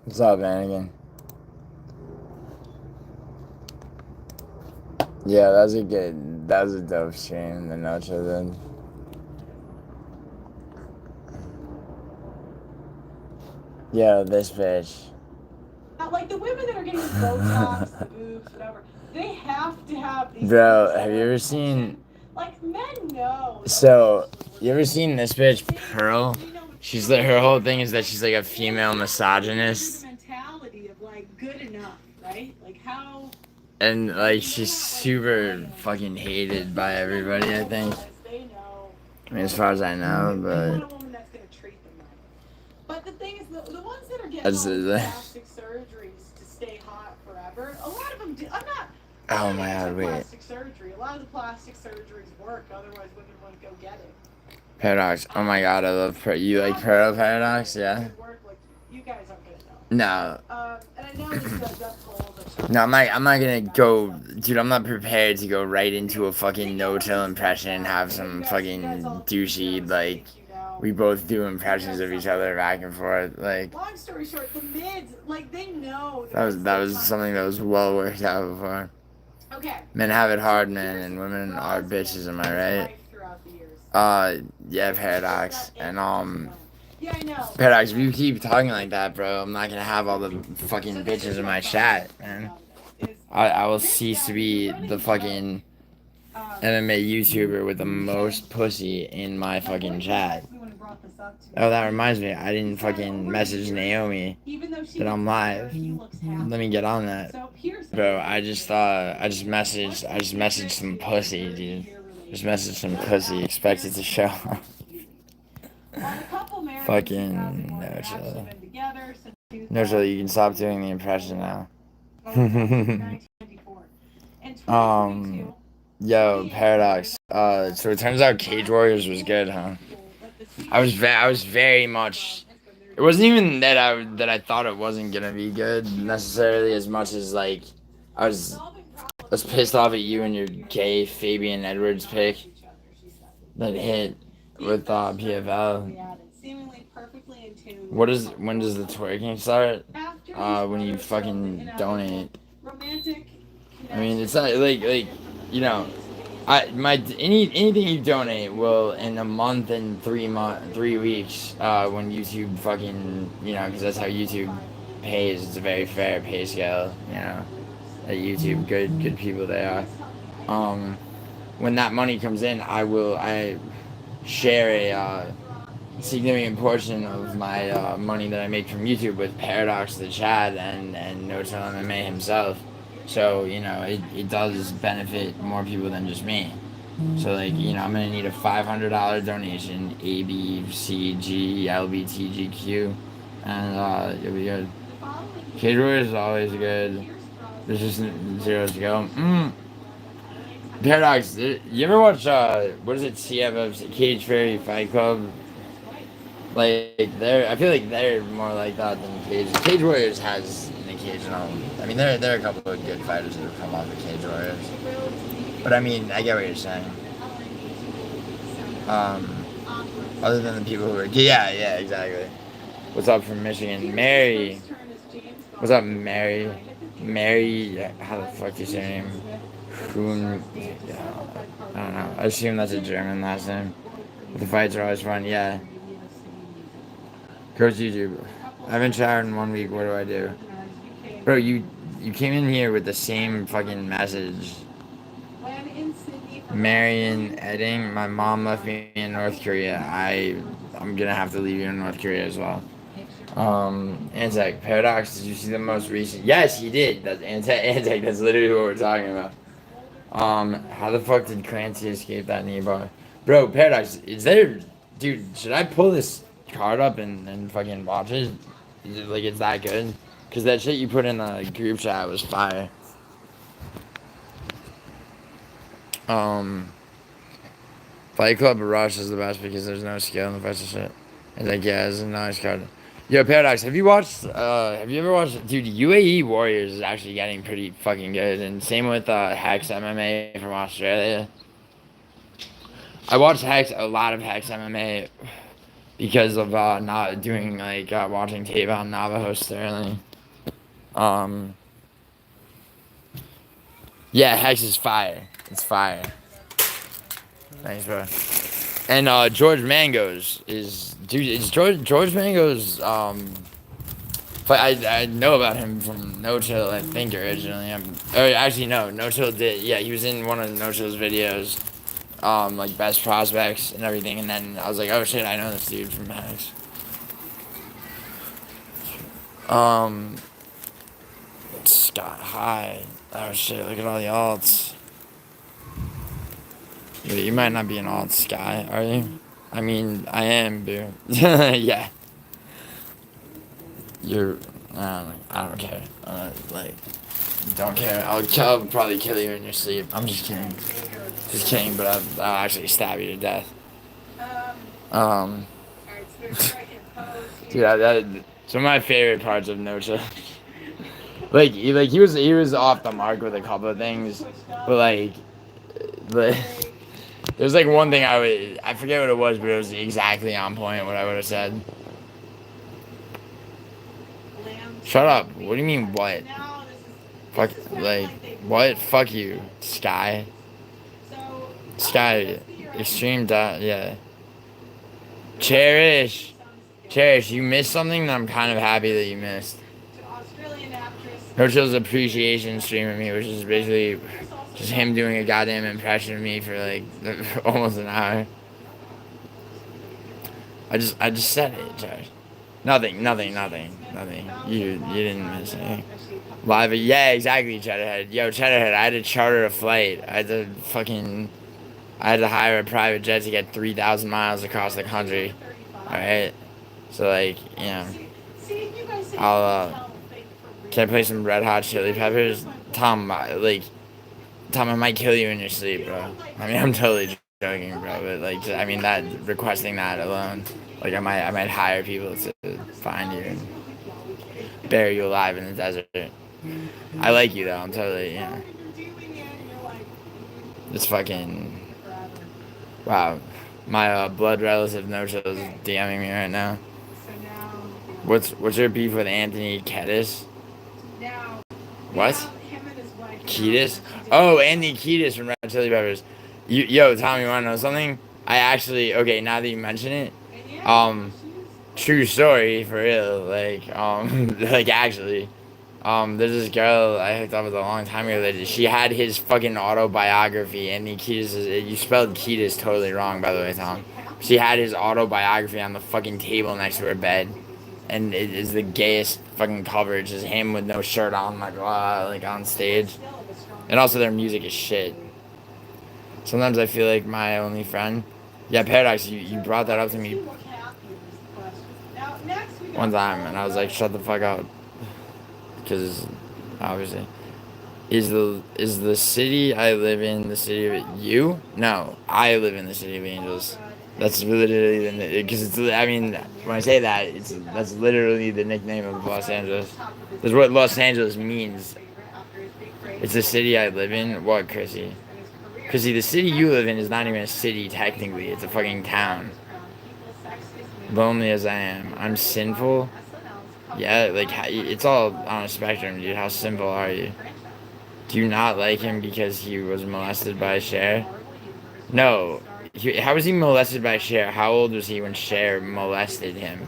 What's up, Anakin? Yeah, that was a dope stream, the Nacho did. Yeah, this bitch. Like the women that are getting Botox, the boobs, whatever, they have to have these. Bro, have you ever seen? Like men know. So, you ever seen this bitch, Pearl? She's like, her whole thing is that she's like a female misogynist. Mentality of like good enough, right? Like how. And like she's super fucking hated by everybody, I think. I mean, as far as I know, but. But the thing is, the ones that are getting plastic surgeries to stay hot forever, a lot of them do. I'm not. Oh my god, wait. Plastic surgery. A lot of the plastic surgeries work, otherwise women wouldn't go get it. Paradox. Oh my god, I love you like Pearl Paradox, yeah? You guys aren't gonna know. No. And I know that's whole. No, I'm not gonna go, dude. I'm not prepared to go right into a fucking no-till impression and have some fucking douchey like. We both do impressions of each other back and forth, like. Long story short, the mids, like they know. That was something that was well worked out before. Okay. Men have it hard, man, and women are bitches. Am I right? Yeah, Paradox, and Yeah, I know. Paradox. If you keep talking like that, bro, I'm not gonna have all the fucking bitches in my chat, man. I will cease to be the fucking MMA YouTuber with the most pussy in my fucking chat. Oh, that reminds me, I didn't fucking message Naomi that I'm live. Let me get on that. Bro, I just messaged some pussy, dude. Just messaged some pussy, expected to show. Fucking no chill. No chill, you can stop doing the impression now. Yo, Paradox. So it turns out Cage Warriors was good, huh? I was very much. It wasn't even that I thought it wasn't gonna be good necessarily, as much as like I was pissed off at you and your gay Fabian Edwards pick that hit with PFL. When does the twerking start? When you fucking donate. I mean, it's not like you know. Anything you donate will in a month and 3 weeks when YouTube fucking because that's how YouTube pays. It's a very fair pay scale, at YouTube, good people they are. When that money comes in, I share a significant portion of my money that I make from YouTube with Paradox the Chad and No Till MMA himself. So, it does benefit more people than just me. So, like, I'm going to need a $500 donation, A, B, C, G, L, B, T, G, Q, and it'll be good. Cage Warriors is always good. There's just zeros to go. Paradox, you ever watch, what is it, CFF's Cage Fairy Fight Club? Like, I feel like they're more like that than Cage. Cage Warriors has an occasional. I mean, there are a couple of good fighters that have come off of Cage Warriors. But I mean, I get what you're saying. Other than the people who are. Yeah, exactly. What's up from Michigan? Mary. What's up, Mary? Mary, how the fuck is your name? Kuhn. I don't know. I assume that's a German last name. But the fights are always fun, yeah. Coach YouTube. I haven't showered in 1 week. What do I do? Bro, you came in here with the same fucking message. Marion Edding. My mom left me in North Korea. I'm gonna have to leave you in North Korea as well. Antec. Paradox, did you see the most recent? Yes, he did. That's Antec. That's literally what we're talking about. How the fuck did Clancy escape that knee bar? Bro, Paradox, is there... Dude, should I pull this card up and fucking watch it? Is it like, it's that good? Because that shit you put in the group chat was fire. Fight Club Rush is the best because there's no skill in the fights and shit. It's like, yeah, it's a nice card. Yo, Paradox, have you ever watched, dude, UAE Warriors is actually getting pretty fucking good, and same with Hex MMA from Australia. I watched a lot of Hex MMA because of not doing, like, watching tape on Navajo Sterling. Yeah, Hex is fire. It's fire. Thanks, bro. And George Mangoes is, dude, it's George Mangoes, I know about him from No Chill, I think, originally. Or actually, no, No Chill did, yeah, he was in one of No Chill's videos, like best prospects and everything, and then I was like, oh shit, I know this dude from Hex. Scott High. Oh shit, look at all the alts. Wait, you might not be an alt Sky, are you? I mean, I am, boo. Yeah. You're, I don't care. Like, don't care. I'll probably kill you in your sleep. I'm just kidding. Just kidding, but I'll actually stab you to death. Dude, some of my favorite parts of Nocha. Like he was off the mark with a couple of things, but like there's like one thing I forget what it was, but it was exactly on point what I would have said. Shut up. What do you mean what? Fuck, like, what? Fuck you, Sky. Sky, extreme dot, yeah. Cherish, you missed something that I'm kind of happy that you missed. No Chill's appreciation stream of me, which is basically just him doing a goddamn impression of me for like almost an hour. I just said it, Josh. Nothing. You didn't miss anything. Live, yeah, exactly, Cheddarhead. Yo, Cheddarhead, I had to charter a flight. I had to hire a private jet to get 3,000 miles across the country. Alright? So, like, you know, can I play some Red Hot Chili Peppers? Tom, I might kill you in your sleep, bro. I mean, I'm totally joking, bro, but, like, I mean, requesting that alone, like, I might hire people to find you and bury you alive in the desert. I like you, though. I'm totally, you know. It's fucking... Wow. My blood relative No Chill is DMing me right now. What's your beef with Anthony Kiedis? What? Kiedis? Oh, Anthony Kiedis from Red Chili Peppers. Yo, Tom, you wanna know something? I actually, okay, now that you mention it, true story, for real, like, like, actually, there's this girl I hooked up with a long time ago that she had his fucking autobiography, Anthony Kiedis, you spelled Kiedis totally wrong, by the way, Tom. She had his autobiography on the fucking table next to her bed, and it is the gayest fucking cover. It's just him with no shirt on, like on stage. And also their music is shit. Sometimes I feel like my only friend. Yeah, Paradox, you brought that up to me one time, and I was like, shut the fuck up. Because, obviously. Is the city I live in the city of you? No, I live in the city of Angels. That's literally because it's. I mean, when I say that, that's literally the nickname of Los Angeles. That's what Los Angeles means. It's the city I live in. What, Chrissy? Chrissy, the city you live in is not even a city technically. It's a fucking town. Lonely as I am, I'm sinful. Yeah, like it's all on a spectrum, dude. How simple are you? Do you not like him because he was molested by Cher? No. How was he molested by Cher? How old was he when Cher molested him?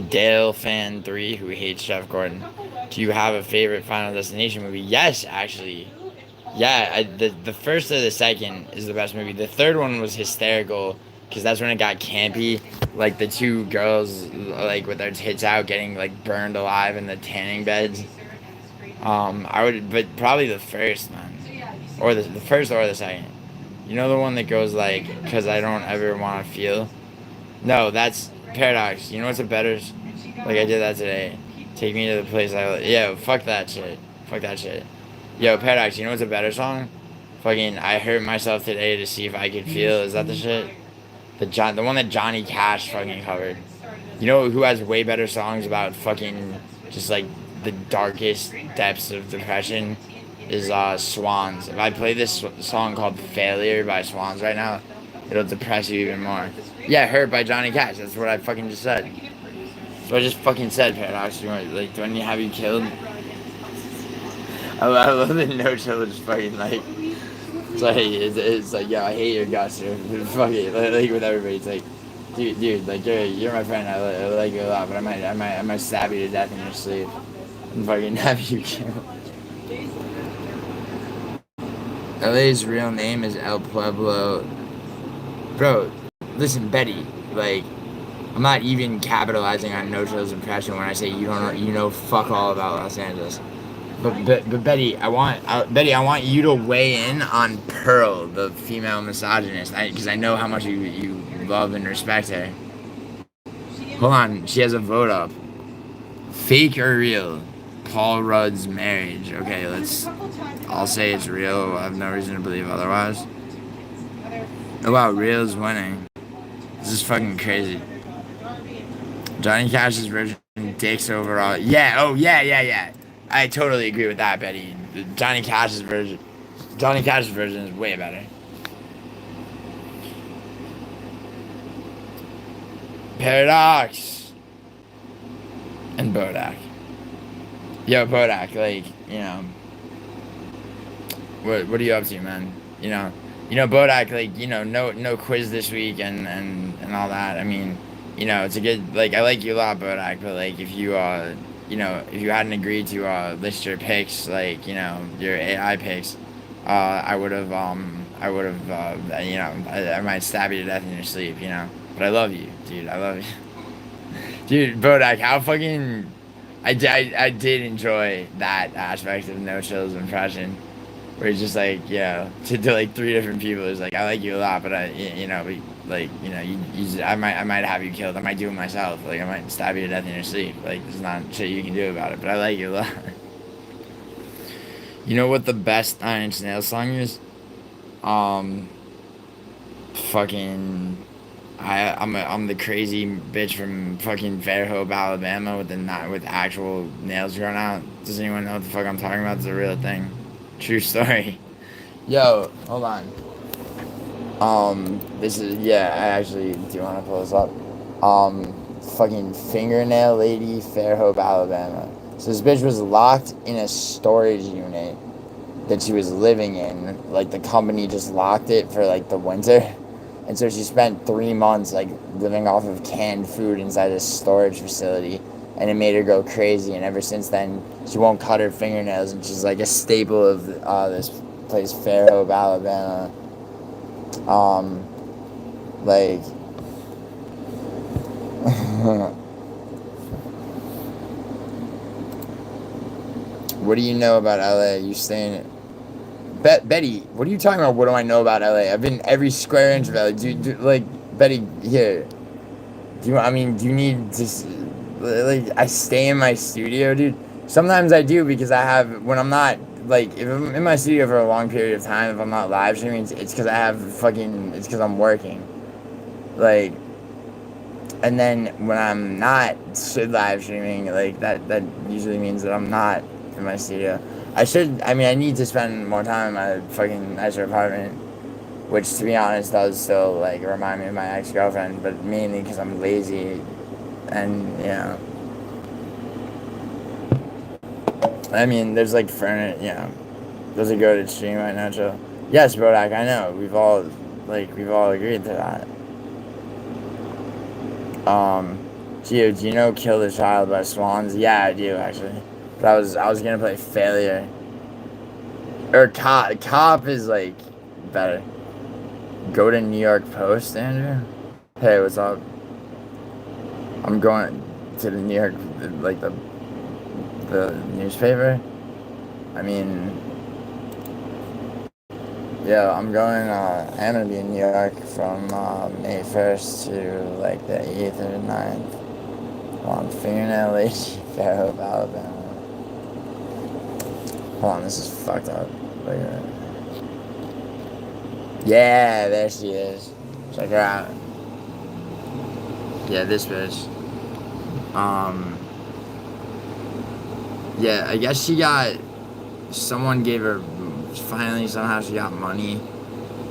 Dale Fan 3, who hates Jeff Gordon. Do you have a favorite Final Destination movie? Yes, actually. Yeah, the first or the second is the best movie. The third one was hysterical because that's when it got campy. Like the two girls, like with their tits out, getting like burned alive in the tanning beds. But probably the first, man. Or the first or the second. You know the one that goes like, 'cause I don't ever want to feel? No, that's Paradox. You know what's a better... Like I did that today. Take me to the place I live. Yeah, fuck that shit. Fuck that shit. Yo, Paradox, you know what's a better song? Fucking I Hurt Myself Today to See If I Could Feel. Is that the shit? The one that Johnny Cash fucking covered. You know who has way better songs about fucking just like the darkest depths of depression is Swans. If I play this song called Failure by Swans right now, it'll depress you even more. Yeah, Hurt by Johnny Cash. That's what I fucking just said. So I just fucking said, Paradox. Do I need to have you killed? I love the no chill just fucking like. It's like, yo, I hate your guts, dude. Fuck it, like with everybody. It's like, dude, like you're my friend. I like you a lot, but I might stab you to death in your sleep and fucking have you killed. LA's real name is El Pueblo. Bro, listen, Betty. Like, I'm not even capitalizing on No Chill's impression when I say you don't know, you know, fuck all about Los Angeles. But Betty, I want you to weigh in on Pearl, the female misogynist, because I know how much you love and respect her. Hold on, she has a vote up. Fake or real? Paul Rudd's marriage. Okay, I'll say it's real. I have no reason to believe otherwise. Oh wow, real's winning. This is fucking crazy. Johnny Cash's version, dicks overall. Yeah, oh yeah. I totally agree with that, Betty. Johnny Cash's version is way better. Paradox and Bodak. Yo, Bodak, like, you know, what are you up to, man? You know, Bodak, like, you know, no quiz this week and all that. I mean, you know, it's a good, like, I like you a lot, Bodak, but like, if you you know, if you hadn't agreed to list your picks, like, you know, your AI picks, I would have, you know, I might stab you to death in your sleep, you know. But I love you, dude. I love you, dude. Bodak, how fucking, I did enjoy that aspect of No Chill's impression, where he's just like, yeah, to like 3 different people. It's like, I like you a lot, but you know, like, you know, I might have you killed. I might do it myself. Like, I might stab you to death in your sleep. Like, there's not shit you can do about it. But I like you a lot. You know what the best Nine Inch Nails song is? Fucking. I'm the crazy bitch from fucking Fairhope, Alabama, with actual nails grown out. Does anyone know what the fuck I'm talking about? It's a real thing. True story. Yo, hold on. This is, yeah, I actually do want to pull this up. Fucking fingernail lady, Fairhope, Alabama. So this bitch was locked in a storage unit that she was living in. Like, the company just locked it for, like, the winter. And so she spent 3 months, like, living off of canned food inside this storage facility. And it made her go crazy. And ever since then, she won't cut her fingernails. And she's, like, a staple of this place, Fairhope, Alabama. Like... What do you know about LA? You staying... Betty, what are you talking about? What do I know about LA? I've been every square inch of LA. Like, Betty, here. Do you need to, like, I stay in my studio, dude? Sometimes I do, because when I'm not, like, if I'm in my studio for a long period of time, if I'm not live streaming, it's because it's because I'm working. Like, and then when I'm not live streaming, like, that usually means that I'm not in my studio. I need to spend more time in my fucking nicer apartment, which, to be honest, does still, like, remind me of my ex-girlfriend, but mainly because I'm lazy, and, you know. I mean, there's, like, furniture, you know. There's a goated stream right now, Joe. Yes, Bodak, I know. We've all agreed to that. Gio, do you know Kill the Child by Swans? Yeah, I do, actually. But I was gonna play Failure. Or Cop is, like, better. Go to New York Post, Andrew? Hey, what's up? I'm going to the New York, like, the newspaper. I mean, yeah, I'm gonna be in New York from May 1st to, like, the 8th or 9th. Hold on, fingernail lady, Fairhope, Alabama. Hold on, this is fucked up. Look at that. Yeah, there she is. Check her out. Yeah, this bitch. Yeah, I guess she got, someone gave her, finally somehow she got money,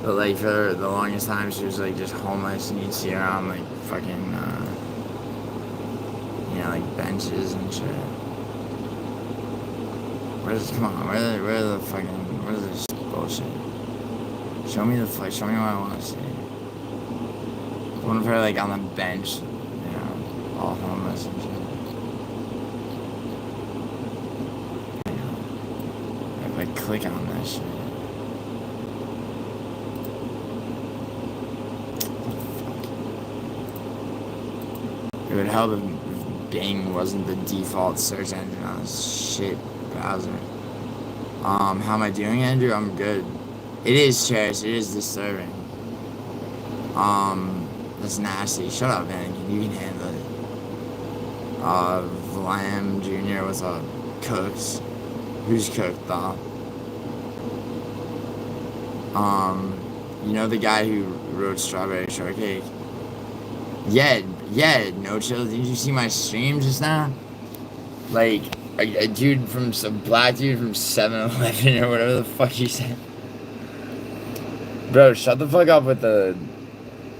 but like for the longest time she was like just homeless, and you'd see her on like fucking, you know, like benches and shit. Come on, where the fucking, where's this bullshit? Show me show me what I want to see. One of her like on the bench, you know, all homeless and shit. Like click on that shit. It would help if Bing wasn't the default search engine on this shit browser. How am I doing, Andrew? I'm good. It is Cherish, it is disturbing. That's nasty. Shut up, man. You can handle it. Vlam Jr., what's up? Cooks. Who's cooked, though? You know the guy who wrote Strawberry Shortcake? Yeah, no chill. Did you see my stream just now? Like, a dude from, some black dude from 7-Eleven or whatever the fuck you said. Bro, shut the fuck up with the...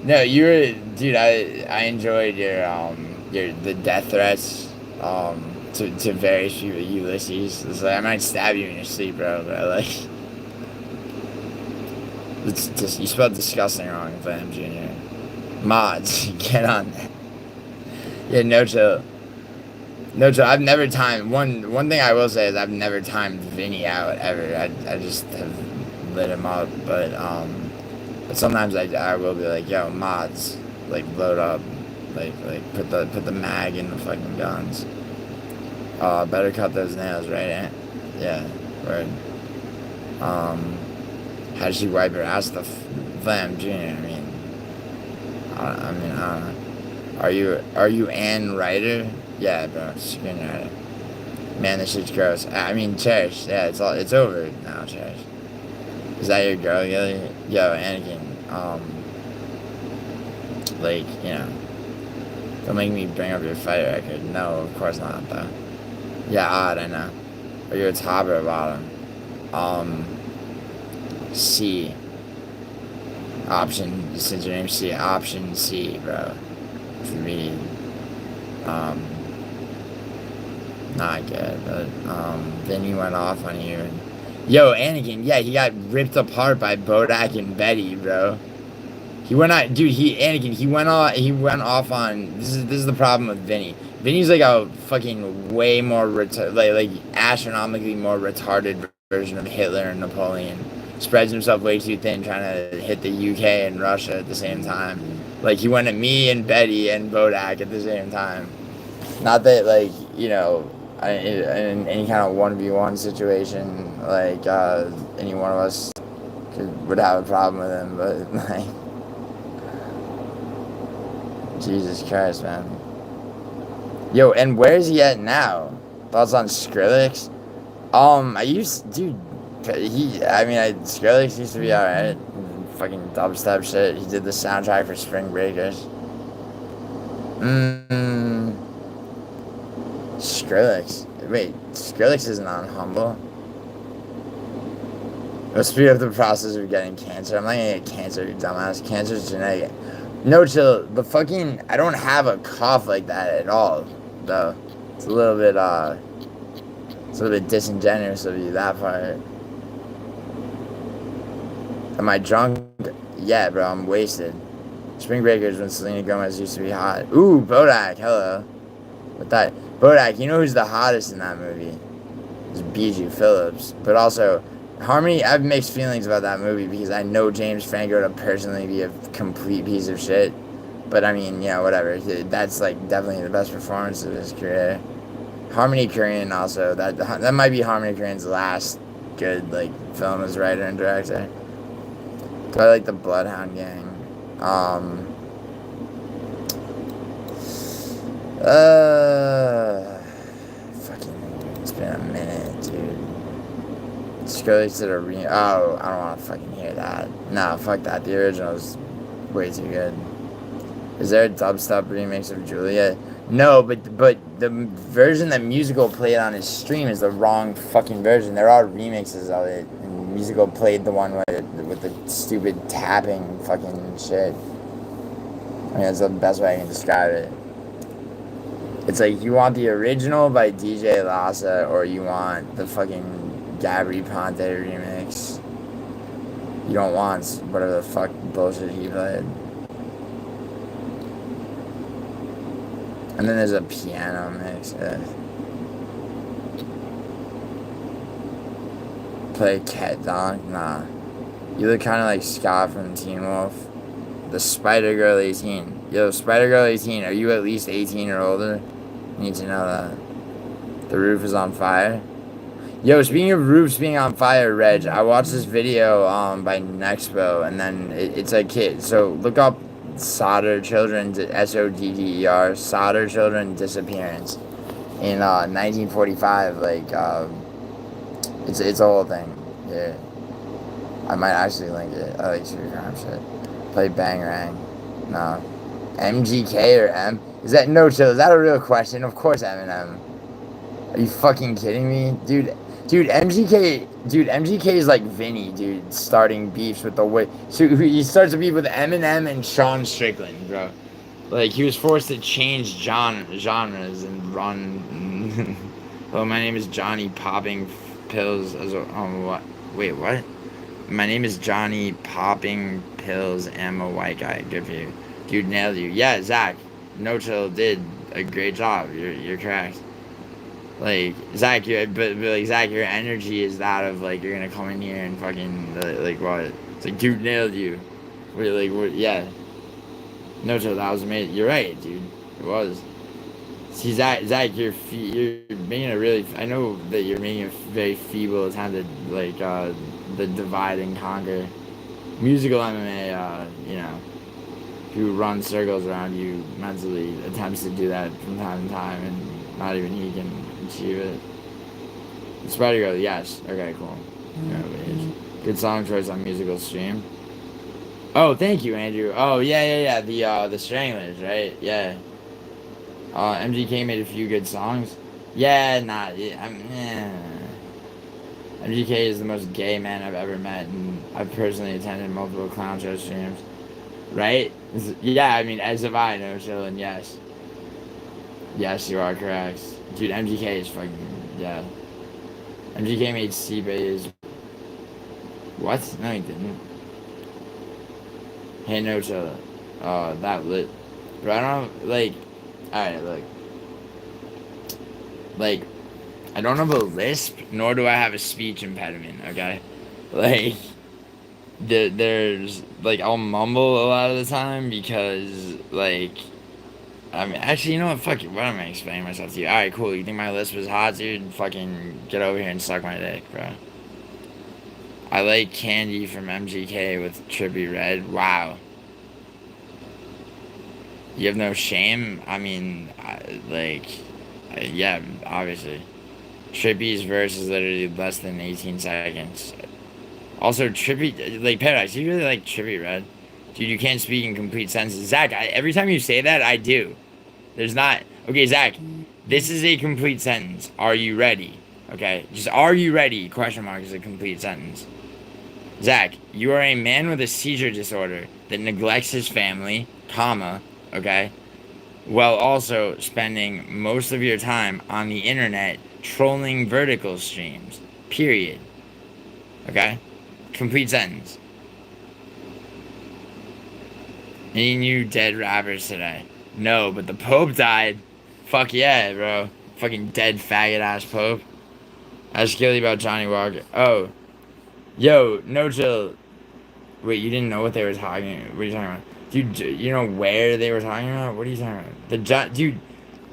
No, you were... Dude, I enjoyed the death threats, to various people, Ulysses. It's like, I might stab you in your sleep, bro, but like... It's just, you spelled disgusting wrong, Vlam Jr. Mods, get on that. Yeah, no chill. No chill. I've never timed, one thing I will say is I've never timed Vinny out, ever. I just have lit him up, but sometimes I will be like, yo, mods, like, load up, like put the mag in the fucking guns. Better cut those nails, right? Yeah, word. How did she wipe her ass? The Vlam Jr., I don't know. Are you Ann Ryder? Yeah, bro, screenwriter. Man, this shit's gross. I mean, Cherish, yeah, it's over now, Cherish. Is that your girl, Gilly? Yo, Anakin, like, you know, don't make me bring up your fight record. No, of course not, though. Yeah, odd, I know. Are you a top or a bottom? C. Option, since your name's C, option C, bro. For me, not good, but, then he went off on you. Yo, Anakin, yeah, he got ripped apart by Bodak and Betty, bro. He went on, dude, Anakin, he went off on, this is the problem with Vinny. Vinny's like a fucking way more, like astronomically more retarded version of Hitler and Napoleon. Spreads himself way too thin trying to hit the UK and Russia at the same time. Like, he went at me and Betty and Bodak at the same time. Not that, like, you know, in any kind of 1v1 situation, like, any one of us would have a problem with him, but, like, Jesus Christ, man. Yo, and where's he at now? Thoughts on Skrillex? Skrillex used to be alright. Fucking dubstep shit. He did the soundtrack for Spring Breakers. Skrillex. Wait, Skrillex isn't on Humble. Let's speed up the process of getting cancer. I'm not gonna get cancer, you dumbass. Cancer's genetic. No, chill. The fucking... I don't have a cough like that at all, though. It's a little bit disingenuous of you, that part. Am I drunk? Yeah, bro, I'm wasted. Spring Breakers when Selena Gomez used to be hot. Ooh, Bodak, hello. What that? Bodak, you know who's the hottest in that movie? It's Bijou Phillips. But also, Harmony, I have mixed feelings about that movie because I know James Franco to personally be a complete piece of shit. But I mean, you know, whatever. That's like definitely the best performance of his career. Harmony Korine also, that might be Harmony Korine's last good, like, film as writer and director. But I like the Bloodhound Gang. Fucking, it's been a minute, dude. Skrillex did a oh, I don't want to fucking hear that. Nah, fuck that. The original is way too good. Is there a dubstep remix of Julia? No, but the version that Musical played on his stream is the wrong fucking version. There are remixes of it, and Musical played the one with the stupid tapping fucking shit. I mean, that's the best way I can describe it. It's like, you want the original by DJ Lassa, or you want the fucking Gabri Ponte remix. You don't want whatever the fuck bullshit he played. And then there's a piano mix. Play Cat Donk? Nah. You look kind of like Scott from Teen Wolf. The Spider Girl 18. Yo, Spider Girl 18, are you at least 18 or older? Need to know that. The roof is on fire. Yo, speaking of roofs being on fire, Reg, I watched this video by Nexpo, and then it's a kid. So look up Solder Children, SODDER, Solder Children Disappearance in 1945. Like, it's a whole thing. Yeah, I might actually link it. I like true crime shit. Play Bangarang. No. MGK or M? Is that no chill? Is that a real question? Of course Eminem. Are you fucking kidding me? Dude, MGK is like Vinny, dude, starting beefs with the way. So he starts a beef with Eminem and Sean Strickland, bro. Like, he was forced to change genres and run. Hello, my name is Johnny Popping Pills as a. What? Wait, what? My name is Johnny Popping Pills. I'm a white guy. Good for you. Dude, nailed you. Yeah, Zach. No Chill did a great job. You're correct. Like, Zach, but like, Zach, your energy is that of, like, you're gonna come in here and fucking, like, what? It's like, dude, nailed you. Wait, like, what? Yeah. No Chill, that was amazing. You're right, dude. It was. See, Zach, you're making a really. I know that you're making a very feeble attempt at, like, the divide and conquer. Musical MMA, you know, who runs circles around you mentally, attempts to do that from time to time, and not even he can achieve it. Spider Girl, yes. Okay, cool. Good song choice on Musical stream. Oh, thank you, Andrew. Oh, yeah. The Stranglers, right? Yeah. MGK made a few good songs. Yeah, MGK is the most gay man I've ever met, and I've personally attended multiple clown show streams. Right? Yeah, I mean, as have I, no chill, and yes. Yes, you are correct. Dude, MGK is fucking, yeah. MGK made C-Bays. What? No, he didn't. Hey, no chill. That lit. But I don't, like, alright, look. Like, I don't have a lisp, nor do I have a speech impediment, okay? Like, there's, like, I'll mumble a lot of the time because, like, I mean, actually, you know what? Fuck it. What am I explaining myself to you? Alright, cool. You think my lisp was hot, dude? Fucking get over here and suck my dick, bro. I like Candy from MGK with Trippy Red. Wow. You have no shame? I mean, yeah, obviously. Trippy's verse is literally less than 18 seconds. Also, Trippy, like, Paradox, you really like Trippy Red? Dude, you can't speak in complete sentences. Zach, every time you say that, I do. There's not... Okay, Zach, this is a complete sentence. Are you ready? Okay, just are you ready? Question mark is a complete sentence. Zach, you are a man with a seizure disorder that neglects his family, comma, okay, while also spending most of your time on the internet trolling vertical streams. Period. Okay? Complete sentence. Any new dead rappers today? No, but the Pope died. Fuck yeah, bro. Fucking dead faggot ass Pope. Ask Gilly about Johnny Walker. Oh. Yo, no chill. Wait, you didn't know what they were talking about? What are you talking about? Dude, you know where they were talking about? What are you talking about? Dude,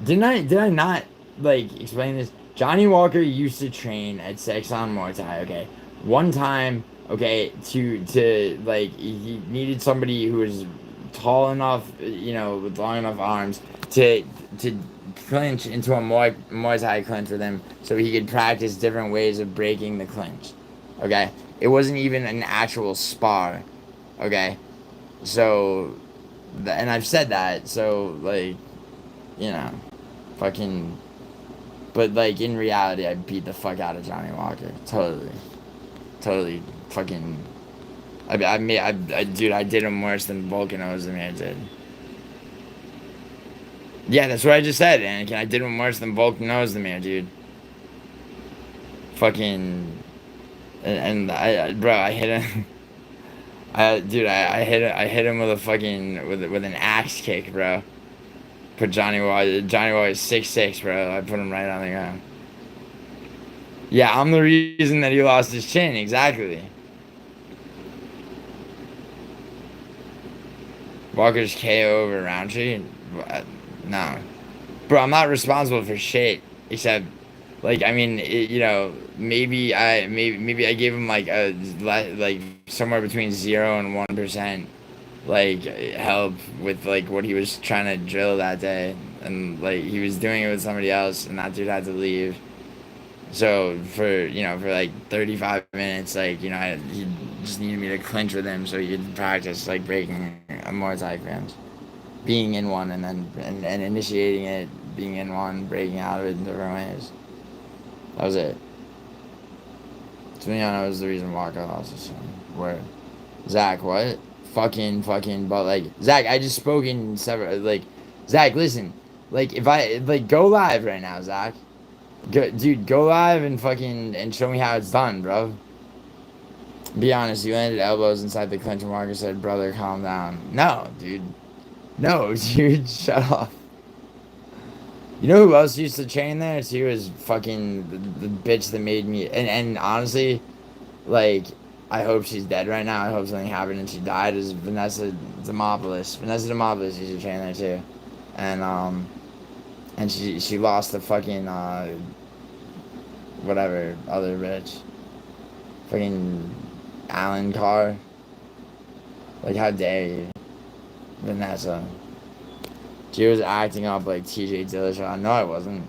did I not, like, explain this? Johnny Walker used to train at Sex on Muay Thai, okay? One time, okay, to like, he needed somebody who was tall enough, you know, with long enough arms to clinch into a Muay Thai clinch with him so he could practice different ways of breaking the clinch. Okay? It wasn't even an actual spar. Okay? So, and I've said that, so, like, you know, fucking. But, like, in reality, I beat the fuck out of Johnny Walker. Totally fucking. Dude, I did him worse than Vulcan Ozdemir did. Yeah, that's what I just said, Anakin. I did him worse than Vulcan Ozdemir, dude. Fucking. Bro, I hit him. I hit him with a fucking. With an axe kick, bro. Put Johnny Wall is 6'6", bro. I put him right on the ground. Yeah, I'm the reason that he lost his chin, exactly. Walker's KO over Roundtree? No. Bro, I'm not responsible for shit. Except, like, I mean, maybe I gave him, like, somewhere between 0 and 1%, like, help with, like, what he was trying to drill that day. And, like, he was doing it with somebody else, and that dude had to leave. So, for like, 35 minutes, like, he just needed me to clinch with him so he could practice, like, breaking a Muay Thai clinch. Being in one and then and initiating it, being in one, breaking out of it in different ways. That was it. To be honest, was the reason Walker lost his son. Where? Zach, what? Fucking, but like, Zach, I just spoke in several, like, Zach, listen. Like, if I, like, go live right now, Zach. Dude, go live and fucking, and show me how it's done, bro. Be honest, you landed elbows inside the clinch and Walker said, brother, calm down. No, dude. No, dude, shut off. You know who else used to train there? She was fucking the bitch that made me. And honestly, like, I hope she's dead right now. I hope something happened and she died. Is Vanessa Demopoulos. Vanessa Demopoulos used to train there too, and she lost the fucking whatever other bitch. Fucking Alan Carr. Like, how dare you? Vanessa. She was acting up like TJ Dillashaw. No, I wasn't.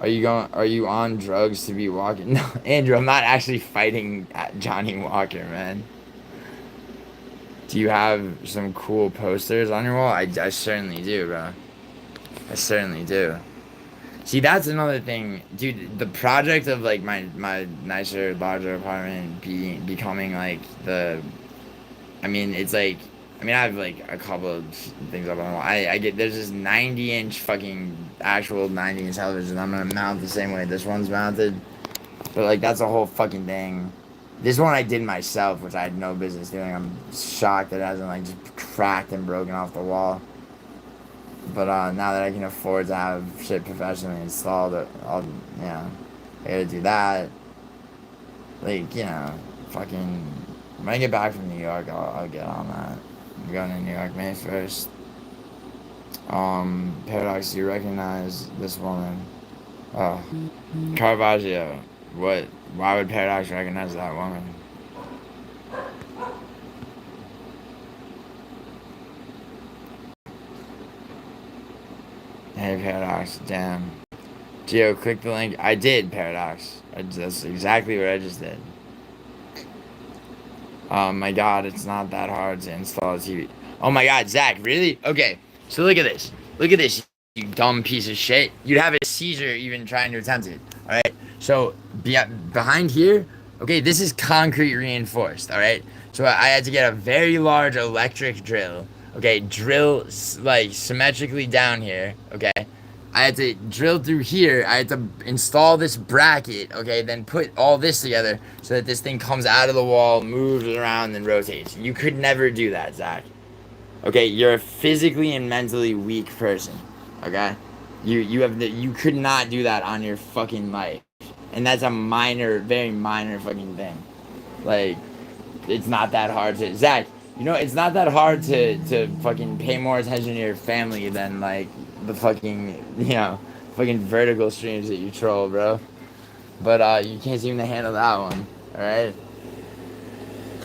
Are you on drugs to be walking? No, Andrew, I'm not actually fighting Johnny Walker, man. Do you have some cool posters on your wall? I certainly do, bro. I certainly do. See, that's another thing, dude. The project of, like, my nicer, larger apartment becoming, like, I mean, it's like, I have, like, a couple of things up on the wall. There's this 90-inch fucking actual 90-inch television. I'm gonna mount the same way this one's mounted. But, like, that's a whole fucking thing. This one I did myself, which I had no business doing. I'm shocked that it hasn't, like, just cracked and broken off the wall. But now that I can afford to have shit professionally installed, I gotta do that. Like, fucking, when I get back from New York, I'll get on that. I'm going to New York May 1st. Paradox, do you recognize this woman? Oh, Caravaggio. What? Why would Paradox recognize that woman? Hey, Paradox, damn. Gio, click the link. I did, Paradox. That's exactly what I just did. Oh my god, it's not that hard to install a TV. Oh my god, Zach, really? Okay, so look at this. Look at this, you dumb piece of shit. You'd have a seizure even trying to attempt it. Alright, so behind here, okay, this is concrete reinforced, alright? So I had to get a very large electric drill. Okay, drill, like, symmetrically down here, okay? I had to drill through here. I had to install this bracket, okay? Then put all this together so that this thing comes out of the wall, moves around, and rotates. You could never do that, Zach. Okay, you're a physically and mentally weak person, okay? You could not do that on your fucking life. And that's a minor, very minor fucking thing. Like, it's not that hard to... Zach, it's not that hard to fucking pay more attention to your family than, like, the fucking, fucking vertical streams that you troll, bro. But, you can't seem to handle that one, alright?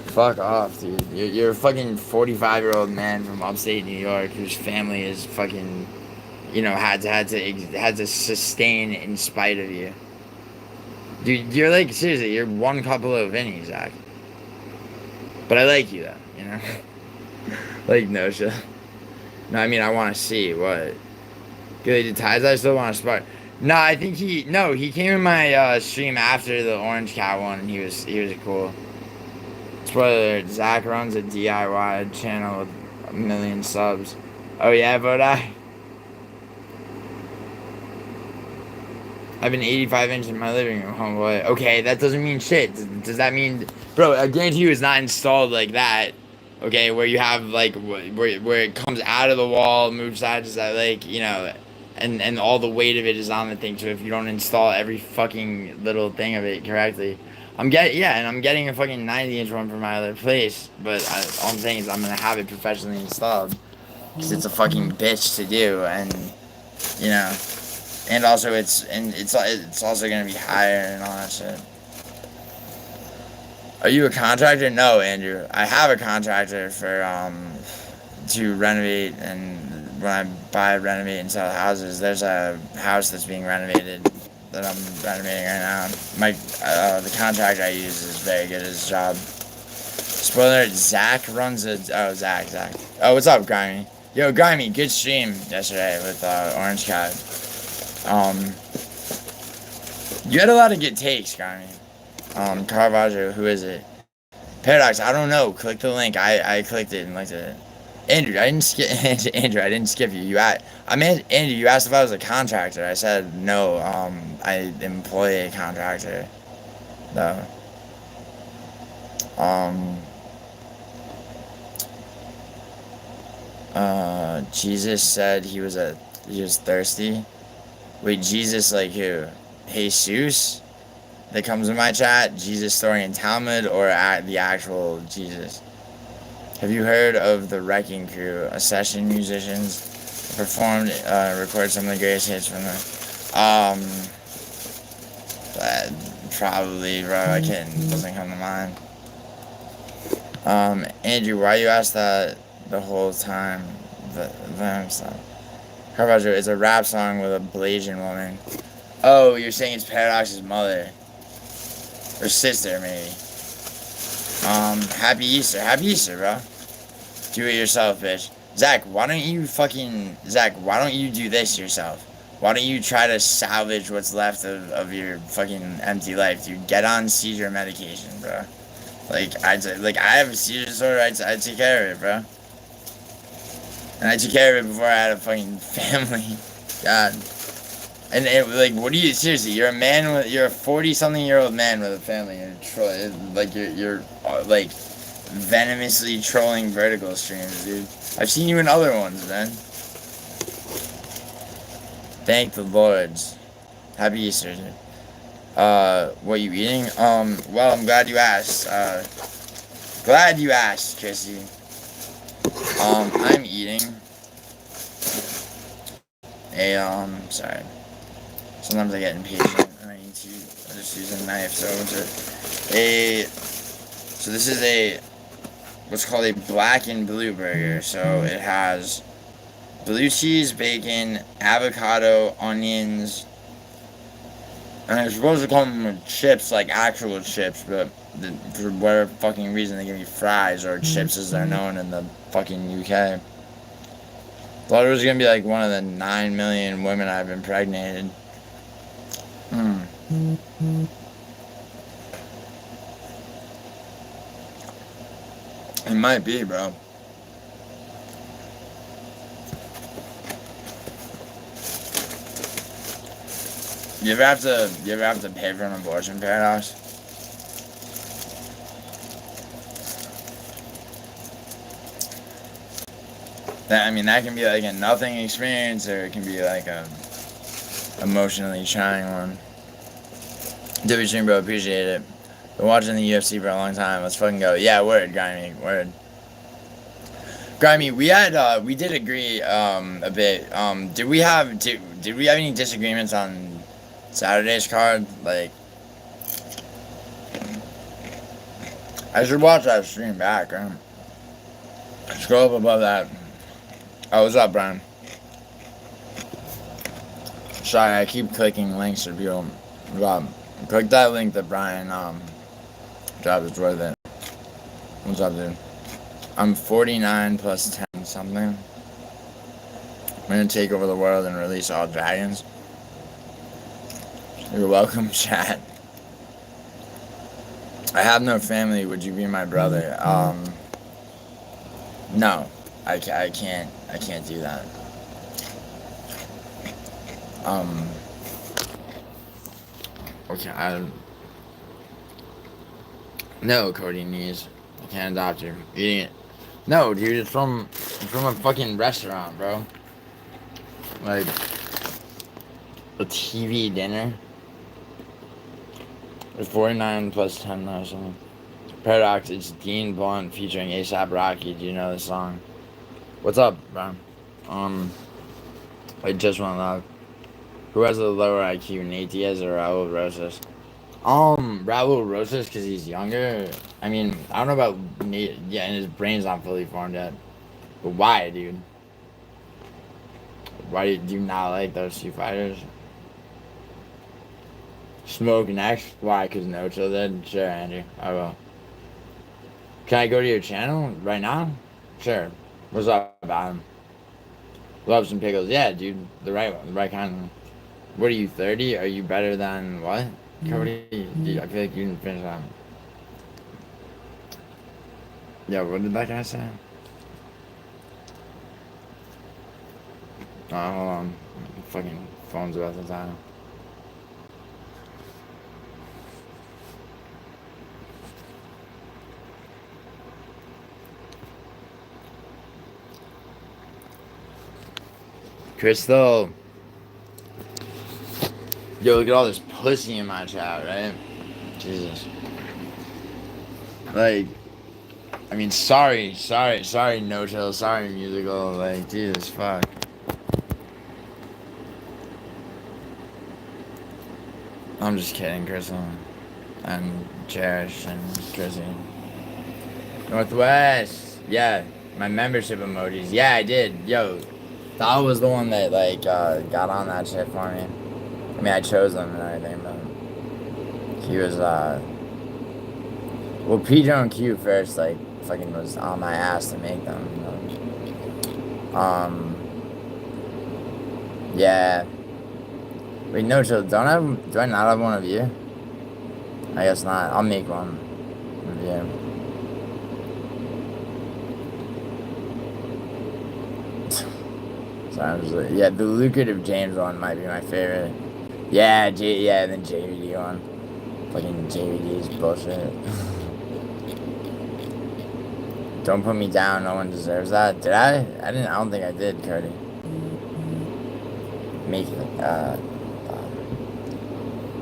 Fuck off, dude. You're a fucking 45-year-old man from upstate New York whose family is fucking, had to sustain in spite of you. Dude, you're like, seriously, you're one couple of Vinny, Zach. But I like you, though, Like, no shit. No, I mean, I want to see what. Good, the ties, I still want to spark. No, I think he came in my stream after the Orange Cat one, and he was cool. Spoiler alert, Zach runs a DIY channel with 1 million subs. Oh yeah, but I've been 85 inches in my living room, homeboy. Okay, that doesn't mean shit. Does that mean... Bro, I guarantee you it's not installed like that. Okay, where you have, like, where it comes out of the wall, moves side to side, like, and all the weight of it is on the thing, so if you don't install every fucking little thing of it correctly... I'm getting a fucking 90-inch one from my other place, but all I'm saying is I'm gonna have it professionally installed. Because it's a fucking bitch to do, and, and also it's also gonna be higher and all that shit. Are you a contractor? No, Andrew. I have a contractor for to renovate, and when I renovate and sell houses, there's a house that's being renovated that I'm renovating right now. The contractor I use is very good at his job. Spoiler alert, Zach runs Zach. Oh, what's up, Grimy? Yo, Grimy, good stream yesterday with Orange Cat. You had a lot of good takes, Grimy. Caravaggio, who is it? Paradox, I don't know. Click the link. I clicked it and looked at it. Andrew, I didn't skip you. Andrew, you asked if I was a contractor. I said no. I employ a contractor, though. Jesus said he was thirsty. Wait, Jesus, like who? Jesus that comes in my chat? Jesus story in Talmud, or the actual Jesus? Have you heard of the Wrecking Crew? A session musicians performed, recorded some of the greatest hits from probably, bro. I can't. Doesn't come to mind. Andrew, why you asked that the whole time? Them stuff. Caravaggio is a rap song with a Blasian woman. Oh, you're saying it's Paradox's mother or sister, maybe. Happy Easter, bro. Do it yourself, bitch. Zach, why don't you do this yourself? Why don't you try to salvage what's left of your fucking empty life, dude? Get on seizure medication, bro. I have a seizure disorder, I'd take care of it, bro. And I took care of it before I had a fucking family. God. And what do you, seriously, you're a 40-something-year-old man with a family, and you're venomously trolling vertical streams, dude. I've seen you in other ones, man. Thank the Lords. Happy Easter, dude. What you eating? Well, I'm glad you asked. Chrissy. I'm eating sorry. Sometimes I get impatient and I just use a knife, so this is what's called a black and blue burger. So it has blue cheese, bacon, avocado, onions, and it's supposed to come with chips, like actual chips, but for whatever fucking reason they give me fries, or chips as they're known in the fucking UK. Thought it was gonna be like one of the 9 million women I've impregnated. It might be, bro. You ever have to pay for an abortion, Paradox? That can be like a nothing experience, or it can be like a emotionally trying one. W stream, bro, appreciate it. Been watching the UFC for a long time. Let's fucking go. Yeah, word, Grimy, word. Grimy, we did agree a bit. Did we have any disagreements on Saturday's card? Like, I should watch that stream back, right? Scroll up above that. Oh, what's up, Brian? Sorry, I keep clicking links for people. Click that link that Brian dropped. It's worth it. What's up, dude? I'm 49 plus 10 something. I'm gonna take over the world and release all dragons. You're welcome, chat. I have no family. Would you be my brother? No. I can't do that. Okay, no, Cody Knees. I can't adopt you. Eating it. No, dude, it's from a fucking restaurant, bro. Like a TV dinner. It's 49 plus 10 or something. Paradox, it's Dean Blunt featuring A$AP Rocky. Do you know this song? What's up, bro? I just want love. Who has a lower IQ, Nate Diaz or Raul Rosas? Raul Rosas, because he's younger. I mean, I don't know about Nate. Yeah, and his brain's not fully formed yet. But why, dude? Why do you not like those two fighters? Smoke next? Why? Because No Chill did? Sure, Andrew. I will. Can I go to your channel right now? Sure. What's up, Adam? Love some pickles. Yeah, dude. The right one. The right kind. What are you, 30? Are you better than what? Cody? Dude, I feel like you didn't finish that. Yeah, what did that guy say? Oh, hold on. Fucking phone's about to die. Crystal. Yo, look at all this pussy in my chat, right? Jesus. Like, I mean, sorry, No Chill, sorry, musical, like, Jesus, fuck. I'm just kidding, Crystal. And Cherish and Chrissy. Northwest! Yeah, my membership emojis. Yeah, I did. Yo, that was the one that, like, got on that shit for me. I mean, I chose them and everything, but he was, well, Pedro and Q first, like, fucking was on my ass to make them, you know? Yeah. Wait, No Chill, do I not have one of you? I guess not. I'll make one of you. Sorry, I'm just like, yeah, the lucrative James one might be my favorite. Yeah, yeah, and then JVD one. Fucking JVD's bullshit. Don't put me down, no one deserves that. Did I? I don't think I did, Cody. Make it,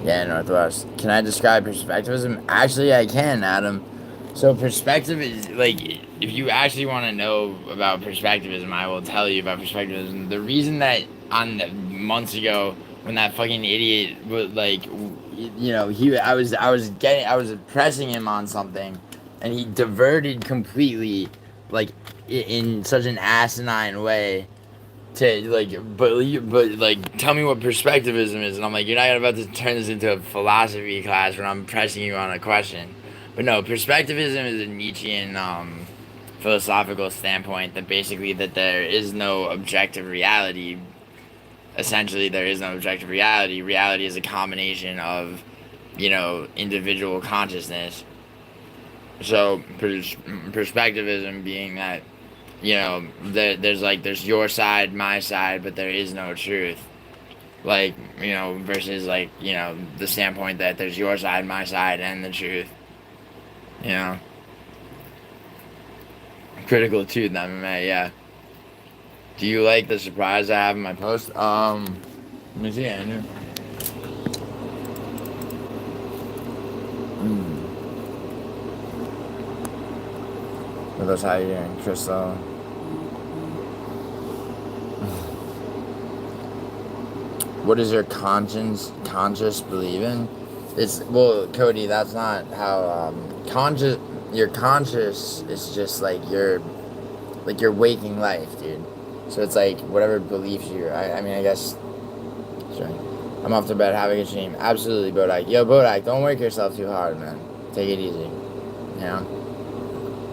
yeah, Northwest. Can I describe perspectivism? Actually, I can, Adam. So perspective is, like, if you actually want to know about perspectivism, I will tell you about perspectivism. The reason that months ago, when that fucking idiot was like, you know, I was pressing him on something, and he diverted completely, like, in such an asinine way. To like, but like, tell me what perspectivism is, and I'm like, you're not about to turn this into a philosophy class when I'm pressing you on a question. But no, perspectivism is a Nietzschean philosophical standpoint that basically that there is no objective reality. Essentially, there is no objective reality. Reality is a combination of, you know, individual consciousness. So perspectivism being that, you know, there's your side, my side, but there is no truth. Like, you know, versus, like, you know, the standpoint that there's your side, my side, and the truth. You know? Critical truth, MMA, yeah. Do you like the surprise I have in my post? Let me see, Andrew. What else how you doing, Crystal? What does your conscious believe in? It's, well, Cody, that's not how, your conscious is just like your waking life, dude. So it's like whatever beliefs I mean, I guess, so answering. I'm off to bed. Have a good stream. Absolutely, Bodak. Yo, Bodak, don't work yourself too hard, man. Take it easy. You know?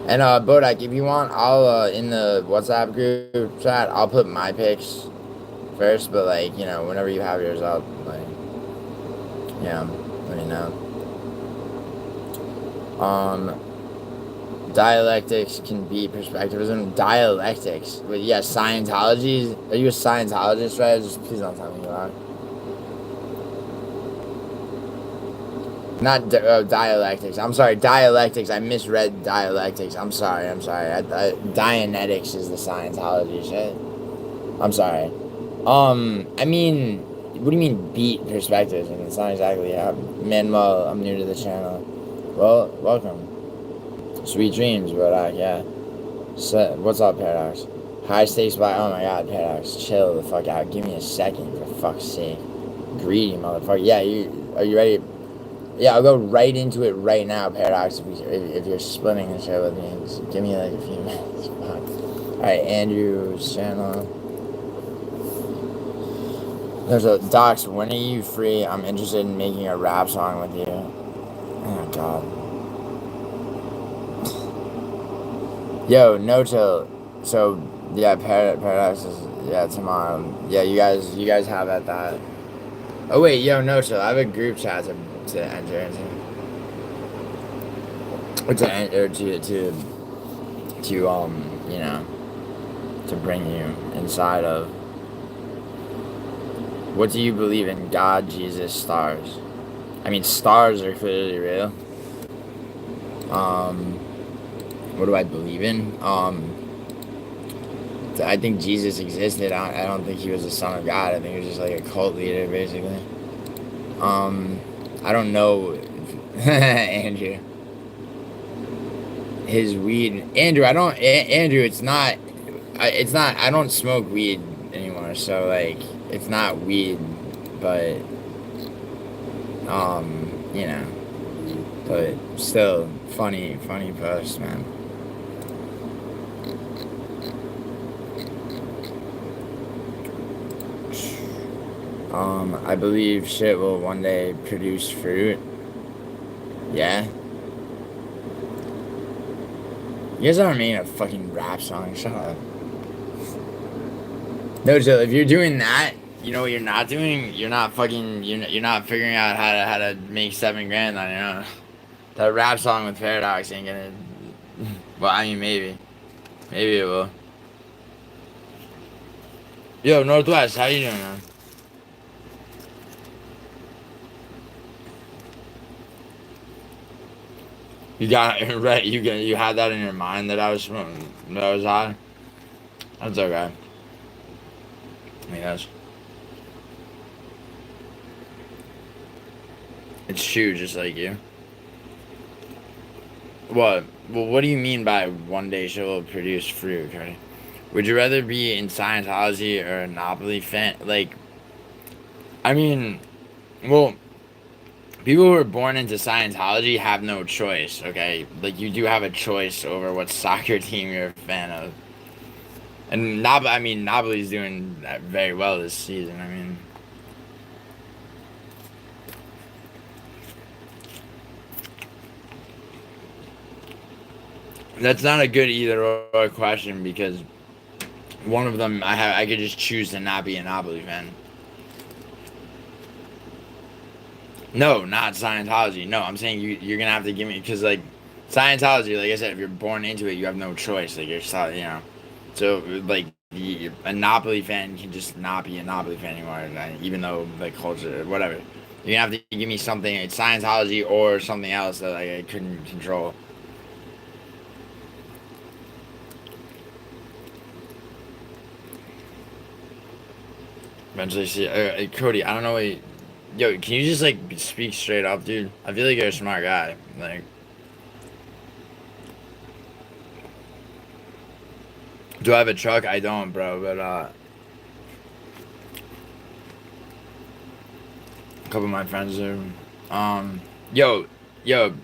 And, Bodak, if you want, I'll, in the WhatsApp group chat, I'll put my pics first, but, like, you know, whenever you have yours up, like, you know, let me know. Dialectics can beat perspectivism. Dialectics. But yeah, Scientology. Are you a Scientologist, right? Just please don't tell me you are. Not dialectics. I'm sorry, dialectics. I misread dialectics. I'm sorry. Dianetics is the Scientology shit. I'm sorry. I mean, what do you mean beat perspectives? And it's not exactly Manuel, I'm new to the channel. Well, welcome. Sweet dreams, but yeah. So, what's up, Paradox? High stakes by, oh my god, Paradox, chill the fuck out. Give me a second, for fuck's sake. Greedy motherfucker. Yeah, are you ready? Yeah, I'll go right into it right now, Paradox, if you're splitting the show with me. Just give me like a few minutes. Fuck. Alright, Andrew's channel. There's a, Docs, when are you free? I'm interested in making a rap song with you. Oh god. Yo, no chill. So yeah, Paradox is, yeah, tomorrow. Yeah, you guys have at that. Oh wait, yo, no chill. I have a group chat to enter into. Or to you know, to bring you inside of. What do you believe in? God, Jesus, stars? I mean, stars are clearly real. What do I believe in? I think Jesus existed. I don't think he was the son of God. I think he was just like a cult leader, basically. I don't know, Andrew. His weed, Andrew. Andrew. It's not. I don't smoke weed anymore, so like, it's not weed, but you know, but still, funny post, man. I believe shit will one day produce fruit. Yeah. You guys aren't making a fucking rap song. Shut up. No, so if you're doing that, you know what you're not doing? You're not fucking. You're not figuring out how to make $7 grand on your own. That rap song with Paradox ain't gonna. Well, I mean, maybe it will. Yo, Northwest, how you doing, man? You got it right. You had that in your mind that I was high. That's okay. Yes. It's true, just like you. What? Well, what do you mean by one day she'll produce fruit, right? Would you rather be in Scientology or a Monopoly fan? Like, I mean, well, people who are born into Scientology have no choice, okay? Like, you do have a choice over what soccer team you're a fan of. And Monopoly's doing very well this season, I mean. That's not a good either or question, because one of them I could just choose to not be a Monopoly fan. No, not Scientology. No, I'm saying you're gonna have to give me, because like Scientology, like I said, if you're born into it, you have no choice. Like you're, you know, so like a Monopoly fan can just not be a Monopoly fan anymore, even though like culture, whatever. You're gonna have to give me something, it's Scientology or something else that like I couldn't control. Eventually, see, Cody, I don't know what. Yo, can you just like speak straight up, dude? I feel like you're a smart guy. Like, do I have a truck? I don't, bro. But a couple of my friends do. Yo,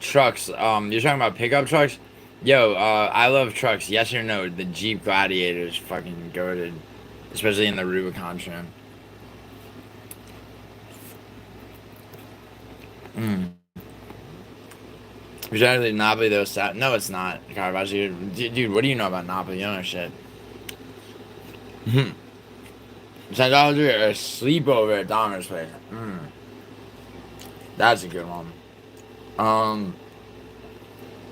trucks. You're talking about pickup trucks? Yo, I love trucks. Yes or no? The Jeep Gladiator is fucking goated, especially in the Rubicon trim. Mm. Generally, Napoli though. No, it's not. Caravaggio, dude. What do you know about Napoli? You don't know shit. Scientology or a sleepover at Dahmer's place. That's a good one. Um,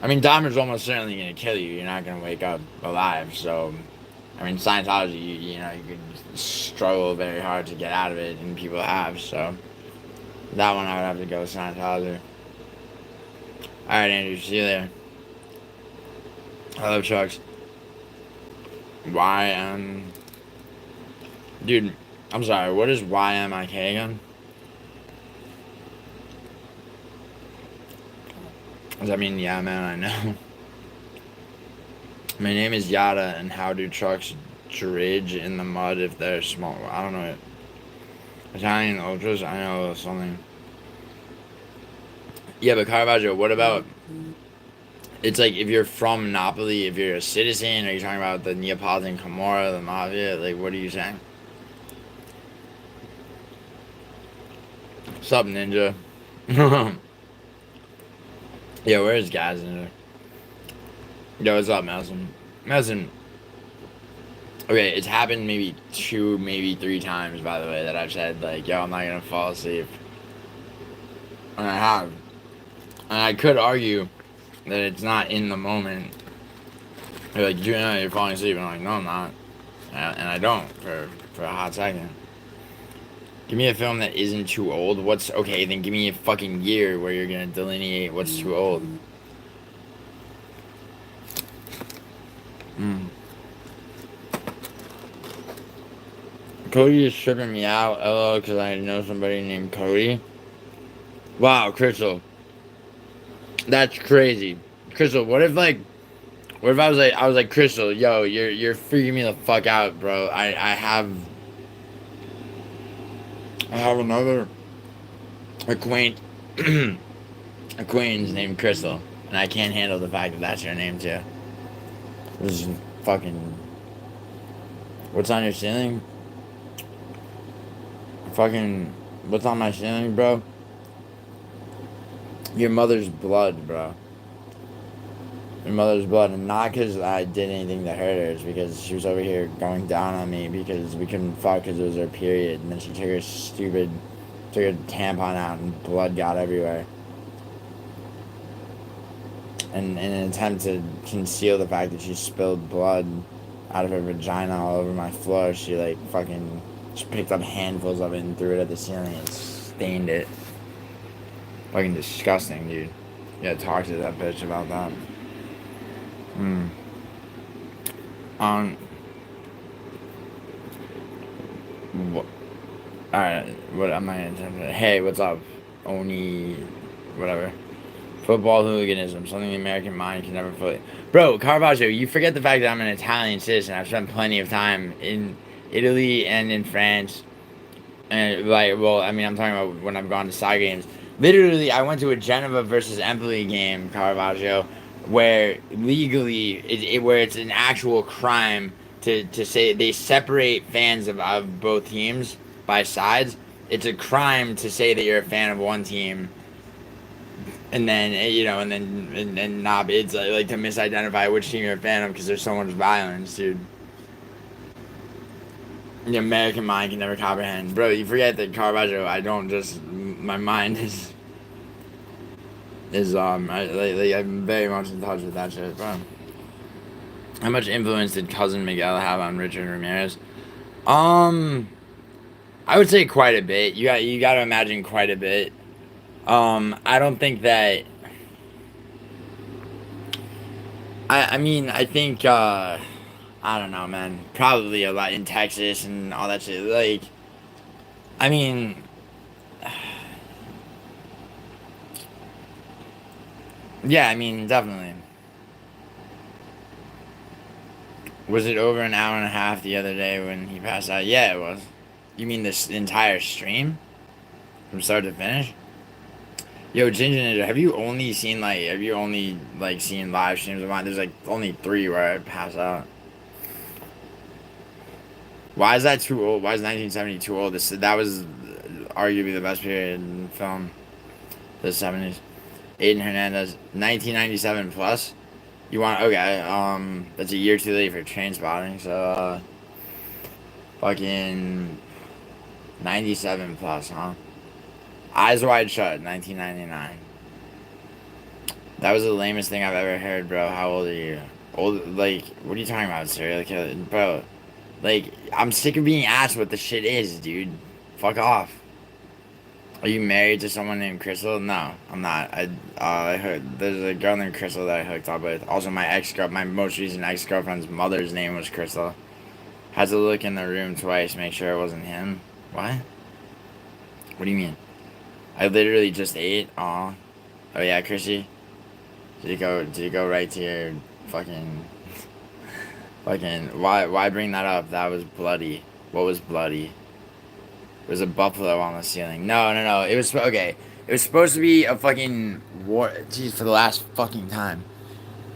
I mean, Dahmer's almost certainly gonna kill you. You're not gonna wake up alive. So, I mean, Scientology, you know, you could struggle very hard to get out of it, and people have. So, that one I would have to go with Scientology. All right, Andrew. See you there. I love trucks. Why dude, I'm sorry. What is YMIK again? Does that mean yeah, man? I know. My name is Yada, and how do trucks dredge in the mud if they're small? I don't know it. Italian ultras. I know something. Yeah, but Caravaggio. What about? It's like if you're from Napoli, if you're a citizen, are you talking about the Neapolitan Camorra, the mafia? Like, what are you saying? Sup, Ninja? Yeah, where's Gaz Ninja? Yo, what's up, Madison? Madison. Okay, it's happened maybe 2, maybe 3 times, by the way, that I've said, like, yo, I'm not gonna fall asleep. And I have. And I could argue that it's not in the moment. You're like, you're falling asleep. And I'm like, no, I'm not. And I don't for a hot second. Give me a film that isn't too old. Okay, then give me a fucking year where you're gonna delineate what's too old. Cody is tripping me out, LOL, because I know somebody named Cody. Wow, Crystal. That's crazy. Crystal, what if I was like, Crystal, yo, you're freaking me the fuck out, bro. I have another acquaintance named Crystal, and I can't handle the fact that that's your name too. This is fucking. What's on your ceiling? Fucking. What's on my ceiling, bro? Your mother's blood, bro. Your mother's blood, and not because I did anything to hurt her. It's because she was over here going down on me because we couldn't fuck because it was her period, and then she took her tampon out, and blood got everywhere. And in an attempt to conceal the fact that she spilled blood out of her vagina all over my floor, she she picked up handfuls of it and threw it at the ceiling and stained it. Fucking disgusting, dude. Yeah, talk to that bitch about that. What? Alright, what am I gonna Hey, what's up? Oni, whatever. Football hooliganism, something the American mind can never fully. Bro, Caravaggio, you forget the fact that I'm an Italian citizen. I've spent plenty of time in Italy and in France. And, I'm talking about when I've gone to soccer games. Literally, I went to a Genova versus Empoli game, Caravaggio, where legally, where it's an actual crime to say they separate fans of both teams by sides. It's a crime to say that you're a fan of one team and then and not it's like to misidentify which team you're a fan of because there's so much violence, dude. The American mind can never comprehend, bro. You forget that Caravaggio. I don't just my mind I'm very much in touch with that shit, bro. How much influence did cousin Miguel have on Richard Ramirez? I would say quite a bit. You got to imagine quite a bit. I don't think that. I think I don't know, man. Probably a lot in Texas and all that shit. Like, I mean, yeah, I mean, definitely. Was it over an hour and a half the other day when he passed out? Yeah, it was. You mean this entire stream from start to finish? Yo, Ginger Ninja, have you only seen live streams of mine? There's like only 3 where I pass out. Why is that too old? Why is 1970 too old? That was arguably the best period in film. the 70s. Aiden Hernandez, 1997 plus. You want, okay, that's a year too late for Train Spotting, so, fucking 97 plus, huh? Eyes Wide Shut, 1999. That was the lamest thing I've ever heard, bro. How old are you? Old, like, what are you talking about, serial killer? Bro, like, I'm sick of being asked what the shit is, dude. Fuck off. Are you married to someone named Crystal? No, I'm not. I heard there's a girl named Crystal that I hooked up with. Also, my most recent ex girlfriend's mother's name was Crystal. Had to look in the room twice, make sure it wasn't him. What? What do you mean? I literally just ate. Aw. Oh yeah, Chrissy. Did you go right to your fucking fucking? Why bring that up? That was bloody. What was bloody? There was a buffalo on the ceiling. No. It was okay. It was supposed to be a fucking war. Jeez, for the last fucking time.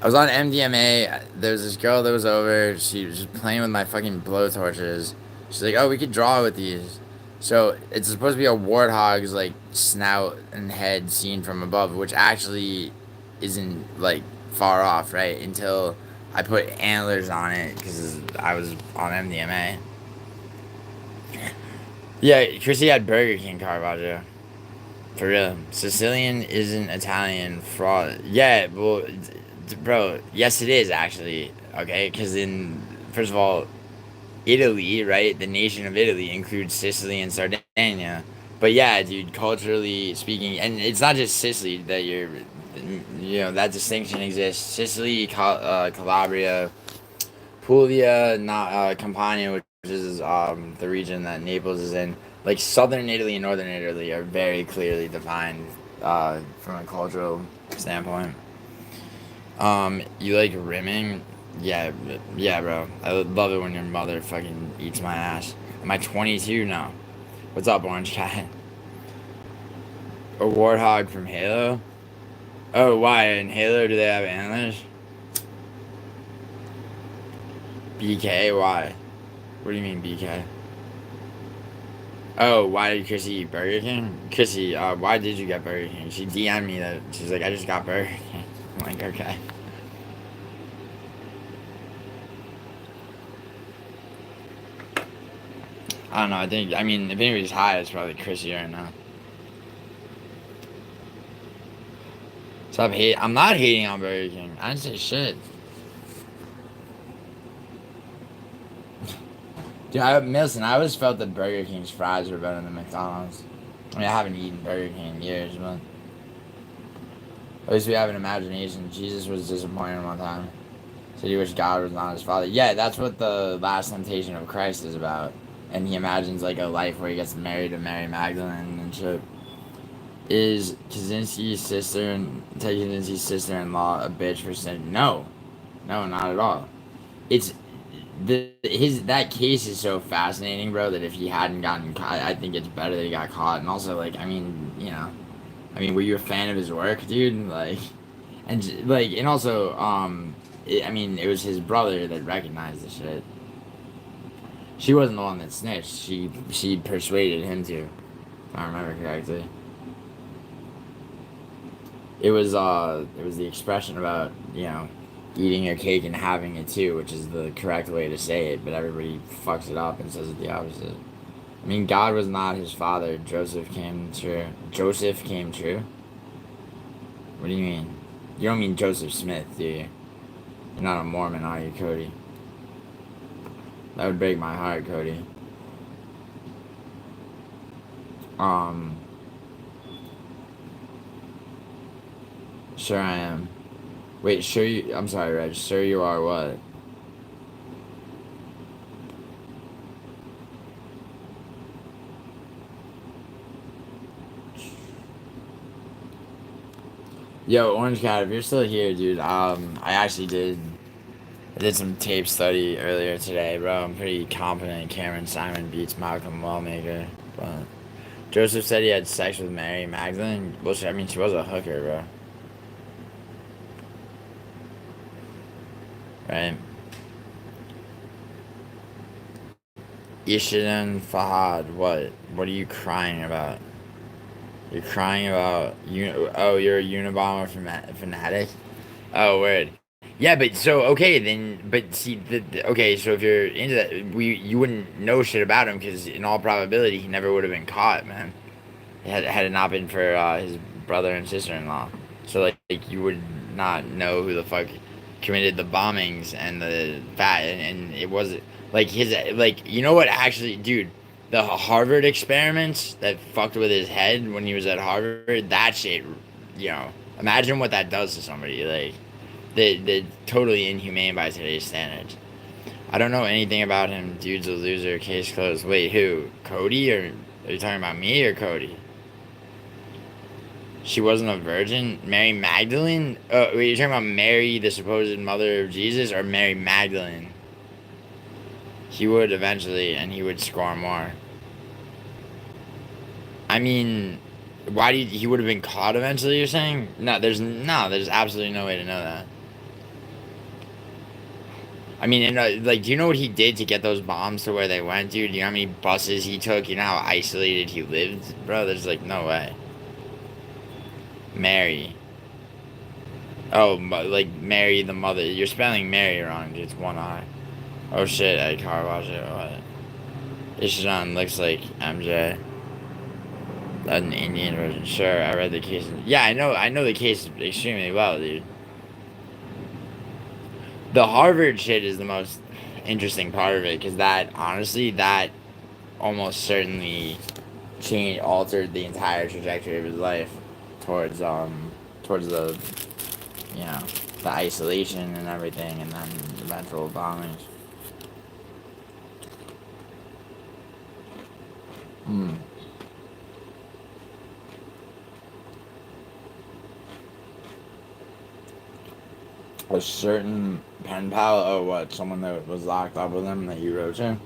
I was on MDMA. There was this girl that was over. She was just playing with my fucking blowtorches. She's like, "Oh, we could draw with these." So it's supposed to be a warthog's like snout and head seen from above, which actually isn't like far off, right? Until I put antlers on it because I was on MDMA. Yeah, Chrissy had Burger King Caravaggio. For real. Sicilian isn't Italian fraud. Yeah, well, bro, yes, it is actually. Okay, because first of all, Italy, right? The nation of Italy includes Sicily and Sardinia. But yeah, dude, culturally speaking, and it's not just Sicily that that distinction exists. Sicily, Calabria, Puglia, not Campania, which is the region that Naples is in. Like southern Italy and northern Italy are very clearly defined from a cultural standpoint. You like rimming? Yeah, yeah, bro. I love it when your mother fucking eats my ass. Am I 22? No. What's up, Orange Cat? A warthog from Halo? Oh, why? In Halo, do they have antlers? BK? Why? What do you mean, BK? Oh, why did Chrissy eat Burger King? Chrissy, why did you get Burger King? She DM'd me that she's like, I just got Burger King. I'm like, okay. I don't know. I mean, if anybody's high, it's probably Chrissy right now. Stop hate. I'm not hating on Burger King. I didn't say shit. Dude, listen, I always felt that Burger King's fries were better than McDonald's. I mean, I haven't eaten Burger King in years, but at least we have an imagination. Jesus was disappointed one time. Said he wished God was not his father. Yeah, that's what the last temptation of Christ is about. And he imagines like a life where he gets married to Mary Magdalene and shit. Is Ted Kaczynski's sister-in-law a bitch for saying no? No, not at all. It's that case is so fascinating, bro. That if he hadn't gotten caught, I think it's better that he got caught. And also, like, I mean, were you a fan of his work, dude? Like, and also, it was his brother that recognized the shit. She wasn't the one that snitched. She persuaded him to, if I remember correctly. It was the expression about, eating your cake and having it too, which is the correct way to say it, but everybody fucks it up and says it the opposite. I mean, God was not his father. Joseph came true. Joseph came true? What do you mean? You don't mean Joseph Smith, do you? You're not a Mormon, are you, Cody? That would break my heart, Cody. Sure I am. Wait, I'm sorry, Reg. Sure you are what? Yo, Orange Cat, if you're still here, dude, I did some tape study earlier today, bro. I'm pretty confident Cameron Simon beats Malcolm Wellmaker, but Joseph said he had sex with Mary Magdalene. Well, she was a hooker, bro. Right? Ishidan Fahad, what? What are you crying about? You're crying about oh, you're a Unabomber fanatic. Oh, word. Yeah, but so okay then. But see, okay, so if you're into that, you wouldn't know shit about him because in all probability he never would have been caught, man. Had it not been for his brother and sister-in-law. So like you would not know who the fuck committed the bombings and the fat and it was like his like you know what actually, dude, the Harvard experiments that fucked with his head when he was at Harvard, that shit, you know, imagine what that does to somebody. Like the totally inhumane by today's standards. I don't know anything about him. Dude's a loser. Case closed. Wait, who? Cody or are you talking about me or Cody? She wasn't a virgin? Mary Magdalene? Wait, you're talking about Mary, the supposed mother of Jesus, or Mary Magdalene? He would eventually, and he would score more. I mean, why do you, he would have been caught eventually? You're saying? There's absolutely no way to know that. I mean, like, do you know what he did to get those bombs to where they went, dude? You know how many buses he took? You know how isolated he lived, bro? There's like no way. Mary. Oh, like Mary the mother. You're spelling Mary wrong. Dude. It's one I. Oh shit! I car wash it. What? Ishan looks like MJ. An Indian version. Sure, I read the case. Yeah, I know. I know the case extremely well, dude. The Harvard shit is the most interesting part of it because that honestly that almost certainly changed altered the entire trajectory of his life towards towards the you know the isolation and everything and then the eventual bombings. Hmm. A certain pen pal. Oh, what? Someone that was locked up with him that you wrote to.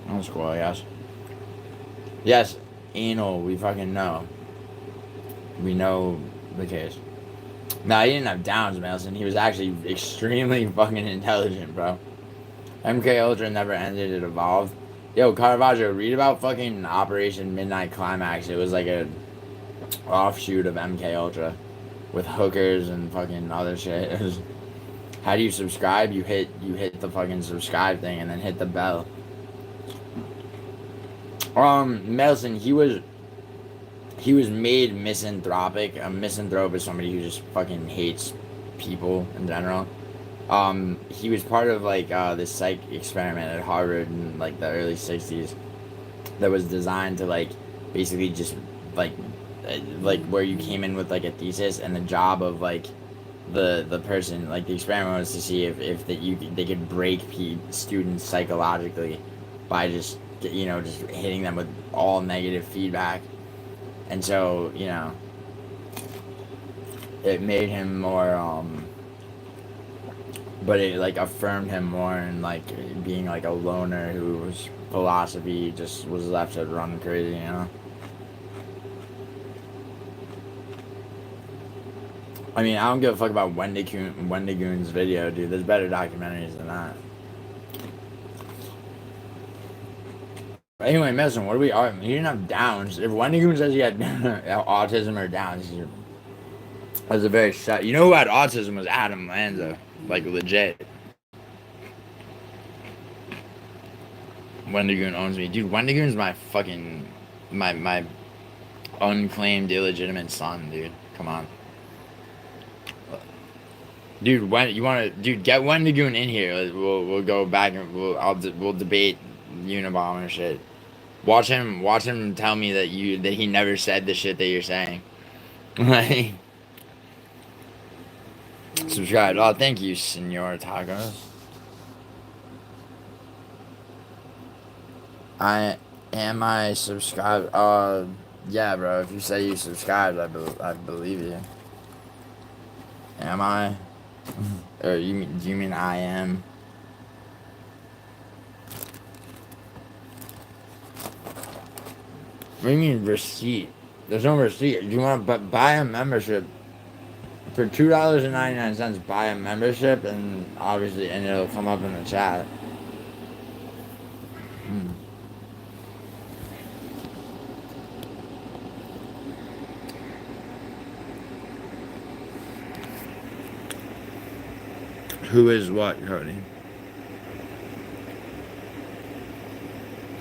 That's cool, I guess. Yes, anal. We fucking know. We know the case. No, he didn't have Downs, Nelson. He was actually extremely fucking intelligent, bro. MK Ultra never ended. It evolved. Yo, Caravaggio, read about fucking Operation Midnight Climax. It was like a offshoot of MK Ultra with hookers and fucking other shit. It was, how do you subscribe? You hit the fucking subscribe thing and then hit the bell. Melson, he was made misanthropic. A misanthrope is somebody who just fucking hates people in general. He was part of like this psych experiment at Harvard in like the early '60s that was designed to like basically just like like where you came in with like a thesis and the job of like the person like the experiment was to see if that they could break students psychologically by just just hitting them with all negative feedback. And so it made him more but it like affirmed him more in like being like a loner whose philosophy just was left to run crazy. I mean, I don't give a fuck about Wendigoon's video, dude. There's better documentaries than that. But anyway, Mason, what are we arguing? He didn't have Downs. If Wendigoon says he had autism or Downs, that's a very shut. You know who had autism was Adam Lanza, like legit. Wendigoon owns me, dude. Wendigoon's my fucking my unclaimed illegitimate son, dude. Come on. Dude, when you want to, dude, get Wendigoon in here. We'll go back and we'll debate Unabomber shit. Watch him tell me that he never said the shit that you're saying. Like, subscribe. Oh, thank you, Senor Tacos. I subscribed? Yeah, bro. If you say you subscribed, I believe you. Am I? Or do you mean I am? What do you mean receipt? There's no receipt. You want to buy a membership for $2.99? Buy a membership, and obviously, and it'll come up in the chat. Who is what, Cody?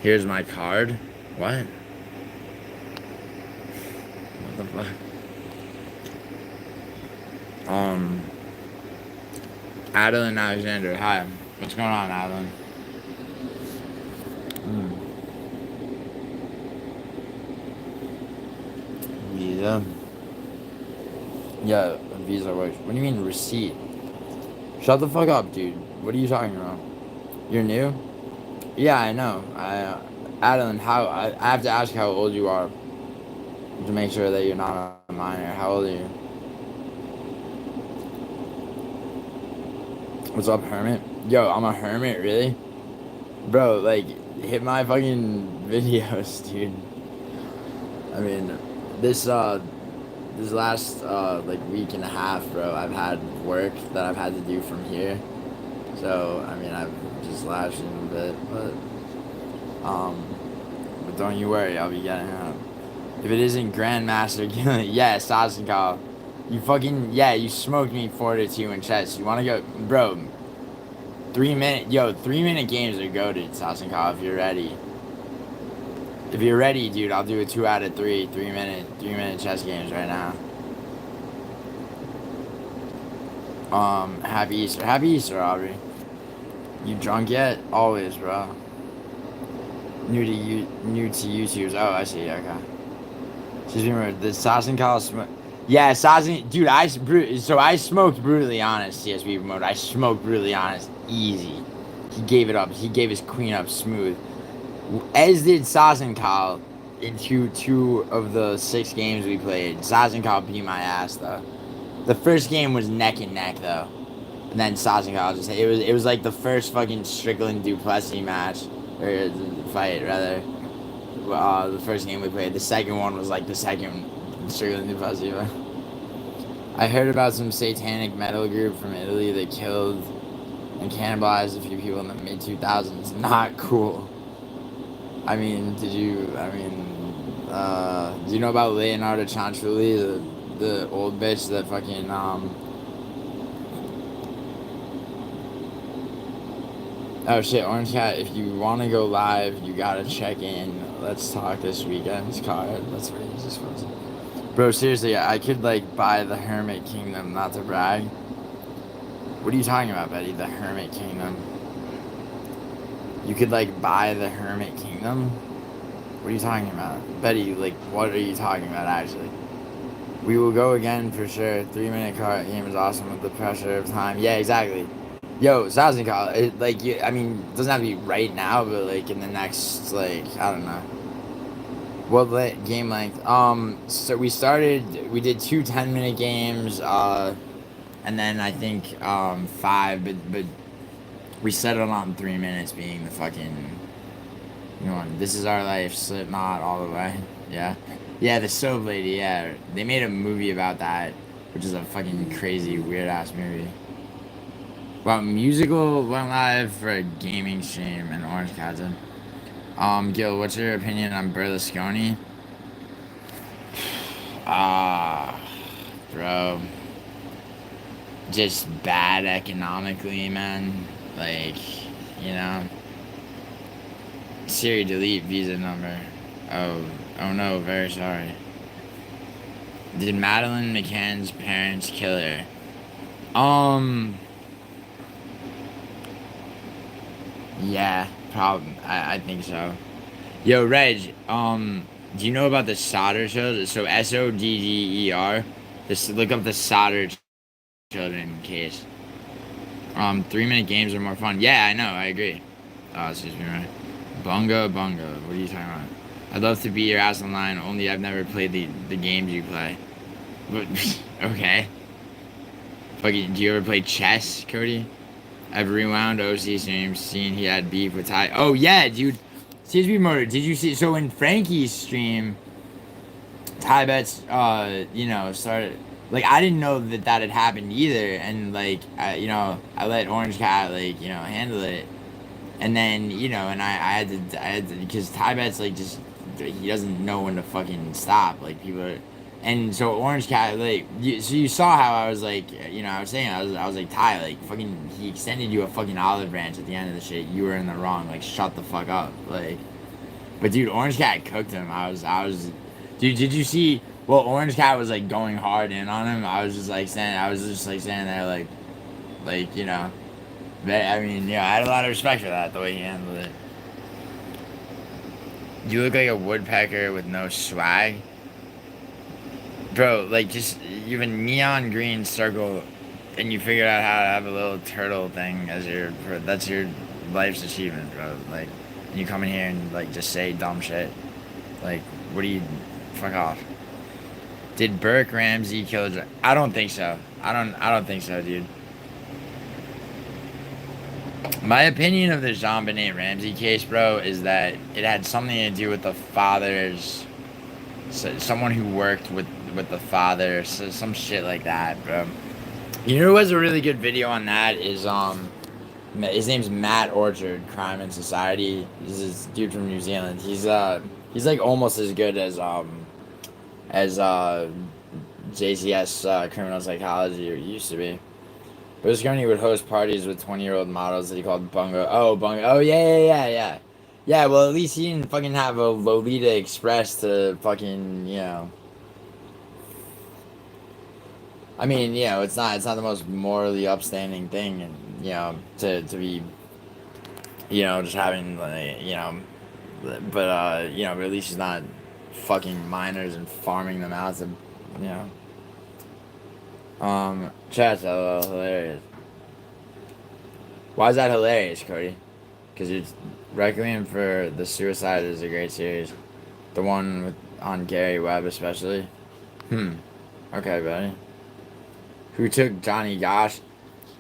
Here's my card? What? What the fuck? Adeline Alexander, hi. What's going on, Adeline? Visa. Yeah, Visa works. What do you mean receipt? Shut the fuck up, dude. What are you talking about? You're new? Yeah, I know. Adeline, I have to ask how old you are to make sure that you're not a minor. How old are you? What's up, hermit? Yo, I'm a hermit, really? Bro, like, hit my fucking videos, dude. I mean, this last, like, week and a half, bro, I've had work that I've had to do from here. So, I mean, I've just lashed in a bit, but don't you worry, I'll be getting out. If it isn't Grandmaster, yeah, Sasuke, you fucking, yeah, you smoked me 4-2 in chess. You wanna go, bro, 3-minute games are goated, Sasuke, if you're ready. If you're ready, dude, I'll do a 2 out of 3, 3-minute chess games right now. Happy Easter, Aubrey. You drunk yet? Always, bro. New to YouTubers. Oh, I see. Okay. Excuse me, the Sasuke smoke. Yeah, Sasuke, dude. I smoked brutally honest CSV mode. I smoked brutally honest, easy. He gave it up. He gave his queen up smooth. As did Sasuke in two of the 6 games we played. Sasuke beat my ass though. The first game was neck and neck though. And then Sasuke just it was like the first fucking Strickland Duplessis match or fight rather. The first game we played. The second one was like the second Strickland Duplessis. I heard about some satanic metal group from Italy that killed and cannibalized a few people in the mid 2000s. Not cool. I mean, do you know about Leonardo Cianciulli, the old bitch that fucking oh shit, Orange Cat, if you want to go live, you gotta check in. Let's talk this weekend's card. Let's raise this person. Bro, seriously, I could like buy the Hermit Kingdom, not to brag. What are you talking about, Betty? The Hermit Kingdom. You could like buy the Hermit Kingdom? What are you talking about? Betty, like, what are you talking about actually? We will go again for sure. 3-minute card game is awesome with the pressure of time. Yeah, exactly. Yo, Sasuke, like, I mean, it doesn't have to be right now, but like in the next, like, I don't know. What game length? So we did 2 10-minute games, and then I think 5, but we settled on 3 minutes being the fucking, you know, this is our life, Slipknot all the way. Yeah, yeah, the Soap Lady. Yeah, they made a movie about that, which is a fucking crazy weird ass movie. Well, musical went live for a gaming stream in Orange County. Gil, what's your opinion on Berlusconi? Bro. Just bad economically, man. Like, you know. Siri, delete Visa number. Oh no, very sorry. Did Madeline McCann's parents kill her? Yeah, problem. I think so. Yo, Reg, do you know about the solder show? So SODDER. This look up the solder children case. 3-minute games are more fun. Yeah, I know, I agree. Oh, excuse me, right? Bunga. What are you talking about? I'd love to beat your ass online, only I've never played the games you play. But okay. Fucking, do you ever play chess, Cody? I've rewound OC streams, seen he had beef with Ty. Oh yeah, dude. CSB murder. Did you see? So in Frankie's stream, Ty Betts, you know, started. Like I didn't know that had happened either, and like, I let Orange Cat like handle it, and then and I had to because Ty Betts like just he doesn't know when to fucking stop. Like people are, And so Orange Cat, like, so you saw how I was like, I was saying, I was like, Ty, like, fucking, he extended you a fucking olive branch at the end of the shit. You were in the wrong. Like, shut the fuck up. Like, but dude, Orange Cat cooked him. Dude, did you see? Well, Orange Cat was like going hard in on him. I was just like standing there, like, I mean, I had a lot of respect for that, the way he handled it. You look like a woodpecker with no swag. Bro, like, just, you have a neon green circle, and you figured out how to have a little turtle thing that's your life's achievement, bro. Like, and you come in here and, like, just say dumb shit. Like, what do you, fuck off. Did Burke Ramsey kill I don't think so. I don't think so, dude. My opinion of the JonBenet Ramsey case, bro, is that it had something to do with the father's, someone who worked with the father, so some shit like that, bro. You know who has a really good video on that is his name's Matt Orchard, Crime and Society. He's this dude from New Zealand. He's like almost as good as JCS criminal psychology, or used to be. But this company would host parties with 20-year-old models that he called Bungo. Oh, Bungo. Oh, yeah. Yeah, well, at least he didn't fucking have a Lolita Express to fucking, I mean, it's not the most morally upstanding thing, and to be, just having, like, but at least he's not fucking minors and farming them out to, you know. Chat, hilarious. Why is that hilarious, Cody? Because it's Requiem for the Suicide is a great series. The one on Gary Webb, especially. Okay, buddy. Who took Johnny Gosh?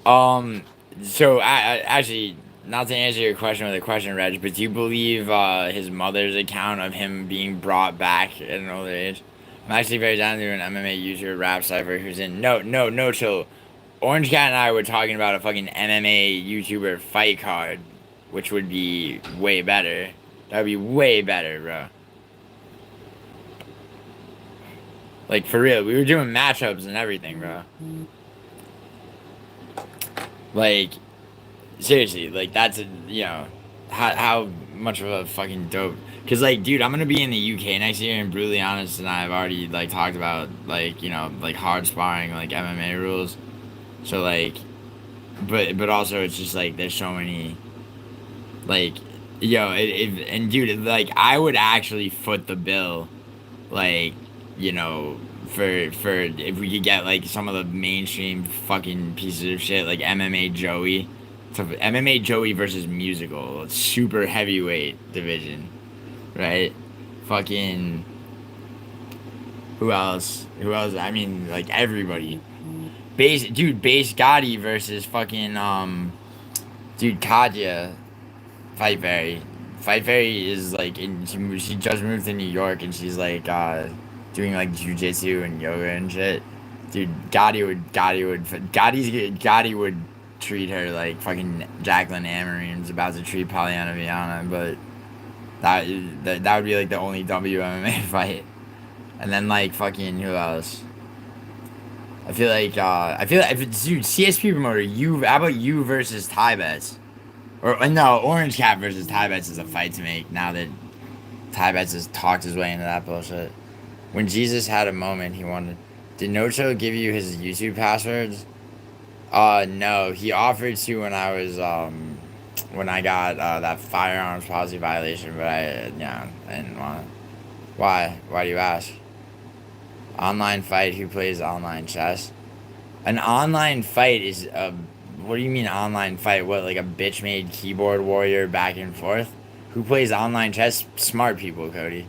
So, actually, not to answer your question with a question, Reg, but do you believe his mother's account of him being brought back at an older age? I'm actually very down to do an MMA YouTuber rap cipher who's in. No, chill. Orange Cat and I were talking about a fucking MMA YouTuber fight card, which would be way better. That would be way better, bro. Like, for real, we were doing matchups and everything, bro. Like, seriously, like, that's how much of a fucking dope. Because, like, dude, I'm gonna be in the UK next year, and brutally honest, and I've already, like, talked about, like, like, hard sparring, like, MMA rules. So, like, but also, it's just, like, there's so many, like, and, dude, like, I would actually foot the bill, like, for if we could get, like, some of the mainstream fucking pieces of shit, like MMA Joey. So MMA Joey versus musical, super heavyweight division, right? Fucking, who else? I mean, like, everybody. Base Gotti versus fucking, dude, Katya. Fight Fairy. Fight Fairy is, like, she just moved to New York, and she's, like, doing, like, jujitsu and yoga and shit. Dude, Gotti would treat her like fucking Jacqueline Amorim's about to treat Polyana Viana, but that would be, like, the only WMMA fight. And then, like, fucking, who else? I feel like if it's, dude, CSP promoter, how about you versus Ty Betts? Or no, Orange Cat versus Ty Betts is a fight to make now that Ty Betts has talked his way into that bullshit. When Jesus had a moment, he wanted. Did Nocho give you his YouTube passwords? No, he offered to when I was when I got that firearms policy violation, but I didn't want it. Why? Why do you ask? Online fight. Who plays online chess? An online fight is a. What do you mean online fight? What, like a bitch made keyboard warrior back and forth? Who plays online chess? Smart people, Cody.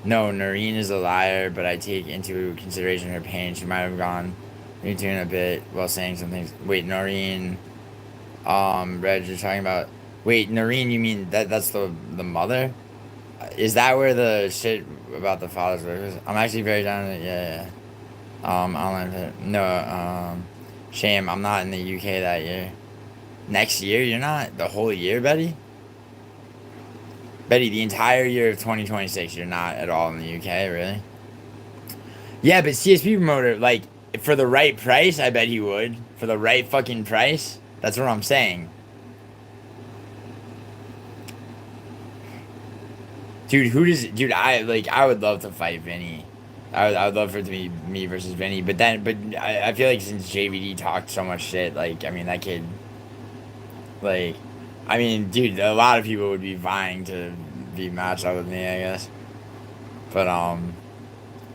No, Noreen is a liar, but I take into consideration her pain. She might have gone into a bit while saying some things. Wait, Noreen. Reg, you're talking about. Wait, Noreen, you mean that's the mother? Is that where the shit about the father's work is? I'm actually very down with it. Yeah. Online. No, shame, I'm not in the UK that year. Next year, you're not? The whole year, Betty? Betty, the entire year of 2026, you're not at all in the UK, really? Yeah, but CSP promoter, like, for the right price, I bet he would. For the right fucking price. That's what I'm saying. Dude, I would love to fight Vinny. I would love for it to be me versus Vinny. But I feel like since JVD talked so much shit, like, I mean, that kid, like, I mean, dude, a lot of people would be vying to be matched up with me, I guess. But, I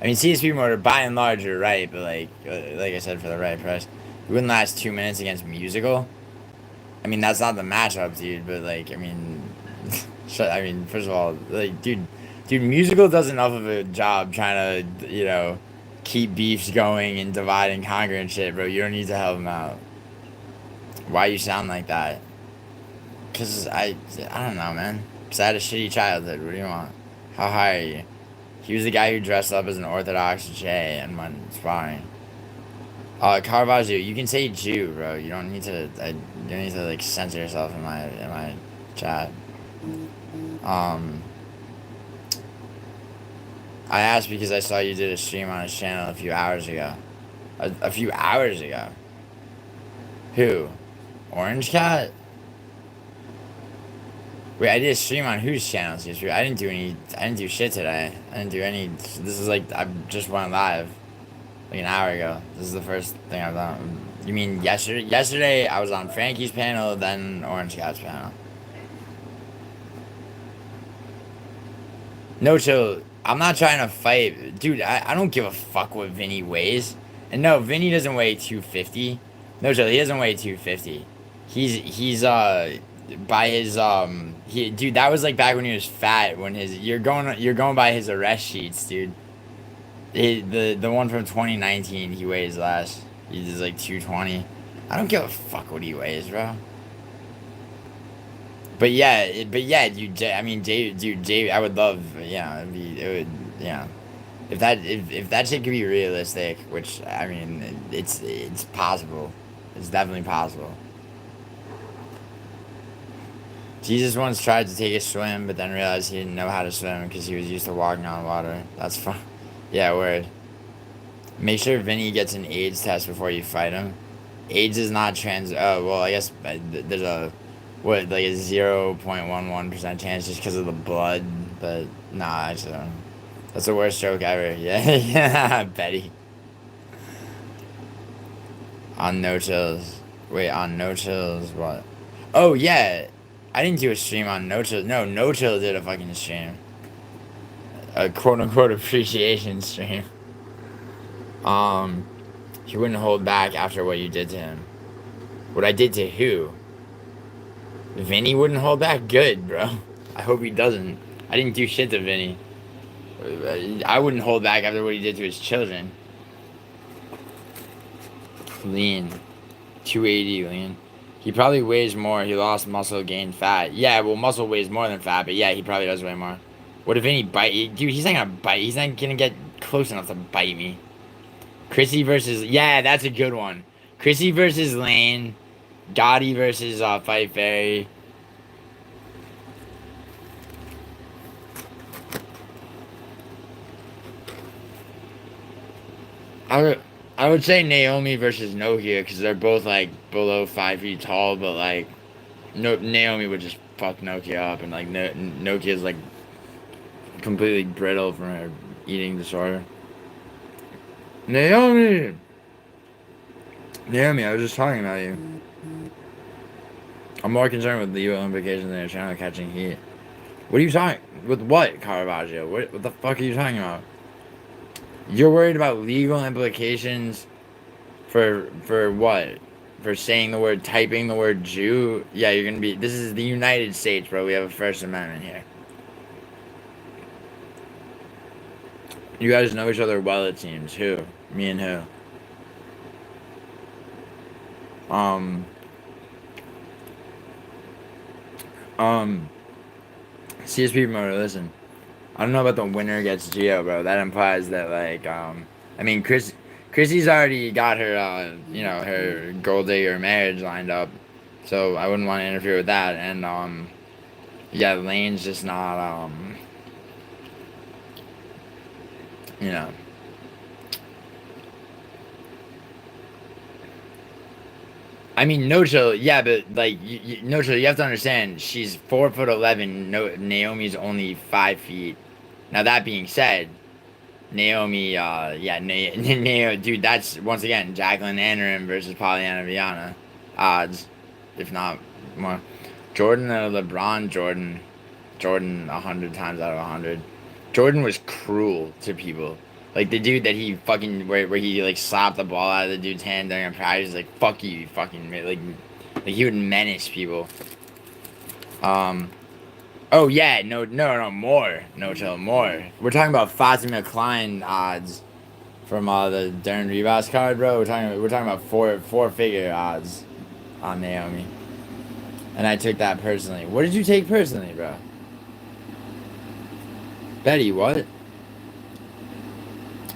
mean, CSP motor, by and large, you're right, but like I said, for the right price. We wouldn't last 2 minutes against musical. I mean, that's not the matchup, dude, but, like, I mean, I mean, first of all, like, dude, musical does enough of a job trying to, keep beefs going and divide and conquer and shit, bro. You don't need to help him out. Why you sound like that? Cause I don't know, man. Cause I had a shitty childhood. What do you want? How high are you? He was the guy who dressed up as an Orthodox J and went sparring. Caravaggio, you can say Jew, bro. You don't need to. You don't need to like censor yourself in my chat. I asked because I saw you did a stream on his channel a few hours ago. A few hours ago. Who? Orange Cat? Wait, I did a stream on whose channel? I didn't do any. I didn't do shit today. I didn't do any. This is like I just went live, like an hour ago. This is the first thing I've done. You mean yesterday? Yesterday I was on Frankie's panel, then Orange Cat's panel. No chill. I'm not trying to fight, dude. I don't give a fuck what Vinny weighs. And no, Vinny doesn't weigh 250. No chill. He doesn't weigh 250. He's by his dude, that was like back when he was fat. When you're going by his arrest sheets, dude. The one from 2019 he weighs less. He's like 220. I don't give a fuck what he weighs, bro. Dude. I mean, Dave. I would love, it would, if that shit could be realistic, which I mean, it's possible. It's definitely possible. Jesus once tried to take a swim, but then realized he didn't know how to swim because he was used to walking on water. That's fun. Yeah, word. Make sure Vinny gets an AIDS test before you fight him. AIDS is not trans. Oh, well, I guess there's like a 0.11% chance just because of the blood. But nah, actually, that's the worst joke ever. Yeah, yeah, Betty. On No Chills. Wait, on No Chills, what? Oh, yeah. I didn't do a stream on No Chill. No, No Chill did a fucking stream. A quote unquote appreciation stream. He wouldn't hold back after what you did to him. What I did to who? Vinny wouldn't hold back? Good, bro. I hope he doesn't. I didn't do shit to Vinny. I wouldn't hold back after what he did to his children. Lean. 280 lean. He probably weighs more. He lost muscle, gained fat. Yeah, well, muscle weighs more than fat, but yeah, he probably does weigh more. What if any bite? Dude, he's not gonna bite. He's not gonna get close enough to bite me. Chrissy versus... Yeah, that's a good one. Chrissy versus Lane. Gotti versus Fight Fairy. I would say Naomi versus Nokia because they're both like below 5 feet tall, but like Naomi would just fuck Nokia up, and like Nokia's like completely brittle from her eating disorder. Naomi, I was just talking about you. I'm more concerned with legal implications than your channel catching heat. What are you talking? With what, Caravaggio? What the fuck are you talking about? You're worried about legal implications for what? For saying the word, typing the word Jew? Yeah, you're gonna be... This is the United States, bro. We have a First Amendment here. You guys know each other well, it seems. Who? Me and who? CSP promoter, listen. I don't know about the winner gets Geo, bro. That implies that, like, I mean, Chrissy's already got her, her gold digger marriage lined up. So I wouldn't want to interfere with that. And, yeah, Lane's just not, I mean, no chill, yeah, but like, no chill. You have to understand, she's 4'11". No, Naomi's only 5 feet. Now that being said, Naomi, yeah, dude, that's once again Jacqueline Anderson versus Pollyanna Viana, odds, if not more. Jordan or LeBron Jordan 100 times out of 100. Jordan was cruel to people. Like the dude that he fucking where he like slapped the ball out of the dude's hand during a practice, like fuck you, you fucking like he would menace people. Um. Oh yeah, no more, no chill more. We're talking about Fatima Klein odds from the Darren Rivas card, bro. We're talking about four figure odds on Naomi, and I took that personally. What did you take personally, bro? Betty, what?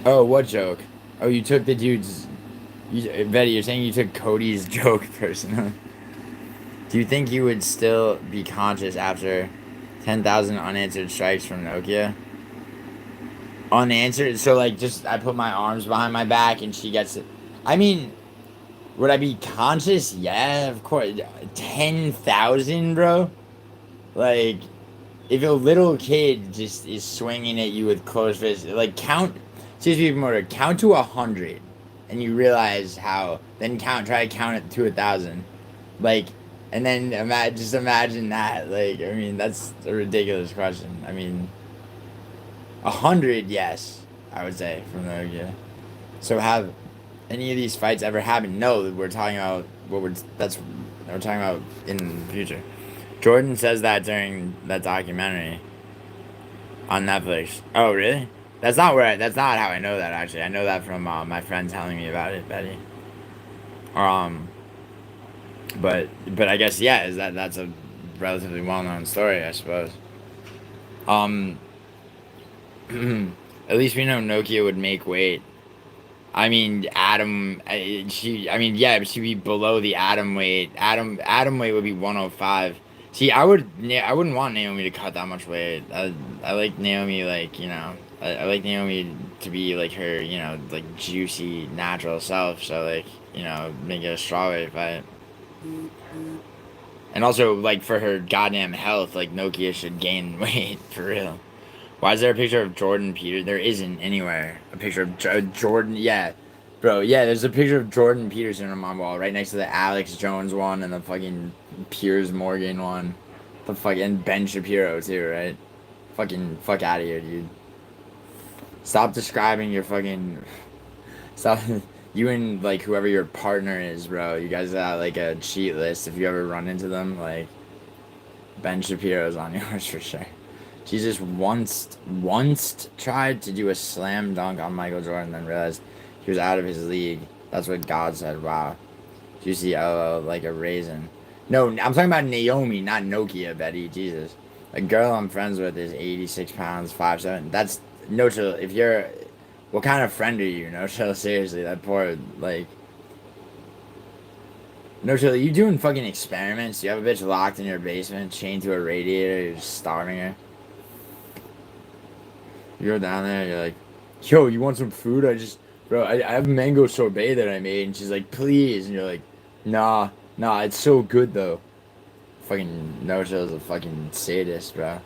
Oh, what joke? Oh, you took the dude's. Betty, you're saying you took Cody's joke personally. Do you think you would still be conscious after 10,000 unanswered strikes from Nokia? Unanswered? So, like, just I put my arms behind my back and she gets it. I mean, would I be conscious? Yeah, of course. 10,000, bro? Like, if a little kid just is swinging at you with closed fists, like, seriously, more, count to 100 and you realize how, then try to count it to 1,000. Like, and then just imagine that. Like, I mean, that's a ridiculous question. I mean, 100, yes, I would say from the So have any of these fights ever happened? No, we're talking about we're talking about in the future. Jordan says that during that documentary on Netflix. Oh, really? That's not how I know that actually. I know that from my friend telling me about it, Betty. Um, but I guess yeah, that's a relatively well known story, I suppose. Um, at least we know Nokia would make weight. I mean, I mean, yeah, but she'd be below the Adam weight. Adam weight would be 105. See, I wouldn't want Naomi to cut that much weight. I like Naomi, like, I like Naomi to be like her, like juicy, natural self. So, like, make it a strawweight fight. And also, like, for her goddamn health, like, Nokia should gain weight, for real. Why is there a picture of Jordan Peterson? There isn't anywhere. A picture of Jordan. Yeah. Bro, yeah, there's a picture of Jordan Peterson on my wall right next to the Alex Jones one and the fucking Piers Morgan one. The fucking Ben Shapiro, too, right? Fucking fuck out of here, dude. Stop describing your fucking. Stop. You and, like, whoever your partner is, bro. You guys got, like, a cheat list if you ever run into them. Like, Ben Shapiro's on yours for sure. Jesus once tried to do a slam dunk on Michael Jordan, then realized he was out of his league. That's what God said. Wow. Juicy like a raisin. No, I'm talking about Naomi, not Nokia, Betty. Jesus. A girl I'm friends with is 86 pounds, 5'7". That's no chill. If you're, what kind of friend are you? No chill. Seriously, that poor like. No chill. You doing fucking experiments? You have a bitch locked in your basement, chained to a radiator. You're just starving her. You go down there, you're like, yo, you want some food? Bro, I have mango sorbet that I made. And she's like, please. And you're like, nah, it's so good, though. Fucking No-Show's a fucking sadist, bro.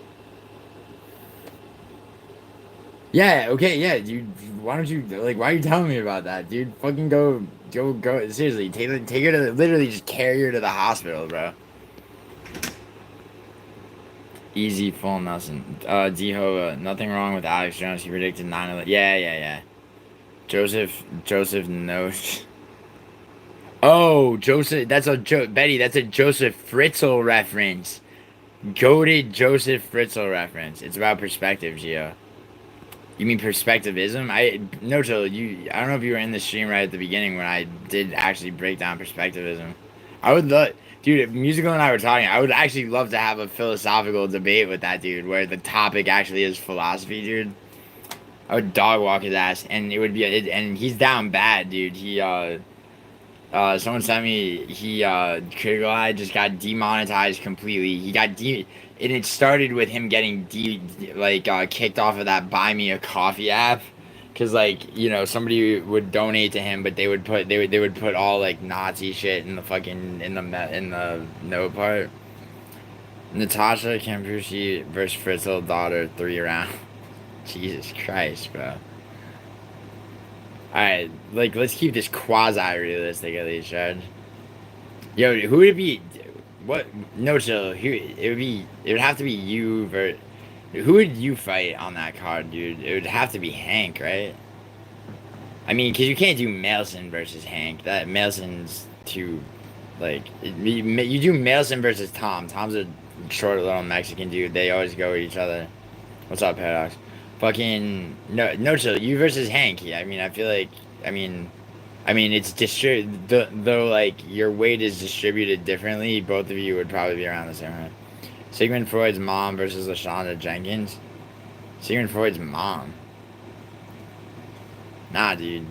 Yeah, okay, yeah, dude. Why don't you, like, why are you telling me about that, dude? Fucking go. Seriously, take her to literally just carry her to the hospital, bro. Easy, full Nelson. D-Hova, nothing wrong with Alex Jones. He predicted 9/11. Yeah. Joseph knows. Oh, Joseph, that's a Betty, that's a Joseph Fritzl reference. Goated Joseph Fritzl reference. It's about perspective, Gio. You mean perspectivism? No, Joe, I don't know if you were in the stream right at the beginning when I did actually break down perspectivism. I would love, dude, if Musical and I were talking, I would actually love to have a philosophical debate with that dude where the topic actually is philosophy, dude. I would dog walk his ass, and it would be, and he's down bad, dude. Someone sent me, Critical Eye just got demonetized completely. And it started with him getting kicked off of that Buy Me a Coffee app Cause like, you know, somebody would donate to him, but they would put all like Nazi shit in the fucking in the note part. Natasha Campucci versus Fritzl daughter 3 round. Jesus Christ, bro. Alright, like let's keep this quasi realistic at least, Judge. Yo, who would it be? What? No, chill. It would have to be you. Who would you fight on that card, dude? It would have to be Hank, right? I mean, because you can't do Maelson versus Hank. That Maelson's too, like, you do Maelson versus Tom. Tom's a short little Mexican dude. They always go at each other. What's up, Paradox? Fucking no, chill. You versus Hank. Yeah, I mean, I feel like, it's though like your weight is distributed differently. Both of you would probably be around the same height. Sigmund Freud's mom versus LaShonda Jenkins. Sigmund Freud's mom. Nah, dude.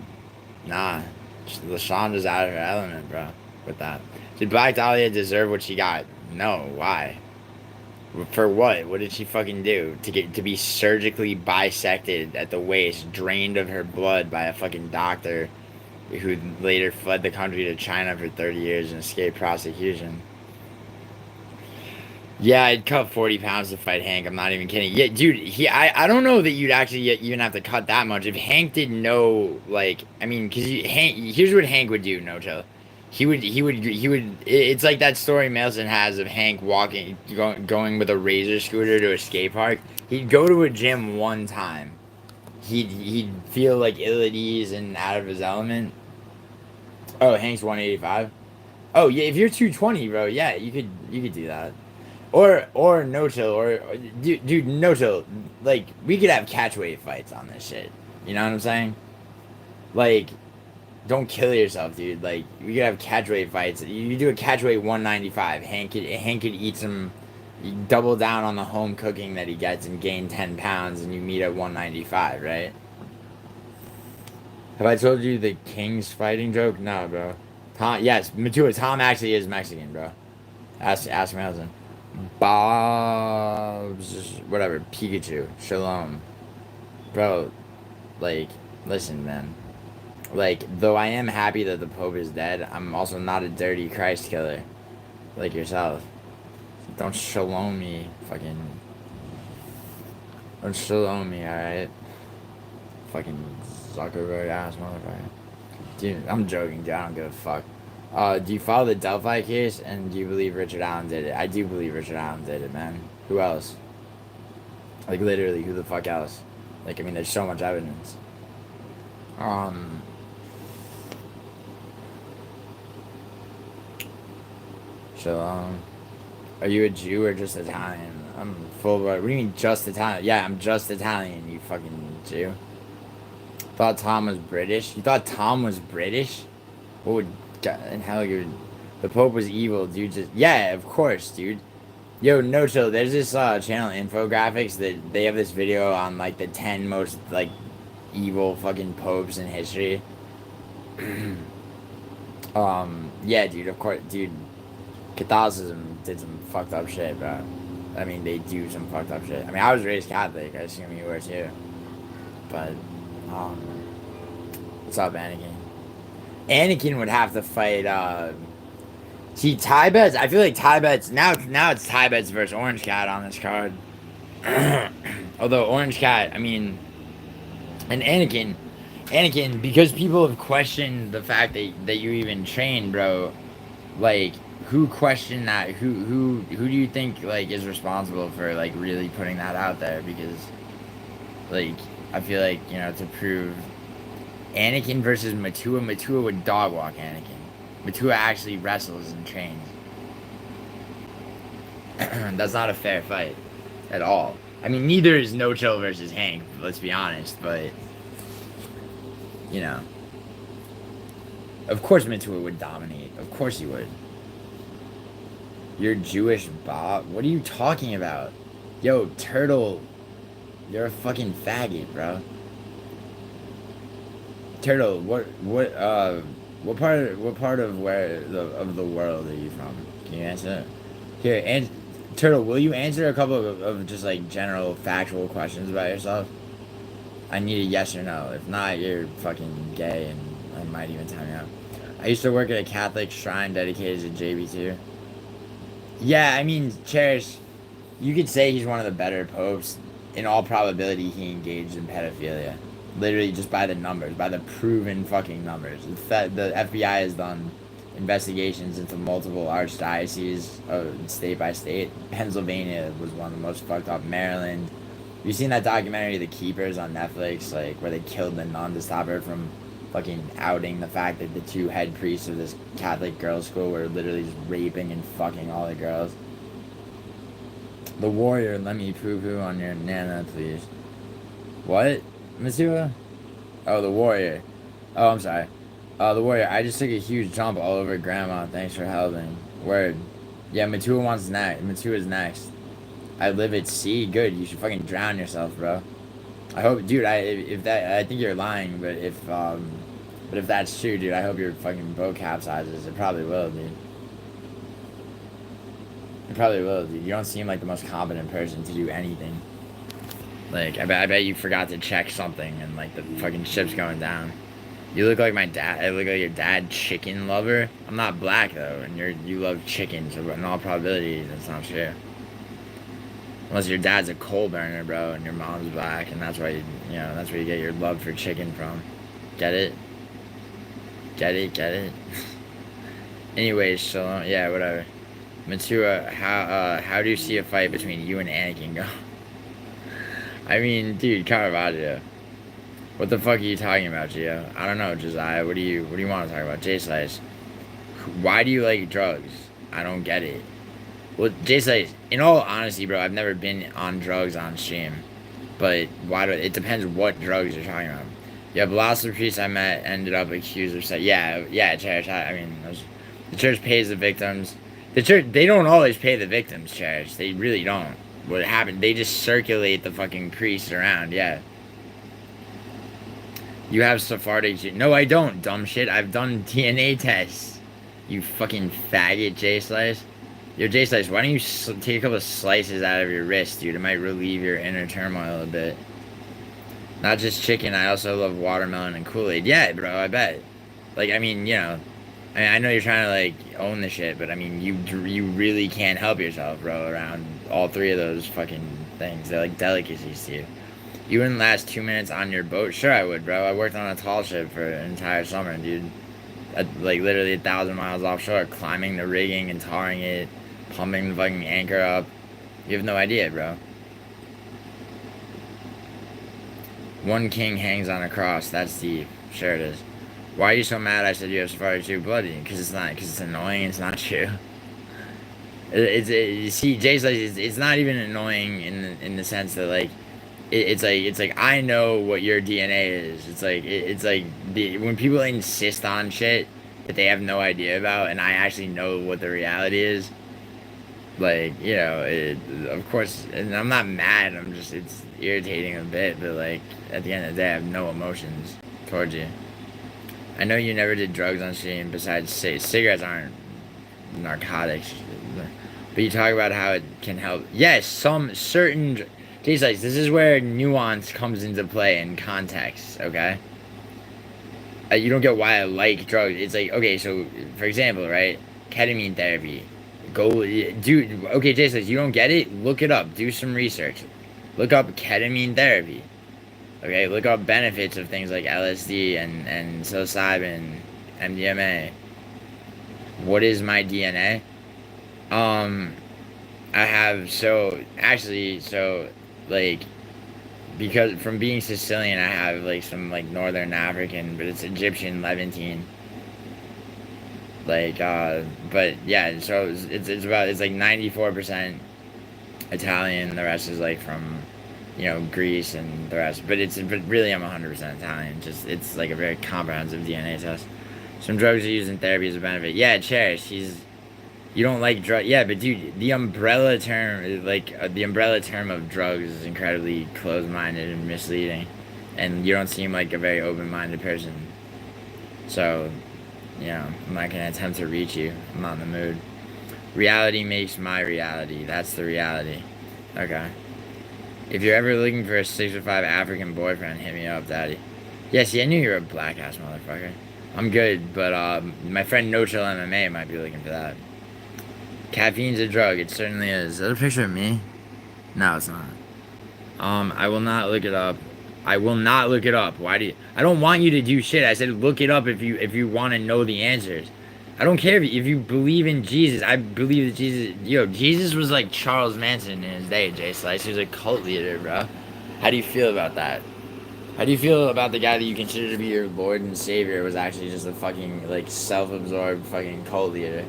Nah. LaShonda's out of her element, bro. With that. Did Black Dahlia deserve what she got? No. Why? For what? What did she fucking do? To be surgically bisected at the waist, drained of her blood by a fucking doctor who later fled the country to China for 30 years and escaped prosecution. Yeah, I'd cut 40 pounds to fight Hank. I'm not even kidding. Yeah, dude, I don't know that you'd actually even have to cut that much. If Hank didn't know, like, I mean, because here's what Hank would do, no chill. It's like that story Maelson has of Hank going with a razor scooter to a skate park. He'd go to a gym one time. He'd feel like ill at ease and out of his element. Oh, Hank's 185. Oh yeah, if you're 220, bro, yeah, you could do that. Or no chill, or dude, no chill. Like we could have catchweight fights on this shit. You know what I'm saying? Like, don't kill yourself, dude. Like we could have catchweight fights. You do a catchweight 195. Hank could eat some, double down on the home cooking that he gets and gain 10 pounds, and you meet at 195, right? Have I told you the King's fighting joke? No, bro. Tom, yes, Matua. Tom actually is Mexican, bro. Ask my husband. Bob's whatever. Pikachu. Shalom, bro. Like, listen, man. Like, though I am happy that the Pope is dead, I'm also not a dirty Christ killer, like yourself. Don't shalom me, fucking. Don't shalom me, alright? Fucking Zuckerberg ass motherfucker. Dude, I'm joking, dude. I don't give a fuck. Do you follow the Delphi case, and do you believe Richard Allen did it? I do believe Richard Allen did it, man. Who else? Like, literally, who the fuck else? Like, I mean, there's so much evidence. Shalom. Are you a Jew or just Italian? I'm full blood. What do you mean just Italian? Yeah, I'm just Italian, you fucking Jew. Thought Tom was British? You thought Tom was British? What would... God in hell, the Pope was evil, dude. Just... Yeah, of course, dude. Yo, no chill. There's this channel, Infographics, that they have this video on, like, the 10 most, like, evil fucking popes in history. Yeah, dude, of course, dude. Catholicism did some fucked up shit, bro. I mean, they do some fucked up shit. I mean, I was raised Catholic. I assume you were too. But, what's up, Anakin? Anakin would have to fight, see, Ty Betts, I feel like Ty Betts, now it's Ty Betts versus Orange Cat on this card. Although Orange Cat, I mean, and Anakin, because people have questioned the fact that you even train, bro, like, who questioned that? Who do you think, like, is responsible for, like, really putting that out there? Because, like, I feel like, you know, to prove Anakin versus Matua would dog walk Anakin. Matua actually wrestles and trains. That's not a fair fight at all. I mean, neither is No Chill versus Hank, let's be honest, but, you know. Of course Matua would dominate. Of course he would. You're Jewish, Bob? What are you talking about? Yo, Turtle, you're a fucking faggot, bro. Turtle, what part of the world are you from? Can you answer? Here, and Turtle, will you answer a couple of just like general factual questions about yourself? I need a yes or no. If not, you're fucking gay, and I might even time you out. I used to work at a Catholic shrine dedicated to JB2. Yeah, I mean, Cherish, you could say he's one of the better popes. In all probability, he engaged in pedophilia. Literally, just by the numbers, by the proven fucking numbers. The FBI has done investigations into multiple archdioceses, state by state. Pennsylvania was one of the most fucked up. Maryland. You seen that documentary, The Keepers, on Netflix, like where they killed the nun to stop her from fucking outing the fact that the two head priests of this Catholic girls' school were literally just raping and fucking all the girls. The warrior, let me poo-poo on your nana, please. What, Matua? Oh, the warrior. Oh, I'm sorry. The warrior, I just took a huge jump all over grandma. Thanks for helping. Word. Yeah, Matua wants next. Matua's next. I live at sea. Good. You should fucking drown yourself, bro. I hope, dude. I think you're lying, but if that's true, dude, I hope your fucking boat capsizes. It probably will, dude. It probably will, dude. You don't seem like the most competent person to do anything. Like, I bet you forgot to check something and, like, the fucking ship's going down. You look like my dad. I look like your dad, chicken lover. I'm not black, though, and you love chicken, so in all probability, that's not true. Unless your dad's a coal burner, bro, and your mom's black, and that's why that's where you get your love for chicken from. Get it? Get it? Anyways, so, yeah, whatever. Matua, how do you see a fight between you and Anakin go? I mean, dude, Caravaggio. What the fuck are you talking about, Gio? I don't know, Josiah. What do you want to talk about? J-Slice. Why do you like drugs? I don't get it. Well, J-Slice, in all honesty, bro, I've never been on drugs on stream. But it depends what drugs you're talking about. Yeah, Velocity Priest I met ended up accused of sex. Yeah, Cherish. I mean, the church pays the victims. The church, they don't always pay the victims, Cherish. They really don't. What happened, they just circulate the fucking priests around, yeah. You have Sephardic. No, I don't, dumb shit. I've done DNA tests. You fucking faggot, J-Slice. Yo, J-Slice, why don't you take a couple of slices out of your wrist, dude? It might relieve your inner turmoil a bit. Not just chicken, I also love watermelon and Kool-Aid. Yeah, bro, I bet. Like, I mean, I know you're trying to, like, own the shit, but, I mean, you really can't help yourself, bro, around all three of those fucking things. They're, like, delicacies to you. You wouldn't last 2 minutes on your boat? Sure I would, bro. I worked on a tall ship for an entire summer, dude. Like, literally 1,000 miles offshore, climbing the rigging and tarring it, pumping the fucking anchor up. You have no idea, bro. One king hangs on a cross. That's deep. Sure it is. Why are you so mad I said you have Sephardic too bloody? Because it's not. Because it's annoying. It's not true. See, Jay's like, it's not even annoying in the sense that, like, it's like I know what your DNA is. It's like when people insist on shit that they have no idea about, and I actually know what the reality is. Like, of course, and I'm not mad. It's irritating a bit, but, like, at the end of the day, I have no emotions towards you. I know you never did drugs on stream. Besides, cigarettes aren't narcotics, but you talk about how it can help. Yes, some certain. This is where nuance comes into play in context, okay? You don't get why I like drugs. It's like, okay, so, for example, right? Ketamine therapy. Dude, okay, Jason, you don't get it? Look it up. Do some research. Look up ketamine therapy. Okay, look up benefits of things like LSD and psilocybin, MDMA. What is my DNA? I have, like, because from being Sicilian, I have, like, some, like, Northern African, but it's Egyptian, Levantine. Like, but, yeah, so it's like 94% Italian, the rest is, like, from, Greece and the rest, but really I'm 100% Italian, it's, like, a very comprehensive DNA test. Some drugs are used in therapy as a benefit. Yeah, Cherish, you don't like drugs. Yeah, but dude, the umbrella term, of drugs is incredibly closed-minded and misleading. And you don't seem like a very open-minded person. So, I'm not going to attempt to reach you. I'm not in the mood. Reality makes my reality. That's the reality. Okay. If you're ever looking for a 6'5" African boyfriend, hit me up, daddy. Yeah, see, I knew you were a black ass motherfucker. I'm good, but my friend No Chill MMA might be looking for that. Caffeine's a drug. It certainly is. Is that a picture of me? No, it's not. I will not look it up. I will not look it up. Why do you? I don't want you to do shit. I said look it up if you want to know the answers. I don't care if you believe in Jesus. I believe that Jesus was like Charles Manson in his day, Jay Slice. He was a cult leader, bro. How do you feel about that? How do you feel about the guy that you consider to be your Lord and Savior was actually just a fucking, like, self-absorbed fucking cult leader?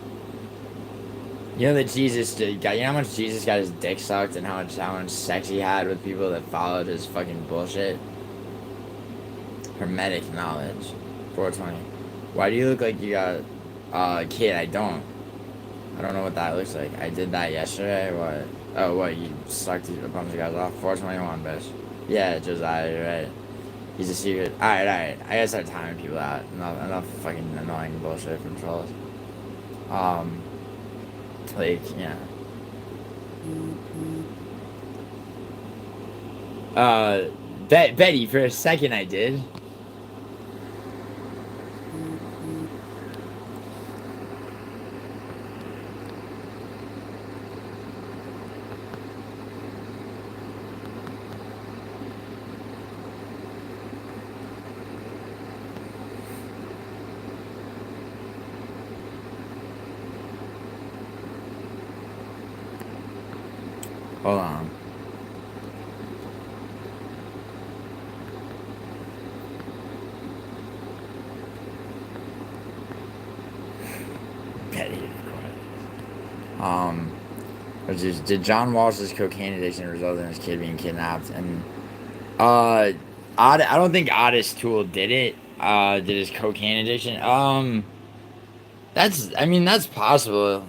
You know that Jesus did, you know how much Jesus got his dick sucked and how much sex he had with people that followed his fucking bullshit? Hermetic knowledge. 420. Why do you look like you got a kid? I don't know what that looks like. I did that yesterday. What? Oh, what? You sucked a bunch of guys off? 421, bitch. Yeah, Josiah, you're right. He's a secret. Alright. I gotta start timing people out. Enough fucking annoying bullshit from trolls. Like, yeah. Betty, for a second I did. Hold on. Betty, of course. Did John Walsh's cocaine addiction result in his kid being kidnapped? And I don't think Otis Toole did it. Did his cocaine addiction? That's possible.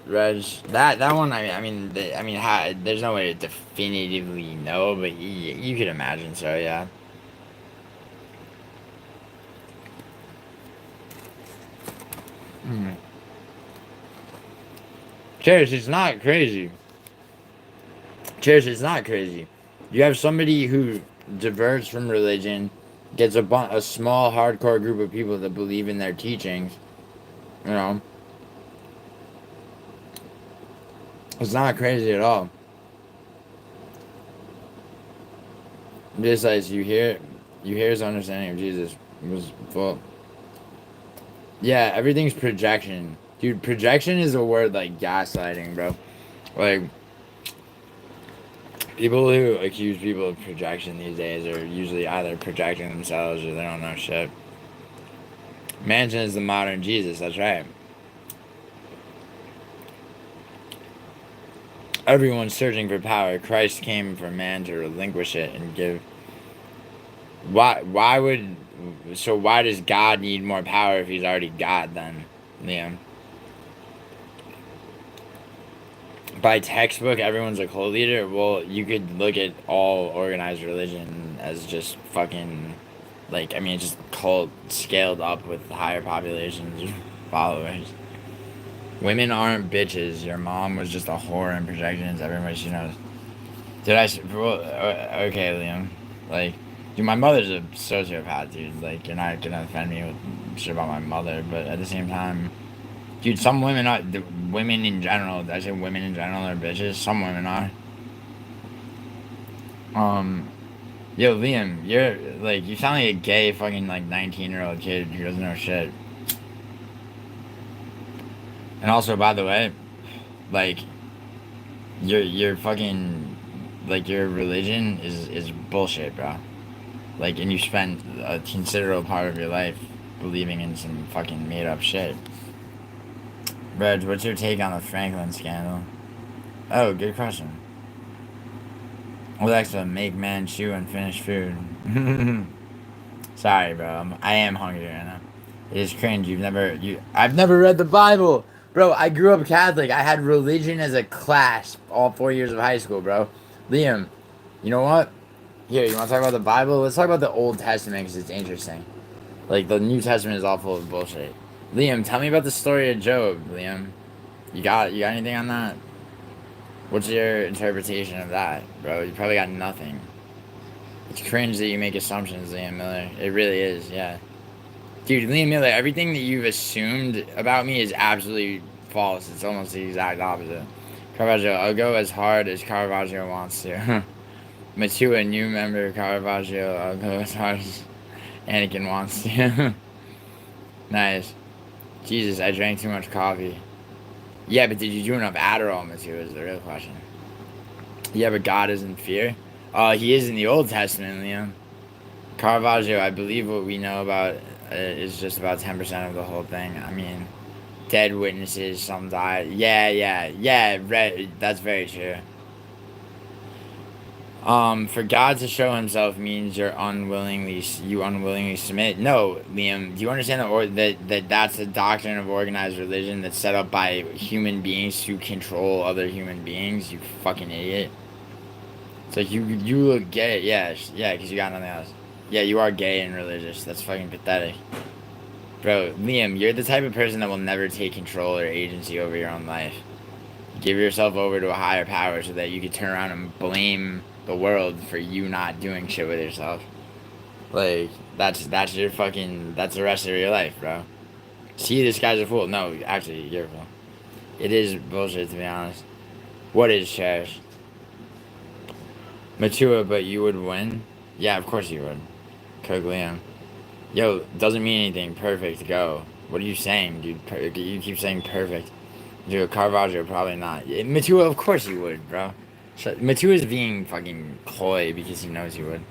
Reg, that one. There's no way to definitively know, but you could imagine so. Yeah. Cheers, it's not crazy. Cheers, it's not crazy. You have somebody who diverts from religion, gets a small hardcore group of people that believe in their teachings. You know, it's not crazy at all. Just like you hear his understanding of Jesus was full. Yeah, everything's projection. Dude, projection is a word like gaslighting, bro. Like, people who accuse people of projection these days are usually either projecting themselves or they don't know shit. Manson is the modern Jesus, that's right. Everyone's searching for power. Christ came for man to relinquish it and give. Why does God need more power if he's already God then, Liam? By textbook, everyone's a cult leader. Well, you could look at all organized religion as just fucking, it's just cult scaled up with higher populations of followers. Women aren't bitches. Your mom was just a whore and projections. Everybody she knows. Okay, Liam. Like, dude, my mother's a sociopath, dude. Like, you're not gonna offend me with shit about my mother, but at the same time, dude, some women are. Women in general, I say women in general are bitches. Some women are. Yo, Liam, you're, like, you sound like a gay fucking, like, 19-year-old kid who doesn't know shit. And also, by the way, like, your fucking, like, your religion is bullshit, bro. Like, and you spent a considerable part of your life believing in some fucking made up shit. Reg, what's your take on the Franklin scandal? Oh, good question. Alexa, make man chew and finish food. Sorry, bro. I am hungry right now. It is cringe. I've never read the Bible. Bro, I grew up Catholic. I had religion as a class all 4 years of high school, bro. Liam, you know what? Here, you want to talk about the Bible? Let's talk about the Old Testament because it's interesting. Like, the New Testament is all full of bullshit. Liam, tell me about the story of Job, Liam. You got anything on that? What's your interpretation of that, bro? You probably got nothing. It's cringe that you make assumptions, Liam Miller. It really is, yeah. Dude, Liam Miller, everything that you've assumed about me is absolutely false. It's almost the exact opposite. Caravaggio, I'll go as hard as Caravaggio wants to. Matua, new member, Caravaggio, I'll go as hard as Anakin wants to. Nice. Jesus, I drank too much coffee. Yeah, but did you do enough Adderall, Matua, is the real question. Yeah, but God isn't fear. He is in the Old Testament, Liam. Caravaggio, I believe what we know about is just about 10% of the whole thing. I mean, dead witnesses, some died. Yeah, that's very true. For God to show himself means you unwillingly submit. No, Liam, do you understand that's the doctrine of organized religion that's set up by human beings to control other human beings? You fucking idiot. It's like you look gay, yeah, because you got nothing else. Yeah, you are gay and religious. That's fucking pathetic. Bro, Liam, you're the type of person that will never take control or agency over your own life. Give yourself over to a higher power so that you can turn around and blame the world for you not doing shit with yourself. Like, that's your fucking, that's the rest of your life, bro. See, this guy's a fool. No, actually, you're a fool. It is bullshit, to be honest. What is trash? Matua, but you would win? Yeah, of course you would. Cook Liam. Yo, doesn't mean anything. Perfect, go. What are you saying, dude? You keep saying perfect. Dude, Caravaggio, probably not. Matua, of course you would, bro. Matua's being fucking coy because he knows he would.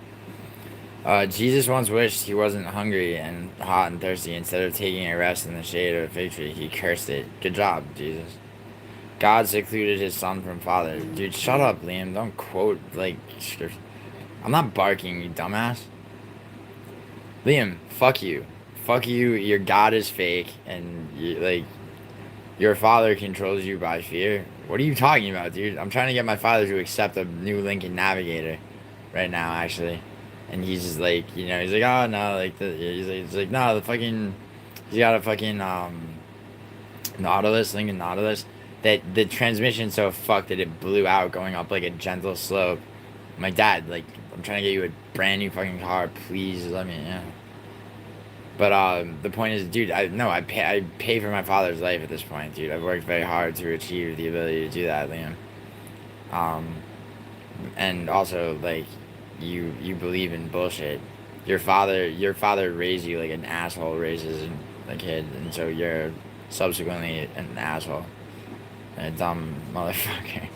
Jesus once wished he wasn't hungry and hot and thirsty. Instead of taking a rest in the shade of a fig tree, he cursed it. Good job, Jesus. God secluded his son from father. Dude, shut up, Liam. Don't quote, like, scripture. I'm not barking, you dumbass. Liam, fuck you. Fuck you, your God is fake, and, your father controls you by fear. What are you talking about, dude? I'm trying to get my father to accept a new Lincoln Navigator right now, actually. And he's just like, he's like, oh, no, like, he's like, no, he's got a fucking, Nautilus, Lincoln Nautilus, that the transmission's so fucked that it blew out going up like a gentle slope. I'm like, Dad, like, I'm trying to get you a brand new fucking car. Please let me, yeah. But the point is, dude, I pay for my father's life at this point, dude. I've worked very hard to achieve the ability to do that, Liam. Um, and also, like, you believe in bullshit. Your father raised you like an asshole raises a kid, and so you're subsequently an asshole. A dumb motherfucker.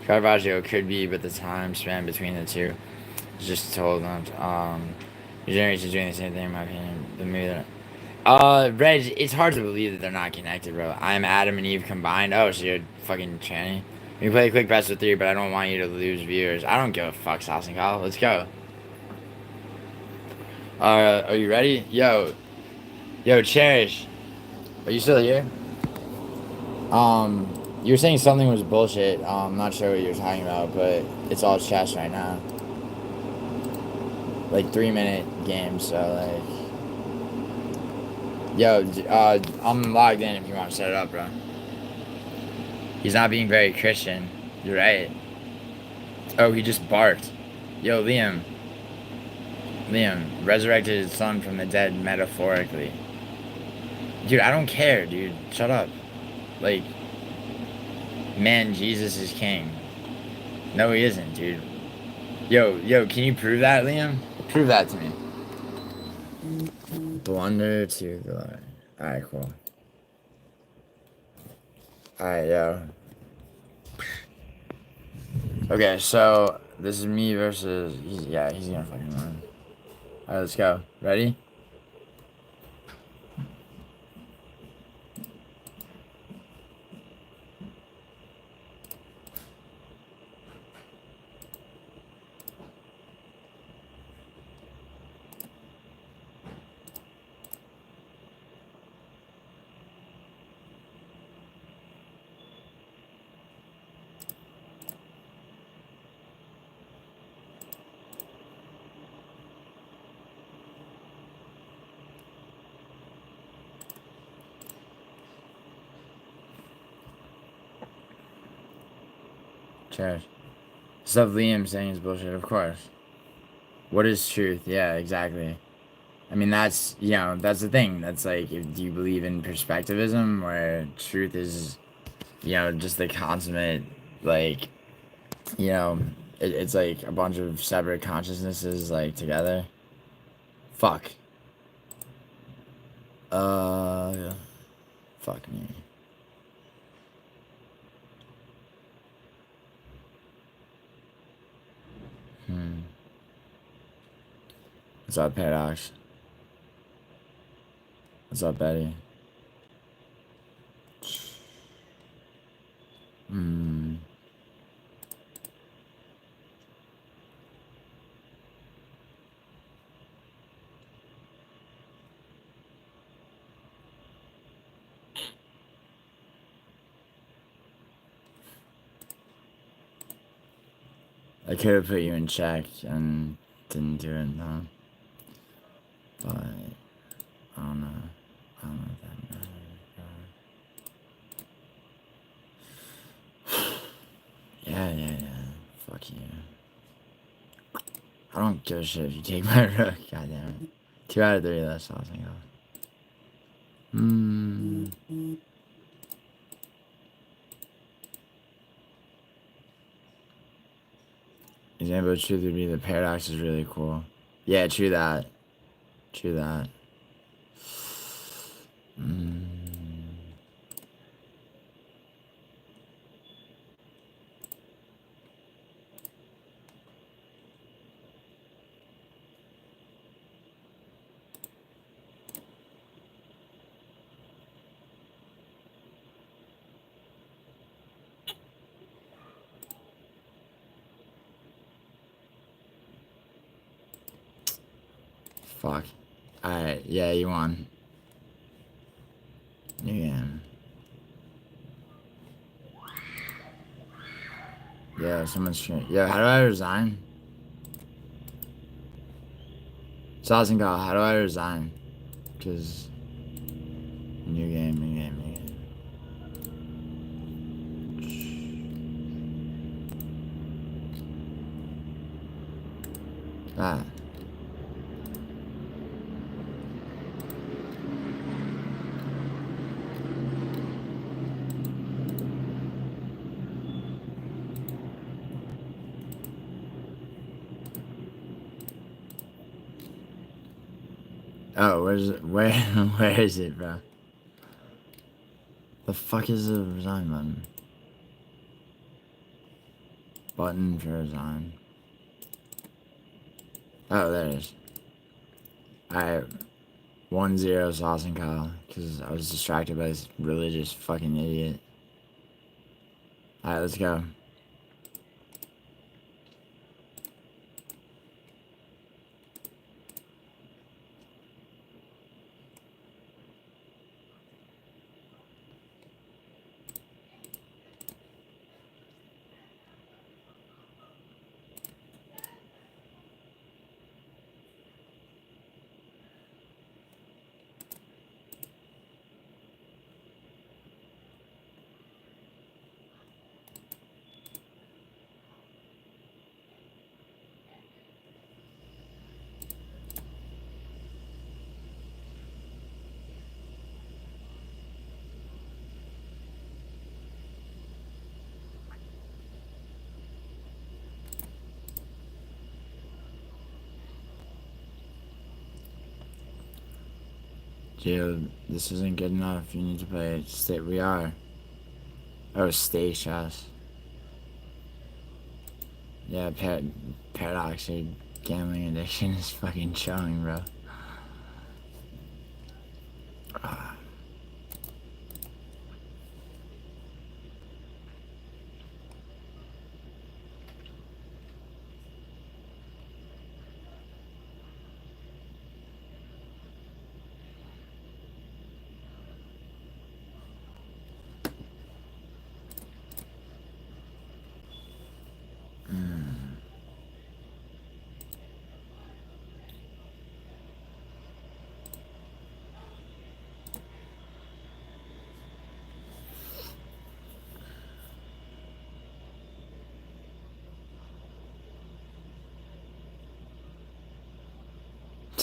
Caravaggio could be, but the time span between the two is just told them. Your generation's doing the same thing, in my opinion. The movie that. Reg, it's hard to believe that they're not connected, bro. I'm Adam and Eve combined. Oh, so you're fucking tranny. We play a quick best of 3, but I don't want you to lose viewers. I don't give a fuck, Sauce and Kyle. Let's go. Are you ready? Yo, Cherish. Are you still here? You were saying something was bullshit. I'm not sure what you're talking about, but it's all chess right now. Like 3-minute games, so like. Yo, I'm logged in if you want to set it up, bro. He's not being very Christian. You're right. Oh, he just barked. Yo, Liam, resurrected his son from the dead metaphorically. Dude, I don't care, dude. Shut up. Like, man, Jesus is king. No, he isn't, dude. Yo, can you prove that, Liam? Prove that to me. Blunder to glory. Alright, cool. Alright, yo. Okay, so this is me versus. He's gonna fucking run. Alright, let's go. Ready? Cheers. Stuff Liam saying is bullshit, of course. What is truth? Yeah, exactly. I mean, that's, that's the thing. That's like, do you believe in perspectivism, where truth is, just the consummate, like, it's like a bunch of separate consciousnesses, like, together? Fuck. Fuck me. What's up, Paradox? What's up, Betty? I could have put you in check and didn't do it, no. But, I don't know. I don't know if that matters. Yeah. Fuck you. I don't give a shit if you take my rook, goddammit. 2 out of 3, that's all I think of. Example of truth would be the paradox is really cool. Yeah, true that. True that. Fuck. Alright, yeah, you won. New game. Yeah, someone's streaming. Yo, how do I resign? Saucingal, how do I resign? Cause new game. Ah. Oh, where is it, bro? The fuck is the resign button? Button for resign. Oh, there it is. Alright. 1-0 Sauce and Kyle, because I was distracted by this religious fucking idiot. Alright, let's go. Gio, this isn't good enough. You need to play it. We are. Oh, stay chess. Yeah, Paradox, your gambling addiction is fucking showing, bro.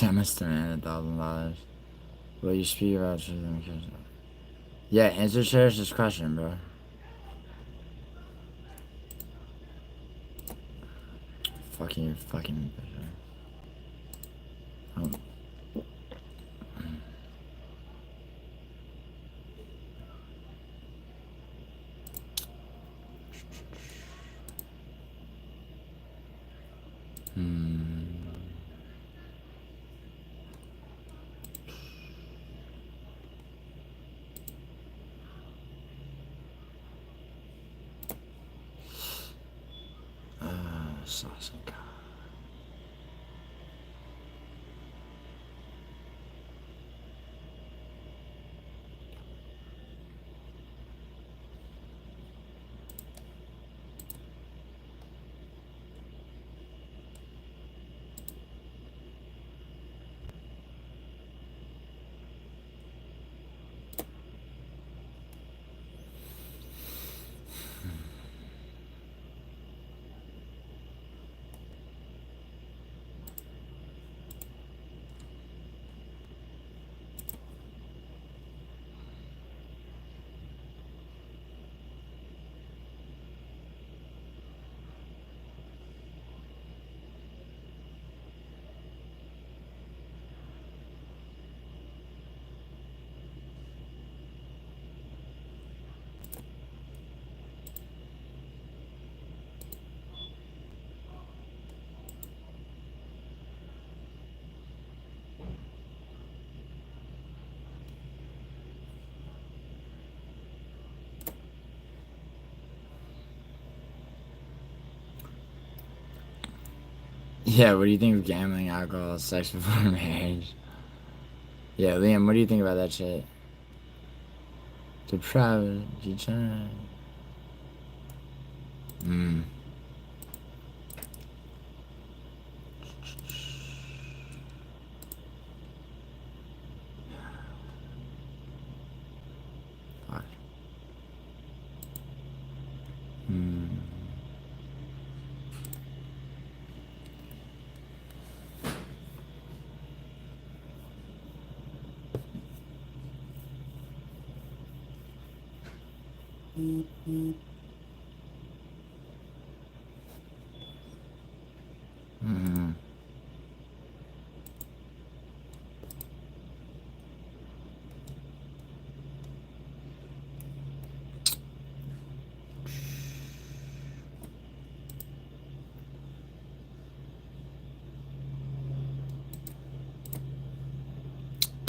Chemist demanded $1,000. Will you speak about children? Yeah, answer Cherish's question, bro. Fucking oh. Sauce and cow. Yeah, what do you think of gambling, alcohol, sex before marriage? Yeah, Liam, what do you think about that shit? Depravity, degenerate. Fuck.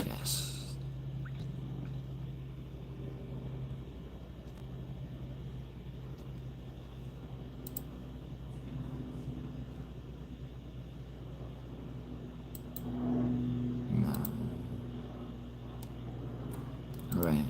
Yes. No. Right.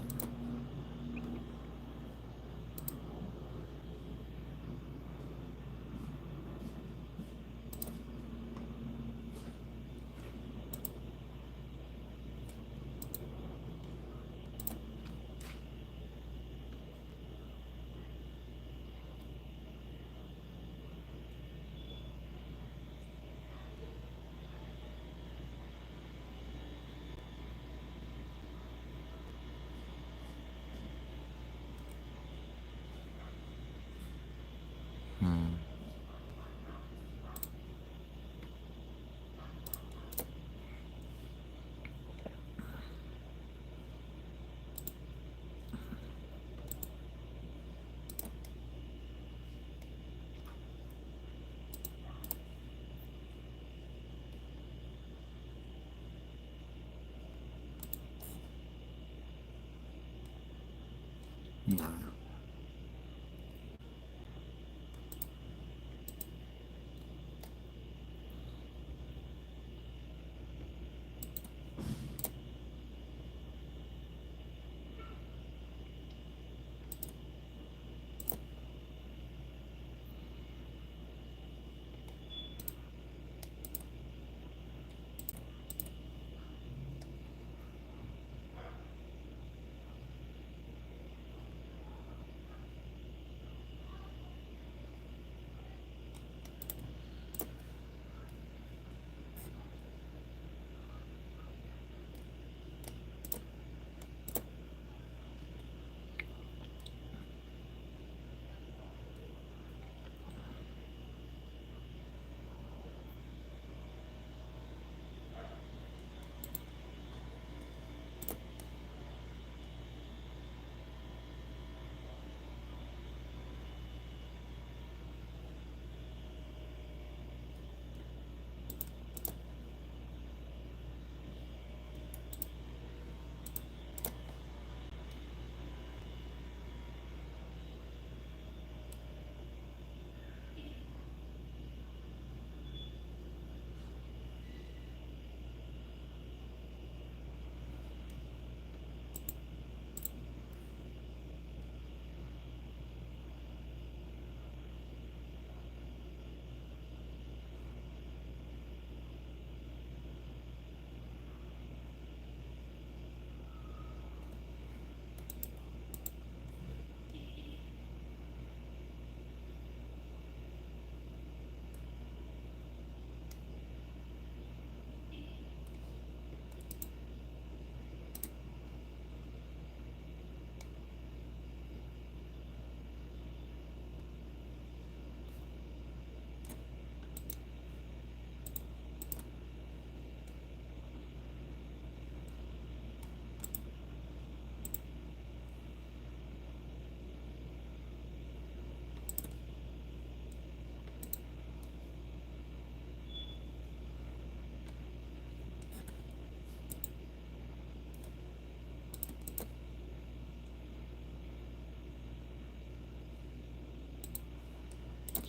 No.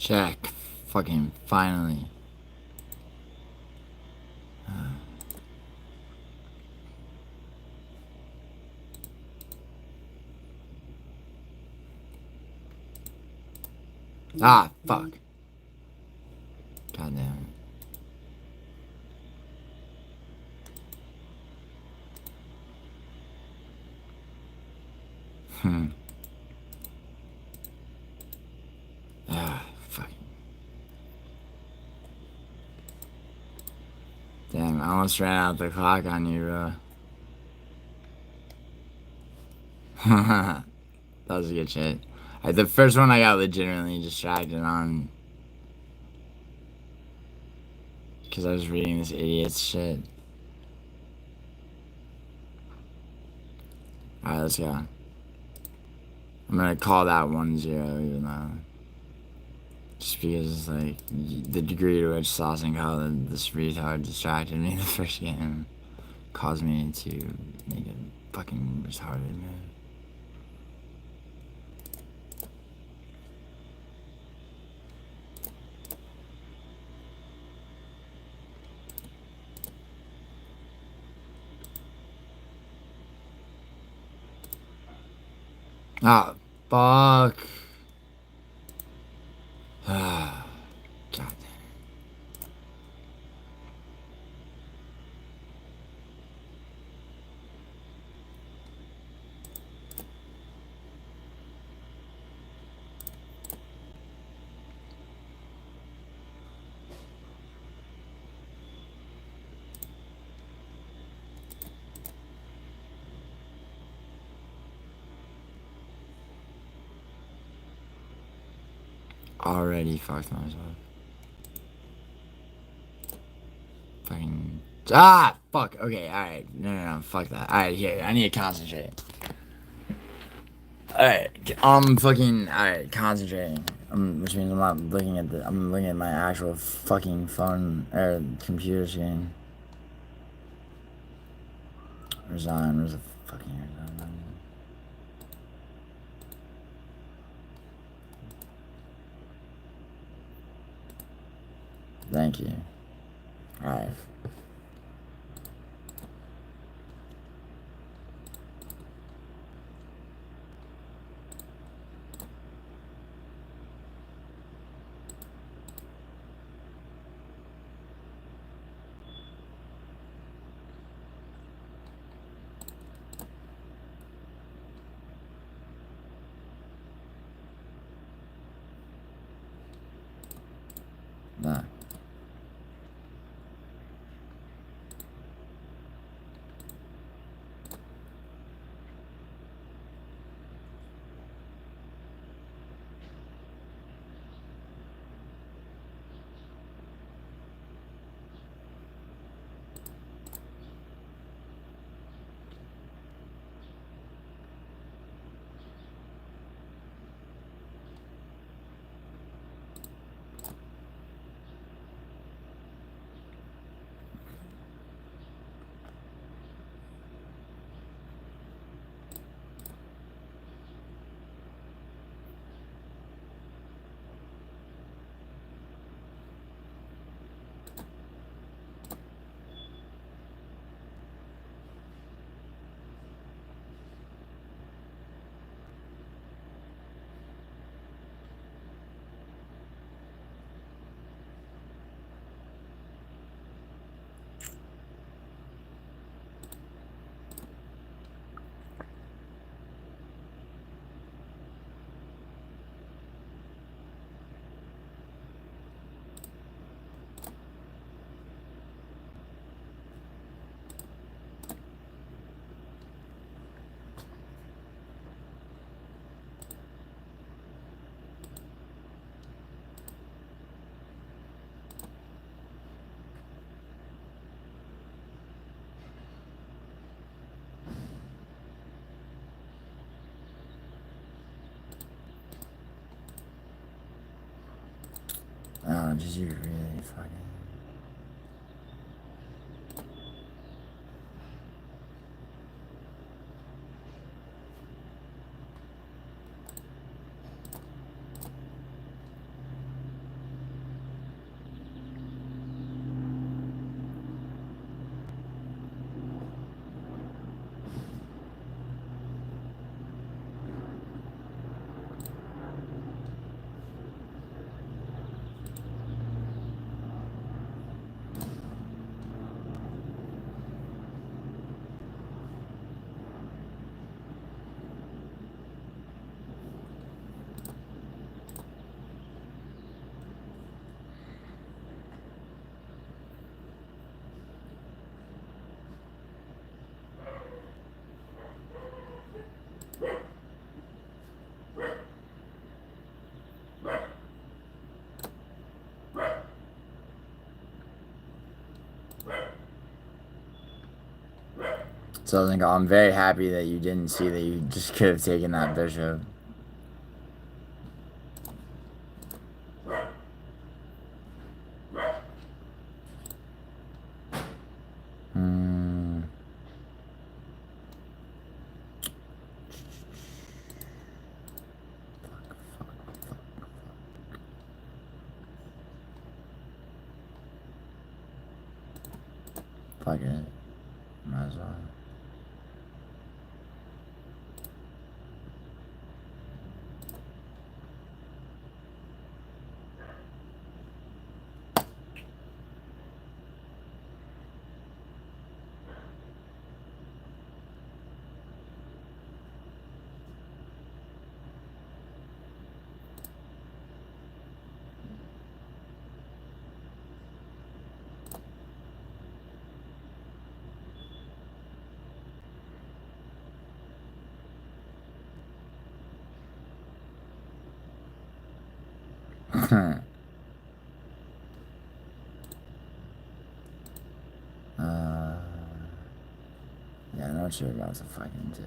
Check. Fucking finally. Ah, fuck. God damn it. Ah, fuck. Damn, I almost ran out the clock on you, bro. That was a good shit. The first one I got legitimately distracted on. Because I was reading this idiot's shit. Alright, let's go. I'm gonna call that 1-0 even though. Just because it's like the degree to which Sauce and Colin, this retard, distracted me in the first game caused me to make a fucking retarded move. Ah, fuck. Ah, God damn. Already fucked myself. Fucking. Ah! Fuck. Okay, alright. No. Fuck that. Alright, here. I need to concentrate. Alright. I'm fucking. Alright, concentrating. Which means I'm not looking at the. I'm looking at my actual fucking phone or computer screen. Resign. Where's the fucking resign button? Thank you. Alright. Nah. Oh, did you really fucking. So I was like, I'm very happy that you didn't see that you just could have taken that bishop. Hmm. Fuck it. Might as well. Yeah, I know what you're about to fucking do.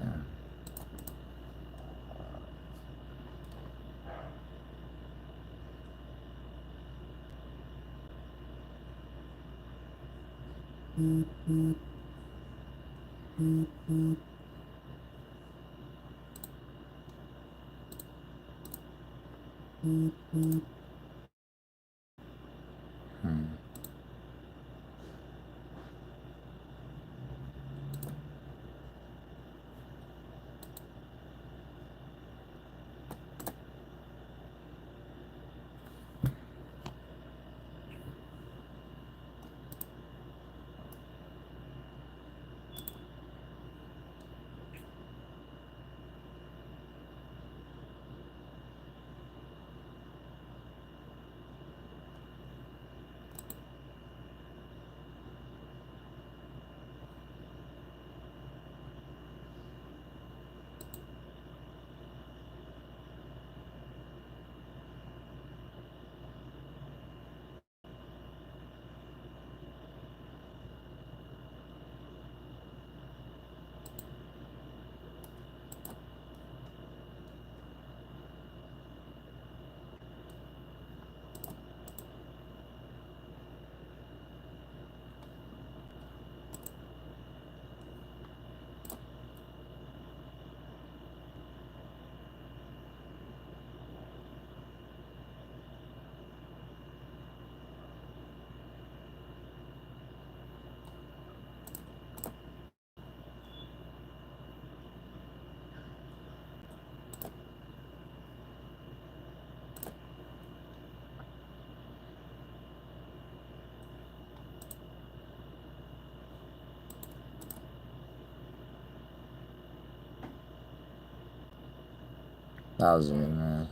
That was a good move.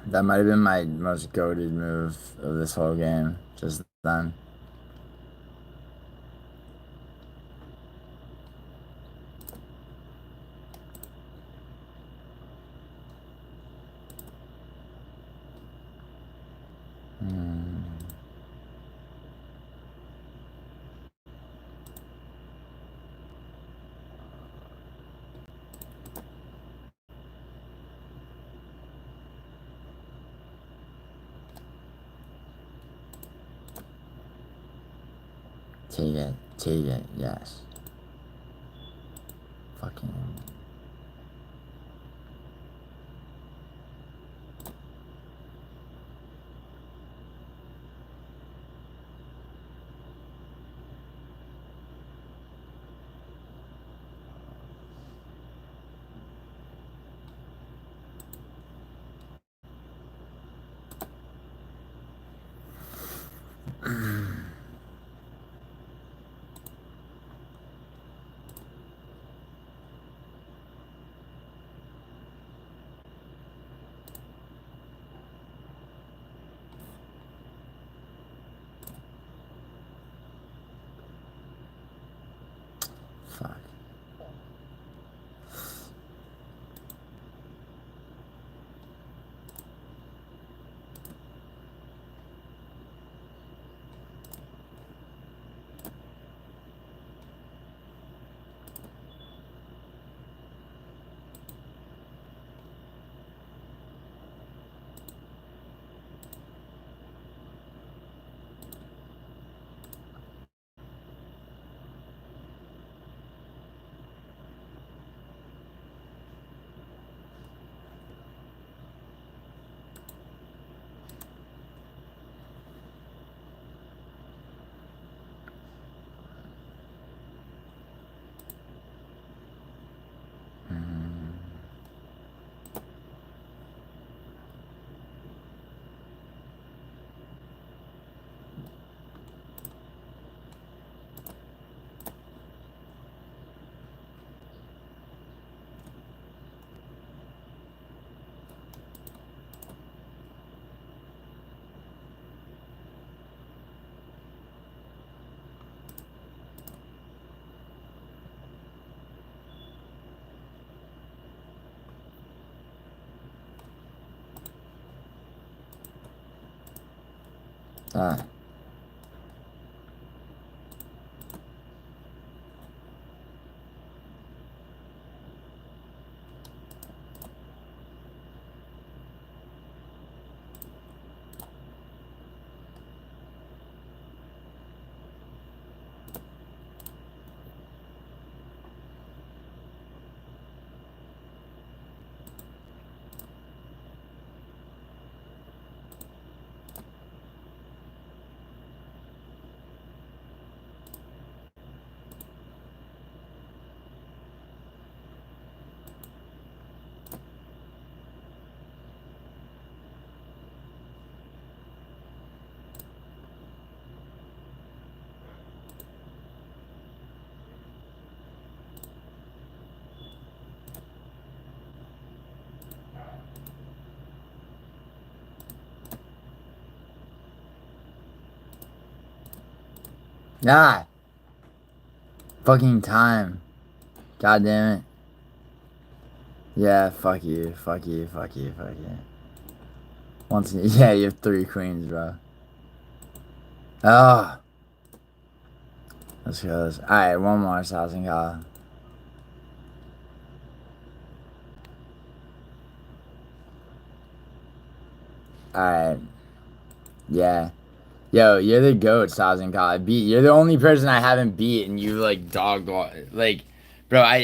That might have been my most goated move of this whole game, just then. Take it, yes. Fucking. Huh. Ah! Fucking time. God damn it. Yeah, fuck you. Fuck you. Fuck you. Fuck you. Yeah, you have 3 queens, bro. Oh. Let's go. Alright, one more Stalking call. Alright. Yeah. Yo, you're the GOAT, Stalking call. You're the only person I haven't beat, and you, like, like, bro,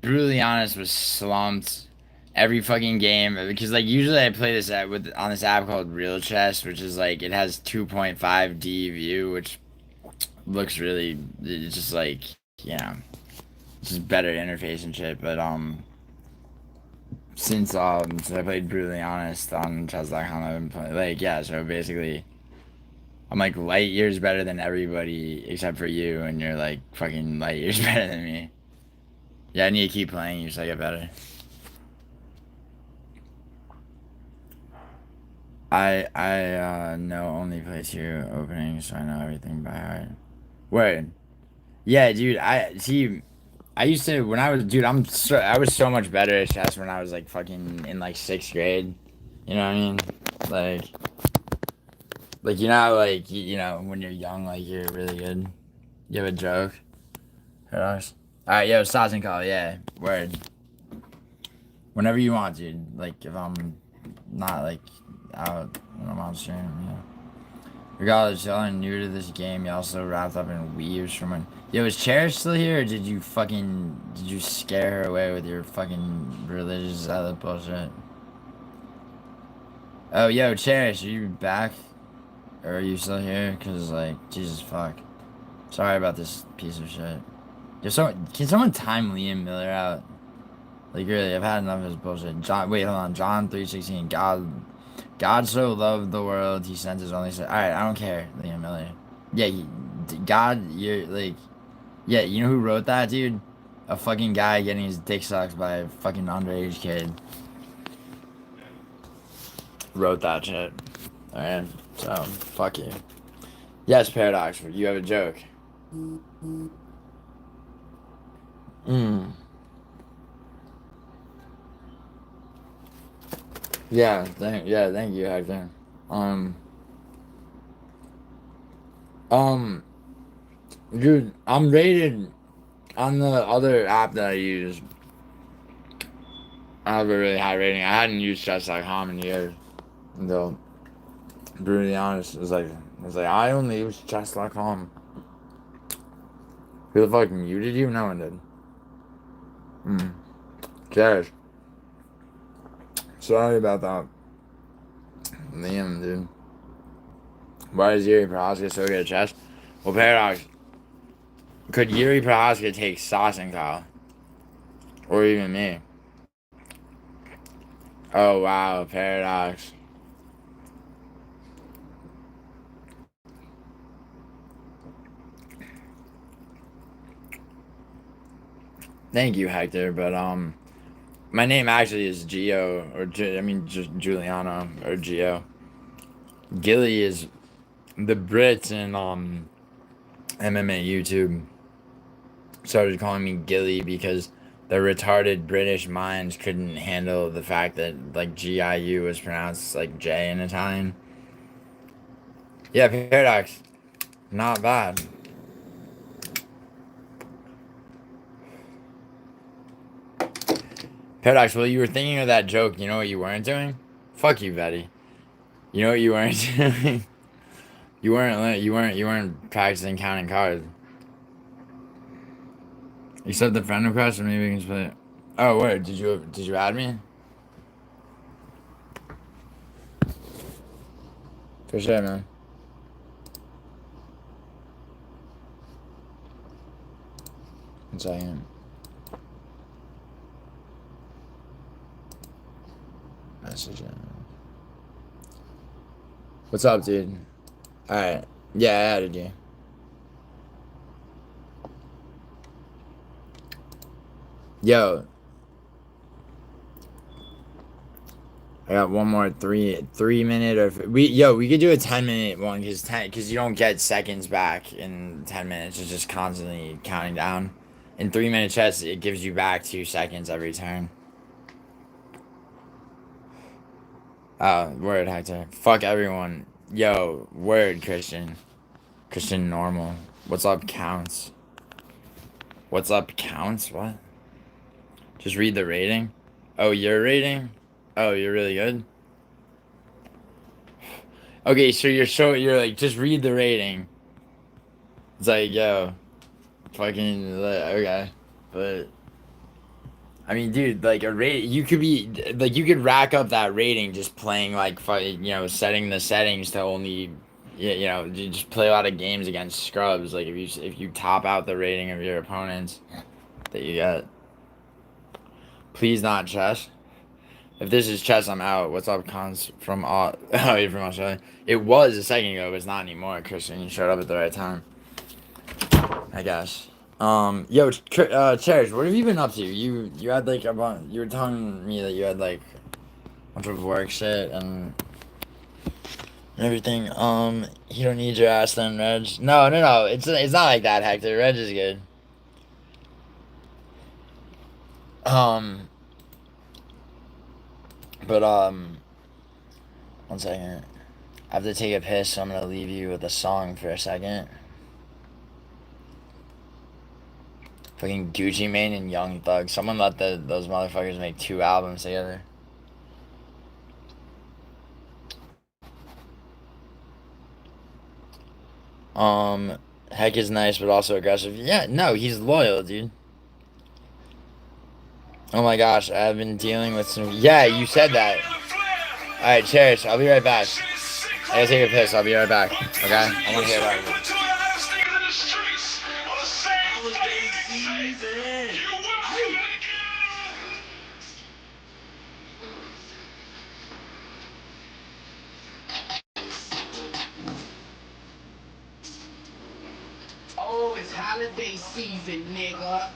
brutally honest, was slumped every fucking game. Because, like, usually I play this on this app called Real Chess, which is, like, it has 2.5 D view, which looks really, it's just, like, you know, it's just better interface and shit. But, since I played brutally honest on chess.com, I've been playing, like, yeah, so basically I'm like light years better than everybody except for you, and you're like fucking light years better than me. Yeah, I need to keep playing you so I get better. I know only play 2 openings, so I know everything by heart. Word. Yeah, dude. I see. I used to when I was dude. I was so much better at chess when I was like fucking in like 6th grade. You know what I mean? Like, you know, how, like you know when you're young, like you're really good. You have a joke. Alright, yo, Stalking call. Yeah, word. Whenever you want, dude. Like, if I'm not, like, out when I'm on stream, yeah. Regardless, y'all are new to this game. Y'all so wrapped up in weaves from when... Yo, is Cherish still here, or did you scare her away with your fucking religious other bullshit? Oh, yo, Cherish, are you back? Or are you still here? Because, like, Jesus fuck. Sorry about this piece of shit. Can someone time Liam Miller out? Like, really, I've had enough of his bullshit. Wait, hold on. John 3:16. God so loved the world, he sent his only son. Alright, I don't care, Liam Miller. Yeah, God, you're like, yeah, you know who wrote that, dude? A fucking guy getting his dick sucked by a fucking underage kid. Wrote that shit. Alright, so, fuck you. Yes, Paradox, you have a joke. Mm. Thank you, Hector. Um, um, dude, I'm rated on the other app that I use. I have a really high rating. I hadn't used chess.com in years. Though, brutally honest, it was like I only use chess.com. Who the fuck muted you? No one did. Hmm. Cares. Sorry about that. Liam, dude. Why is Yuri Prohaska so good at chess? Well, Paradox. Could Yuri Prohaska take Stalking call? Or even me? Oh, wow, Paradox. Thank you, Hector, but, my name actually is Gio, just Giuliano, or Gio. Gilly is the Brits in, MMA YouTube started calling me Gilly because the retarded British minds couldn't handle the fact that, like, GIU was pronounced, like, J in Italian. Yeah, Paradox. Not bad. Paradox, well, you were thinking of that joke. You know what you weren't doing? Fuck you, Betty. You know what you weren't doing? You weren't practicing counting cards. You said the friend request, or maybe we can split it. Oh, wait, did you add me? For sure, man. One second. Message him. What's up, dude? Alright. Yeah, I added you. Yo. I got one more 3 minute or we could do a 10 minute one because you don't get seconds back in 10 minutes. It's just constantly counting down. In 3 minute chess, it gives you back 2 seconds every turn. Word, Hector. Fuck everyone. Yo, word, Christian. Christian normal. What's up, counts? What's up, counts? What? Just read the rating. Oh, your rating? Oh, you're really good? Okay, so you're like, just read the rating. It's like, yo, fucking, okay. But, I mean, dude, like, a rate, you could be, like, you could rack up that rating just playing, like, setting the settings to only, you just play a lot of games against scrubs. Like, if you top out the rating of your opponents that you get. Please not chess. If this is chess, I'm out. What's up, cons from, oh, you're from Australia. It was a second ago, but it's not anymore, Christian. You showed up at the right time, I guess. Yo, Cherish, what have you been up to? You had like a bunch. You were telling me that you had like a bunch of work shit and everything. You don't need your ass then, Reg. No, no, no. It's not like that, Hector. Reg is good. Um, but one second. I have to take a piss, so I'm gonna leave you with a song for a second. Fucking Gucci Mane and Young Thug. Someone let those motherfuckers make 2 albums together. Heck is nice, but also aggressive. Yeah, no, he's loyal, dude. Oh my gosh, I've been dealing with some. Yeah, you said that. Alright, Cherish, I'll be right back. I gotta take a piss, I'll be right back. Okay? I wanna hear about it. Oh, it's holiday season, nigga.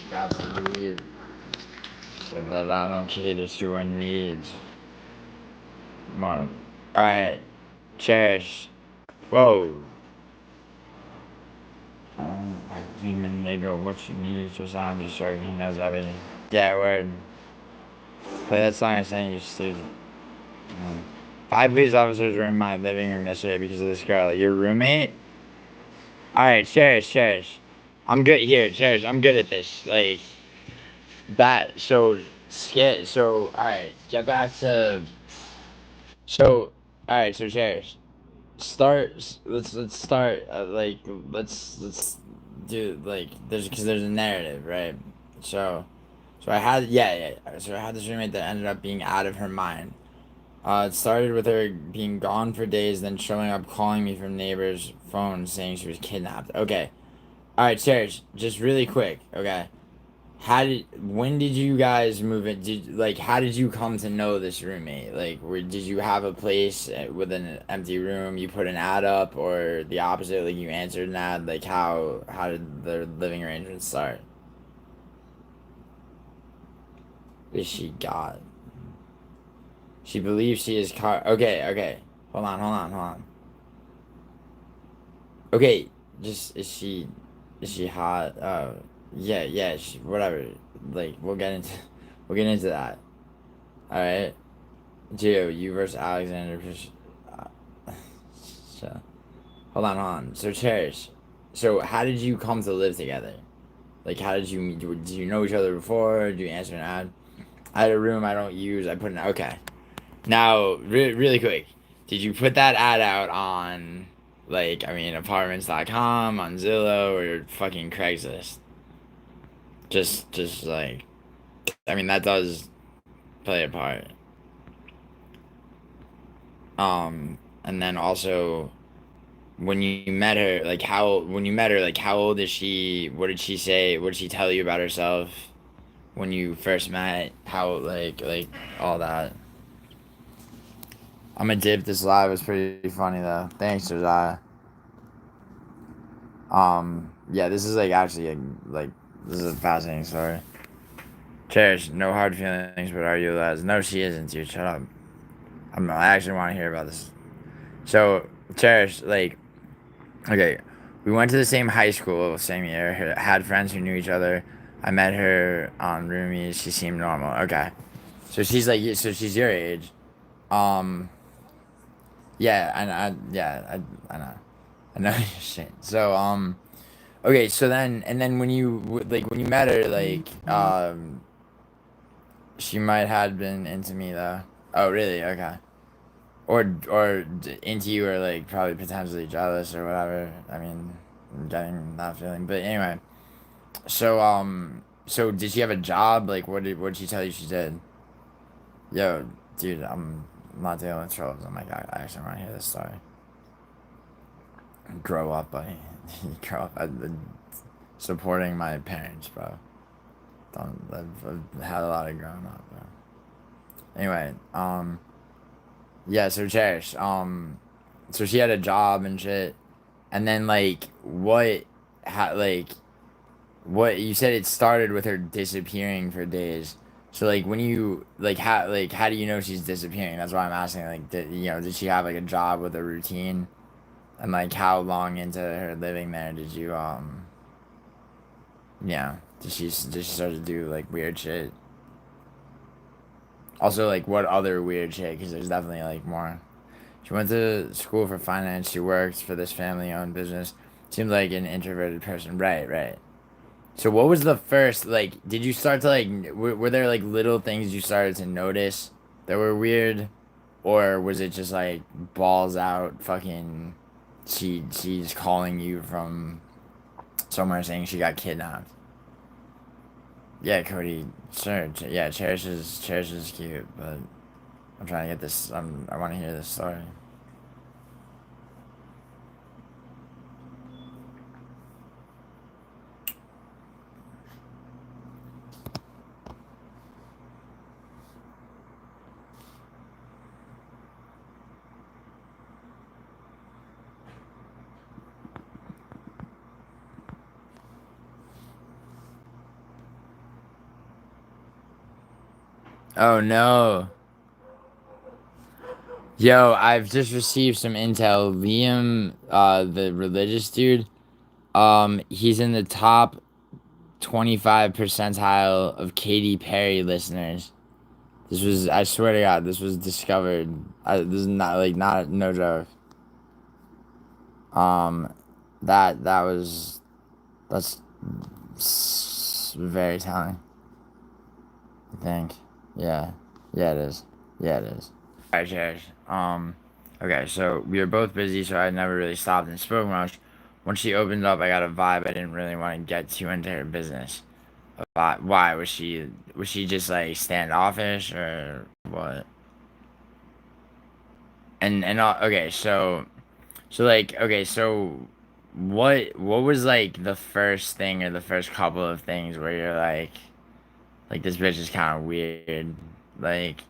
Got the lead. So that I don't cater to your needs. Come on. Alright. Cherish. Whoa. Demon nigga, what you need to sound just sure he knows everything. Yeah, word. Play that song I sent you, stupid. 5 police officers were in my living room yesterday because of this girl. Your roommate? Alright, Cherish. I'm good here, Cherish. I'm good at this. Like, that, so, alright, get back to, alright, so Cherish. Let's start, like, let's dude, like, there's a narrative, right? So, so I had, yeah. So I had this roommate that ended up being out of her mind. It started with her being gone for days, then showing up calling me from neighbors' phones saying she was kidnapped. Okay. All right, Cherish, just really quick, okay? When did you guys move in? How did you come to know this roommate? Did you have a place with an empty room? You put an ad up, or the opposite? Like, you answered an ad? Like, how did the living arrangement start? Is she God? She believes she is Okay. Hold on. Okay, just is she hot? Yeah. Whatever. Like, we'll get into that. All right. Gio, you versus Alexander. So, hold on. So, Cherish. So, how did you come to live together? Like, how did you meet? Did you know each other before? Did you answer an ad? I had a room I don't use. I put an okay. Now, really quick, did you put that ad out on, apartments.com, on Zillow, or fucking Craigslist? Just like, I mean, that does play a part. And then also, when you met her, like, how old is she? What did she say? What did she tell you about herself when you first met? How, all that. I'm gonna dip this live. It's pretty funny though. Thanks, Josiah. Yeah, this is this is a fascinating story. Cherish, no hard feelings, but are you allowed? No, she isn't, dude. Shut up. I actually want to hear about this. So, Cherish, okay, we went to the same high school, same year. Had friends who knew each other. I met her on roomies. She seemed normal. Okay, so she's your age. Um, yeah, I know, I know your shit. So, okay, so then when you met her, she might have been into me though. Oh, really? Okay. Into you, or like probably potentially jealous or whatever. I mean, I'm getting that feeling. But anyway, so did she have a job? Like, what did she tell you she did? Yo, dude, I'm not dealing with trolls. I'm like, I actually want to hear this story. Grow up, buddy. Grow up. I've been supporting my parents, bro. I've had a lot of growing up, bro. Anyway, yeah. So Cherish, so she had a job and shit, and then like what you said, it started with her disappearing for days. So when you how do you know she's disappearing? That's why I'm asking. Did she have like a job with a routine? And how long into her living there did you yeah, did she start to do like weird shit? Also, what other weird shit? Because there's definitely more. She went to school for finance. She works for this family-owned business. Seems like an introverted person. Right. So what was the first, did you start to, were there, little things you started to notice that were weird? Or was it just, balls out, fucking, she's calling you from somewhere saying she got kidnapped? Yeah, Cody, sure. Yeah, Cherish is cute, but I'm trying to get this, I want to hear this story. Oh, no. Yo, I've just received some intel. Liam, the religious dude, he's in the top 25 percentile of Katy Perry listeners. I swear to God, this was discovered. This is no joke. Um, that's very telling. I think. Yeah. Yeah, it is. Yeah, it is. Alright, Cherish. Okay, so we were both busy, so I never really stopped and spoke much. Once she opened up, I got a vibe I didn't really want to get too into her business. Why was she just like standoffish or what? Okay, so like okay, so what was like the first thing or the first couple of things where you're like this bitch is kind of weird, like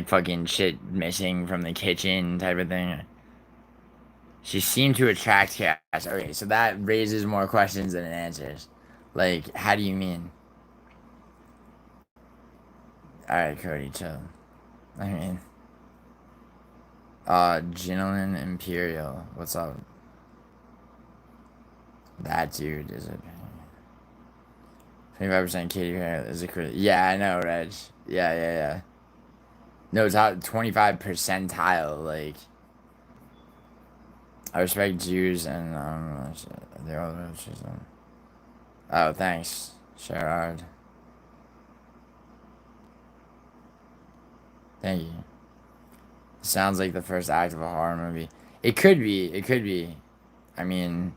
fucking shit missing from the kitchen type of thing. She seemed to attract cats. Okay, so that raises more questions than it answers. Like, how do you mean? All right, Cody, chill. I mean, Gentleman Imperial, what's up? That dude is a 25% Katy Perry is a crit. Yeah, I know, Reg. Yeah. No, it's out 25 percentile. Like, I respect Jews and they're all religious. Oh, thanks, Sherrod. Thank you. Sounds like the first act of a horror movie. It could be. It could be. I mean,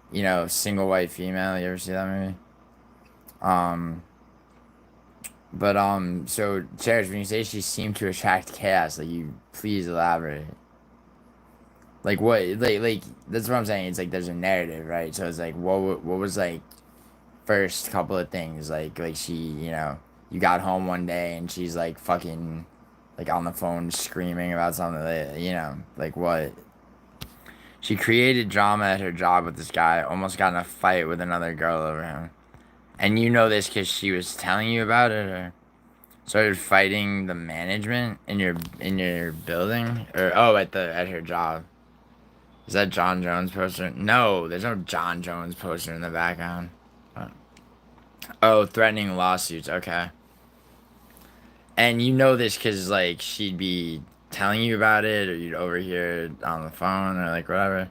single white female. You ever see that movie? Um, so Cherish, when you say she seemed to attract chaos, like you please elaborate. Like what? Like that's what I'm saying. It's like there's a narrative, right? So it's like what was like first couple of things like she you got home one day and she's like fucking like on the phone screaming about something like what? She created drama at her job with this guy, almost got in a fight with another girl over him. And you know this because she was telling you about it, or started fighting the management in your building, or at her job. Is that John Jones poster? No, there's no John Jones poster in the background. Oh, threatening lawsuits. Okay. And you know this because like she'd be telling you about it, or you'd overhear it on the phone, or like whatever.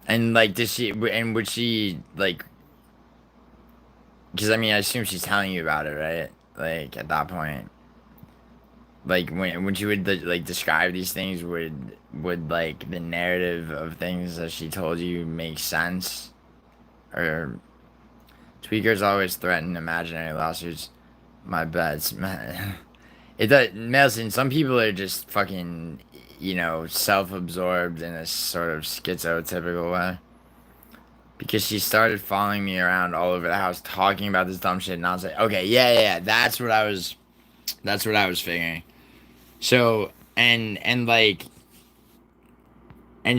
And like, would she like? Because I mean, I assume she's telling you about it, right? Like at that point, like when she would like describe these things, would like the narrative of things that she told you make sense? Or tweakers always threaten imaginary lawsuits. My bets, man. It does, Nelson. Some people are just fucking, self-absorbed in a sort of schizotypical way. Because she started following me around all over the house talking about this dumb shit, and I was like, okay, yeah, that's what I was figuring. So and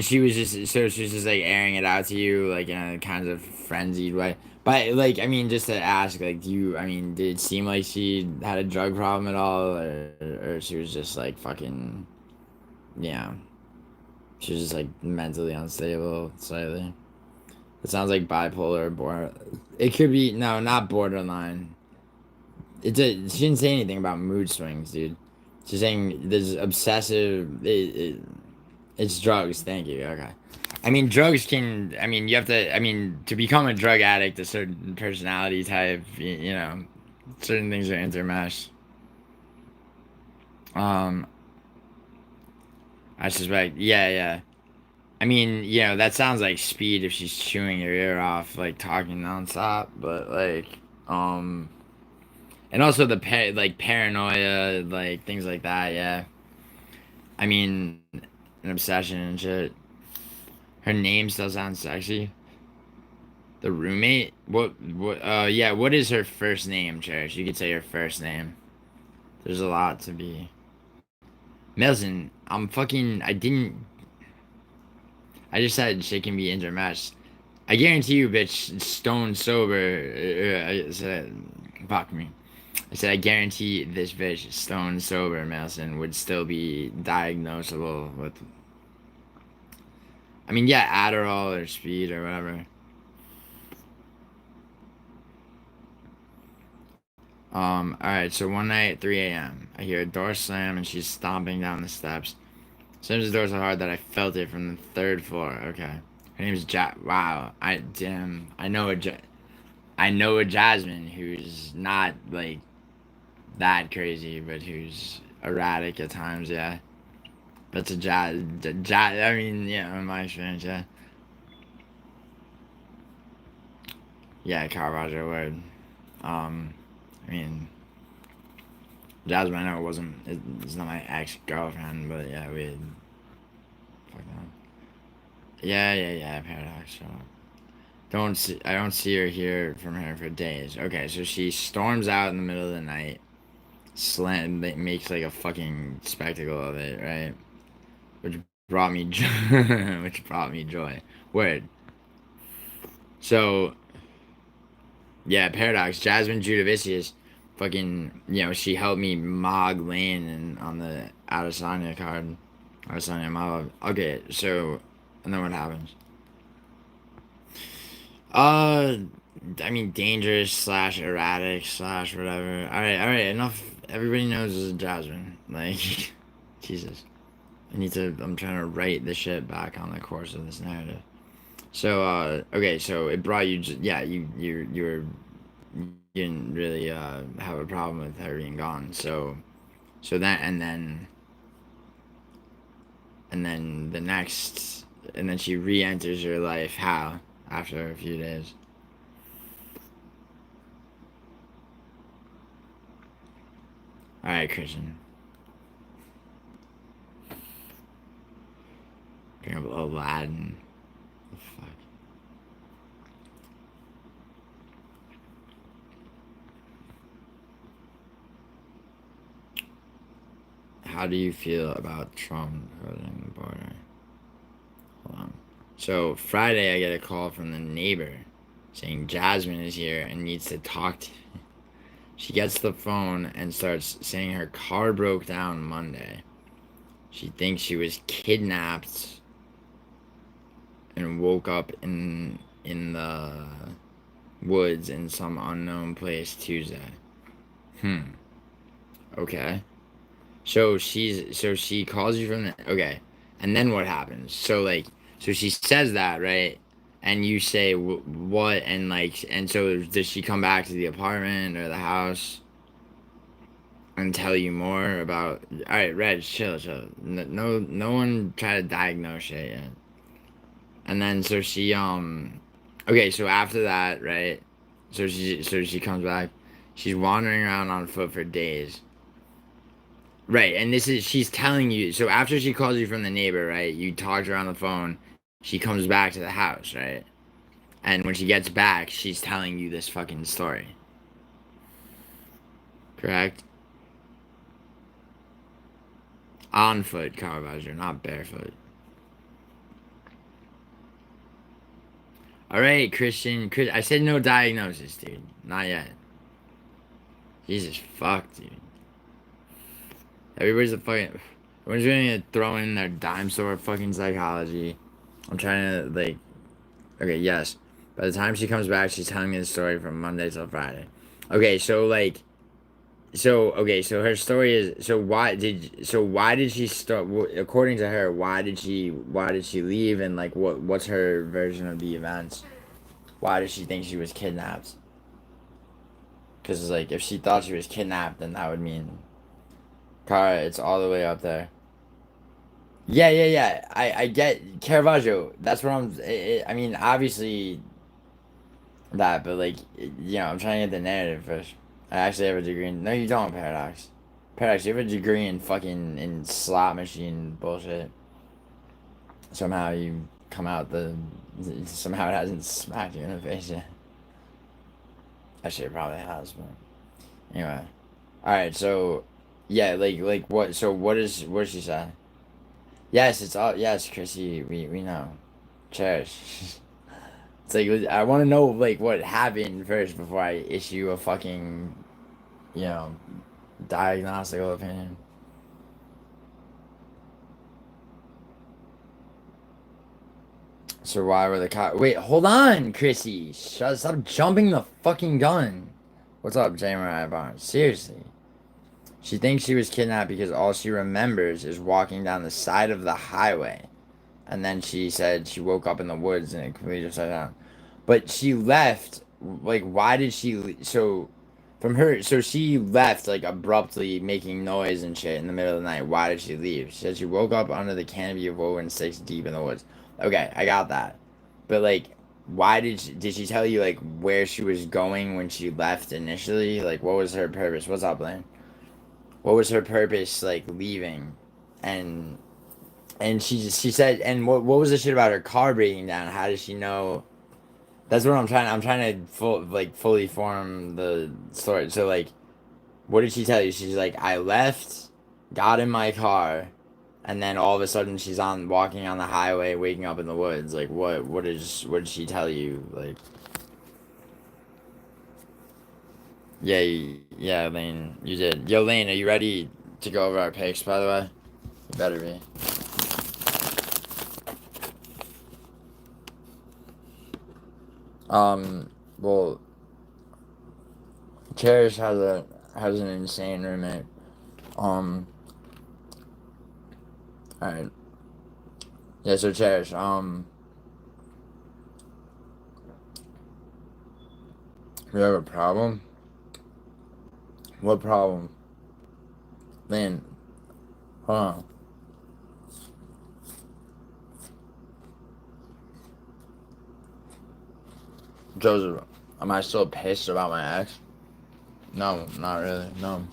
she was just like airing it out to you like in a kind of frenzied way. But like I mean, just to ask, like, did it seem like she had a drug problem at all, or she was just like fucking, yeah, she was just like mentally unstable slightly. It sounds like bipolar or border. It could be no, not borderline. She didn't say anything about mood swings, dude. She's saying there's obsessive. It's drugs. Thank you. Okay. I mean, drugs can. I mean, you have to. I mean, to become a drug addict, a certain personality type. Certain things are intermeshed. Um, I suspect. Yeah. I mean, that sounds like speed if she's chewing your ear off, like talking nonstop. But and also like paranoia, like things like that. Yeah. I mean, an obsession and shit. Her name still sounds sexy. The roommate? Yeah, what is her first name, Cherish? You could say her first name. There's a lot to be. Melson, I just said shit can be intermeshed. I guarantee you, bitch, stone sober. I said, fuck me. I said, I guarantee this bitch, stone sober, Melson, would still be diagnosable with. I mean, yeah, Adderall or speed or whatever. Alright, so one night at 3 a.m., I hear a door slam and she's stomping down the steps. Slams the door so hard that I felt it from the third floor. Okay. Her name is Wow. I know a Jasmine who's not, like, that crazy, but who's erratic at times, yeah. But I mean, in my experience, yeah. Yeah, Caravaggio word. I mean, Jasmine, I know it's not my ex-girlfriend, but yeah, fuck that. Yeah, Paradox, shut up. I don't see or hear from her for days. Okay, so she storms out in the middle of the night, makes like a fucking spectacle of it, right? Which brought me joy. Which brought me joy. Word. So, yeah, Paradox. Jasmine Judavicius, fucking, she helped me Mog Lane and on the Adesanya card. Adesanya Mala. Okay, so, and then what happens? Uh, I mean, dangerous slash erratic slash whatever. Alright, enough. Everybody knows this is Jasmine. Like, Jesus. I'm trying to write the shit back on the course of this narrative. So, okay, so it brought you, yeah, you didn't really, have a problem with her being gone. So that, and then and then she re-enters your life. How? After a few days. Alright, Christian. Bring up Aladdin. The fuck? How do you feel about Trump closing the border? Hold on. So Friday, I get a call from the neighbor saying Jasmine is here and needs to talk to me. She gets the phone and starts saying her car broke down Monday. She thinks she was kidnapped and woke up in the woods in some unknown place Tuesday. Okay. So she calls you from the okay, and then what happens? So she says that, right? And you say what? And so does she come back to the apartment or the house and tell you more about? All right, Reg, chill. No one try to diagnose shit yet. And then so she okay, so after that, right? So she comes back. She's wandering around on foot for days. Right, and she's telling you, so after she calls you from the neighbor, right, you talk to her on the phone, she comes back to the house, right? And when she gets back, she's telling you this fucking story. Correct? On foot, Caravaggio, not barefoot. Alright, Christian, I said no diagnosis, dude. Not yet. Jesus fuck, dude. Everybody's everyone's gonna throw in their dime store fucking psychology. I'm trying to, like, okay, yes. By the time she comes back, she's telling me the story from Monday till Friday. Okay, so her story is, why did she start, according to her, why did she leave, and like what's her version of the events? Why does she think she was kidnapped? Because, like, if she thought she was kidnapped, then that would mean, Cara, it's all the way up there. Yeah. I get Caravaggio. That's what I mean, obviously that, but like, I'm trying to get the narrative first. I actually have a degree in. No, you don't, Paradox. Paradox, you have a degree in fucking in slot machine bullshit. Somehow you come out the. Somehow it hasn't smacked you in the face yet. Actually, it probably has, but anyway. All right, so yeah, like what? So what does she say? Yes, it's all yes, Chrissy. We know. Cherish. It's like I want to know like what happened first before I issue a fucking, you know, diagnostical opinion. So why were the cops? Wait, hold on, Chrissy. Stop jumping the fucking gun. What's up, J. Barnes? Seriously. She thinks she was kidnapped because all she remembers is walking down the side of the highway. And then she said she woke up in the woods and it completely upside down. But she left. Like, why did she? So she left like abruptly, making noise and shit in the middle of the night. Why did she leave? She said she woke up under the canopy of woven six deep in the woods. Okay, I got that. But like, why did she tell you, like, where she was going when she left initially? Like, what was her purpose? What's up, Lane? What was her purpose, like, leaving? And she said, and what was the shit about her car breaking down? How did she know? That's what I'm trying to fully form the story. So, like, what did she tell you? She's like, I left, got in my car, and then all of a sudden she's walking on the highway, waking up in the woods. Like, what did she tell you? Like, yeah, yeah, Lane, you did. Yo, Lane, are you ready to go over our picks? By the way, you better be. Well, Cherish has an insane roommate. Alright. Yeah, so Cherish, we have a problem? What problem? Man, hold on. Joseph, am I still pissed about my ex? No, not really, no.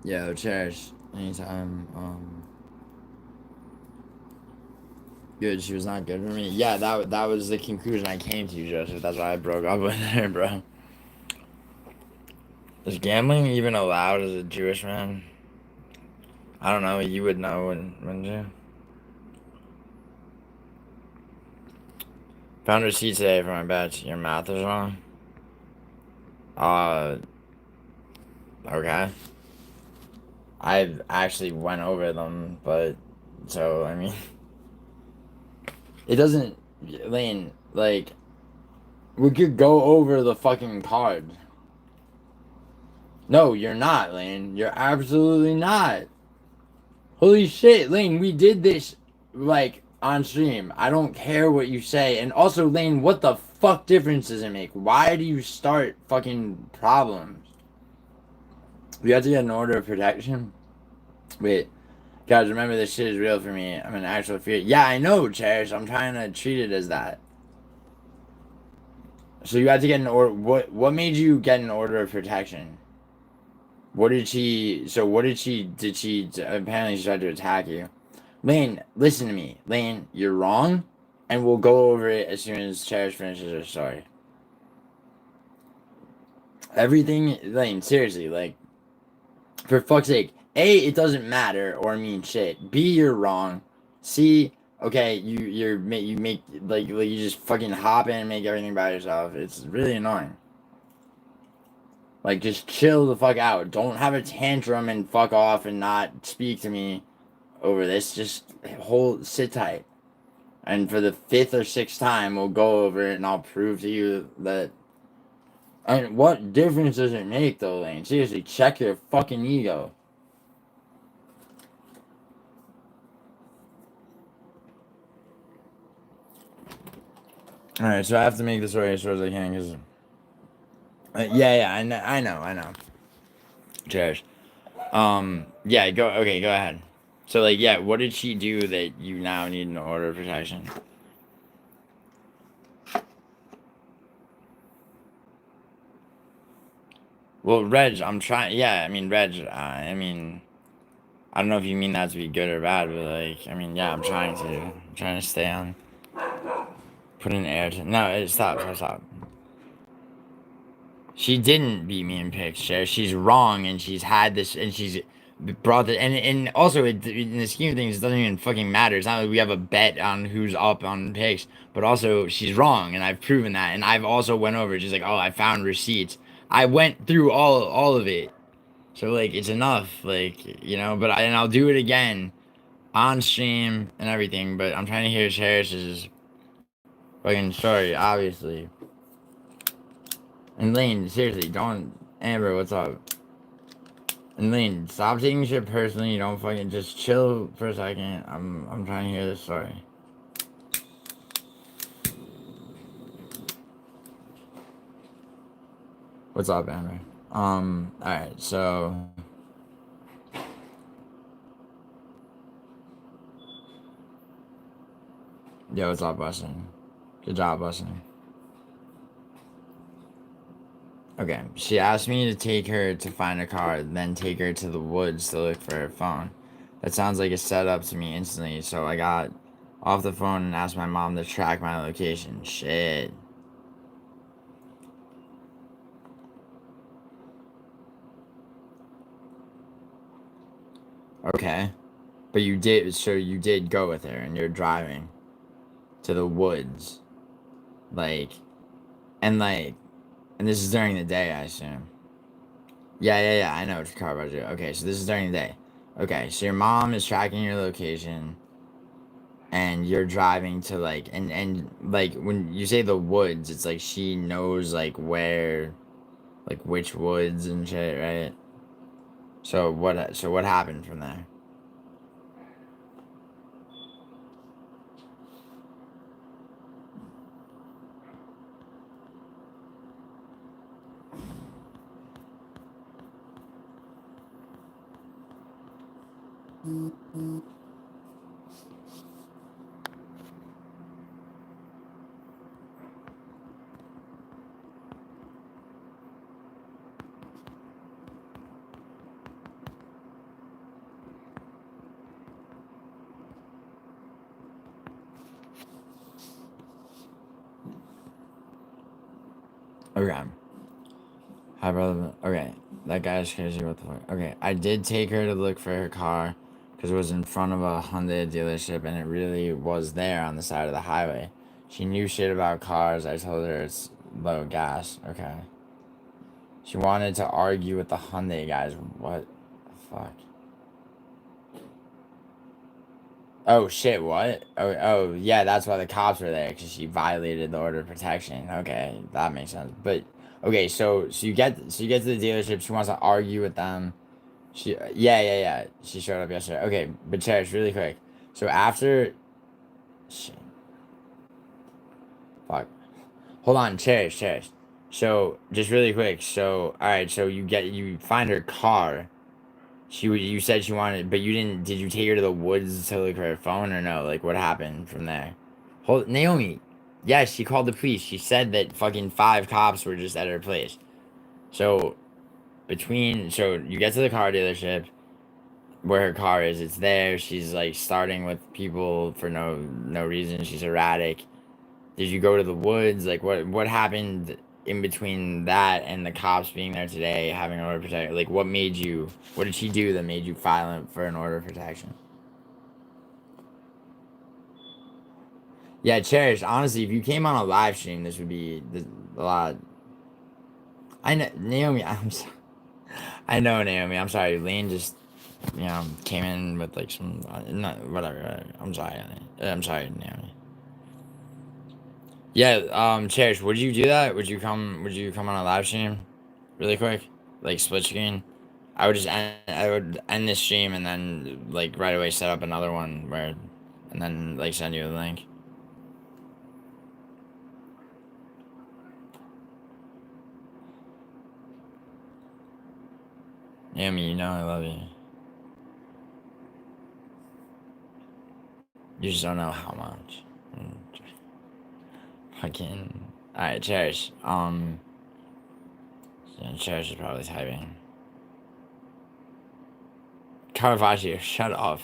Yeah, Cherish, anytime, good, she was not good for me. Yeah, that was the conclusion I came to, Joseph. That's why I broke up with her, bro. Is gambling even allowed as a Jewish man? I don't know. You would know, wouldn't you? Found a receipt today for my batch. Your math is wrong. Okay. I've actually went over them, but so I mean, it doesn't. Lane, like, we could go over the fucking card. No, you're not, Lane. You're absolutely not. Holy shit, Lane, we did this, like, on stream. I don't care what you say. And also, Lane, what the fuck difference does it make? Why do you start fucking problems? We have to get an order of protection? Wait. Guys, remember this shit is real for me. I'm an actual fear. Yeah, I know, Cherish. I'm trying to treat it as that. So you had to get an order. What made you get an order of protection? What did she... So what did she... Apparently she tried to attack you. Lane, listen to me. Lane, you're wrong. And we'll go over it as soon as Cherish finishes her story. Everything... Lane, seriously, like... For fuck's sake. A, it doesn't matter or mean shit. B, you're wrong. C, okay, you make like you just fucking hop in and make everything by yourself. It's really annoying. Like, just chill the fuck out. Don't have a tantrum and fuck off and not speak to me over this. Just sit tight. And for the 5th or 6th time, we'll go over it and I'll prove to you that. And what difference does it make, though, Lane? Seriously, check your fucking ego. Alright, so I have to make this story as short as I can, because... yeah, I know. Cheers. Yeah, go ahead. So, like, yeah, what did she do that you now need an order of protection? Well, Reg, I'm trying... Yeah, I mean, Reg, I mean... I don't know if you mean that to be good or bad, but, like, I mean, yeah, I'm trying to stay on. Put an air to... No, stop. She didn't beat me in picks, Cher. She's wrong, and she's had this, and she's brought the... And also, in the scheme of things, it doesn't even fucking matter. It's not like we have a bet on who's up on picks, but also, she's wrong, and I've proven that. And I've also went over it. She's like, oh, I found receipts. I went through all of it. So, like, it's enough, like, you know, and I'll do it again on stream and everything, but I'm trying to hear Cherish's fucking story, obviously. And Lane, seriously, don't... Amber, what's up? And Lane, stop taking shit personally, don't fucking... Just chill for a second. I'm trying to hear this story. What's up, Amber? Alright, so... Yo, what's up, Bustin? Good job, Bustin. Okay, she asked me to take her to find a car, then take her to the woods to look for her phone. That sounds like a setup to me instantly, so I got off the phone and asked my mom to track my location. Shit. Okay. But you did, so you did go with her and you're driving to the woods. Like, and like, and this is during the day, I assume. Yeah, I know it's car budget. Okay, so this is during the day. Okay, so your mom is tracking your location and you're driving to like, and like when you say the woods, it's like she knows like where, like which woods and shit, right? So what happened from there? Okay. Hi, brother. Okay, that guy's crazy. What the fuck? Okay, I did take her to look for her car because it was in front of a Hyundai dealership and it really was there on the side of the highway. She knew shit about cars. I told her it's low gas. Okay. She wanted to argue with the Hyundai guys. What the fuck? Oh shit! What? Oh yeah. That's why the cops were there because she violated the order of protection. Okay, that makes sense. But okay, so you get to the dealership. She wants to argue with them. Yeah. She showed up yesterday. Okay, but Cherish, really quick. So after, shit, fuck. Hold on, Cherish. So just really quick. So all right. So you find her car. You said she wanted, but you didn't. Did you take her to the woods to look for her phone or no? Like what happened from there? Hold Naomi. Yes, she called the police. She said that fucking 5 cops were just at her place. So so you get to the car dealership where her car is. It's there. She's like starting with people for no reason. She's erratic. Did you go to the woods? Like what happened in between that and the cops being there today, having an order of protection? Like what did she do that made you file for an order of protection? Yeah, Cherish. Honestly, if you came on a live stream, this would be a lot. I know Naomi. I know Naomi. I'm sorry. Lane just came in with like some not whatever. I'm sorry. I'm sorry, Naomi. Yeah, Cherish, would you do that? Would you come on a live stream? Really quick? Like split screen? I would end this stream and then like right away set up another one and then like send you a link. Naomi, you know I love you. You just don't know how much. Fucking alright, Cherish. Yeah, Cherish is probably typing. Caravaggio, shut up.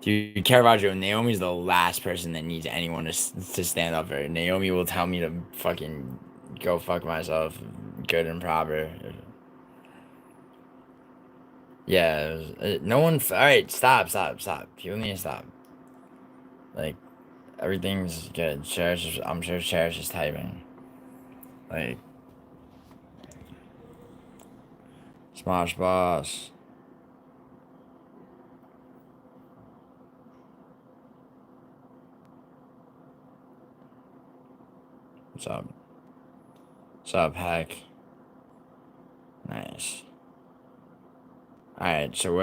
Dude, Caravaggio, Naomi's the last person that needs anyone to stand up for her. Naomi will tell me to fucking go fuck myself, good and proper. Yeah, no one. All right, stop. People need to stop. Like everything's good. I'm sure Cherish is typing. Like Smosh Boss. What's up? What's up, Heck? Nice. All right, so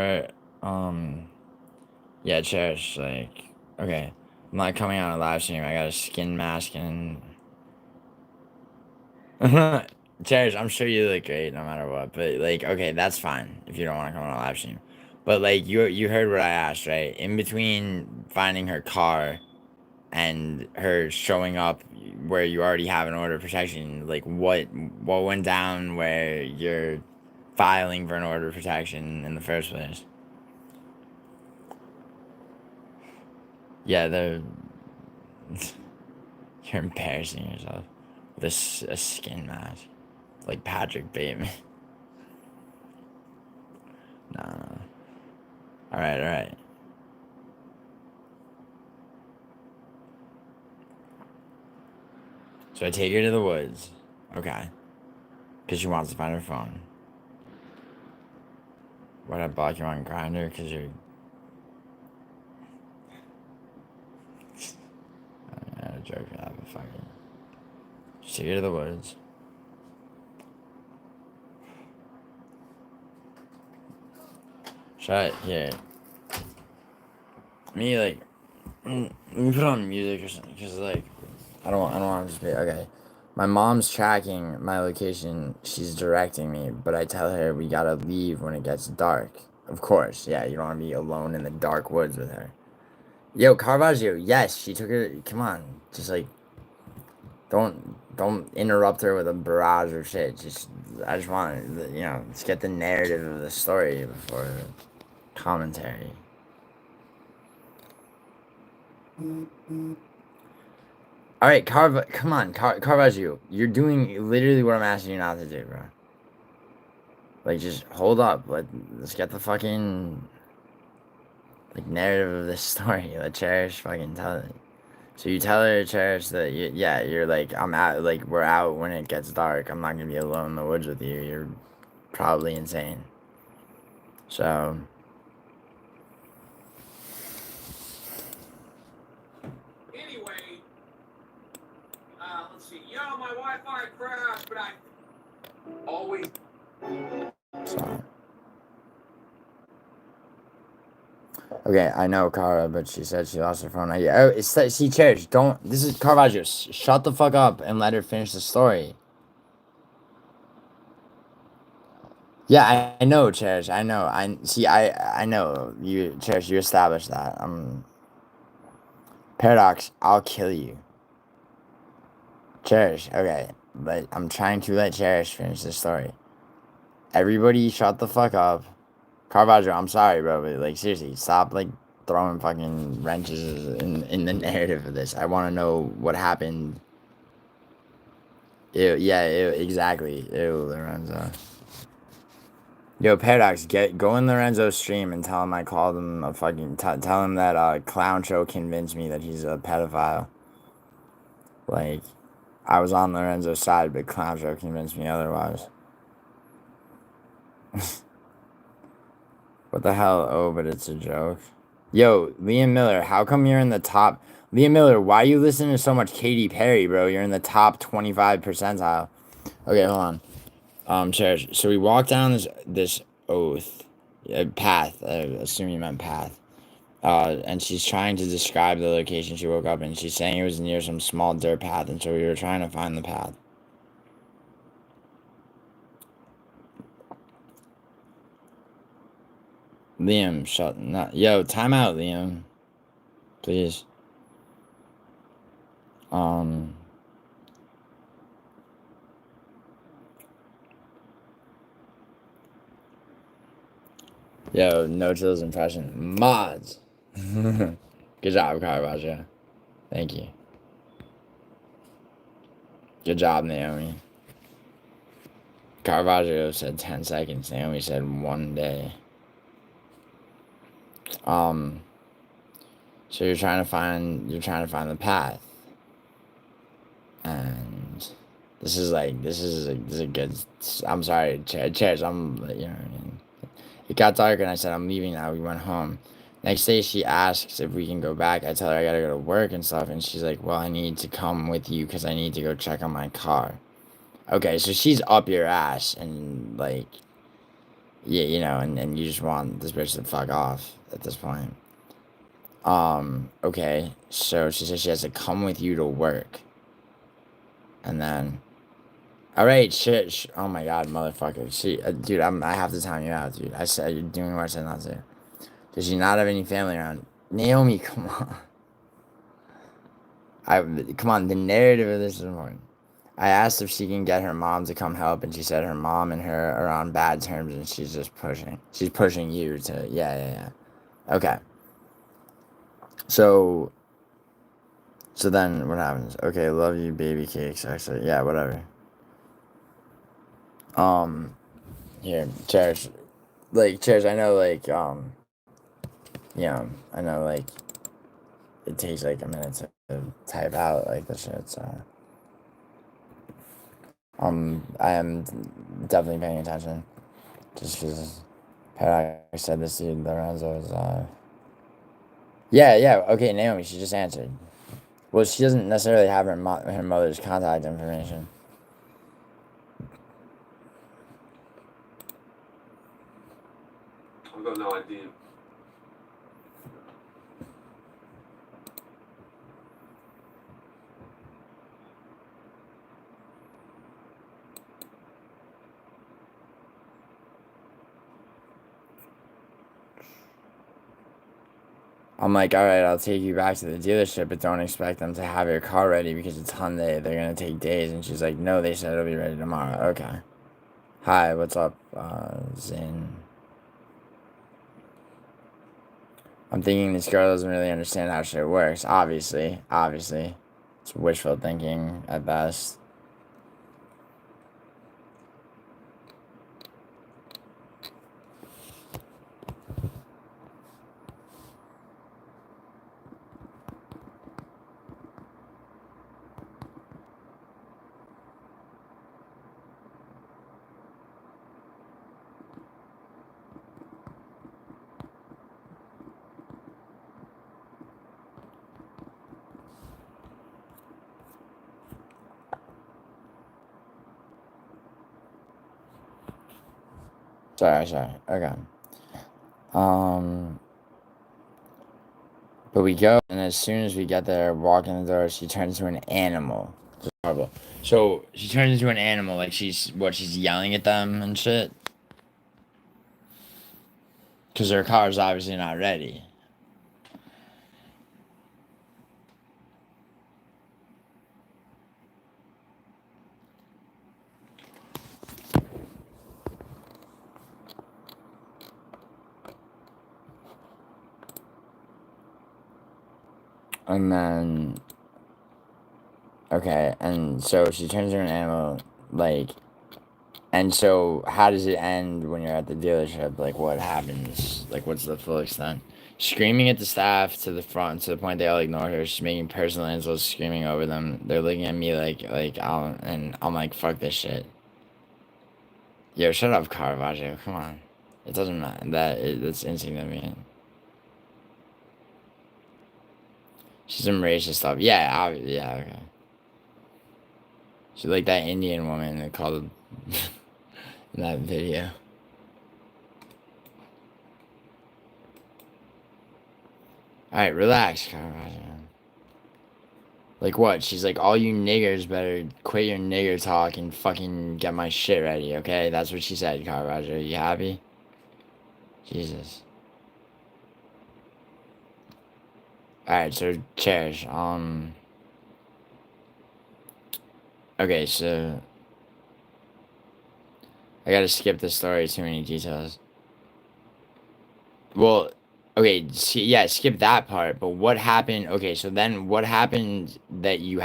yeah, Cherish. Like, okay, I'm not coming on a live stream. I got a skin mask and. Cherish, I'm sure you look great no matter what, but like, okay, that's fine if you don't want to come on a live stream. But like you heard what I asked, right? In between finding her car and her showing up where you already have an order of protection, like what went down where you're filing for an order of protection in the first place? Yeah, you're embarrassing yourself with a skin mask like Patrick Bateman. No. All right, all right. So I take her to the woods. Okay. Because she wants to find her phone. What, I block you on Grindr? Because you're... I had a joke for that, but fuck it. Just take her to the woods. Shut here. Me, like... Let me put on music or something. Because, like... I don't want to just be... Okay. My mom's tracking my location. She's directing me. But I tell her we gotta leave when it gets dark. Of course. Yeah, you don't want to be alone in the dark woods with her. Yo, Caravaggio. Yes, she took her... Come on. Just, like... Don't interrupt her with a barrage of shit. I just want to, let's get the narrative of the story before the commentary. All right, come on, Caravaggio. You're doing literally what I'm asking you not to do, bro. Like, just hold up. Let's get the fucking narrative of this story. Let Cherish fucking tell it. So you tell her, Cherish, that you're like, I'm out, like, we're out when it gets dark. I'm not gonna be alone in the woods with you. You're probably insane. So anyway, let's see. Yo, my Wi-Fi crashed, but I always. So. Okay, I know Cara, but she said she lost her phone. See, Cherish, don't. This is Caravaggio. Shut the fuck up and let her finish the story. Yeah, I know, Cherish. I know. I know. You, Cherish, you established that. Paradox, I'll kill you. Cherish, okay. But I'm trying to let Cherish finish the story. Everybody shut the fuck up. Caravaggio, I'm sorry, bro, but, like, seriously, stop, like, throwing fucking wrenches in the narrative of this. I want to know what happened. Ew, yeah, ew, exactly. Ew, Lorenzo. Yo, Paradox, go in Lorenzo's stream and tell him I called him a fucking... Tell him that Clown Show convinced me that he's a pedophile. Like, I was on Lorenzo's side, but Clown Show convinced me otherwise. What the hell? Oh, but it's a joke. Yo, Liam Miller, how come you're in the top... Liam Miller, why you listening to so much Katy Perry, bro? You're in the top 25 percentile. Okay, hold on. Cherish. So we walked down this path. I assume you meant path. And she's trying to describe the location she woke up in. She's saying it was near some small dirt path, and so we were trying to find the path. Liam, yo, time out, Liam. Please. Yo, no chills impression. Mods. Good job, Caravaggio. Thank you. Good job, Naomi. Caravaggio said 10 seconds. Naomi said 1 day. So you're trying to find the path. And this is a good, I'm sorry, Cherish, it got dark and I said, I'm leaving now. We went home. Next day, she asks if we can go back. I tell her I gotta go to work and stuff. And she's like, well, I need to come with you because I need to go check on my car. Okay, so she's up your ass and, like, yeah, and you just want this bitch to fuck off at this point. Okay, so she says she has to come with you to work. And then, all right, shit. Oh my god, motherfucker. Dude, I have to time you out, dude. I said you're doing what I said not to. Does she not have any family around? Naomi, come on. Come on, the narrative of this is important. I asked if she can get her mom to come help, and she said her mom and her are on bad terms, and she's just pushing. She's pushing you to, yeah. Okay. So then what happens? Okay, love you, baby cakes. Actually, yeah, whatever. Here, cherish. Like, cherish, I know, like, I know, like, it takes, like, a minute to type out, like, the shit, so. I am definitely paying attention. Just because Paradox said this to Lorenzo is, yeah, okay, Naomi, she just answered. Well, she doesn't necessarily have her mother's contact information. I've got no idea. I'm like, alright, I'll take you back to the dealership, but don't expect them to have your car ready because it's Hyundai. They're gonna take days. And she's like, no, they said it'll be ready tomorrow. Okay. Hi, what's up, Zin? I'm thinking this girl doesn't really understand how shit works. Obviously. It's wishful thinking at best. Sorry. Okay. But we go, and as soon as we get there, walk in the door, she turns into an animal. It's horrible. So she turns into an animal, like she's yelling at them and shit. Because her car's obviously not ready. And then, okay, and so she turns into an animal, like, and so how does it end when you're at the dealership? Like, what happens? Like, what's the full extent? Screaming at the staff to the front, to the point they all ignore her. She's making personal insults, screaming over them. They're looking at me like, I'm like, fuck this shit. Yo, shut up, Caravaggio, come on. It doesn't matter, that's insignificant. She's some racist stuff. Yeah, okay. She's like that Indian woman that called in that video. Alright, relax, Caravaggio. Like what? She's like, all you niggers better quit your nigger talk and fucking get my shit ready, okay? That's what she said, Caravaggio. You happy? Jesus. Alright, so Cherish, okay, so I gotta skip the story, too many details. Well, okay, skip that part, but what happened? Okay, so then what happened that you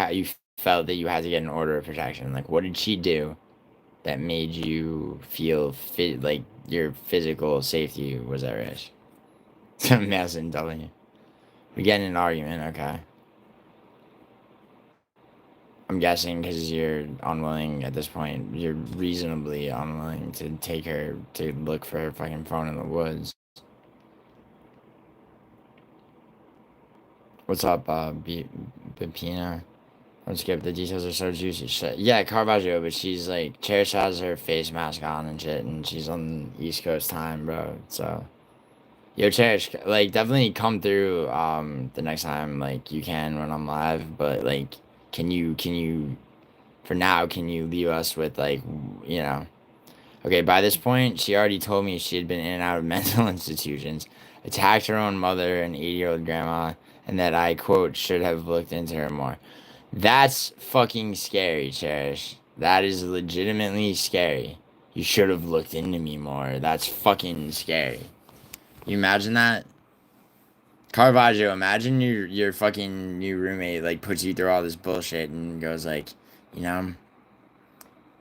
felt that you had to get an order of protection? Like, what did she do that made you feel like your physical safety was at risk? Mess and W. We get in an argument, okay. I'm guessing because you're unwilling at this point. You're reasonably unwilling to take her to look for her fucking phone in the woods. What's up, Bipina? Don't skip, the details are so juicy. Shit. Yeah, Caravaggio, but she's like, Cherish has her face mask on and shit, and she's on East Coast time, bro. So, yo, Cherish, like, definitely come through, the next time, like, you can when I'm live, but, like, can you, for now, can you leave us with, like, you know, okay, by this point, she already told me she had been in and out of mental institutions. attacked her own mother and 80-year-old grandma, and that I, quote, should have looked into her more. That's fucking scary, Cherish. That is legitimately scary. You should have looked into me more. That's fucking scary. You imagine that? Caravaggio, imagine your fucking new roommate like puts you through all this bullshit and goes like, you know,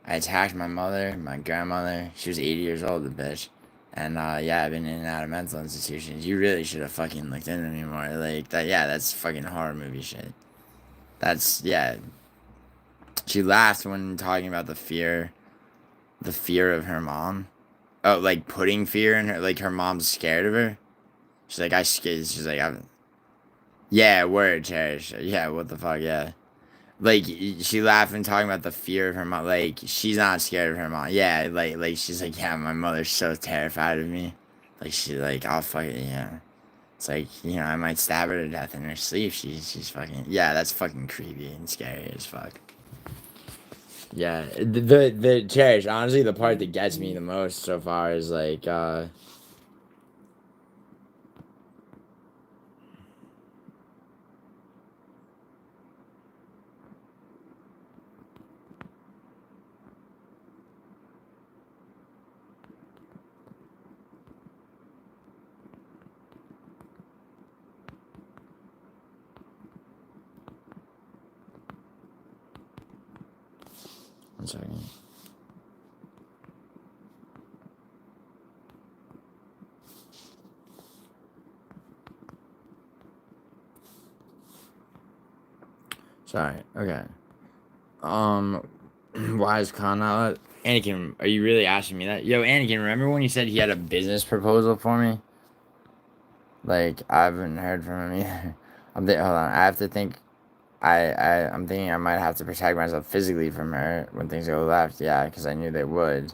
I attacked my mother, my grandmother. She was 80 years old, the bitch. And yeah, I've been in and out of mental institutions. You really should have fucking looked into me more. Like that, yeah, that's fucking horror movie shit. That's yeah. She laughed when talking about the fear of her mom. Oh, like putting fear in her, like her mom's scared of her. She's like, I scared. She's like, yeah, word, Cherish. Yeah, what the fuck, yeah. Like, she laughed when talking about the fear of her mom. Like, she's not scared of her mom. Yeah, like she's like, yeah, my mother's so terrified of me. Like, she's like, I'll fuck it, yeah. It's like, you know, I might stab her to death in her sleep. She's fucking, yeah, that's fucking creepy and scary as fuck. Yeah, the Cherish, honestly, the part that gets me the most so far is like, one second. Sorry, okay. Why is Khan not? Anakin, are you really asking me that? Yo, Anakin, remember when you said he had a business proposal for me? Like, I haven't heard from him either. Hold on, I have to think. I'm thinking I might have to protect myself physically from her when things go left. Yeah, because I knew they would.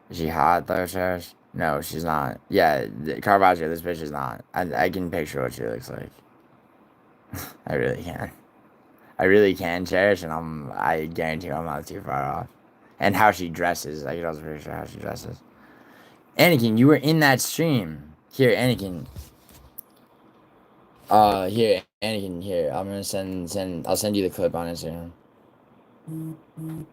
Is she hot though, Cherish? No, she's not. Yeah, Caravaggio, this bitch is not. I can picture what she looks like. I really can. I really can, Cherish, and I guarantee I'm not too far off. And how she dresses. I can also picture how she dresses. Anakin, you were in that stream. Here, Anakin. Here, Anakin, here. I'm gonna I'll send you the clip on Instagram. Mm.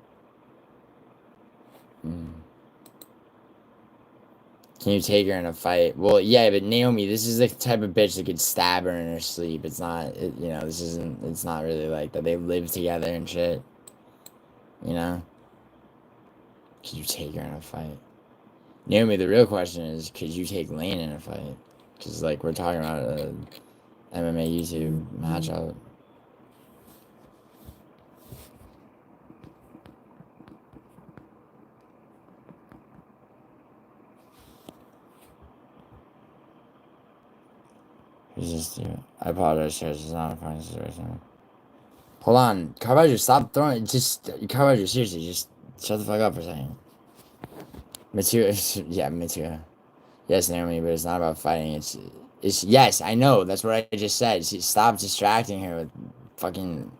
Can you take her in a fight? Well, yeah, but Naomi, this is the type of bitch that could stab her in her sleep. It's not, you know, it's not really like that. They live together and shit. You know? Could you take her in a fight? Naomi, the real question is, could you take Lane in a fight? Because, like, we're talking about a MMA YouTube matchup. I apologize, sir. This is not a funny situation. Hold on. Caravaggio, stop throwing. Caravaggio, seriously, just shut the fuck up for a second. Matua. Yes, Naomi, but it's not about fighting. It's yes, I know. That's what I just said. Stop distracting her with fucking.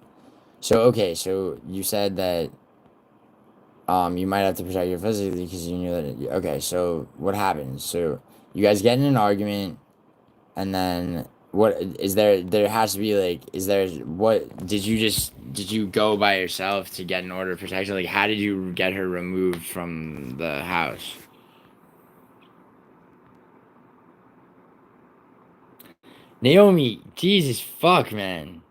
So okay, so you said that you might have to protect her physically because you knew that. Okay, so what happened? So you guys get in an argument, and then what is there? There has to be like, is there what? Did you go by yourself to get an order of protection? Like, how did you get her removed from the house? Naomi, Jesus fuck, man.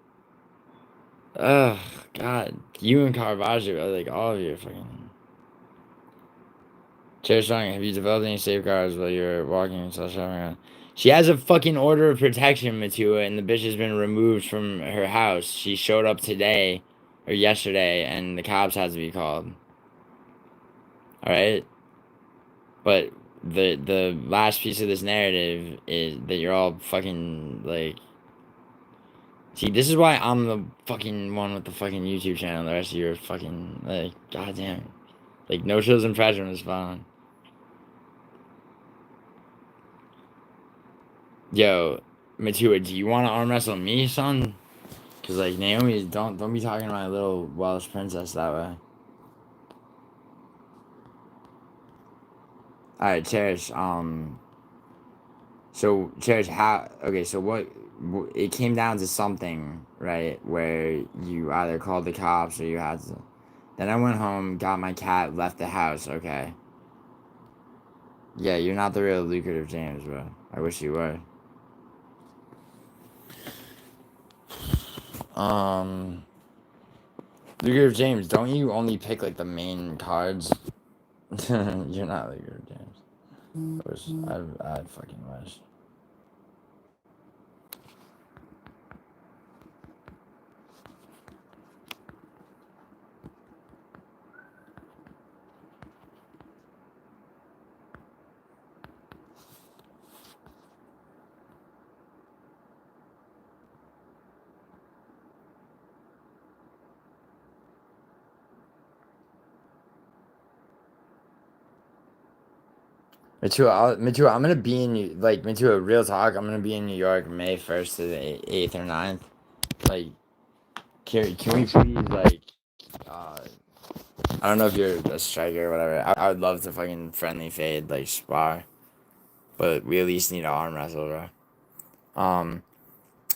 Ugh, God. You and Caravaggio, like, all of you are fucking. Chair Strong, have you developed any safeguards while you're walking and shopping around? She has a fucking order of protection, Matua, and the bitch has been removed from her house. She showed up today, or yesterday, and the cops had to be called. Alright? But the last piece of this narrative is that you're all fucking, like, see, this is why I'm the fucking one with the fucking YouTube channel. The rest of you are fucking, like, goddamn. Like, no chills impression was fun. Yo, Matua, do you want to arm wrestle me, son? Cause like Naomi, don't be talking to my little Welsh princess that way. All right, Cherish. So, Cherish, how? Okay, so what? It came down to something, right? Where you either called the cops or you had to. Then I went home, got my cat, left the house. Okay. Yeah, you're not the real lucrative James, bro. I wish you were. Lucrative James, don't you only pick like the main cards? You're not lucrative James. I fucking wish. Matua, I'm gonna be in like Matua. Real talk, I'm gonna be in New York May 1st to the 8th or 9th. Like, can we please like, uh, I don't know if you're a striker or whatever. I would love to fucking friendly fade like spar, but we at least need to arm wrestle, bro.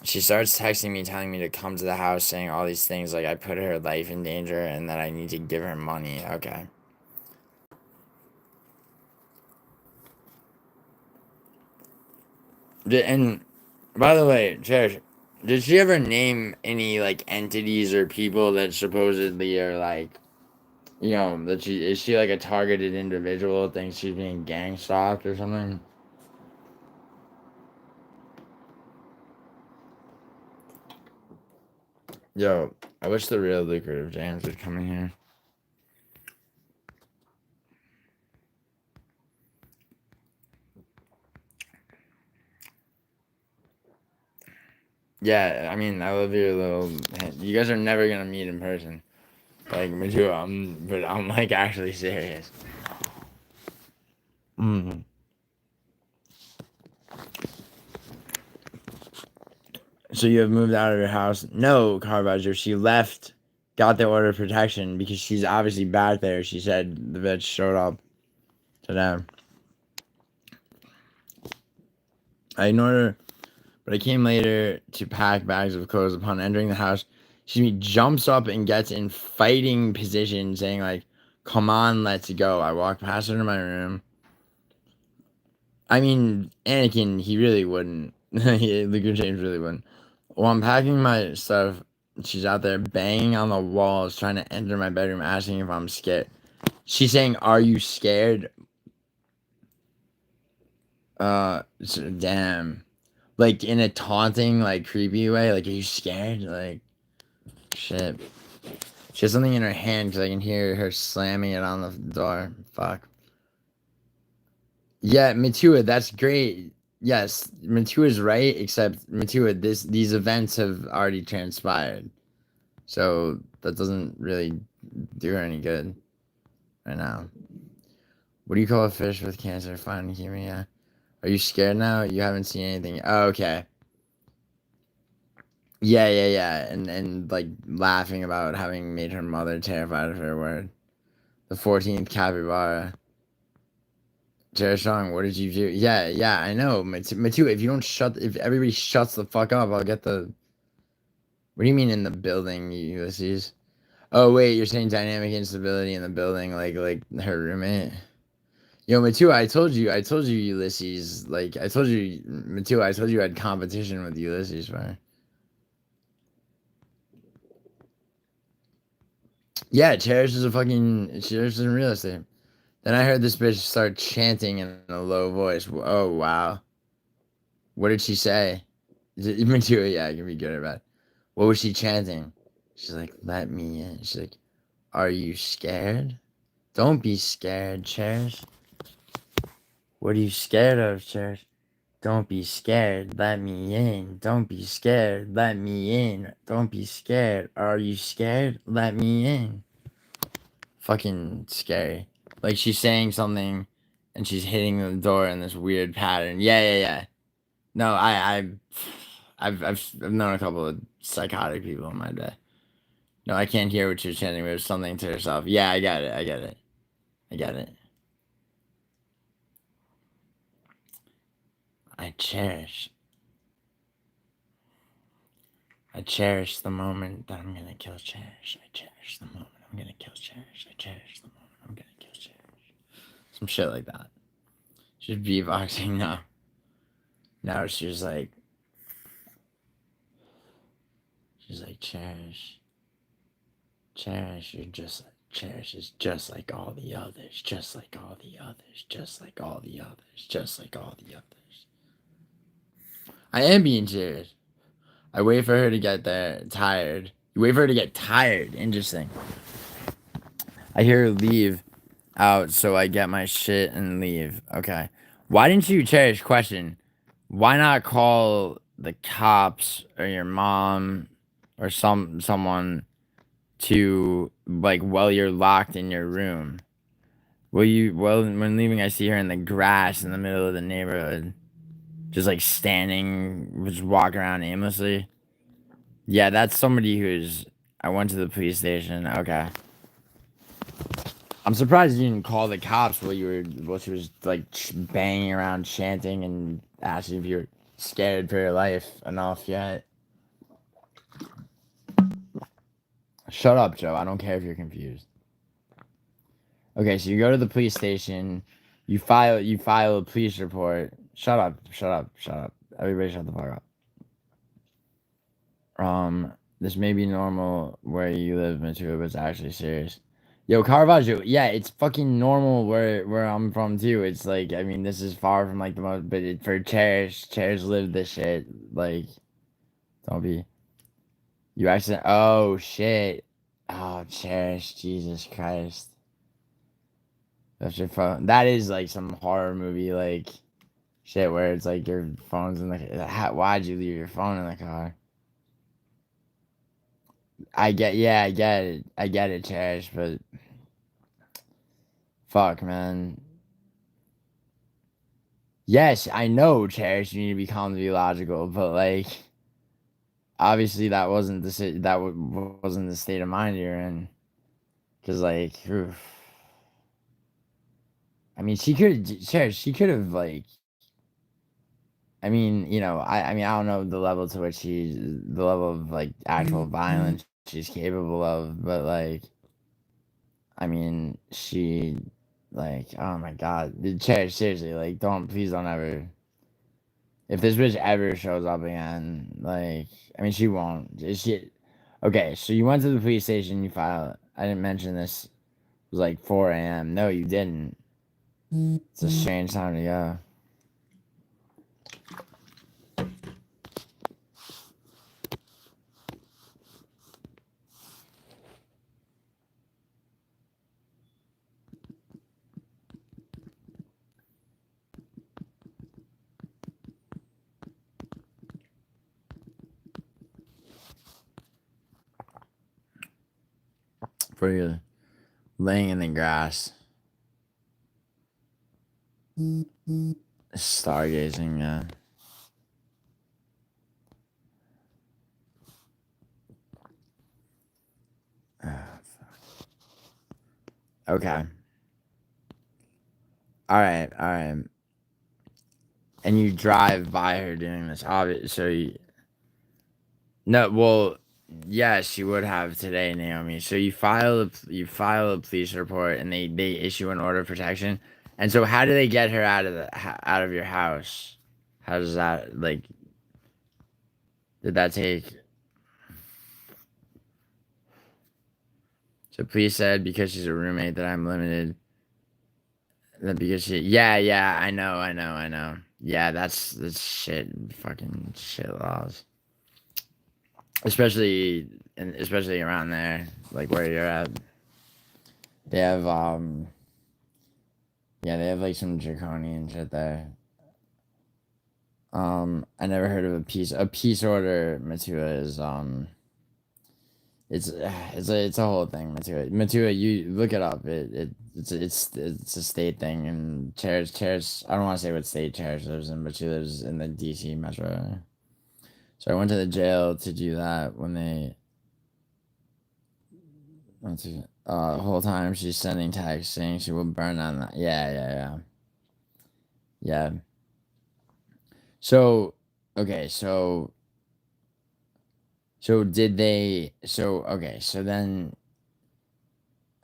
She starts texting me, telling me to come to the house, saying all these things like I put her life in danger and that I need to give her money. Okay. And by the way, Cherish, did she ever name any like entities or people that supposedly are like, that she like a targeted individual, thinks she's being gang stalked or something? Yo, I wish the real lucrative James would come in here. Yeah, I mean, I love your little. You guys are never gonna meet in person. Like, Majua, but I'm like actually serious. Mm. So you have moved out of your house? No, Carvajal. She left, got the order of protection because she's obviously back there. She said the bitch showed up to them. I ignored her, but I came later to pack bags of clothes. Upon entering the house, she jumps up and gets in fighting position, saying like, "Come on, let's go." I walk past her to my room. I mean, Anakin, he really wouldn't. Luke James really wouldn't. While I'm packing my stuff, she's out there banging on the walls, trying to enter my bedroom, asking if I'm scared. She's saying, "Are you scared?" Damn. Like in a taunting, like creepy way. Like, are you scared? Like, shit. She has something in her hand because I can hear her slamming it on the door. Fuck. Yeah, Matua, that's great. Yes, Matua's right, except Matua, these events have already transpired. So that doesn't really do her any good right now. What do you call a fish with cancer? Fine, hear me. Yeah. Are you scared now? You haven't seen anything. Oh, okay. Yeah. And like laughing about having made her mother terrified of her word. The 14th capybara. Jared Strong, what did you do? Yeah, I know. Matu, if everybody shuts the fuck up, I'll get the. What do you mean in the building, Ulysses? Oh wait, you're saying dynamic instability in the building, like her roommate. Yo, Matu, I told you, Ulysses. Like I told you, Matu, I told you I had competition with Ulysses, right? Yeah, Cherish is in real estate. Then I heard this bitch start chanting in a low voice. Oh wow, what did she say? Matu, yeah, I can be good at that. What was she chanting? She's like, "Let me in." She's like, "Are you scared? Don't be scared, Cherish. What are you scared of, Cherish? Don't be scared. Let me in. Don't be scared. Let me in. Don't be scared. Are you scared? Let me in." Fucking scary. Like she's saying something and she's hitting the door in this weird pattern. Yeah. No, I've known a couple of psychotic people in my day. No, I can't hear what you're chanting. There's something to herself. Yeah, I got it. I get it. I cherish the moment that I'm gonna kill Cherish. I cherish the moment I'm gonna kill Cherish. I cherish the moment I'm gonna kill Cherish. Some shit like that. She's beatboxing now. Now she's like, Cherish, you're just like, Cherish is just like all the others, just like all the others, just like all the others, just like all the others. I am being serious. I wait for her to get there tired. You wait for her to get tired. Interesting. I hear her leave out, so I get my shit and leave. Okay. Why didn't you, Cherish, question? Why not call the cops or your mom or someone to, like, while you're locked in your room? When leaving, I see her in the grass in the middle of the neighborhood. Just, like, standing, just walking around aimlessly. Yeah, that's somebody who's... I went to the police station. Okay. I'm surprised you didn't call the cops while she was, like, banging around chanting and asking if you were scared for your life enough yet. Shut up, Joe. I don't care if you're confused. Okay, so you go to the police station, you file a police report. Shut up. Everybody shut the fuck up. This may be normal where you live, Matua, but it's actually serious. Yo, Caravaggio, yeah, it's fucking normal where I'm from too. It's like, I mean, this is far from like the most, but for Cherish lived this shit. Like, don't be. You accident. Oh shit. Oh, Cherish, Jesus Christ. That's your phone. That is like some horror movie, like shit where it's like your phone's in the. Why'd you leave your phone in the car? I get it, Cherish, but fuck, man. Yes, I know, Cherish. You need to be calm to be logical, but like, obviously that wasn't wasn't the state of mind you're in, because like, oof. I mean, Cherish. She could have like. I mean, you know, I mean, I don't know the level to which the level of like actual violence she's capable of, but like, I mean, she, like, oh my god, Cherish, seriously, like, please don't ever. If this bitch ever shows up again, like, I mean, she won't. Okay, so you went to the police station, you filed. I didn't mention this. It was like 4 a.m. No, you didn't. It's a strange time to go. For you laying in the grass. Stargazing, yeah. Okay. Alright. And you drive by her doing this. No, well, yes, you would have today, Naomi. So you file a police report, and they issue an order of protection. And so, how do they get her out of your house? How does that, like? Did that take? So police said because she's a roommate that I'm limited. That because yeah, I know. Yeah, that's shit, fucking shit laws. Especially around there, like where you're at. They have they have like some draconian shit there. I never heard of a peace order. Matua is it's a whole thing. Matua, you look it up. It's a state thing, and Cherish. I don't want to say what state Cherish lives in, but she lives in the DC metro area. So I went to the jail to do that when they. Whole time she's sending texts saying she will burn on that. Yeah. So, okay, so did they? So okay, so then,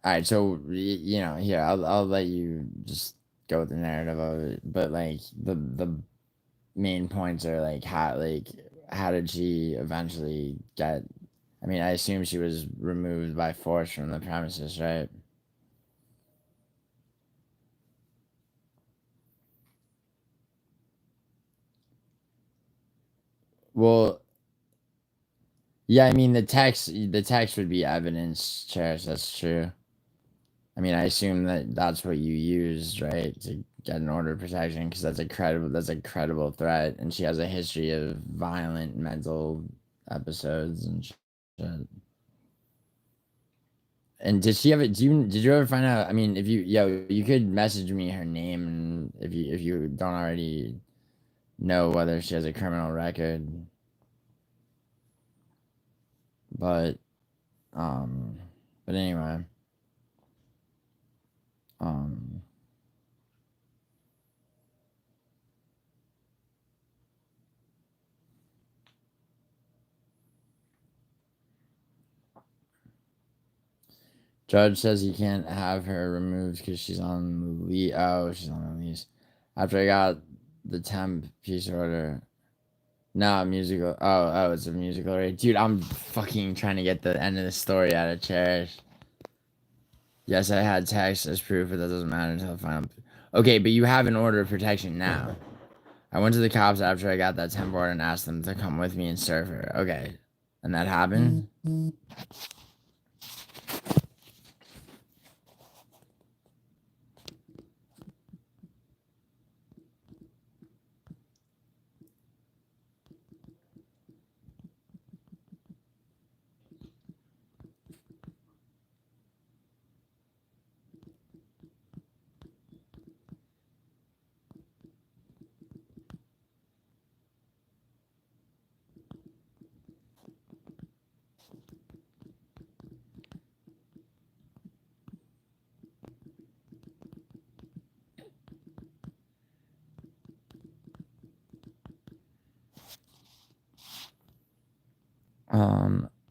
all right. So you know, here I'll let you just go with the narrative of it, but like the main points are like how did she eventually get? I mean, I assume she was removed by force from the premises, right? Well, yeah. I mean, the text would be evidence, Cherish. That's true. I mean, I assume that that's what you used, right, to get an order of protection, because that's a credible threat, and she has a history of violent mental episodes and shit. And did she ever? Did you ever find out? I mean, if you could message me her name, and if you don't already know whether she has a criminal record, but um, but anyway, um. Judge says he can't have her removed because she's on the lease. Oh, she's on the lease. After I got the temp piece order. No, musical. Oh, it's a musical rate. Dude, I'm fucking trying to get the end of the story out of Cherish. Yes, I had text as proof, but that doesn't matter until I find out. Okay, but you have an order of protection now. I went to the cops after I got that temp order and asked them to come with me and serve her. Okay. And that happened?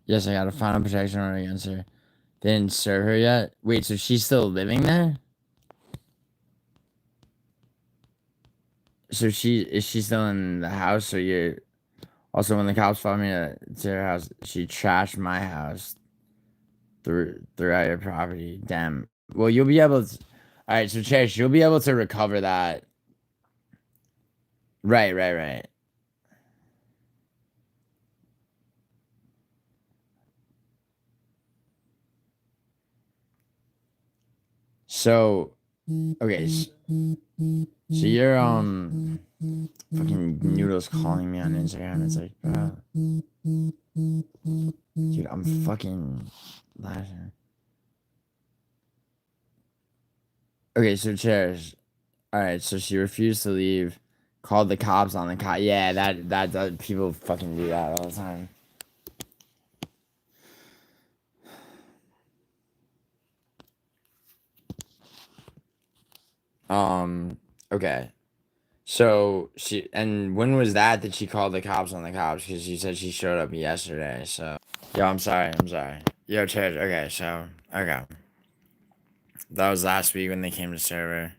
Yes, I got a final protection order against her. They didn't serve her yet? Wait, so she's still living there? So is she still in the house? So you're also, when the cops followed me to her house, she trashed my house throughout your property. Damn. Well, you'll be able to. All right, so Cherish, you'll be able to recover that. Right. So okay, so you're fucking Noodles calling me on Instagram. It's like, bro, dude, I'm fucking laughing. Okay, so Cherish. All right, so she refused to leave. Called the cops on the cop. Yeah, that people fucking do that all the time. Okay. So when was that she called the cops on the cops? Because she said she showed up yesterday. So, yo, I'm sorry. Yo, Church. Okay, so okay, that was last week when they came to server.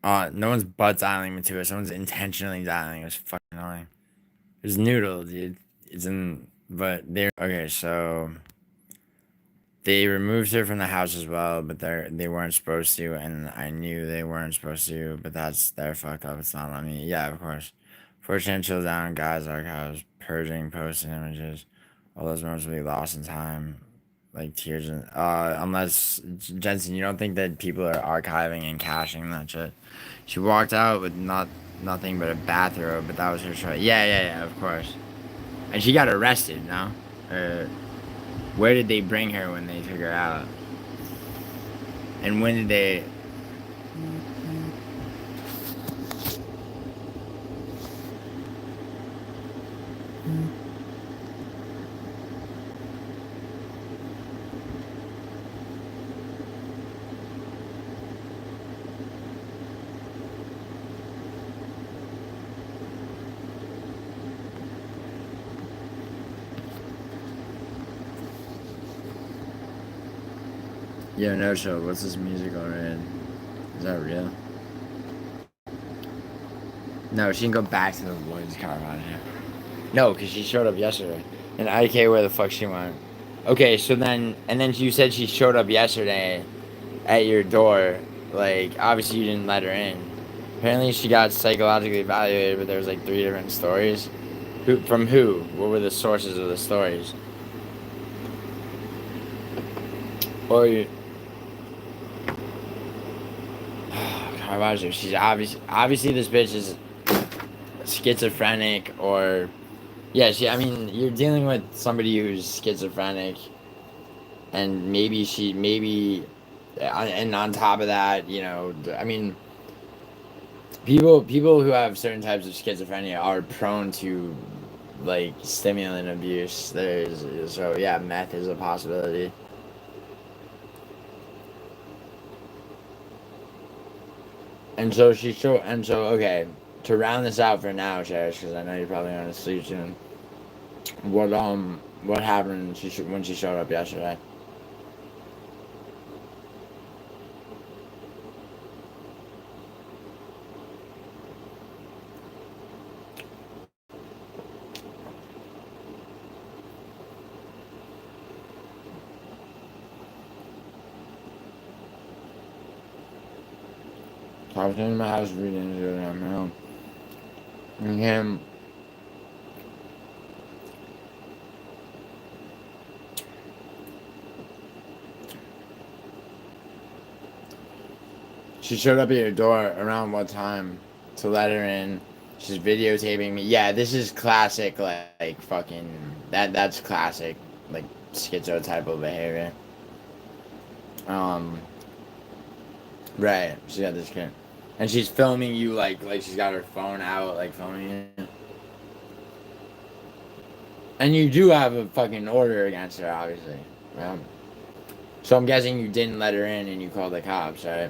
No one's butt dialing me to it. Someone's intentionally dialing. It was fucking annoying. It was Noodle, dude. It's in, but they're okay. So they removed her from the house as well, but they weren't supposed to, and I knew they weren't supposed to, but that's their fuck up. It's not on me. Yeah, of course. Fortune chill down, guys, archives, purging posts and images. All those moments will be lost in time. Like tears and unless Jensen, you don't think that people are archiving and caching that shit. She walked out with nothing but a bathrobe, but that was her choice. Yeah, of course. And she got arrested, no? Where did they bring her when they took her out? And when did they? Yo, no chill. What's this music already? Is that real? No, she can go back to the Lloyd's car right here. No, because she showed up yesterday. And I don't care where the fuck she went. Okay, so then, and then you said she showed up yesterday at your door. Like, obviously you didn't let her in. Apparently she got psychologically evaluated, but there was like 3 different stories. Who, from who? What were the sources of the stories? Or you... Caravaggio, she's obviously this bitch is schizophrenic or... Yeah, I mean, you're dealing with somebody who's schizophrenic, and and on top of that, you know, I mean, people who have certain types of schizophrenia are prone to, like, stimulant abuse. So yeah, meth is a possibility. Okay, to round this out for now, Cherish, because I know you're probably going to sleep soon. What happened when she showed up yesterday? I was in my house reading it on my own. And him. She showed up at your door around what time to let her in? She's videotaping me. Yeah, this is classic, like fucking that's classic, like schizo type of behavior. Um, right. She got this kid, and she's filming you like she's got her phone out, like filming you. And you do have a fucking order against her, obviously. Yeah. So I'm guessing you didn't let her in, and you called the cops, right?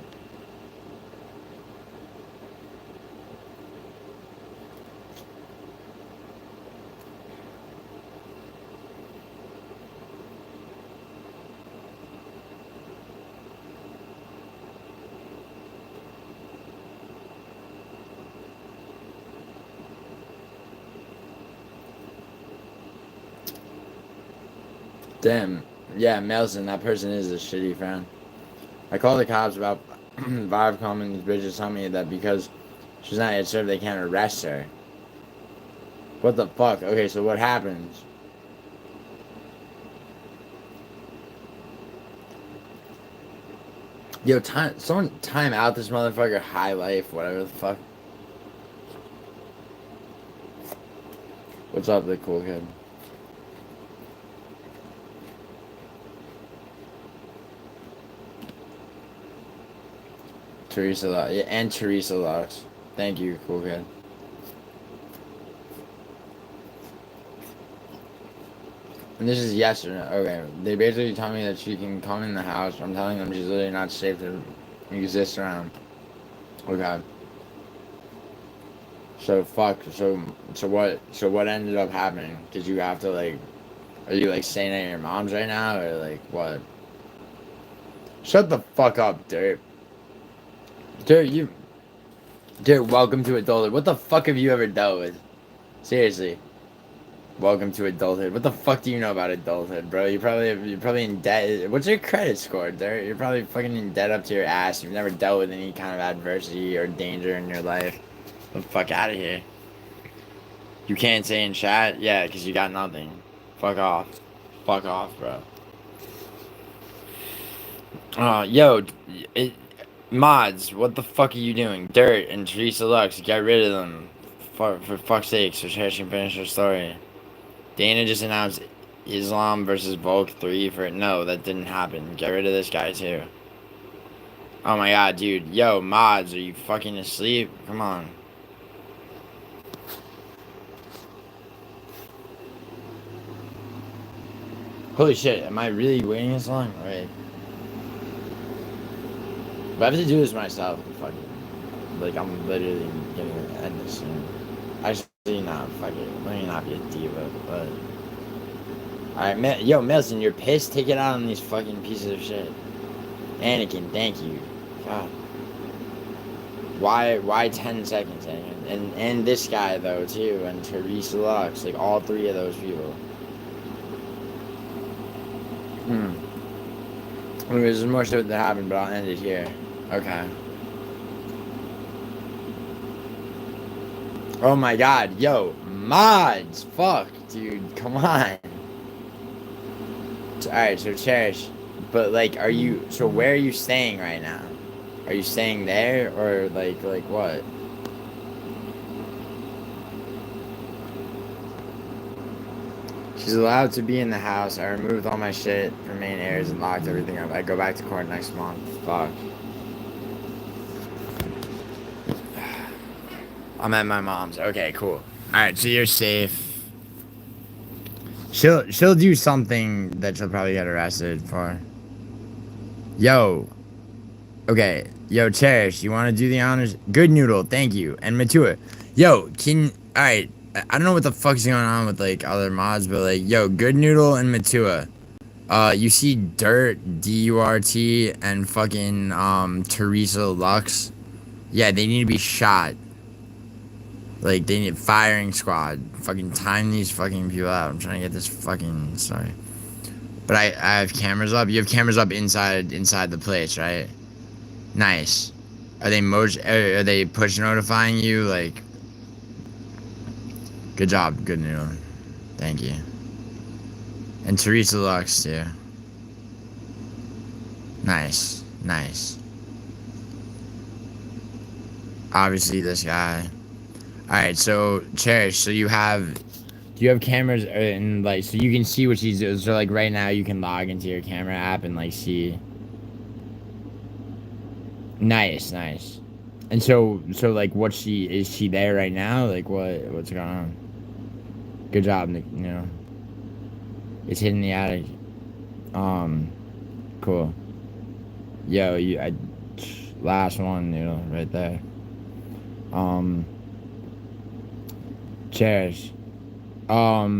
Damn. Yeah, Melson, that person is a shitty friend. I called the cops about Vibe calling these bitches tell me that because she's not yet served, they can't arrest her. What the fuck? Okay, so what happens? Yo, someone time out this motherfucker, high life, whatever the fuck. What's up, the cool kid? Teresa Lux. Thank you, cool kid. And this is yesterday. Okay, they basically tell me that she can come in the house. I'm telling them she's literally not safe to exist around. Okay. So fuck. So what ended up happening? Did you have to like? Are you like staying at your mom's right now, or like what? Shut the fuck up, Dirt. Dirt, welcome to adulthood. What the fuck have you ever dealt with? Seriously. Welcome to adulthood. What the fuck do you know about adulthood, bro? You're probably in debt. What's your credit score, Dirt? You're probably fucking in debt up to your ass. You've never dealt with any kind of adversity or danger in your life. Get the fuck out of here. You can't say in chat? Yeah, because you got nothing. Fuck off. Fuck off, bro. Yo, mods, what the fuck are you doing? Dirt and Teresa Lux, get rid of them. For fuck's sake, so she can finish her story. Dana just announced Islam versus Volk 3 for... No, that didn't happen. Get rid of this guy, too. Oh my god, dude. Yo, mods, are you fucking asleep? Come on. Holy shit, am I really waiting this long? Wait. If I have to do this myself, fucking... Like, I'm literally gonna end this soon. Actually, not. Fuck it. Let me not be a diva, but... Alright, yo, Melson, you're pissed? Take it out on these fucking pieces of shit. Anakin, thank you. God. Why 10 seconds, Anakin? And this guy, though, too, and Teresa Lux. Like, all three of those people. Anyways, there's more shit that happened, but I'll end it here. Okay. Oh my god, yo, mods! Fuck, dude, come on. Alright, so Cherish, but like, so where are you staying right now? Are you staying there, or like what? She's allowed to be in the house. I removed all my shit from main areas and locked everything up. I go back to court next month. Fuck. I'm at my mom's. Okay, cool. Alright, so you're safe. She'll do something that she'll probably get arrested for. Yo. Okay. Yo, Cherish, you want to do the honors? Good Noodle, thank you. And Matua. Yo, alright. I don't know what the fuck's going on with, like, other mods, but, like, yo, Good Noodle and Matua. You see Dirt, D-U-R-T, and fucking, Teresa Lux? Yeah, they need to be shot. Like, they need firing squad. Fucking time these fucking people out. I'm trying to get this fucking story. But I have cameras up. You have cameras up inside the place, right? Nice. Are they push notifying you? Like, good job, Good Noodle. Thank you. And Teresa Lux too. Nice, nice. Obviously, this guy. All right, so Cherish, do you have cameras and like so you can see what she's doing? So like right now you can log into your camera app and like see. Nice, nice. And so like is she there right now? Like what's going on? Good job, Nick. You know, it's hidden in the attic. Cool. Yo, last one, you know, right there. Cherish. Cherish,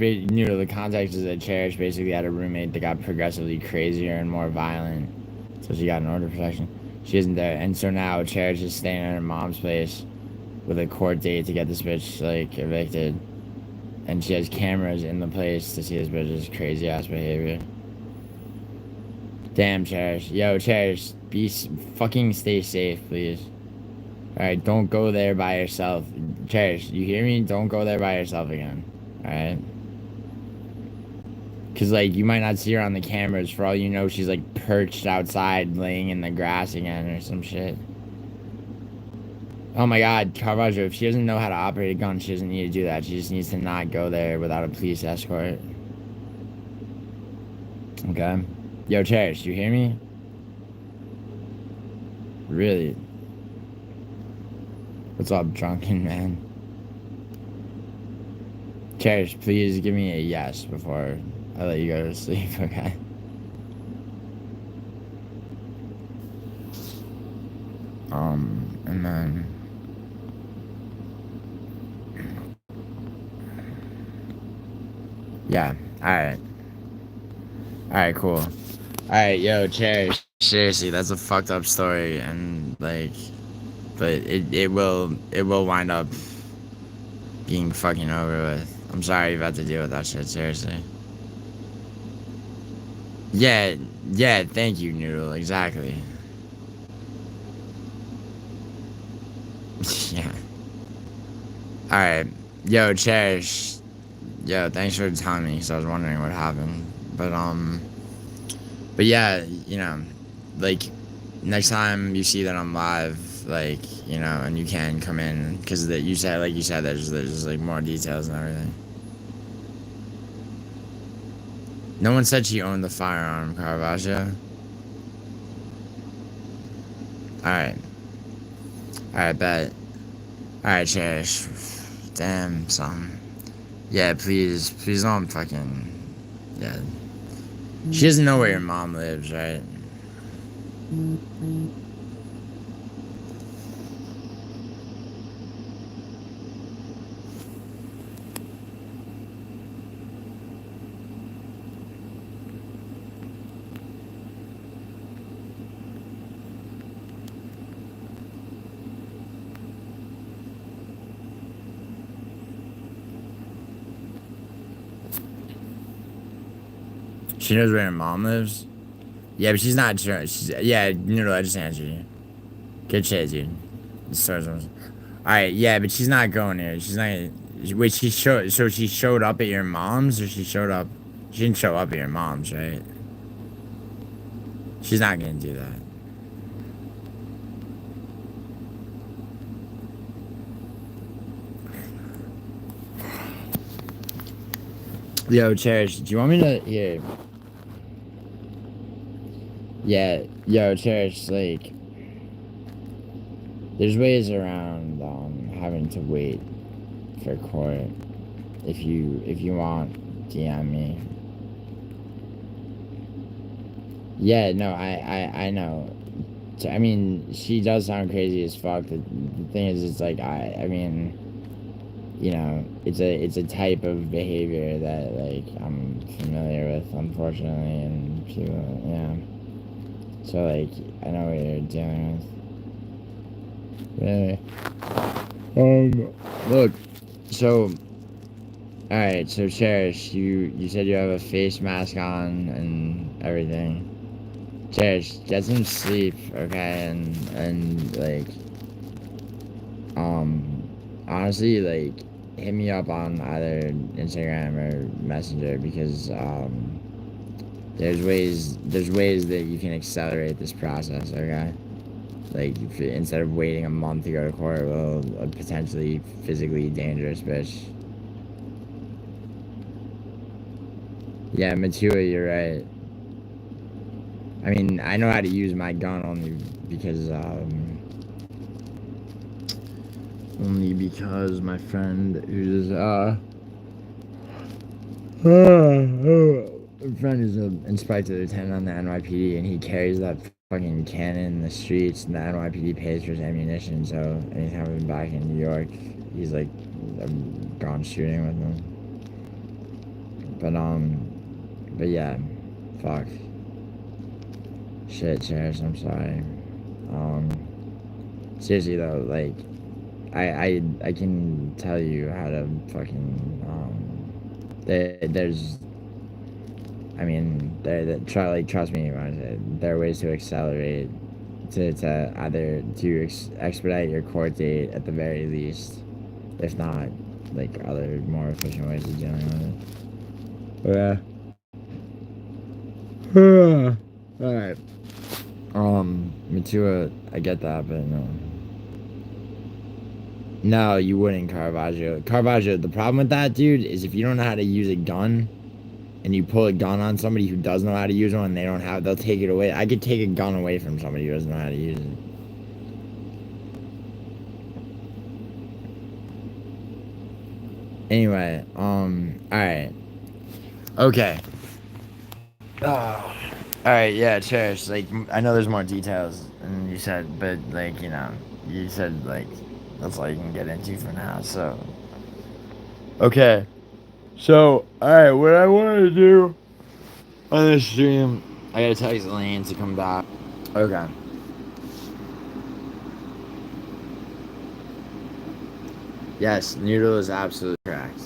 you know, the context is that Cherish basically had a roommate that got progressively crazier and more violent. So she got an order of protection. She isn't there. And so now Cherish is staying at her mom's place with a court date to get this bitch, like, evicted. And she has cameras in the place to see this bitch's crazy ass behavior. Damn, Cherish. Yo, Cherish, fucking stay safe, please. Alright, don't go there by yourself. Cherish, you hear me? Don't go there by yourself again. Alright? Because, like, you might not see her on the cameras. For all you know, she's, like, perched outside, laying in the grass again or some shit. Oh my god, Caravaggio, if she doesn't know how to operate a gun, she doesn't need to do that. She just needs to not go there without a police escort. Okay? Yo, Cherish, you hear me? Really? What's up, drunken man? Cherish, please give me a yes before I let you go to sleep, okay? And then... Yeah, alright. Alright, cool. Alright, yo, Cherish, seriously, that's a fucked up story, and, like... But it will wind up being fucking over with. I'm sorry you've had to deal with that shit, seriously. Yeah, thank you, Noodle, exactly. Yeah. Alright. Yo, Cherish. Yo, thanks for telling me, because I was wondering what happened. But yeah, you know, like, next time you see that I'm live, like, you know, and you can come in, because you said, there's like more details and everything. No one said she owned the firearm, Caravaggio. Alright. Alright, bet. Alright, Cherish. Damn, son. Yeah, please don't fucking... Yeah. She doesn't know where your mom lives, right? She knows where her mom lives? Yeah, but she's not sure. Yeah, Noodle, I just answered you. Good shit, dude. Alright, yeah, but she's not going there. She's not. Wait, she showed up at your mom's, or she showed up. She didn't show up at your mom's, right? She's not gonna do that. Yo, Cherish, do you want me to. Here. Yeah, yo, Cherish, like. There's ways around having to wait for court. If you want, DM me. Yeah, no, I know. I mean, she does sound crazy as fuck. The thing is, it's like I mean, you know, it's a type of behavior that like I'm familiar with, unfortunately, and people, yeah. So like, I know what you're dealing with. Yeah. Look, so. Alright, so Cherish, you said you have a face mask on and everything. Cherish, get some sleep, okay? And like, honestly, like, hit me up on either Instagram or Messenger because, there's ways that you can accelerate this process, okay? Like, instead of waiting a month to go to court, well, a potentially physically dangerous bitch. Yeah, Matua, you're right. I mean, I know how to use my gun only because my friend who's an inspector lieutenant on the NYPD, and he carries that fucking cannon in the streets, and the NYPD pays for his ammunition. So anytime we've been back in New York, he's like, I've gone shooting with him. But yeah, fuck. Shit, Cherish, I'm sorry. Seriously though, like, I can tell you how to fucking, there's, I mean, trust me when I say there are ways to accelerate, to either to expedite your court date at the very least, if not, like, other more efficient ways of dealing with it. Yeah. Alright. Matua, I get that, but no. No, you wouldn't, Caravaggio. Caravaggio, the problem with that, dude, is if you don't know how to use a gun, and you pull a gun on somebody who does know how to use one, and they don't have, they'll take it away. I could take a gun away from somebody who doesn't know how to use it. Anyway, alright. Okay. Alright, yeah, Cherish, like, I know there's more details than you said, but, like, you know, you said, like, that's all you can get into for now, so. Okay. So, alright, what I want to do on this stream, I gotta text Elaine to come back. Okay. Yes, Noodle is absolutely correct.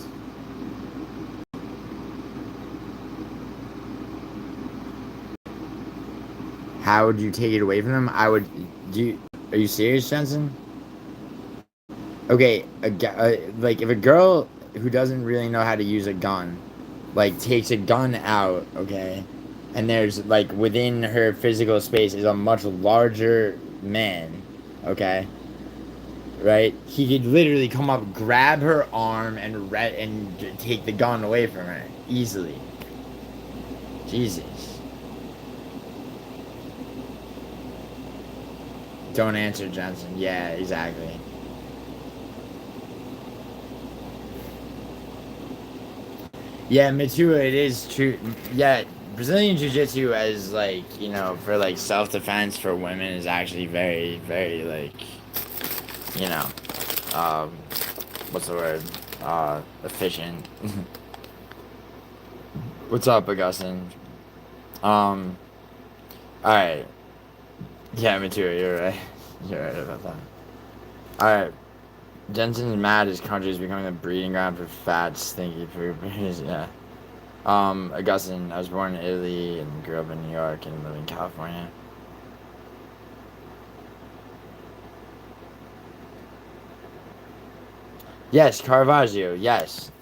How would you take it away from them? Are you serious, Jensen? Okay, like, if a girl who doesn't really know how to use a gun, like, takes a gun out, okay, and there's, like, within her physical space is a much larger man, okay, right? He could literally come up, grab her arm, and take the gun away from her easily. Jesus. Don't answer, Jensen. Yeah, exactly. Yeah, Matua, it is true. Yeah, Brazilian Jiu-Jitsu as, like, you know, for, like, self-defense for women is actually very, very, like, you know, what's the word? Efficient. What's up, Augustine? Alright. Yeah, Matua, you're right. You're right about that. Alright. Jensen's mad his country is becoming a breeding ground for fat, stinky poopers, yeah. Augustine. I was born in Italy and grew up in New York and live in California. Yes, Caravaggio. Yes.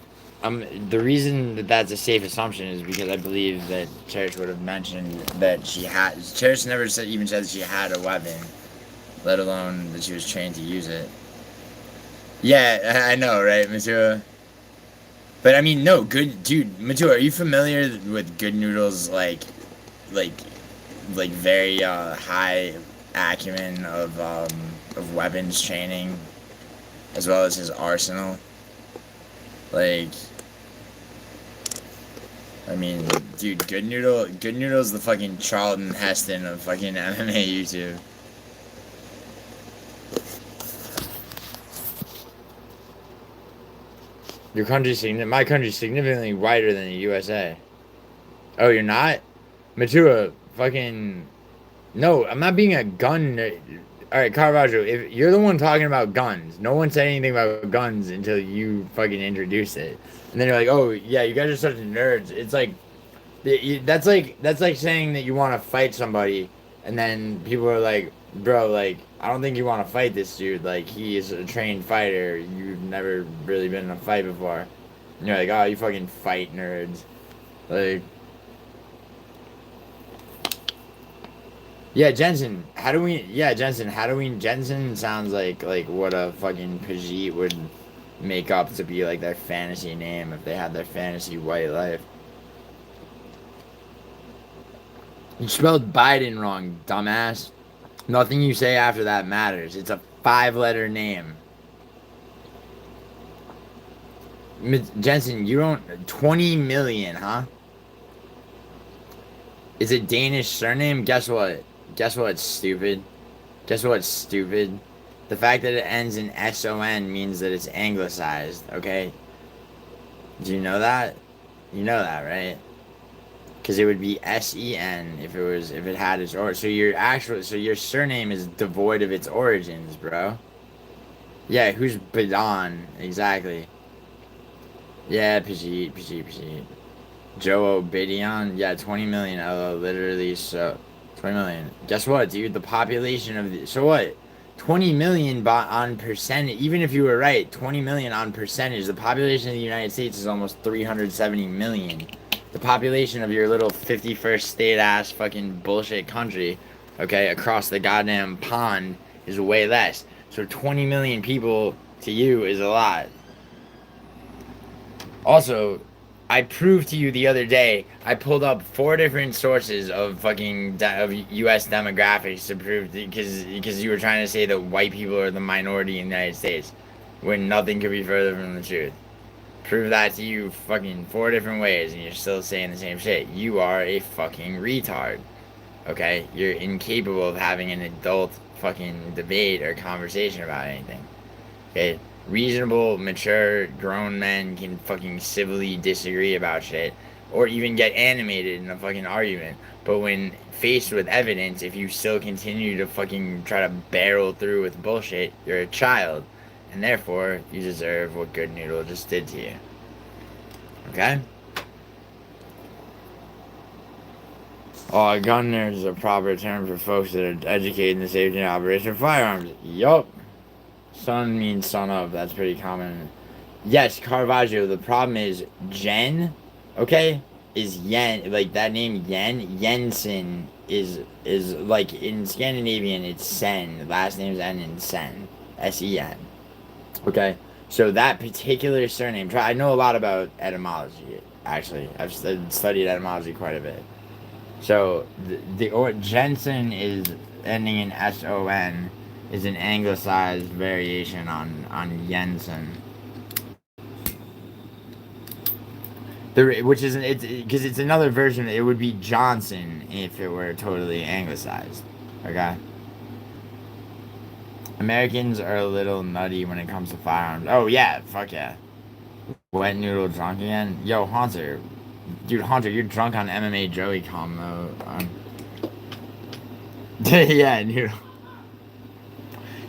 The reason that that's a safe assumption is because I believe that Cherish would have mentioned that she had. Cherish never said even said she had a weapon, let alone that she was trained to use it. Yeah, I know, right, Matua? But I mean, no, good dude, Matua. Are you familiar with Good Noodle's like, like very high acumen of weapons training, as well as his arsenal? Like, I mean, dude, Good Noodle's the fucking Charlton Heston of fucking MMA YouTube. My country's significantly whiter than the USA. Oh, you're not? Matua, fucking, no, I'm not being a gun. All right, Caravaggio, if you're the one talking about guns, no one said anything about guns until you fucking introduced it. And then you're like, oh, yeah, you guys are such nerds. It's like, that's like saying that you want to fight somebody, and then people are like, bro, like I don't think you want to fight this dude. Like he is a trained fighter. You've never really been in a fight before. And you're like, oh, you fucking fight nerds. Like, yeah, Jensen. How do we? Yeah, Jensen. How do we? Jensen sounds like what a fucking Pajit would make up to be like their fantasy name if they had their fantasy white life. You spelled Biden wrong, dumbass. Nothing you say after that matters. It's a 5-letter name. Jensen, you don't. 20 million, huh? Is it Danish surname? Guess what? Guess what, stupid? Guess what, stupid? The fact that it ends in SON means that it's anglicized, okay? Do you know that? You know that, right? Because it would be SEN if it had its or. So your surname is devoid of its origins, bro. Yeah, who's Badon? Exactly. Yeah, Pajit. Joe Obidion? Yeah, 20 million. Literally, so 20 million. Guess what, dude? The population of the. So what? 20 million on percentage. Even if you were right, 20 million on percentage. The population of the United States is almost 370 million. The population of your little 51st state ass fucking bullshit country, okay, across the goddamn pond is way less. So 20 million people to you is a lot. Also, I proved to you the other day, I pulled up 4 different sources of fucking of US demographics to prove because you were trying to say that white people are the minority in the United States when nothing could be further from the truth. Prove that to you fucking 4 different ways and you're still saying the same shit. You are a fucking retard. Okay? You're incapable of having an adult fucking debate or conversation about anything. Okay? Reasonable, mature, grown men can fucking civilly disagree about shit or even get animated in a fucking argument. But when faced with evidence, if you still continue to fucking try to barrel through with bullshit, you're a child. And therefore, you deserve what Good Noodle just did to you. Okay? Oh, a gun nerd is a proper term for folks that are educated in the safety and operation of firearms. Yup. Son means son of. That's pretty common. Yes, Caravaggio. The problem is Jen, okay, is Yen. Like that name Yen. Jensen is like in Scandinavian it's Sen. Last name's N in Sen. SEN. Okay, so that particular surname. I know a lot about etymology. Actually, I've studied etymology quite a bit. So Jensen is ending in SON is an anglicized variation on Jensen. Which is because it's another version. It would be Johnson if it were totally anglicized. Okay. Americans are a little nutty when it comes to firearms. Oh yeah, fuck yeah. Wet noodle drunk again? Yo, Haunter. Dude, Haunter, you're drunk on MMA Joey combo. Yeah, noodle.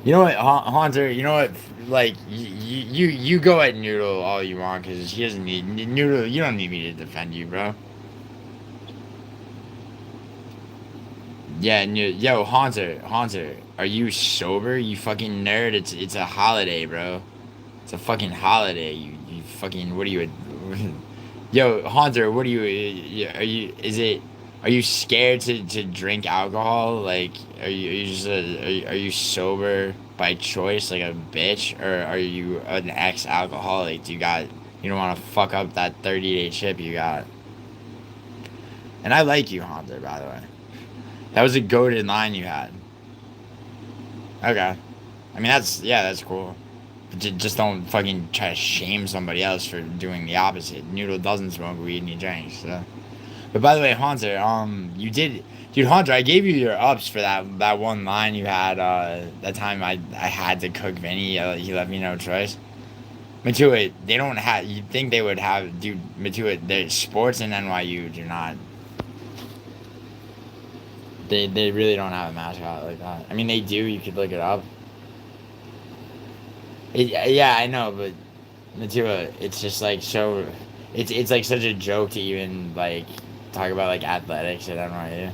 You know what, Haunter? You know what? Like you go at Noodle all you want because he doesn't need Noodle. You don't need me to defend you, bro. Yeah, yo, Haunter, are you sober? You fucking nerd. It's a holiday, bro. It's a fucking holiday. You fucking what are you? Yo, Haunter, what are you? Are you? Is it? Are you scared to drink alcohol? Like, are you just are you sober by choice, like a bitch, or are you an ex-alcoholic? You don't want to fuck up that 30-day trip you got? And I like you, Haunter, by the way. That was a goated line you had. Okay. I mean, that's cool. But just don't fucking try to shame somebody else for doing the opposite. Noodle doesn't smoke weed and he drinks, so. But by the way, Haunter, you did, dude, Haunter, I gave you your ups for that one line you had, that time I had to cook Vinny, he left me no choice. Matua, they don't have, you'd think they would have, dude, Matua, the sports in NYU do not, they really don't have a mascot like that. I mean, they do, you could look it up. Yeah, I know, but Matua, it's just like so. It's like such a joke to even like talk about like athletics at NYU.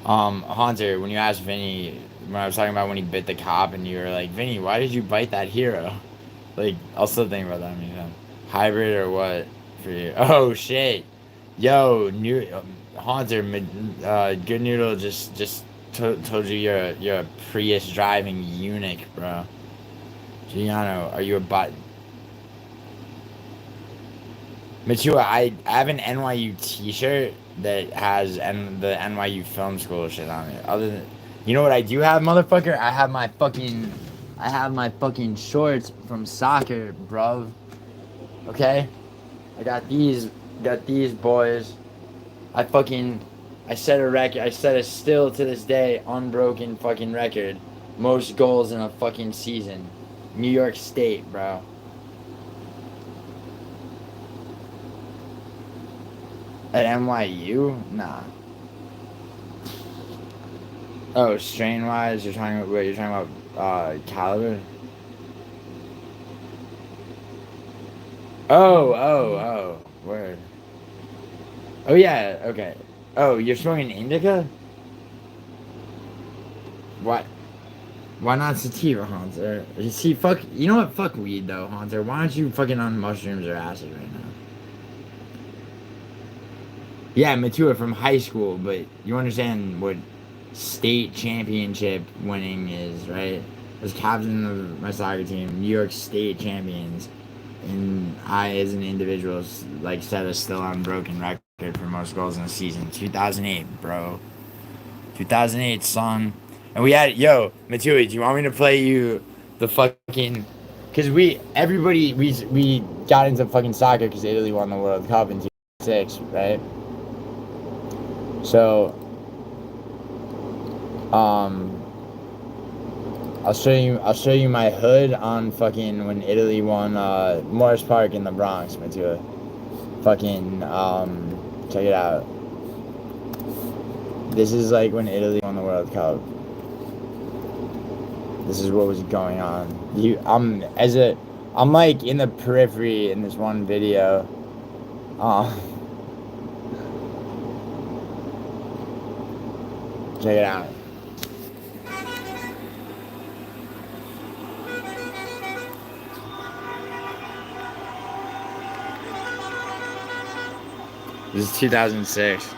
Haunter, when you asked Vinny, when I was talking about when he bit the cop, and you were like, Vinny, why did you bite that hero? Like, I'll still think about that. I mean, hybrid or what for you? Oh shit, yo, new Haunter, good noodle just told you you're a Prius driving eunuch, bro. Giuliano, are you a bot? Matua, I have an NYU T-shirt that has the NYU Film School shit on it. Other than, you know what I do have, motherfucker? I have my fucking shorts from soccer, bruv. Okay, I got these boys. I set a record. I set a still to this day unbroken fucking record. Most goals in a fucking season. New York State, bro. At NYU? Nah. Oh, strain wise, you're talking about caliber? Oh, word. Oh yeah, okay. Oh, you're smoking indica? What? Why not sativa, Haunter? You see, fuck. You know what? Fuck weed, though, Haunter. Why aren't you fucking on mushrooms or acid right now? Yeah, Matua from high school, but you understand what state championship winning is, right? As captain of my soccer team, New York State champions, and I, as an individual, like set a still unbroken record for most goals in a season. 2008, bro. 2008, son. And we had, yo, Matua, do you want me to play you the fucking? Because we got into fucking soccer because Italy won the World Cup in 2006, right? So, I'll show you my hood on fucking when Italy won Morris Park in the Bronx, Matua. Fucking check it out. This is like when Italy won the World Cup. This is what was going on. I'm like in the periphery in this one video. Check it out. This is 2006.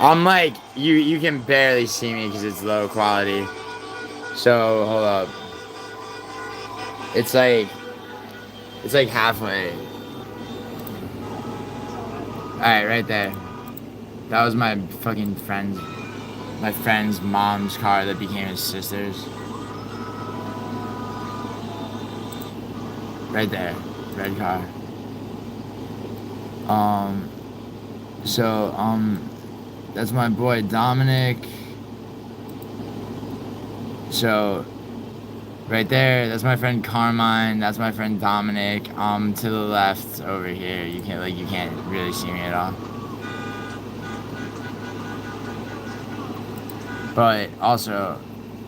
I'm like, you can barely see me because it's low quality. So, hold up. It's like halfway. Alright, right there. That was my fucking my friend's mom's car that became his sister's. Right there. Red car. That's my boy Dominic. So, right there, that's my friend Carmine. That's my friend Dominic. To the left over here, you can't really see me at all. But also,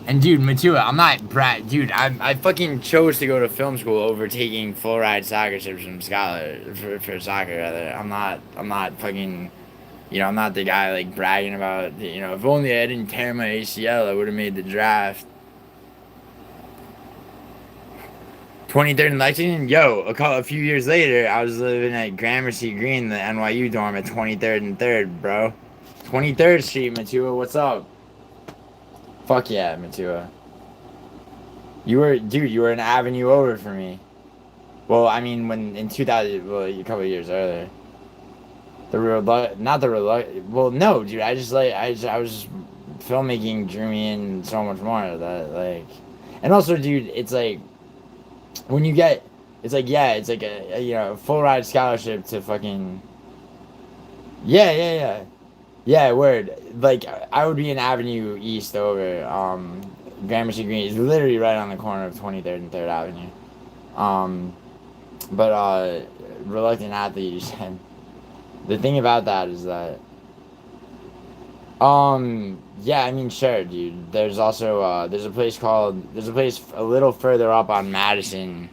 and dude, Matua, I'm not dude. I fucking chose to go to film school over taking full ride scholarships from scholar for soccer. Rather, I'm not fucking. You know, I'm not the guy like bragging about. You know, if only I didn't tear my ACL, I would have made the draft. 23rd in Lexington? Yo, a few years later, I was living at Gramercy Green, the NYU dorm at 23rd and 3rd, bro. 23rd Street, Matua, what's up? Fuck yeah, Matua. You were an avenue over for me. Well, I mean, when in 2000, well, a couple of years earlier. Not the well, no, dude, I was, filmmaking drew me in so much more that, like, and also, dude, it's like, when you get, it's like, yeah, it's like a you know, full ride scholarship to fucking, yeah, word. Like, I would be in Avenue East over, Gramercy Green is literally right on the corner of 23rd and 3rd Avenue. But, reluctant athlete, you said. The thing about that is that, yeah, I mean, sure, dude. There's also, there's a place a little further up on Madison,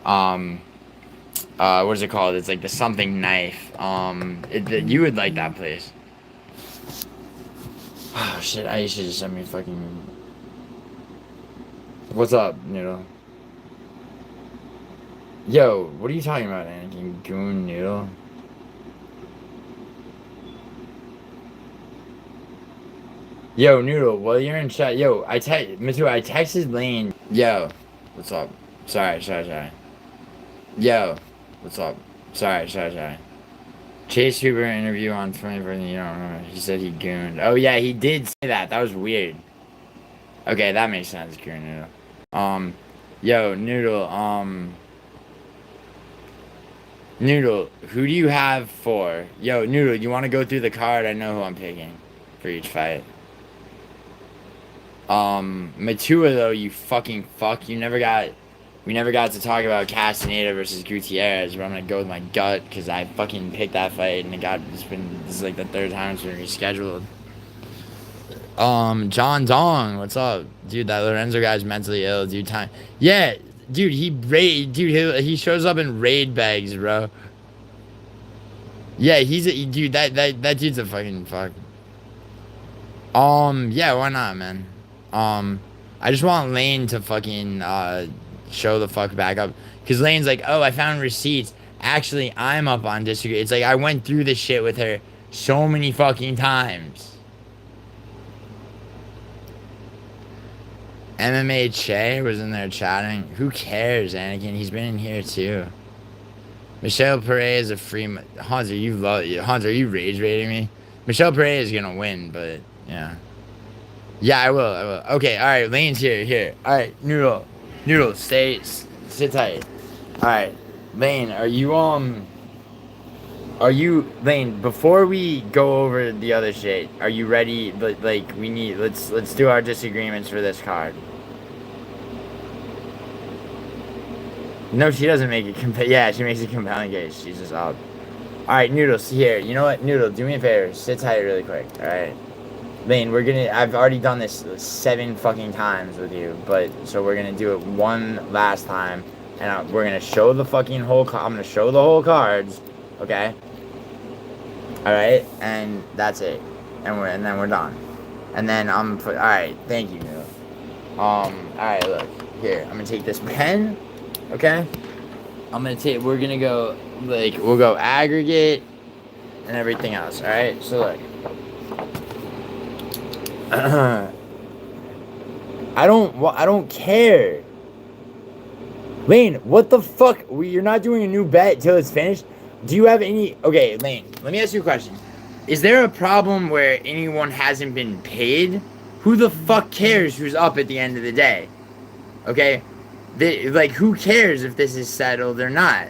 what is it called? It's like the something knife. You would like that place. Oh shit! I should just send me fucking. What's up, Noodle? Yo, what are you talking about, Anakin? Goon Noodle. Yo, Noodle. Well, you're in chat. Yo, Mitsu, I texted Lane. Yo, what's up? Sorry. Yo, what's up? Sorry. Chase Huber interview on 24th, you don't remember. He said he gooned. Oh, yeah, he did say that. That was weird. Okay, that makes sense, Kieran Noodle. Yo, Noodle, who do you have for? Yo, Noodle, you want to go through the card? I know who I'm picking for each fight. Matua, though, you fucking fuck. We never got to talk about Castaneda versus Gutierrez, but I'm gonna go with my gut because I fucking picked that fight and this is like the third time it's been rescheduled. John Dong, what's up? Dude, that Lorenzo guy's mentally ill, dude. Yeah, dude, he shows up in raid bags, bro. Yeah, dude, that dude's a fucking fuck. Yeah, why not, man? I just want Lane to fucking, show the fuck back up. Because Lane's like, oh, I found receipts. Actually, I'm up on disagree. It's like, I went through this shit with her so many fucking times. MMA Che was in there chatting. Who cares, Anakin? He's been in here too. Michelle Perez is a free... Hunter, you rage rating me? Michelle Perez is gonna win, but yeah. Yeah, I will. Okay, alright, Lane's here. Alright, Noodle, sit tight. Alright, Lane, Lane, before we go over the other shit, are you ready? Like, let's do our disagreements for this card. No, she doesn't make it yeah, she makes a compelling case. She's just up. Alright, Noodle, here. You know what? Noodle, do me a favor. Sit tight really quick, alright? Lane, I've already done this 7 fucking times with you, so we're gonna do it one last time, and we're gonna show the fucking I'm gonna show the whole cards, okay? Alright, and that's it. And then we're done. And then alright, thank you, Noodle. Alright, look, here, I'm gonna take this pen, okay? We're gonna go, we'll go aggregate and everything else, alright? So look. I don't care. Lane, what the fuck? You're not doing a new bet till it's finished? Do you have any... Okay, Lane, let me ask you a question. Is there a problem where anyone hasn't been paid? Who the fuck cares who's up at the end of the day? Okay? Who cares if this is settled or not?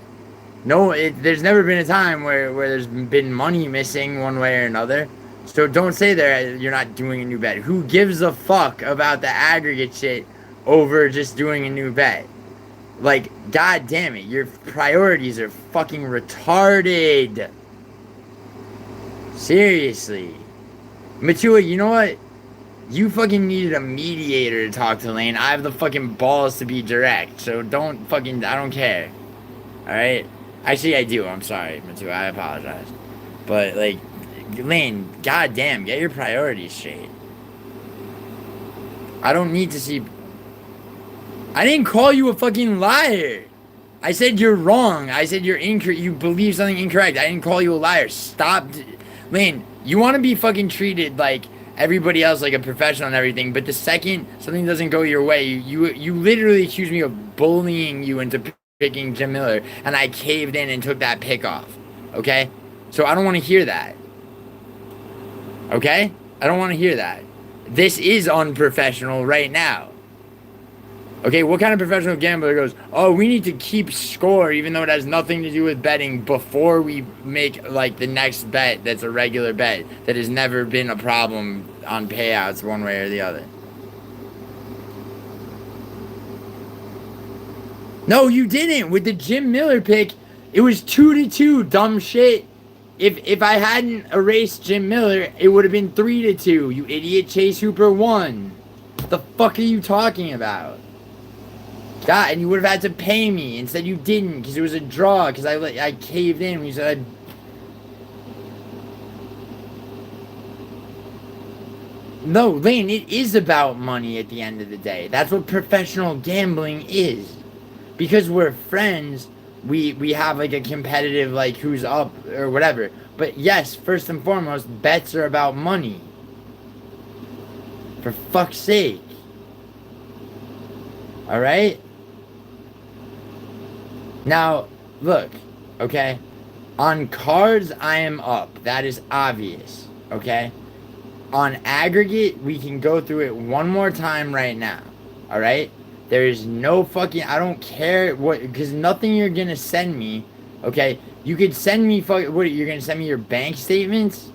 No, there's never been a time where there's been money missing one way or another. So don't say that you're not doing a new bet. Who gives a fuck about the aggregate shit over just doing a new bet? Like, god damn it, your priorities are fucking retarded. Seriously. Matua, you know what? You fucking needed a mediator to talk to Lane. I have the fucking balls to be direct, so don't fucking, I don't care. Alright? Actually, I do. I'm sorry, Matu. I apologize. But, like, Lane, goddamn, get your priorities straight. I don't need to see. I didn't call you a fucking liar. I said you're wrong. I said you're incorrect. You believe something incorrect. I didn't call you a liar. Stop. Lane, you want to be fucking treated like everybody else, like a professional and everything, but the second something doesn't go your way, you literally accuse me of bullying you into picking Jim Miller, and I caved in and took that pick off. Okay? So I don't want to hear that. Okay? I don't want to hear that. This is unprofessional right now. Okay, what kind of professional gambler goes, oh, we need to keep score even though it has nothing to do with betting before we make, like, the next bet that's a regular bet that has never been a problem on payouts one way or the other? No, you didn't. With the Jim Miller pick, it was 2-2, dumb shit. If I hadn't erased Jim Miller, it would have been 3-2. You idiot. Chase Hooper won. What the fuck are you talking about? God, and you would have had to pay me. Instead, you didn't, because it was a draw, because I caved in when you said No, Lane, it is about money at the end of the day. That's what professional gambling is. Because we're friends, we have, like, a competitive, like, who's up, or whatever. But yes, first and foremost, bets are about money. For fuck's sake. Alright? Now, look, okay? On cards, I am up. That is obvious, okay? On aggregate, we can go through it one more time right now, alright? There is no fucking, I don't care what, because nothing you're gonna send me, okay? You could send me, what, you're gonna send me your bank statements?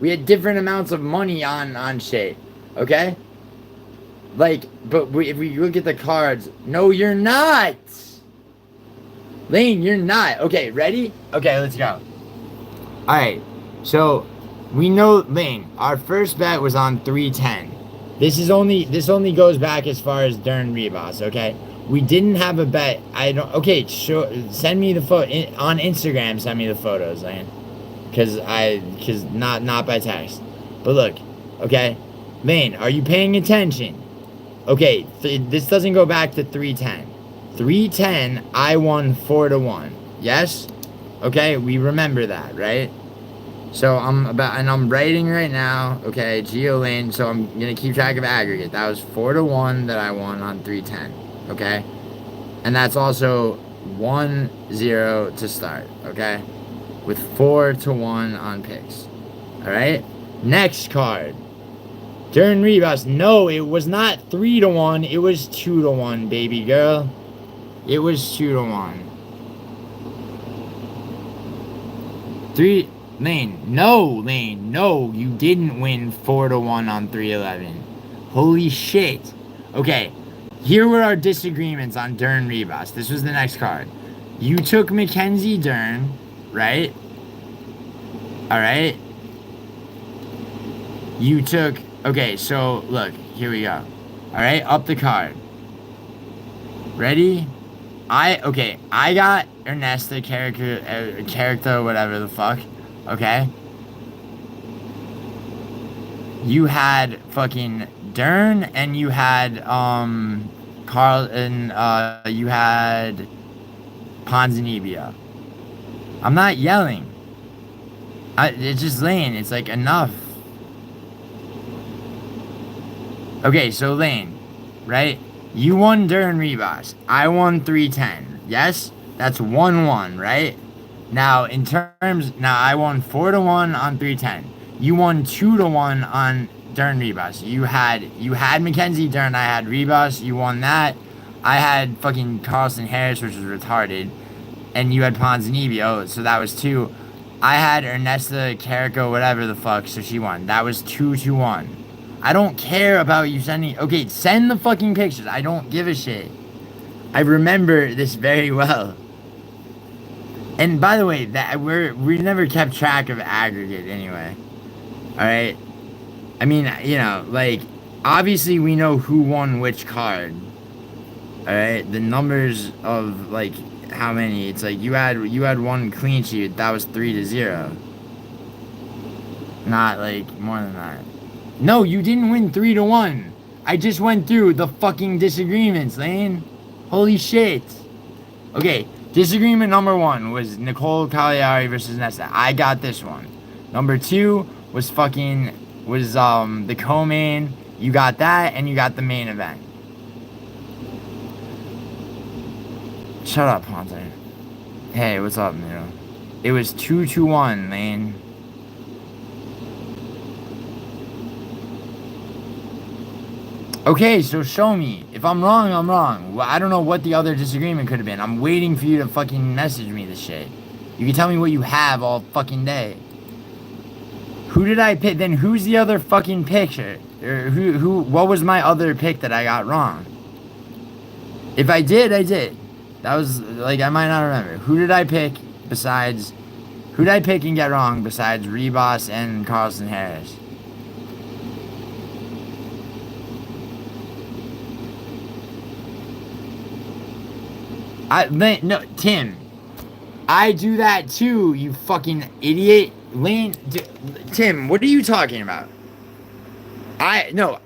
We had different amounts of money on shit, okay? Like, but if we look at the cards, no, you're not! Lane, you're not. Okay, ready? Okay, let's go. Alright, so we know, Lane, our first bet was on 310. This only goes back as far as Dern Rebos, okay? We didn't have a bet. Okay, sure, send me the photo on Instagram. Send me the photos, Lane, cause not by text. But look, okay, Lane, are you paying attention? Okay, this doesn't go back to 310. 310, I won 4-1. Yes? Okay, we remember that, right? So I'm writing right now, okay, Geo Lane, so I'm gonna keep track of aggregate. That was 4-1 that I won on 310, okay? And that's also 1-0 to start, okay? With 4-1 on picks. Alright? Next card. Dern Rebus. No, it was not 3-1, it was 2-1, baby girl. It was 2-1. Lane, no, you didn't win 4-1 on 311. Holy shit. Okay, here were our disagreements on Dern Rebus. This was the next card. You took Mackenzie Dern, right? Alright. You took, okay, so look, here we go. Alright, up the card. Ready? I got Ernesta character, whatever the fuck. Okay? You had fucking Dern, and you had, Carl, and, you had Ponzinibbio. I'm not yelling. It's just Lane. It's like, enough. Okay, so Lane, right? You won Dern Rebus. I won 310. Yes? That's 1-1, right? Now, I won 4-1 on 310. You won 2-1 on Dern Rebus. You had Mackenzie Dern, I had Rebus. You won that. I had fucking Carlson Harris, which was retarded. And you had Ponzinibbio, so that was 2. I had Ernesta Carrico, whatever the fuck, so she won. That was 2-1. I don't care about you sending... Okay, send the fucking pictures. I don't give a shit. I remember this very well. And by the way, that we never kept track of aggregate anyway. Alright? I mean, you know, like, obviously we know who won which card. Alright? The numbers of, like, how many. It's like you had one clean sheet. That was 3-0. Not, like, more than that. No, you didn't win 3-1. I just went through the fucking disagreements, Lane. Holy shit. Okay, disagreement number 1 was Nicole Cagliari versus Nesta. I got this one. Number 2 was the co-main. You got that, and you got the main event. Shut up, Ponte. Hey, what's up, Miro? It was 2-1, Lane. Okay, so show me. If I'm wrong, I'm wrong. Well, I don't know what the other disagreement could have been. I'm waiting for you to fucking message me this shit. You can tell me what you have all fucking day. Who did I pick? Then who's the other fucking picture? Or what was my other pick that I got wrong? If I did, I did. That was, like, I might not remember. Who did I pick and get wrong besides Rebos and Carlson Harris? No, Tim. I do that too, you fucking idiot. Lane, Tim, what are you talking about? I know.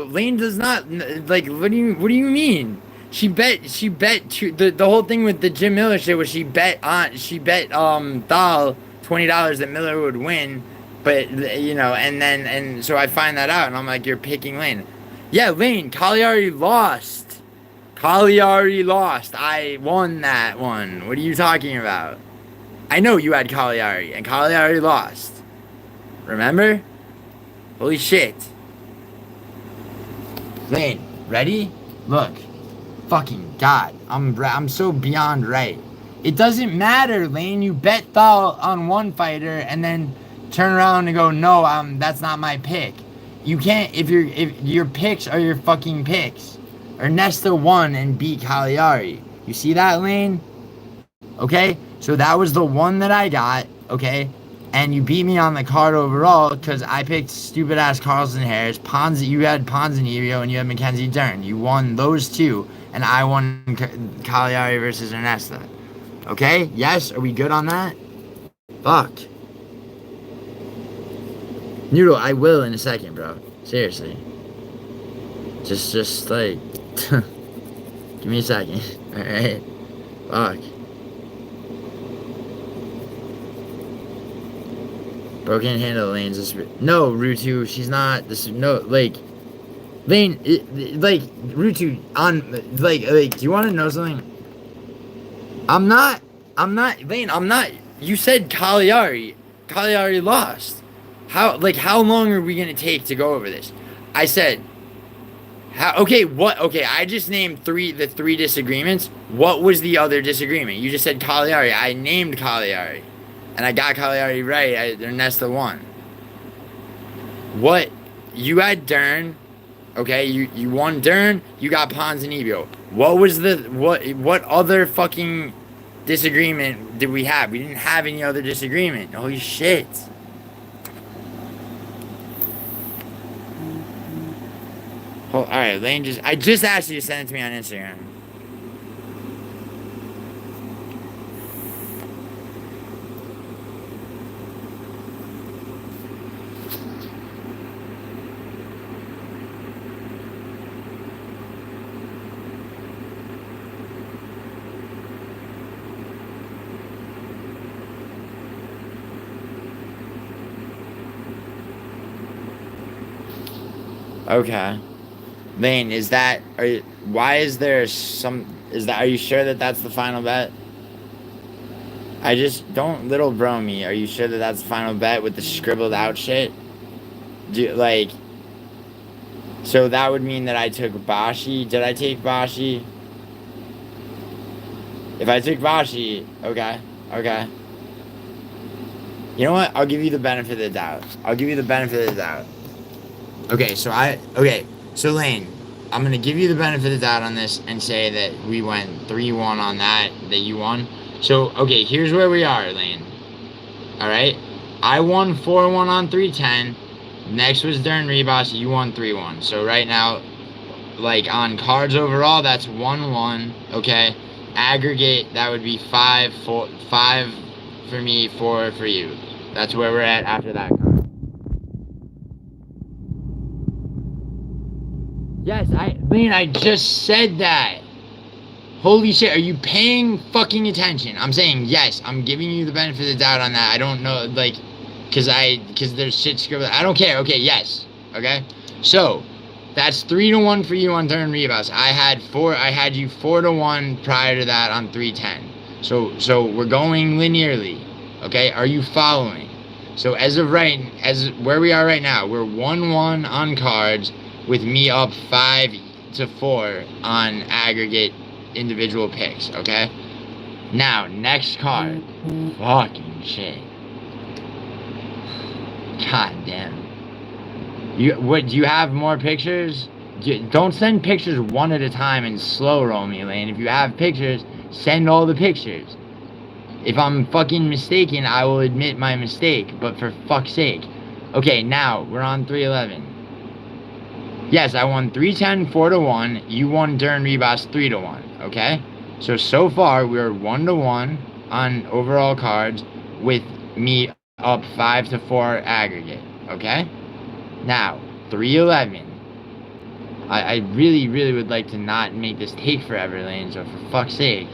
Lane does not, like, what do you mean? She bet the whole thing with the Jim Miller shit was she bet Thal $20 that Miller would win, but, you know, and so I find that out and I'm like, you're picking Lane. Yeah, Lane, Cagliari lost. I won that one. What are you talking about? I know you had Cagliari, and Cagliari lost. Remember? Holy shit. Lane, ready? Look. Fucking God. I'm so beyond right. It doesn't matter, Lane. You bet Thal on one fighter, and then turn around and go, no, that's not my pick. You can't, if your picks are your fucking picks. Ernesto won and beat Cagliari. You see that, Lane? Okay? So that was the one that I got, okay? And you beat me on the card overall because I picked stupid-ass Carlson Harris. You had Ponzinibbio and you had Mackenzie Dern. You won those two, and I won Cagliari versus Ernesto. Okay? Yes? Are we good on that? Fuck. Noodle, I will in a second, bro. Seriously. Just like... Give me a second. Alright? Fuck. Broken handle lanes. No, Rutu, she's not. Like, Lane, like, Rutu, do you want to know something? I'm not, Lane, I'm not. You said Cagliari lost. How long are we gonna take to go over this? I said, okay, I just named the three disagreements. What was the other disagreement? You just said Cagliari. I named Cagliari. And I got Cagliari right. Ernesto won. What? You had Dern. Okay, you won Dern. You got Ponzinibbio. What was what other fucking disagreement did we have? We didn't have any other disagreement. Holy shit. Alright, Lane I just asked you to send it to me on Instagram. Okay. Lane, are you sure that that's the final bet? Don't little bro me. Are you sure that that's the final bet with the scribbled out shit? So that would mean that I took Bashi. Did I take Bashi? If I took Bashi, okay. You know what? I'll give you the benefit of the doubt. Okay, so Lane, I'm going to give you the benefit of the doubt on this and say that we went 3-1 on that you won. So, okay, here's where we are, Lane. Alright? I won 4-1 on 310. Next was during Rebus. You won 3-1. So right now, like on cards overall, that's 1-1. Okay. Aggregate, that would be 5 for me, 4 for you. That's where we're at after that card. Yes, I just said that. Holy shit, are you paying fucking attention? I'm saying yes, I'm giving you the benefit of the doubt on that. I don't know, like, cause there's shit scribbled. I don't care. Okay, yes. Okay? So, that's 3-1 for you on turn rebus. I had you 4-1 prior to that on 310. So we're going linearly. Okay? Are you following? So as where we are right now, we're 1-1 on cards with me up 5-4 on aggregate individual picks, okay? Now, next card. Fucking shit. God damn. Do you have more pictures? Don't send pictures one at a time and slow roll me, Lane. If you have pictures, send all the pictures. If I'm fucking mistaken, I will admit my mistake, but for fuck's sake. Okay, now, we're on 311. Yes, I won 310, 4-1. You won during rebus 3-1, okay? So far, we're 1-1 on overall cards with me up 5-4 aggregate, okay? Now, 311. I really, really would like to not make this take forever, Lane, so for fuck's sake.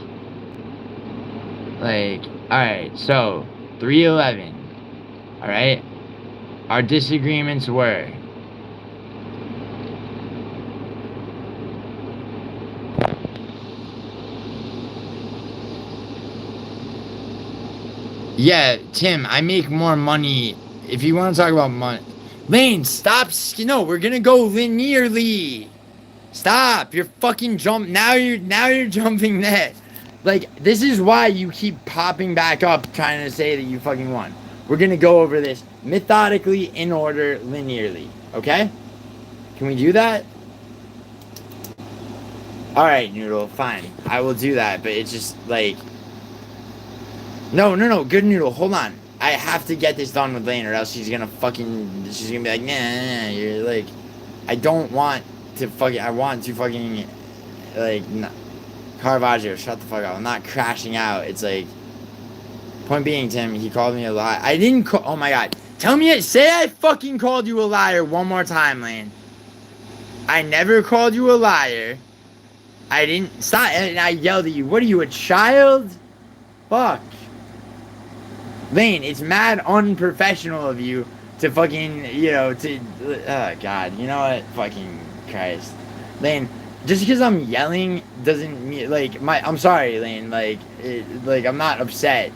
Like, alright, so, 311. Alright? Our disagreements were... Yeah, Tim, I make more money. If you want to talk about money... Lane, stop. No, we're going to go linearly. Stop. You're fucking Now you're jumping that. Like, this is why you keep popping back up trying to say that you fucking won. We're going to go over this methodically, in order, linearly. Okay? Can we do that? Alright, Noodle, fine. I will do that, but it's just, like... No, good Noodle, hold on. I have to get this done with Lane, or else she's gonna be like, nah, you're like... I don't want to fucking... I want to fucking... Like, Caravaggio, shut the fuck up. I'm not crashing out. It's like... Point being, Tim, he called me a liar. I didn't call... Oh my god. Tell me... Say I fucking called you a liar one more time, Lane. I never called you a liar. I didn't... Stop. And I yelled at you. What are you, a child? Fuck. Lane, it's mad unprofessional of you to fucking, oh god, you know what? Fucking Christ. Lane, just because I'm yelling doesn't mean, I'm sorry, Lane, I'm not upset.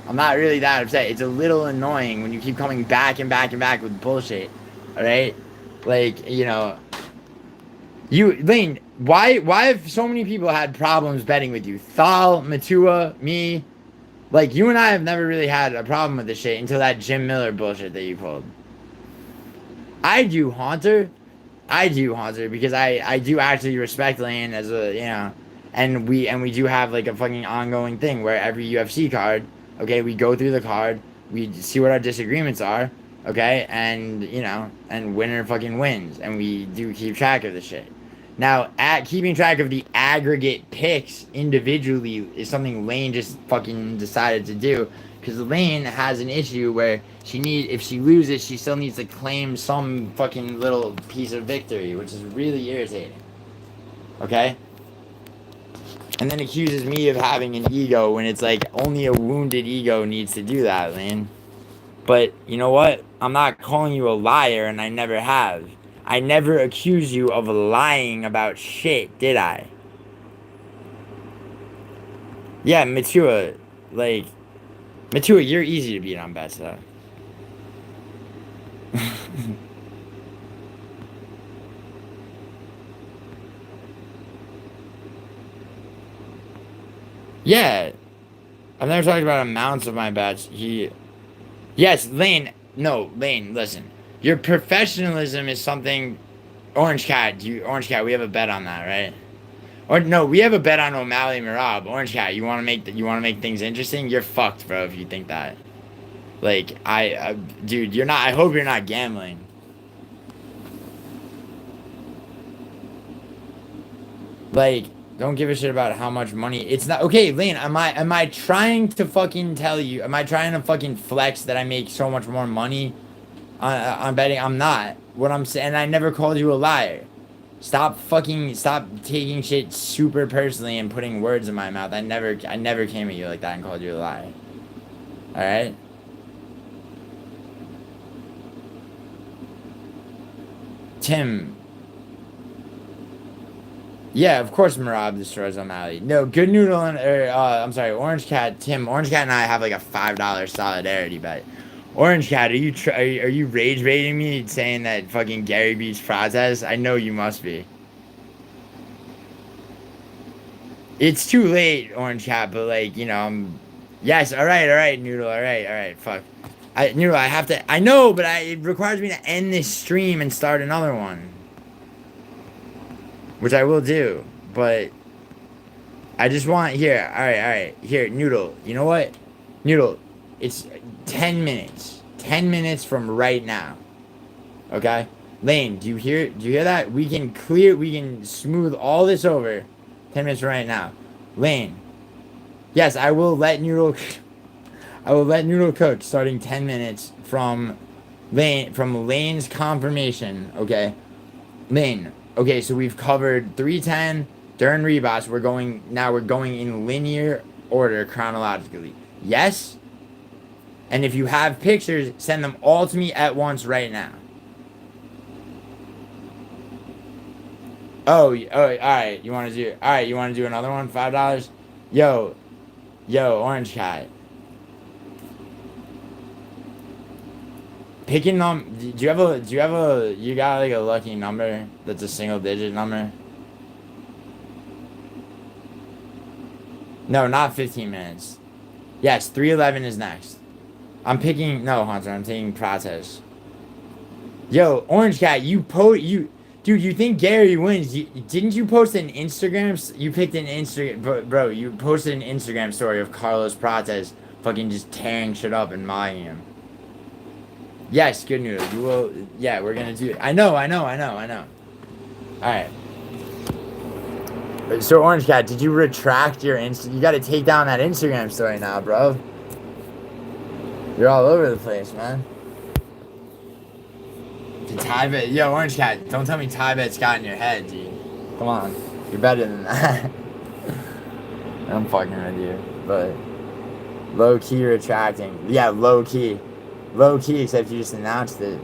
I'm not really that upset. It's a little annoying when you keep coming back and back and back with bullshit, alright? Lane, why have so many people had problems betting with you? Thal, Matua, me... you and I have never really had a problem with this shit until that Jim Miller bullshit that you pulled. I do, Haunter, because I do actually respect Lane as a, and we do have, a fucking ongoing thing where every UFC card, okay, we go through the card, we see what our disagreements are, okay, and, and winner fucking wins, and we do keep track of the shit. Now, keeping track of the aggregate picks individually is something Lane just fucking decided to do. Because Lane has an issue where if she loses, she still needs to claim some fucking little piece of victory, which is really irritating. Okay? And then accuses me of having an ego when it's only a wounded ego needs to do that, Lane. But, you know what? I'm not calling you a liar, and I never have. I never accused you of lying about shit, did I? Yeah, Matua, you're easy to beat on bets, though. Yeah. I've never talked about amounts of my bets. Yes, Lane. No, Lane, listen. Your professionalism is something... Orange Cat, we have a bet on that, right? Or no, we have a bet on O'Malley Marab. Orange Cat, you want to make things interesting? You're fucked, bro, if you think that. Dude, you're not... I hope you're not gambling. Like, don't give a shit about how much money. It's not okay, Lane. Am I trying to fucking tell you? Am I trying to fucking flex that I make so much more money on betting? I'm not. What I'm saying, I never called you a liar. Stop taking shit super personally and putting words in my mouth. I never came at you like that and called you a liar. All right. Tim. Yeah, of course Marab destroys O'Malley. No, Good Noodle and I'm sorry, Orange Cat. Tim, Orange Cat and I have like a $5 solidarity bet. Orange Cat, are you rage baiting me saying that fucking Gary beats protest? I know you must be. It's too late, Orange Cat, but like, you know, yes, all right, Noodle, all right, fuck. Noodle, I have to, I know, but it requires me to end this stream and start another one. Which I will do, but I just want, here, all right, here, Noodle, you know what? Noodle, it's 10 minutes. 10 minutes from right now. Okay? Lane, do you hear that? We can smooth all this over 10 minutes from right now. Lane. Yes, I will let Noodle cook starting 10 minutes from Lane's confirmation, okay? Lane, okay, so we've covered 310 during rebots. We're going in linear order chronologically. Yes? And if you have pictures, send them all to me at once right now. Oh, all right. You want to do another one? $5? Yo, Orange Cat. Picking them. Do you got like a lucky number that's a single digit number? No, not 15 minutes. Yes, 311 is next. No, Hunter, I'm taking protest. Yo, Orange Cat, dude, you think Gary wins? Didn't you post an Instagram? You picked an Instagram, bro. You posted an Instagram story of Carlos Prates fucking just tearing shit up and mocking him. Yes, good news. You will. Yeah, we're gonna do it. I know. All right. So, Orange Cat, did you retract your You got to take down that Instagram story now, bro. You're all over the place, man. Yo, Orange Cat, don't tell me Tybet's got in your head, dude. Come on. You're better than that. I'm fucking with you. But low-key retracting. Yeah, low-key. Low-key, except you just announced it.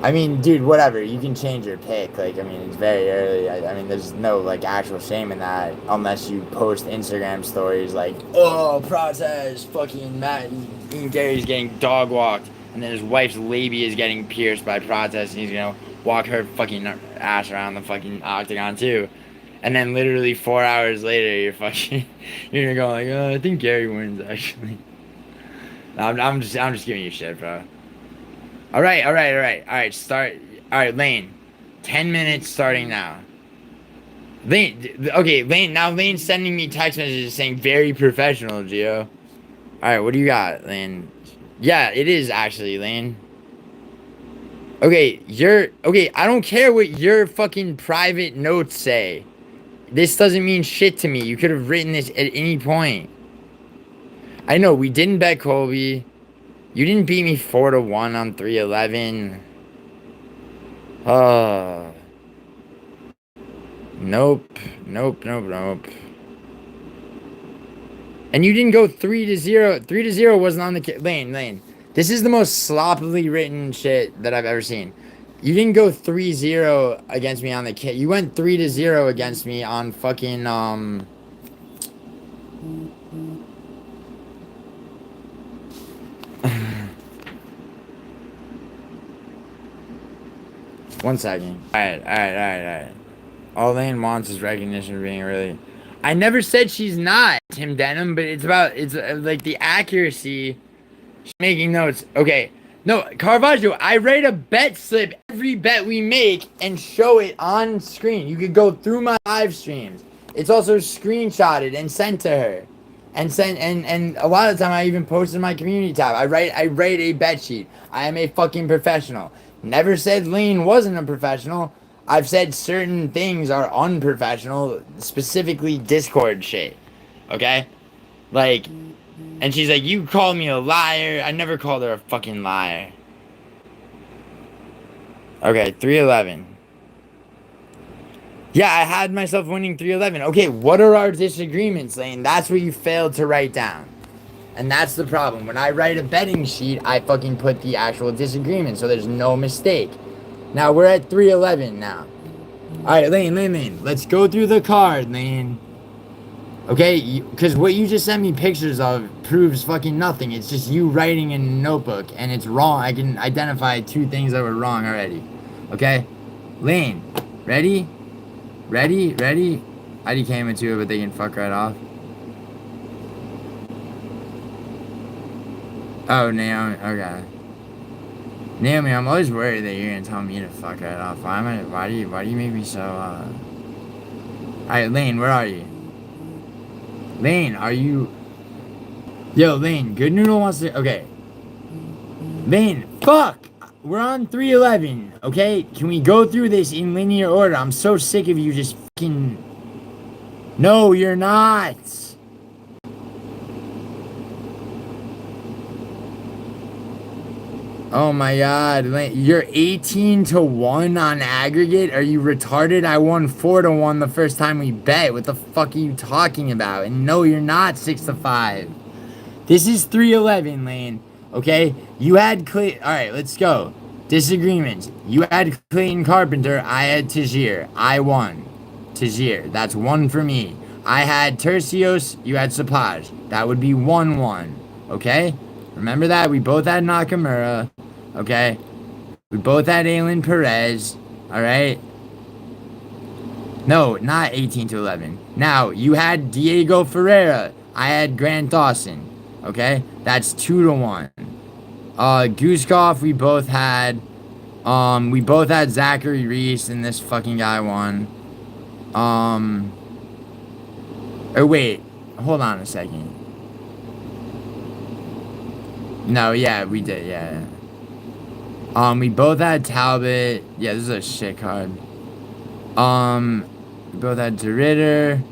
I mean, dude, whatever. You can change your pick. Like, I mean, it's very early. I mean, there's no, like, actual shame in that. Unless you post Instagram stories like, oh, process, fucking Matt and Gary's getting dog walked. And then his wife's labia is getting pierced by protest, and he's gonna walk her fucking ass around the fucking octagon too. And then literally 4 hours later, you're gonna go like, oh, I think Gary wins actually. No, I'm just giving you shit, bro. All right. All right, Lane. 10 minutes starting now. Lane. Now Lane's sending me text messages saying very professional, Gio. All right, what do you got, Lane? Yeah, it is actually, Lane. Okay, I don't care what your fucking private notes say. This doesn't mean shit to me. You could have written this at any point. I know, we didn't bet Colby. You didn't beat me 4-1 on 311. Nope. And you didn't go 3-0. 3-0 wasn't on the Lane. This is the most sloppily written shit that I've ever seen. You didn't go 3-0 against me on the kit. You went 3-0 against me on fucking 1 second. Alright. All Lane wants is recognition of being really. I never said she's not, Tim Denham, but it's like the accuracy. She's making notes. Okay. No, Caravaggio, I write a bet slip every bet we make and show it on screen. You could go through my live streams. It's also screenshotted and sent to her. And a lot of the time I even post in my community tab. I write a bet sheet. I am a fucking professional. Never said Lane wasn't a professional. I've said certain things are unprofessional, specifically Discord shit. Okay? Like, and she's like, you called me a liar. I never called her a fucking liar. Okay, 311. Yeah, I had myself winning 311. Okay, what are our disagreements, Lane? That's what you failed to write down. And that's the problem. When I write a betting sheet, I fucking put the actual disagreement so there's no mistake. Now, we're at 311 now. Alright, Lane. Let's go through the card, Lane. Okay, because what you just sent me pictures of proves fucking nothing. It's just you writing in a notebook, and it's wrong. I can identify 2 things that were wrong already. Okay? Lane, ready? Ready? I came into it, but they can fuck right off. Oh, Naomi, okay. Naomi, I'm always worried that you're gonna tell me to fuck right off. Why do you make me so, Alright, Lane, where are you? Lane, are you... Yo, Lane, Good Noodle wants to... Okay. Lane, fuck! We're on 311, okay? Can we go through this in linear order? I'm so sick of you just fucking... No, you're not! Oh my god, Lane, you're 18-1 on aggregate? Are you retarded? I won 4-1 the first time we bet. What the fuck are you talking about? And no, you're not 6-5. This is 311, Lane. Okay? You had Alright, let's go. Disagreements. You had Clayton Carpenter. I had Tajir. I won. Tajir. That's 1 for me. I had Tercios. You had Sapaj. That would be 1-1. Okay? Remember that? We both had Nakamura. Okay? We both had Aylin Perez. Alright? No, not 18-11. Now, you had Diego Ferreira. I had Grant Dawson. Okay? That's 2-1. Goosecoff, we both had Zachary Reese, and this fucking guy won. Or wait, hold on a second. No, yeah, we did, yeah. We both had Talbot. Yeah, this is a shit card. We both had DeRitter.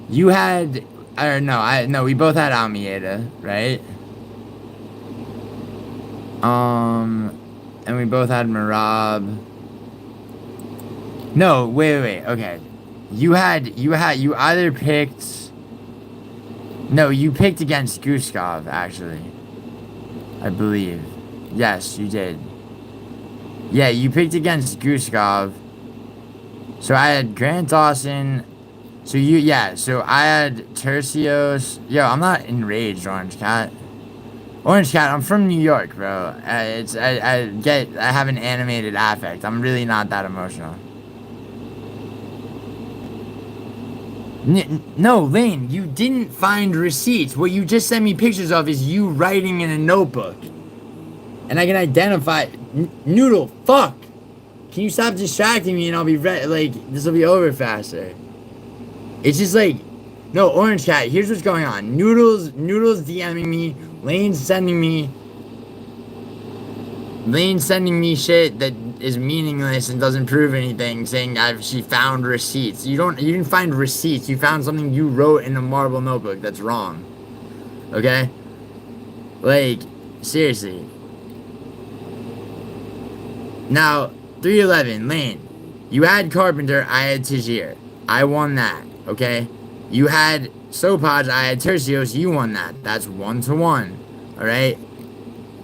You had, no, we both had Almeida, right? And we both had Marab. No, wait, okay. You either picked... No, you picked against Guskov, actually. I believe. Yes, you did. Yeah, you picked against Guskov. So I had Grant Dawson. So I had Tercios. Yo, I'm not enraged, Orange Cat. Orange Cat, I'm from New York, bro. I have an animated affect. I'm really not that emotional. No, Lane, you didn't find receipts. What you just sent me pictures of is you writing in a notebook. And I can identify... Noodle, fuck! Can you stop distracting me and I'll be ready? Like, this will be over faster. It's just like... No, Orange Cat, here's what's going on. Noodle's DMing me. Lane's sending me shit that is meaningless and doesn't prove anything, saying she found receipts. You didn't find receipts. You found something you wrote in a marble notebook that's wrong. Okay? Like, seriously. Now, 311, Lane. You had Carpenter, I had Tajir. I won that, okay? You had Sopaj, I had Tercios, you won that. That's 1-1. Alright?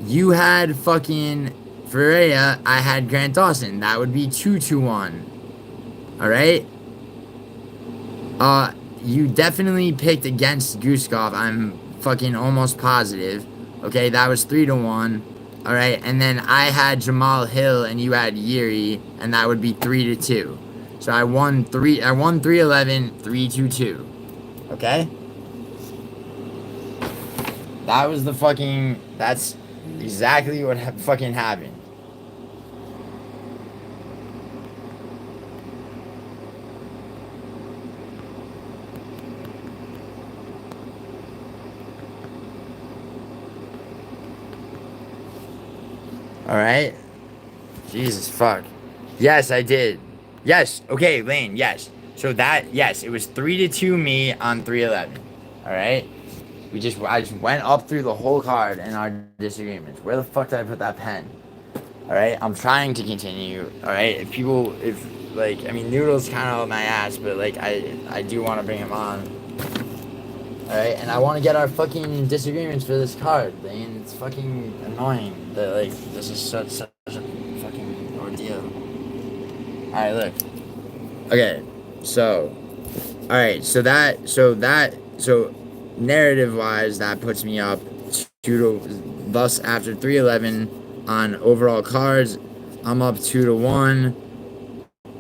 You had fucking Ferreira, I had Grant Dawson. That would be 2-1. Alright? You definitely picked against Guskov. I'm fucking almost positive. Okay, that was 3-1. Alright, and then I had Jamal Hill and you had Yuri, and that would be 3-2. So I won 311, 3-2. Okay? That was the fucking... That's exactly what fucking happened. Alright? Jesus fuck. Yes, I did. Yes. Okay, Lane. Yes. So that, yes, it was 3-2 me on 311. All right. I just went up through the whole card in our disagreements. Where the fuck did I put that pen? All right. I'm trying to continue. All right. If like, I mean, Noodle's kind of on my ass, but like, I do want to bring him on. All right. And I want to get our fucking disagreements for this card, Lane. It's fucking annoying that like this is such a fucking ordeal. All right. Look. Okay. So. All right. So narrative wise, that puts me up thus after 311 on overall cards, I'm up 2-1.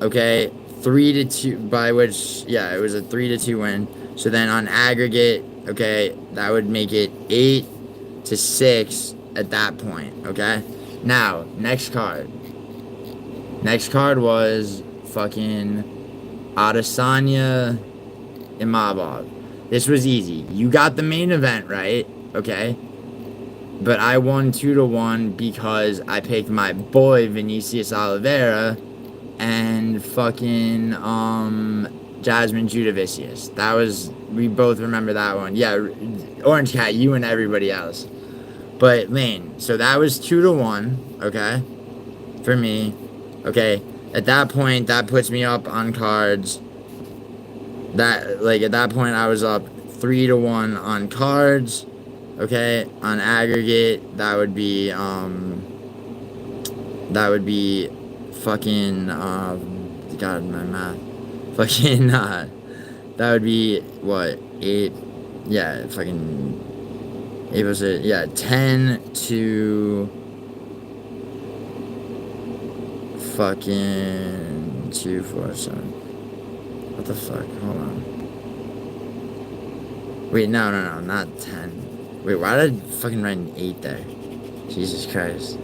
Okay, 3-2, by which, yeah, it was a 3-2 win. So then on aggregate, okay, that would make it 8-6 at that point. Okay, now next card was fucking Adesanya Imavov. This was easy. You got the main event right, okay? But I won 2-1 because I picked my boy Vinicius Oliveira and fucking Jasmine Judavicius. That was, we both remember that one. Yeah, Orange Cat, you and everybody else. But Lane, so that was 2-1, okay? For me. Okay. At that point, that puts me up on cards. That, like, at that point I was up 3-1 on cards. Okay, on aggregate that would be fucking god, my math, fucking that would be what, 8, yeah, fucking 8 was it, yeah, 10 to fucking 2, 4, 7. What the fuck? Hold on. Wait, no, not 10. Wait, why did I fucking write an 8 there? Jesus Christ.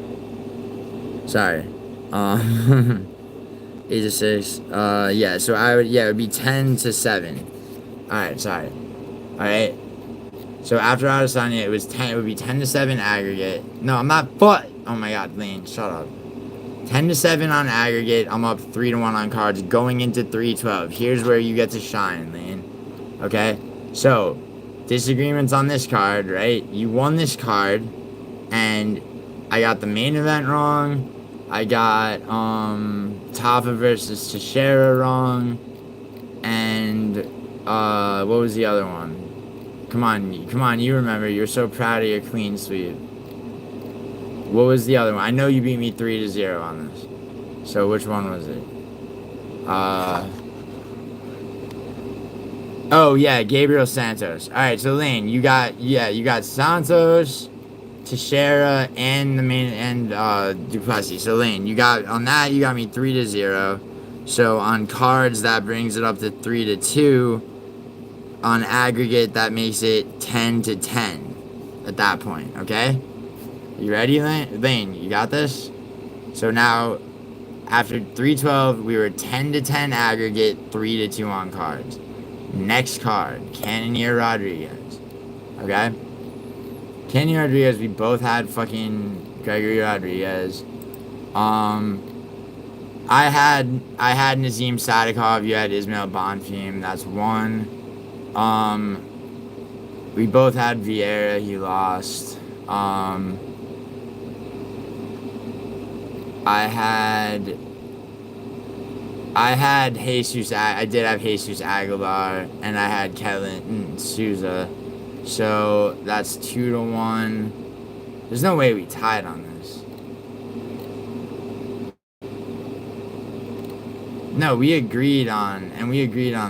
Sorry. 8-6. Yeah, so it would be 10-7. Alright, sorry. Alright. So after Adesanya, it would be 10-7 aggregate. No, I'm not, oh my god, Lane, shut up. 10-7 on aggregate. I'm up 3-1 on cards going into 3-12. Here's where you get to shine, Lane. Okay? So, disagreements on this card, right? You won this card, and I got the main event wrong. I got Tafa versus Teixeira wrong, and what was the other one? Come on, you remember. You're so proud of your clean sweep. What was the other one? I know you beat me 3-0 on this. So which one was it? Oh yeah, Gabriel Santos. All right, so Lane, you got Santos, Teixeira, and the main Duplessis. So Lane, you got me 3-0. So on cards that brings it up to 3-2. On aggregate that makes it 10-10 at that point. Okay, you ready, Lane? You got this. So now after 3-12, we were 10-10 aggregate, 3-2 on cards. Next card, Cannonier Rodriguez. Okay? Cannonier Rodriguez, we both had fucking Gregory Rodriguez. I had Nazim Sadikov, you had Ismail Bonfim, that's 1. We both had Vieira, he lost. I had Jesus, I did have Jesus Aguilar, and I had Kellen Souza. So that's 2-1. There's no way we tied on this. No, we agreed on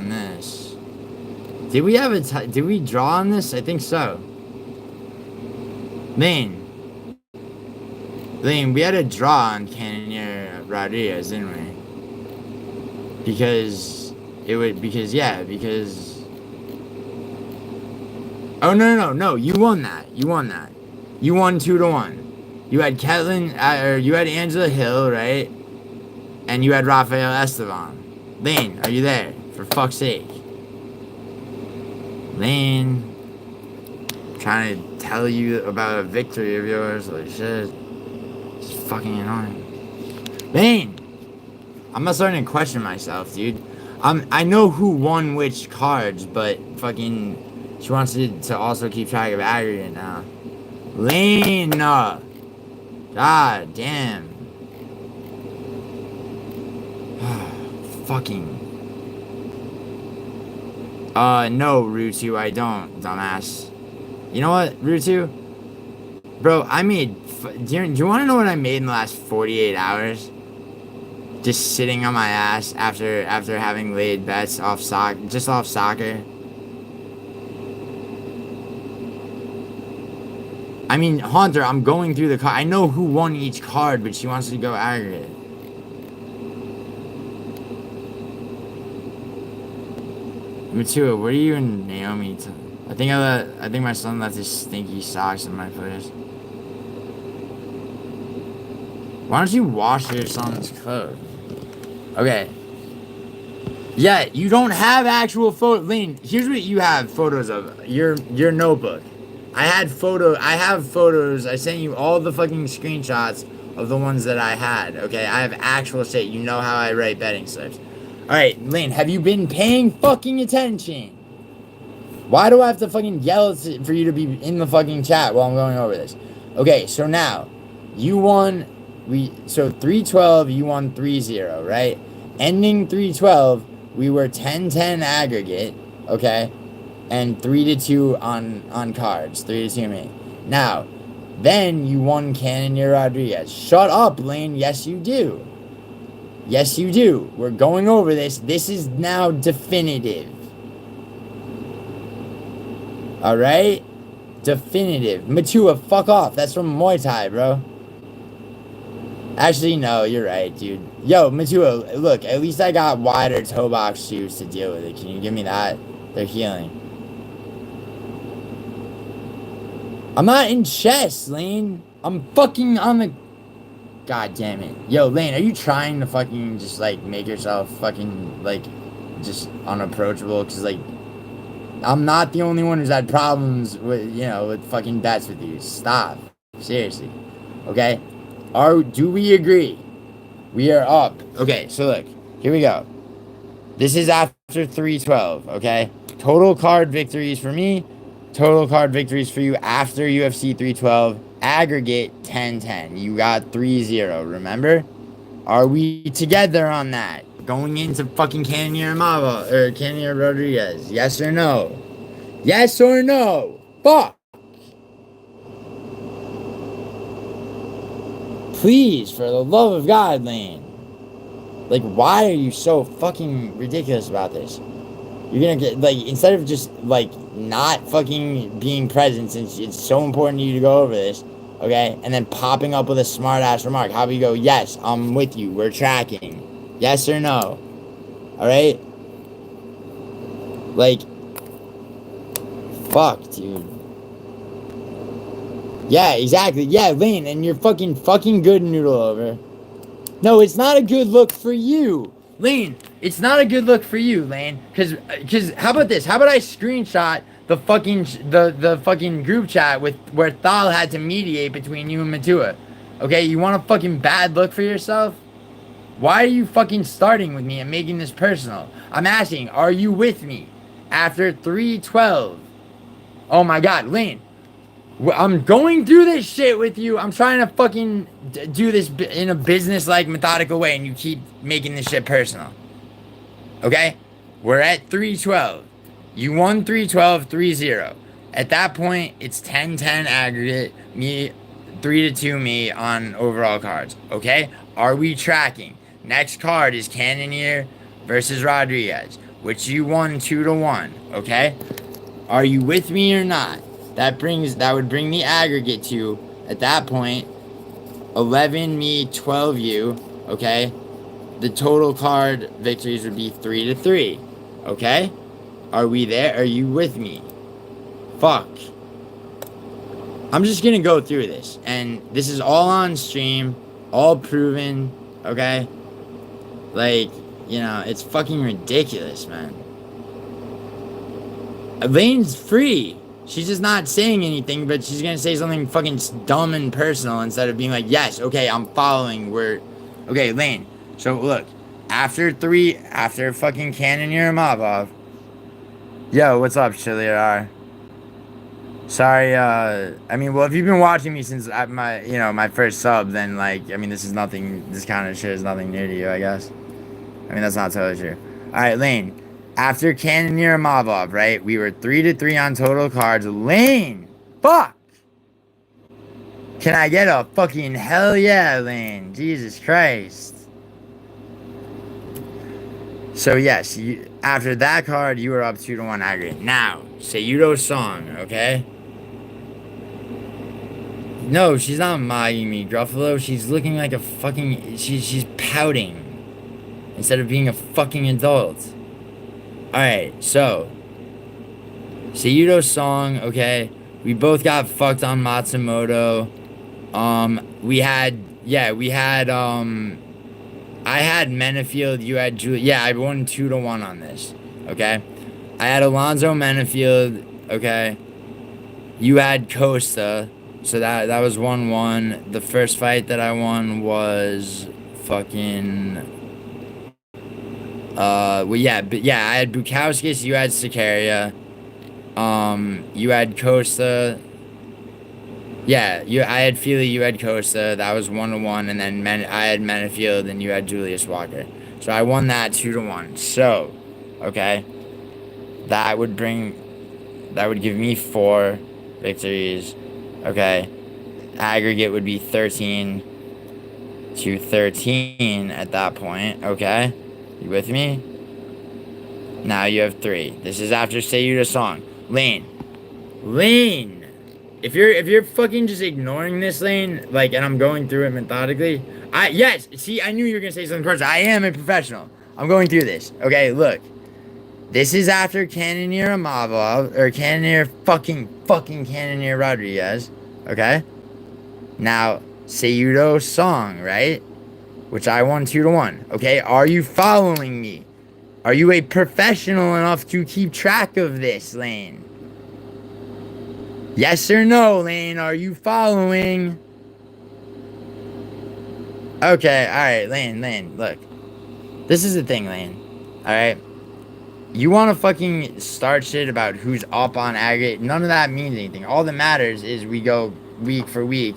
this. Did we have did we draw on this? I think so. Lane, we had a draw on Cannonier Rodriguez, didn't we? Because oh no, you won that. You won 2-1. You had Ketlin, or you had Angela Hill, right? And you had Rafael Esteban. Lane, are you there? For fuck's sake. Lane, I'm trying to tell you about a victory of yours, like shit. It's fucking annoying. Lane! I'm not starting to question myself, dude. I know who won which cards, but fucking, she wants to also keep track of aggregate now. Lane, god damn. Fucking. No, Rutu, I don't, dumbass. You know what, Rutu? Bro, I made. Do you want to know what I made in the last 48 hours? Just sitting on my ass after having laid bets off soccer. I mean, Haunter, I'm going through the card. I know who won each card, but she wants to go aggregate. Matua, what are you and Naomi? I think my son left his stinky socks in my place. Why don't you wash your son's clothes? Okay. Yeah, you don't have actual photo. Lane, here's what you have photos of. Your notebook. I have photos. I sent you all the fucking screenshots of the ones that I had. Okay, I have actual shit. You know how I write betting slips. Alright, Lane, have you been paying fucking attention? Why do I have to fucking yell for you to be in the fucking chat while I'm going over this? Okay, so now, you won, so 3-12, you won 3-0, right? Ending 3-12, we were 10-10 aggregate, okay? And 3-2 on cards, 3-2 me. Now, then you won Cannonier Rodriguez. Shut up, Lane, yes you do. Yes, you do. We're going over this. This is now definitive. Alright? Definitive. Matua, fuck off. That's from Muay Thai, bro. Actually, no, you're right, dude. Yo, Matua, look, at least I got wider toe box shoes to deal with it. Can you give me that? They're healing. I'm not in chess, Lane. I'm fucking on the... God damn it. Yo, Lane, are you trying to fucking just, like, make yourself fucking, like, just unapproachable? Because, like, I'm not the only one who's had problems with, you know, with fucking bets with you. Stop. Seriously. Okay? Do we agree? We are up. Okay, so look. Here we go. This is after 3-12, okay? Total card victories for me. Total card victories for you after UFC 3-12. Aggregate 10-10. You got 3-0, remember? Are we together on that? Going into fucking Cannonier Rodriguez. Yes or no? Yes or no? Fuck! Please, for the love of God, Lane. Like, why are you so fucking ridiculous about this? You're gonna get, like, instead of just, like, not fucking being present since it's so important to you to go over this, okay? And then popping up with a smart-ass remark. How about you go, yes, I'm with you. We're tracking. Yes or no? Alright? Like, fuck, dude. Yeah, exactly. Yeah, Lane, and you're fucking good noodle over. No, it's not a good look for you. Lane, it's not a good look for you, Lane. Cause how about this? How about I screenshot the fucking group chat with where Thal had to mediate between you and Matua? Okay, you want a fucking bad look for yourself? Why are you fucking starting with me and making this personal? I'm asking, are you with me? After 3-12. Oh my god, Lane. I'm going through this shit with you. I'm trying to fucking do this in a business-like, methodical way, and you keep making this shit personal. Okay? We're at 3-12. You won 3-12, 3-0. At that point, it's 10-10 aggregate, me, 3-2 me on overall cards. Okay? Are we tracking? Next card is Cannonier versus Rodriguez, which you won 2-1. Okay? Are you with me or not? That would bring the aggregate to, at that point, 11 me, 12 you, okay? The total card victories would be 3-3, okay? Are we there? Are you with me? Fuck. I'm just gonna go through this, and this is all on stream, all proven, okay? Like, you know, it's fucking ridiculous, man. Lane's free. She's just not saying anything, but she's gonna say something fucking dumb and personal instead of being like, yes, okay, I'm following, okay, Lane, so look, after fucking Cannon Yermolov. Yo, what's up, Chiliar? Sorry, I mean, well, if you've been watching me since my first sub, then, like, I mean, this kind of shit is nothing new to you, I guess. I mean, that's not totally true. Alright, Lane. After Cannon Yermolov, right, we were 3-3 on total cards. Lane! Fuck! Can I get a fucking hell yeah, Lane? Jesus Christ. So, yes, after that card, you were up 2-1 aggregate. Now, Sayudo's song, okay? No, she's not mogging me, Gruffalo. She's looking like a fucking... She's pouting. Instead of being a fucking adult. Alright, so... Sayudo's song, okay? We both got fucked on Matsumoto. I had Menefield, you had Julie. Yeah, I won 2-1 on this, okay? I had Alonzo Menefield, okay? You had Costa, so that was 1-1. The first fight that I won was fucking... I had Bukowskis, you had Sicaria. You had Costa. Yeah, I had Feely, you had Costa. That was 1-1, and then I had Menefield, and you had Julius Walker. So I won that 2-1. So, okay, that would give me 4 victories. Okay, aggregate would be 13-13 at that point. Okay, you with me? Now you have 3. This is after Sayuda's song. Lane. If you're fucking just ignoring this, Lane, like, and I'm going through it methodically, see, I knew you were gonna say something personal. I am a professional. I'm going through this. Okay, look. This is after Cannoneer Amava, or Cannoneer fucking Cannoneer Rodriguez. Okay? Now, Sayudo's song, right? Which I won 2-1. Okay, are you following me? Are you a professional enough to keep track of this, Lane? Yes or no, Lane? Are you following? Okay, alright, Lane, look. This is the thing, Lane. Alright? You want to fucking start shit about who's up on aggregate. None of that means anything. All that matters is we go week for week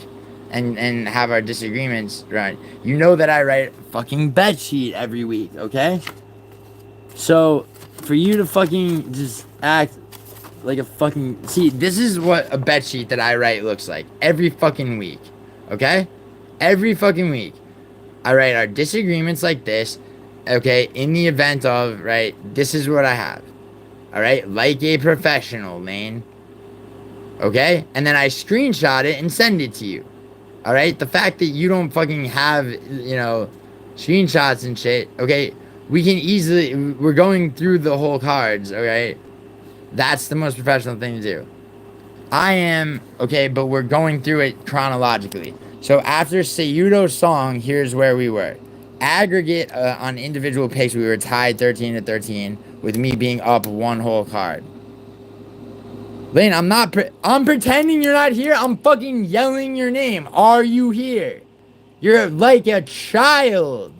and have our disagreements, right? You know that I write a fucking bet sheet every week, okay? So, for you to fucking just act like a fucking... See, this is what a bet sheet that I write looks like. Every fucking week. Okay? Every fucking week. I write our disagreements like this. Okay? In the event of, right? This is what I have. Alright? Like a professional, Lane. Okay? And then I screenshot it and send it to you. Alright? The fact that you don't fucking have, screenshots and shit. Okay? We can easily... We're going through the whole cards, alright? That's the most professional thing to do. I am, okay, but we're going through it chronologically. So after Sayudo's song, here's where we were. Aggregate on individual picks, we were tied 13-13, with me being up 1 whole card. Lane, I'm pretending you're not here. I'm fucking yelling your name. Are you here? You're like a child.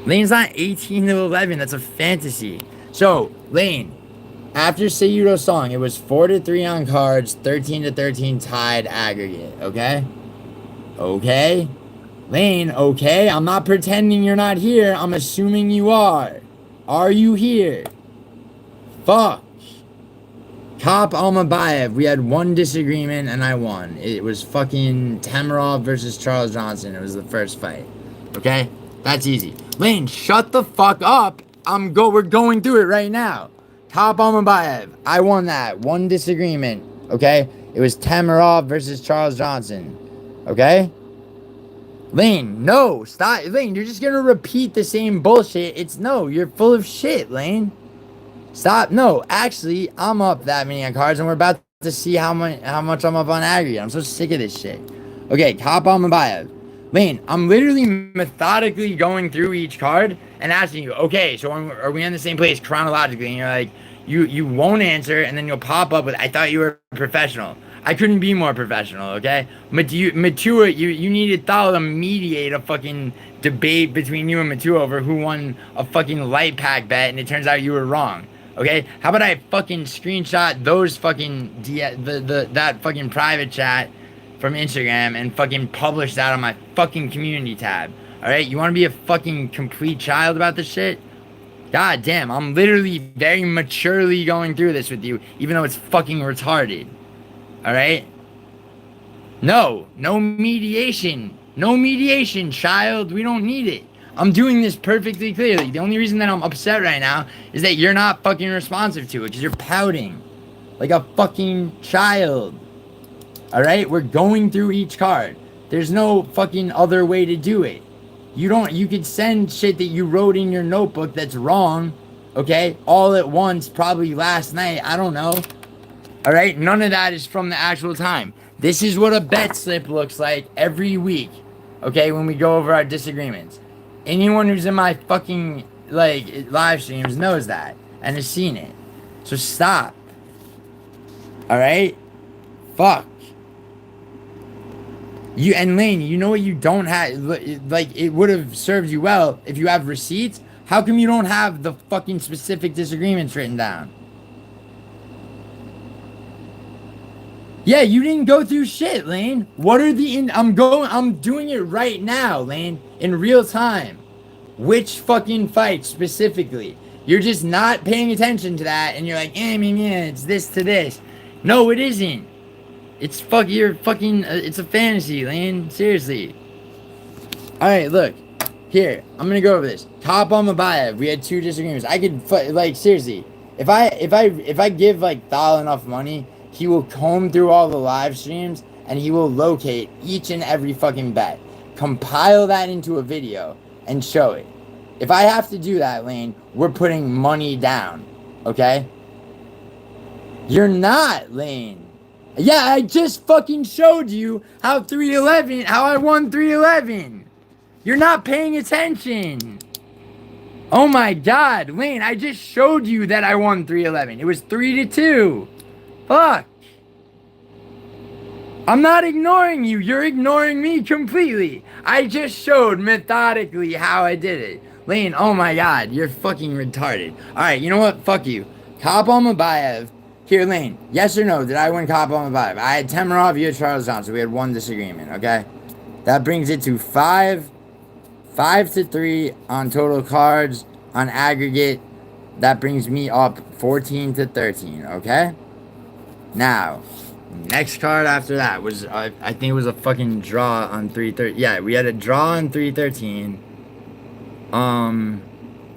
Lane's not 18-11. That's a fantasy. So, Lane, after Sayudo's song, it was 4-3 on cards, 13-13 tied aggregate, okay? Okay? Lane, okay? I'm not pretending you're not here. I'm assuming you are. Are you here? Fuck. Kop Almabayev, we had 1 disagreement and I won. It was fucking Tamarov versus Charles Johnson. It was the first fight. Okay? That's easy. Lane, shut the fuck up. We're going through it right now. Kop Almabayev, I won that. 1 disagreement. Okay? It was Tamarov versus Charles Johnson. Okay? Lane, no. Stop. Lane, you're just gonna repeat the same bullshit. You're full of shit, Lane. Stop. No, actually, I'm up that many on cards, and we're about to see how much I'm up on aggregate. I'm so sick of this shit. Okay, Kop Almabayev. Lane, I'm literally methodically going through each card and asking you, okay, so are we in the same place chronologically? And you're like, you won't answer, and then you'll pop up with, I thought you were a professional. I couldn't be more professional, okay? Matua, you needed Thal to mediate a fucking debate between you and Matua over who won a fucking light pack bet, and it turns out you were wrong. Okay? How about I fucking screenshot those fucking that fucking private chat from Instagram and fucking publish that on my fucking community tab. Alright? You wanna be a fucking complete child about this shit? God damn, I'm literally very maturely going through this with you, even though it's fucking retarded. Alright? No mediation. No mediation, child. We don't need it. I'm doing this perfectly clearly. The only reason that I'm upset right now is that you're not fucking responsive to it, because you're pouting like a fucking child. Alright? We're going through each card. There's no fucking other way to do it. You could send shit that you wrote in your notebook that's wrong, okay, all at once, probably last night, I don't know. Alright, none of that is from the actual time. This is what a bet slip looks like every week, okay, when we go over our disagreements. Anyone who's in my fucking, like, live streams knows that, and has seen it. So stop. Alright? Fuck. You and Lane, you know what you don't have? Like, it would have served you well if you have receipts. How come you don't have the fucking specific disagreements written down? Yeah, you didn't go through shit, Lane. What are the I'm doing it right now, Lane, in real time. Which fucking fight specifically? You're just not paying attention to that, and you're like, it's this to this. No, it isn't. It's it's a fantasy, Lane. Seriously. Alright, look. Here, I'm gonna go over this. Top on Mabayev, we had 2 disagreements. I could, like, seriously. If I give, like, Thal enough money, he will comb through all the live streams, and he will locate each and every fucking bet. Compile that into a video, and show it. If I have to do that, Lane, we're putting money down. Okay? You're not, Lane. Yeah, I just fucking showed you how I won 311. You're not paying attention. Oh my god, Lane, I just showed you that I won 311. It was 3-2. Fuck. I'm not ignoring you. You're ignoring me completely. I just showed methodically how I did it. Lane, oh my god, you're fucking retarded. Alright, you know what? Fuck you. Cop on Mabayev. Here, Lane, yes or no, did I win Cop on Mabayev? I had Temirov, you had Charles Johnson. We had 1 disagreement, okay? That brings it to 5-3 on total cards. On aggregate, that brings me up 14-13, okay? Now, next card after that was, I think it was a fucking draw on 3-13. Yeah, we had a draw on 3-13.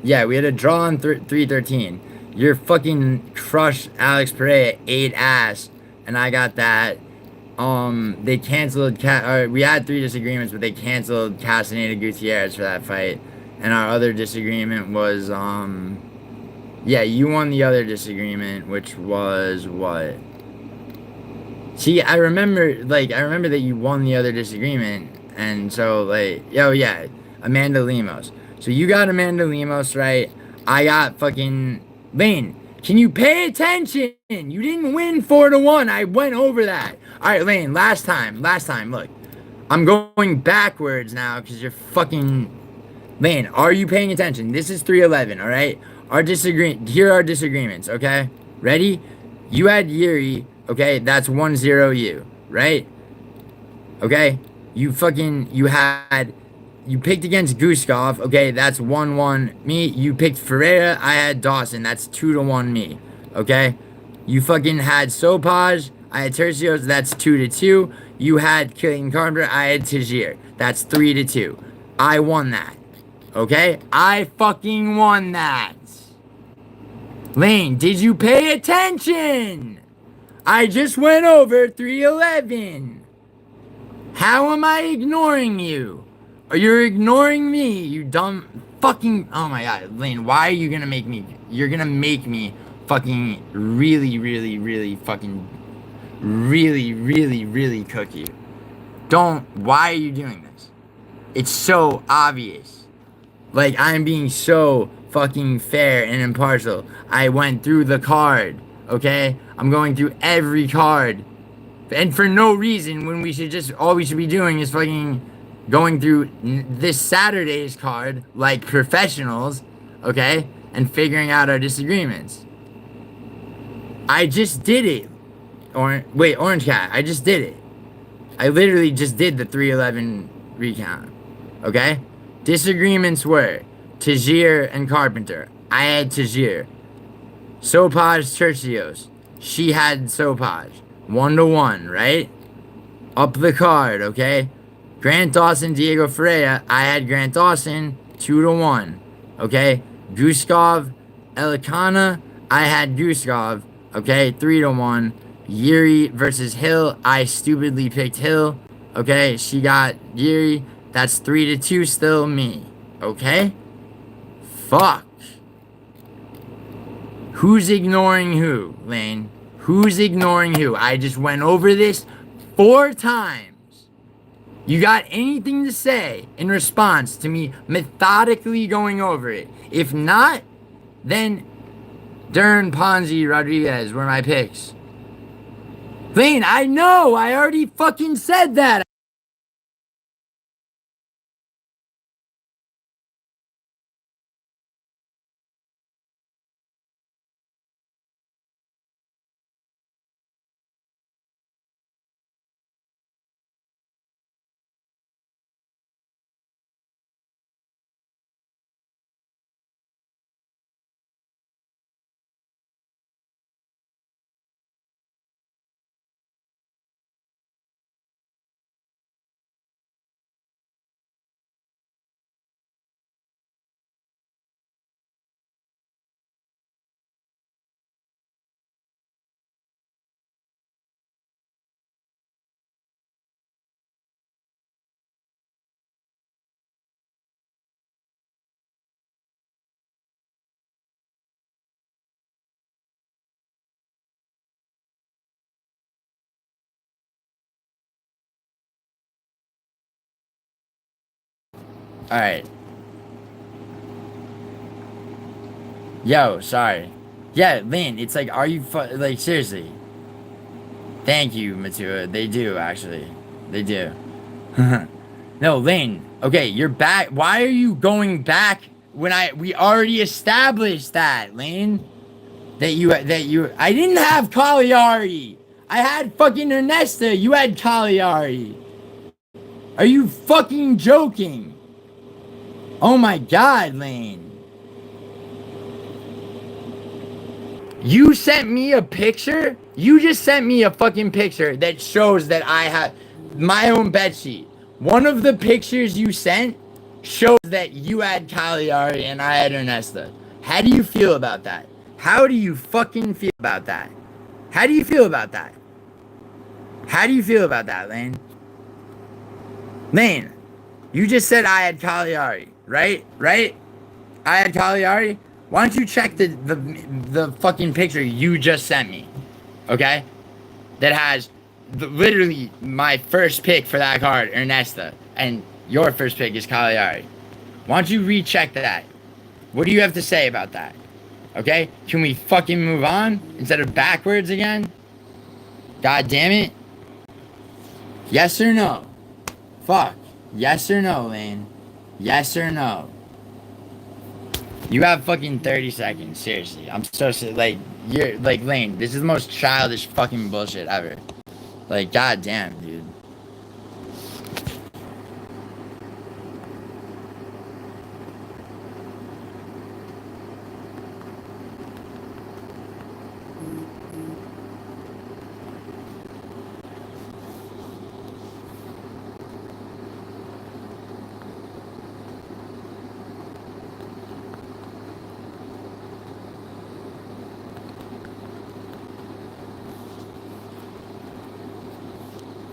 Yeah, we had a draw on 3-13. Your fucking crushed Alex Pereira 8 ass, and I got that. They canceled, we had 3 disagreements, but they canceled Castaneda Gutierrez for that fight. And our other disagreement was, yeah, you won the other disagreement, which was what? See, I remember that you won the other disagreement, and so, like, oh yeah, Amanda Lemos. So you got Amanda Lemos, right? I got fucking... Lane, can you pay attention? You didn't win 4-1. I went over that. Alright, Lane, last time, look. I'm going backwards now, because you're fucking... Lane, are you paying attention? This is 311, alright? Here are disagreements, okay? Ready? You had Yuri, okay? That's 1-0 you, right? Okay? You picked against Guskov, okay? That's 1-1 me. You picked Ferreira, I had Dawson. That's 2-1 me, okay? You fucking had Sopaj, I had Tercios, that's 2-2. You had Killian Carpenter, I had Tajir. That's 3-2. I won that. Okay? I fucking won that. Lane, did you pay attention? I just went over 311. How am I ignoring you? You're ignoring me, you dumb fucking... Oh my god, Lane, why are you gonna make me... You're gonna make me fucking really fucking... Really cook you. Don't... Why are you doing this? It's so obvious. Like, I'm being so fucking fair and impartial. I went through the card, okay? I'm going through every card. And for no reason, when we should just, all we should be doing is fucking going through this Saturday's card like professionals, okay? And figuring out our disagreements. I just did it. Wait, Orange Cat, I just did it. I literally just did the 311 recount. Okay? Disagreements were Tajir and Carpenter. I had Tajir. Sopaj Tercios. She had Sopaj. 1-1, right? Up the card, okay? Grant Dawson, Diego Ferreira. I had Grant Dawson. 2-1. Okay? Guskov, Elikana. I had Guskov. Okay? 3-1. Yuri versus Hill. I stupidly picked Hill. Okay? She got Yuri. That's 3-2 still me. Okay? Fuck. Who's ignoring who, Lane? Who's ignoring who? I just went over this 4 times. You got anything to say in response to me methodically going over it? If not, then Dern, Ponzi, Rodriguez were my picks. Lane, I know! I already fucking said that! Alright. Yo, sorry. Yeah, Lane, it's like, are you like, seriously. Thank you, Matua. They do, actually. They do. No, Lane. Okay, you're back. Why are you going back when we already established that, Lane? That you, I didn't have Cagliari. I had fucking Ernesta. You had Cagliari. Are you fucking joking? Oh my god, Lane. You sent me a picture? You just sent me a fucking picture that shows that I have my own bet sheet. One of the pictures you sent shows that you had Cagliari and I had Ernesta. How do you feel about that? How do you fucking feel about that? How do you feel about that? How do you feel about that, Lane? Lane, you just said I had Cagliari, right? Right? I had Cagliari? Why don't you check the fucking picture you just sent me? Okay? That has literally my first pick for that card, Ernesta. And your first pick is Cagliari. Why don't you recheck that? What do you have to say about that? Okay? Can we fucking move on instead of backwards again? God damn it. Yes or no? Fuck. Yes or no, Lane? Yes or no? You have fucking 30 seconds, seriously. I'm so like, you're like, Lane, this is the most childish fucking bullshit ever. Like, goddamn, dude.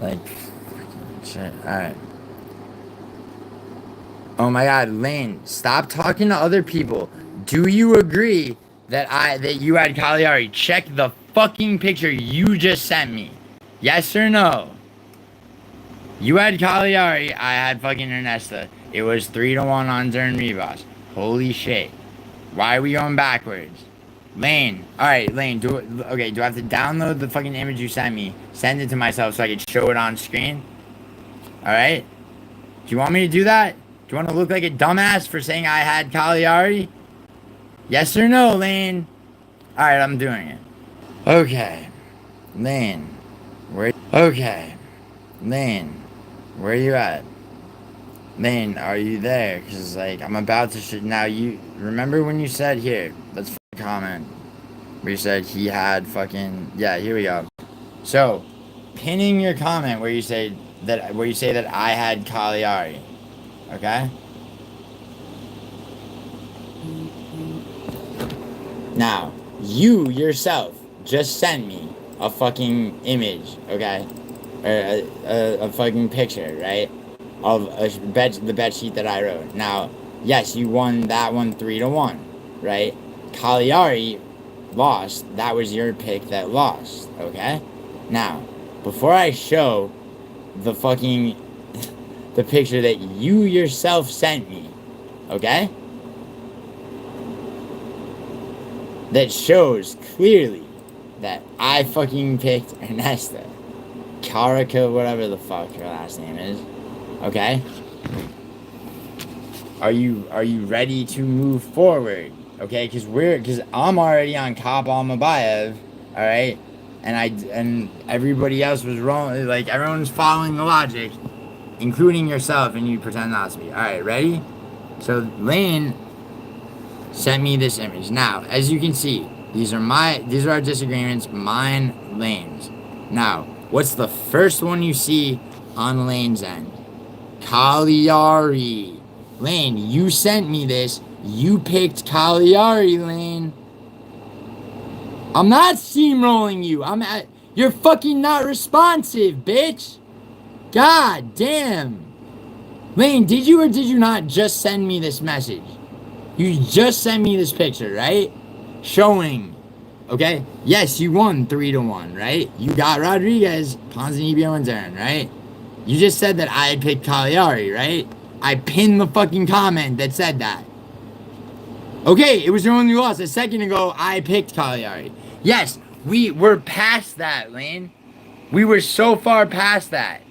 Like, shit. Alright. Oh my god, Lane, stop talking to other people. Do you agree that you had Cagliari? Check the fucking picture you just sent me. Yes or no? You had Cagliari, I had fucking Ernesta. It was 3-1 on Dern Rivas. Holy shit. Why are we going backwards? Lane. Alright, Lane, do I have to download the fucking image you sent me, send it to myself so I can show it on screen? Alright? Do you want me to do that? Do you want to look like a dumbass for saying I had Cagliari? Yes or no, Lane? Alright, I'm doing it. Okay. Lane. Okay. Lane. Where are you at? Lane, are you there? Because, like, I'm about to now, you... Remember when you said, here, let's fucking comment. Where you said he had fucking... Yeah, here we go. So, pinning your comment where you say that I had Cagliari. Okay? Now, you yourself just sent me a fucking image, okay? Or a fucking picture, right? Of the bed sheet that I wrote. Now, yes, you won that one 3-1, right? Cagliari lost. That was your pick that lost, okay? Now, before I show the fucking the picture that you yourself sent me, okay? That shows clearly that I fucking picked Ernesto. Carica, whatever the fuck her last name is. Okay? Are you ready to move forward? Okay, because I'm already on Kop Almabayev, alright? And everybody else was wrong, like everyone's following the logic, including yourself, and you pretend not to be. Alright, ready? So Lane sent me this image. Now, as you can see, these are our disagreements, mine, Lane's. Now, what's the first one you see on Lane's end? Cagliari. Lane, you sent me this. You picked Cagliari, Lane. I'm not steamrolling you. You're fucking not responsive, bitch. God damn. Lane, did you or did you not just send me this message? You just sent me this picture, right? Showing. Okay? Yes, you won 3-1, right? You got Rodriguez, Ponzinibbio, and Zarin, right? You just said that I had picked Cagliari, right? I pinned the fucking comment that said that. Okay, it was your only loss. A second ago, I picked Cagliari. Yes, we were past that, Lane. We were so far past that.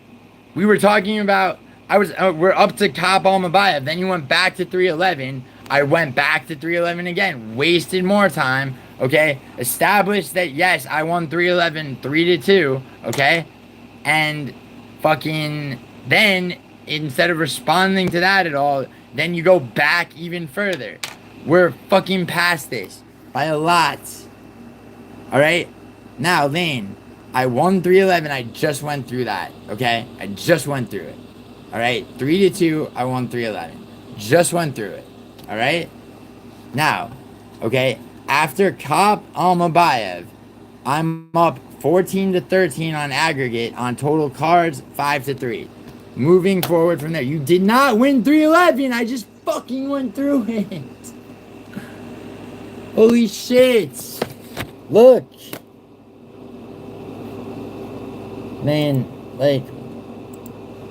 We were talking about... we're up to Kop Almabayev. Then you went back to 3-11. I went back to 3-11 again. Wasted more time. Okay? Established that, yes, I won 3-11, 3-2. Okay? And... fucking then instead of responding to that at all, then you go back even further. We're fucking past this by a lot. All right, now Lane, I won 3-11. I just went through that. Okay, I just went through it. All right, 3-2. I won 3-11. Just went through it. All right, now, okay, after Kop Almabayev, I'm up 14-13 on aggregate, on total cards 5-3. Moving forward from there. You did not win 3-11. I just fucking went through it. Holy shit. Look. Man, like,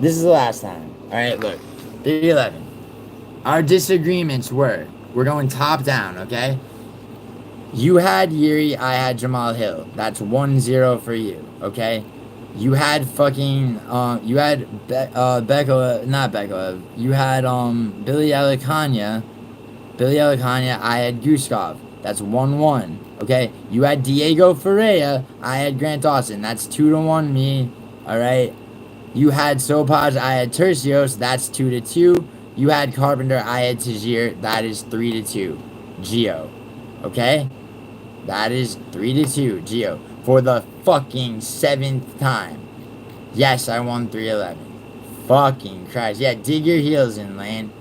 this is the last time. Alright, look. 3-11. Our disagreements were, we're going top down, okay? You had Yuri, I had Jamal Hill. That's 1-0 for you, okay? You had fucking, you had not Bekelev. You had, Billy Elikanya. I had Guskov. That's 1-1, okay? You had Diego Ferreira. I had Grant Dawson. That's 2-1 me, alright? You had Sopaj. I had Tercios. That's 2-2. You had Carpenter. I had Tajir. That is 3-2. Gio, okay? That is 3-2, Gio. For the fucking 7th time. Yes, I won 3-11. Fucking Christ. Yeah, dig your heels in, Lane.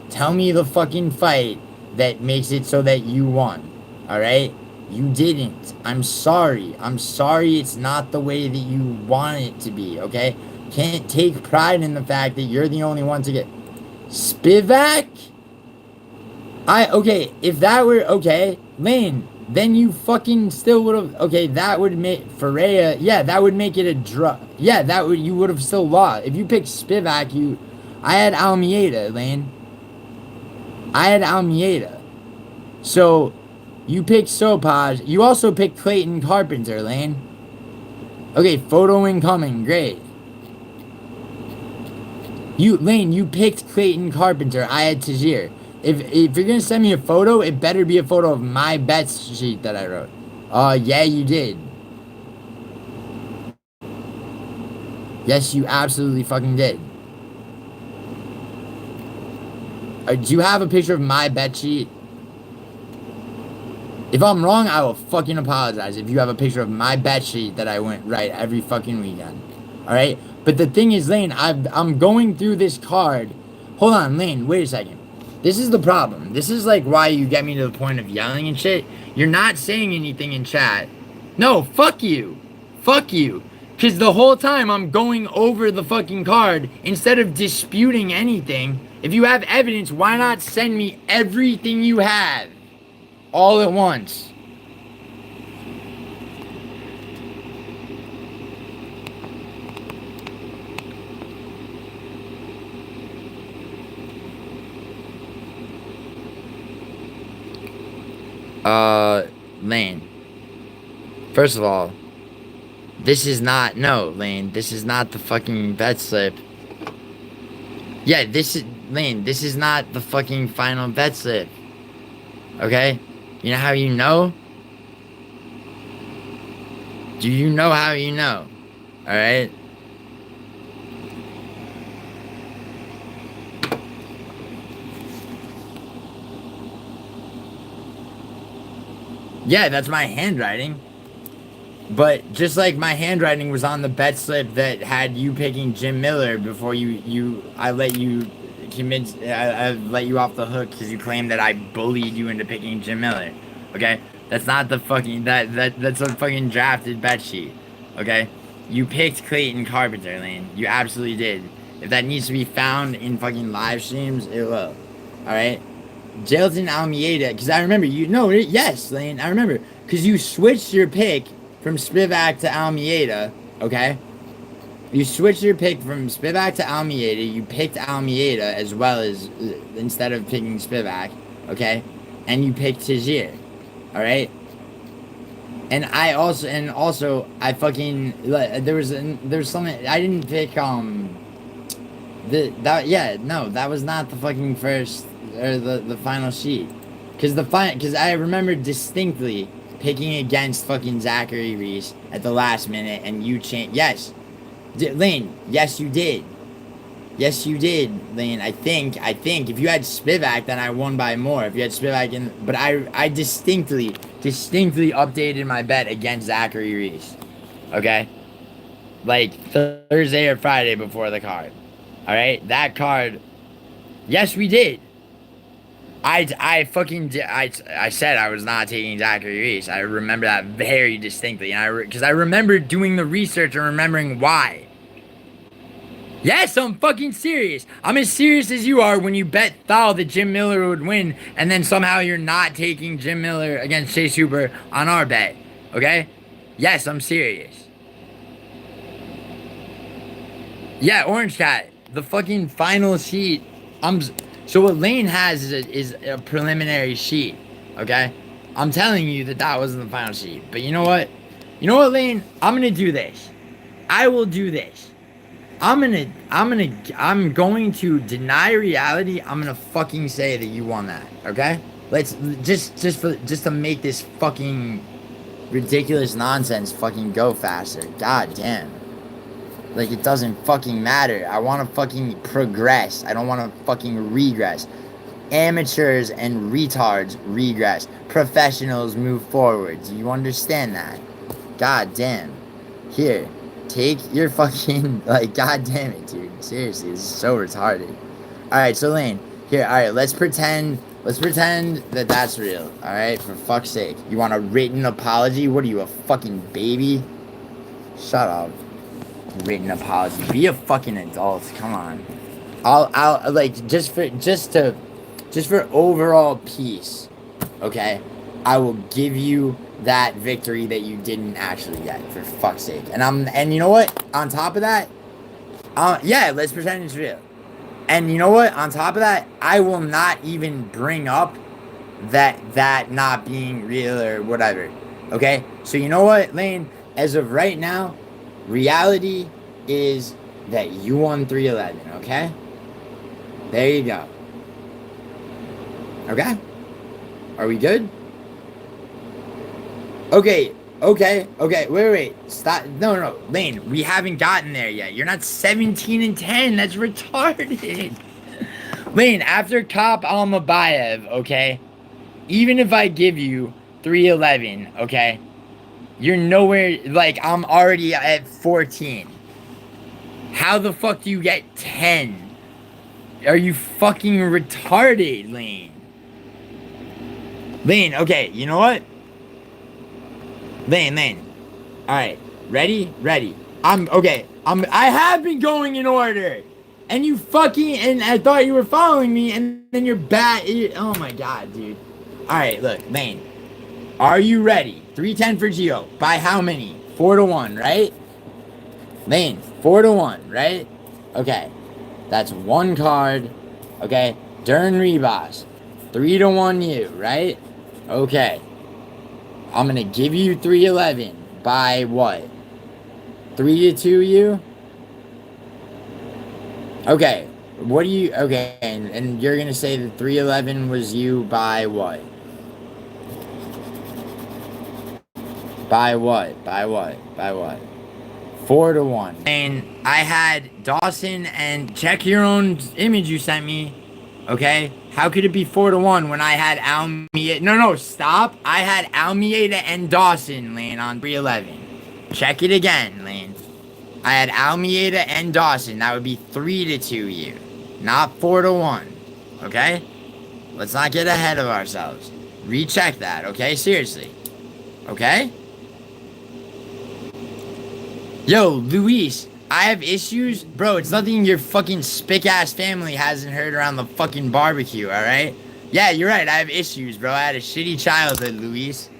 Tell me the fucking fight that makes it so that you won. Alright? You didn't. I'm sorry. I'm sorry it's not the way that you want it to be, okay? Can't take pride in the fact that you're the only one to get... Spivak? Okay, if that were... Okay, Lane... Then you fucking still would have... Okay, that would make... Ferreira... Yeah, that would make it a draw. Yeah, that would... You would have still lost. If you picked Spivak, you... I had Almeida, Lane. I had Almeida. So, You picked Sopaj. You also picked Clayton Carpenter, Lane. Okay, photo incoming. Great. Lane, you picked Clayton Carpenter. I had Tajir. If you're gonna send me a photo, it better be a photo of my bet sheet that I wrote. Yeah, you did. Yes, you absolutely fucking did. Do you have a picture of my bet sheet? If I'm wrong, I will fucking apologize if you have a picture of my bet sheet that I went right every fucking weekend. Alright? But the thing is, Lane, I'm going through this card. Hold on, Lane, wait a second. This is the problem. This is like why you get me to the point of yelling and shit. You're not saying anything in chat. No, fuck you. Fuck you. Because the whole time I'm going over the fucking card instead of disputing anything. If you have evidence, why not send me everything you have all at once? Lane. First of all, this is not, no, Lane, this is not the fucking bet slip. Yeah, Lane, this is not the fucking final bet slip. Okay? You know how you know? Do you know how you know? Alright? Yeah, that's my handwriting. But just like my handwriting was on the bet slip that had you picking Jim Miller before I let you I let you off the hook because you claimed that I bullied you into picking Jim Miller. Okay? That's not the fucking, that's a fucking drafted bet sheet. Okay? You picked Clayton Carpenter, Lane. You absolutely did. If that needs to be found in fucking live streams, it will. Alright? Jailton Almeida, because I remember yes, Lane, I remember. Because you switched your pick from Spivak to Almeida, okay? You switched your pick from Spivak to Almeida. You picked Almeida as well as, instead of picking Spivak, okay? And you picked Tajir, alright? And also, I fucking, there was something, I didn't pick, that was not the fucking first, or the final sheet. Because I remember distinctly picking against fucking Zachary Reese at the last minute, and you changed. Yes, Lane. Yes, you did. Yes, you did, Lane. I think if you had Spivak, then I won by more. If you had Spivak but I distinctly updated my bet against Zachary Reese. Okay, like Thursday or Friday before the card. All right, that card. Yes, we did. I said I was not taking Zachary Reese. I remember that very distinctly, and because I remember doing the research and remembering why. Yes, I'm fucking serious. I'm as serious as you are when you bet Thal that Jim Miller would win, and then somehow you're not taking Jim Miller against Chase Hooper on our bet. Okay? Yes, I'm serious. Yeah, Orange Cat, the fucking final sheet. So what Lane has is a preliminary sheet, okay? I'm telling you that wasn't the final sheet. But you know what? You know what, Lane? I'm gonna do this. I will do this. I'm going to deny reality. I'm gonna fucking say that you won that, okay? Let's just to make this fucking ridiculous nonsense fucking go faster. God damn. Like, it doesn't fucking matter. I want to fucking progress. I don't want to fucking regress. Amateurs and retards regress. Professionals move forward. Do you understand that? God damn. Here, take your fucking, like, god damn it, dude. Seriously, this is so retarded. Alright, so Lane, here, alright, let's pretend that that's real. Alright, for fuck's sake. You want a written apology? What are you, a fucking baby? Shut up. Written apology. Be a fucking adult. Come on. I'll like just for overall peace. Okay, I will give you that victory that you didn't actually get. For fuck's sake. And you know what? On top of that, yeah, let's pretend it's real. And you know what? On top of that, I will not even bring up that not being real or whatever. Okay? So you know what, Lane? As of right now, reality is that you won 311, okay? There you go. Okay? Are we good? Okay, wait, stop. No, Lane, we haven't gotten there yet. You're not 17 and 10. That's retarded. Lane, after Cop Almabayev, okay? Even if I give you 311, okay? You're nowhere, like, I'm already at 14. How the fuck do you get 10? Are you fucking retarded, Lane? Lane, okay, you know what? Lane. Alright, ready? I have been going in order. And you fucking, and I thought you were following me, and then you're oh my god, dude. Alright, look, Lane. Are you ready? 310 for Gio. By how many? 4-1, right? Lane, 4-1, right? Okay. That's one card. Okay. Dern Rebos. 3-1 you, right? Okay. I'm gonna give you 311. By what? 3-2 you? Okay. What do you... Okay, and you're gonna say that 311 was you by what? By what? 4-1. And I had Dawson, and check your own image you sent me. Okay? How could it be 4-1 when I had Almeida? No, stop. I had Almeida and Dawson, Lane, on 311. Check it again, Lane. I had Almeida and Dawson. That would be 3-2 you. Not 4-1. Okay? Let's not get ahead of ourselves. Recheck that, okay? Seriously. Okay? Yo, Luis, I have issues. Bro, it's nothing your fucking spick-ass family hasn't heard around the fucking barbecue, alright? Yeah, you're right, I have issues, bro. I had a shitty childhood, Luis.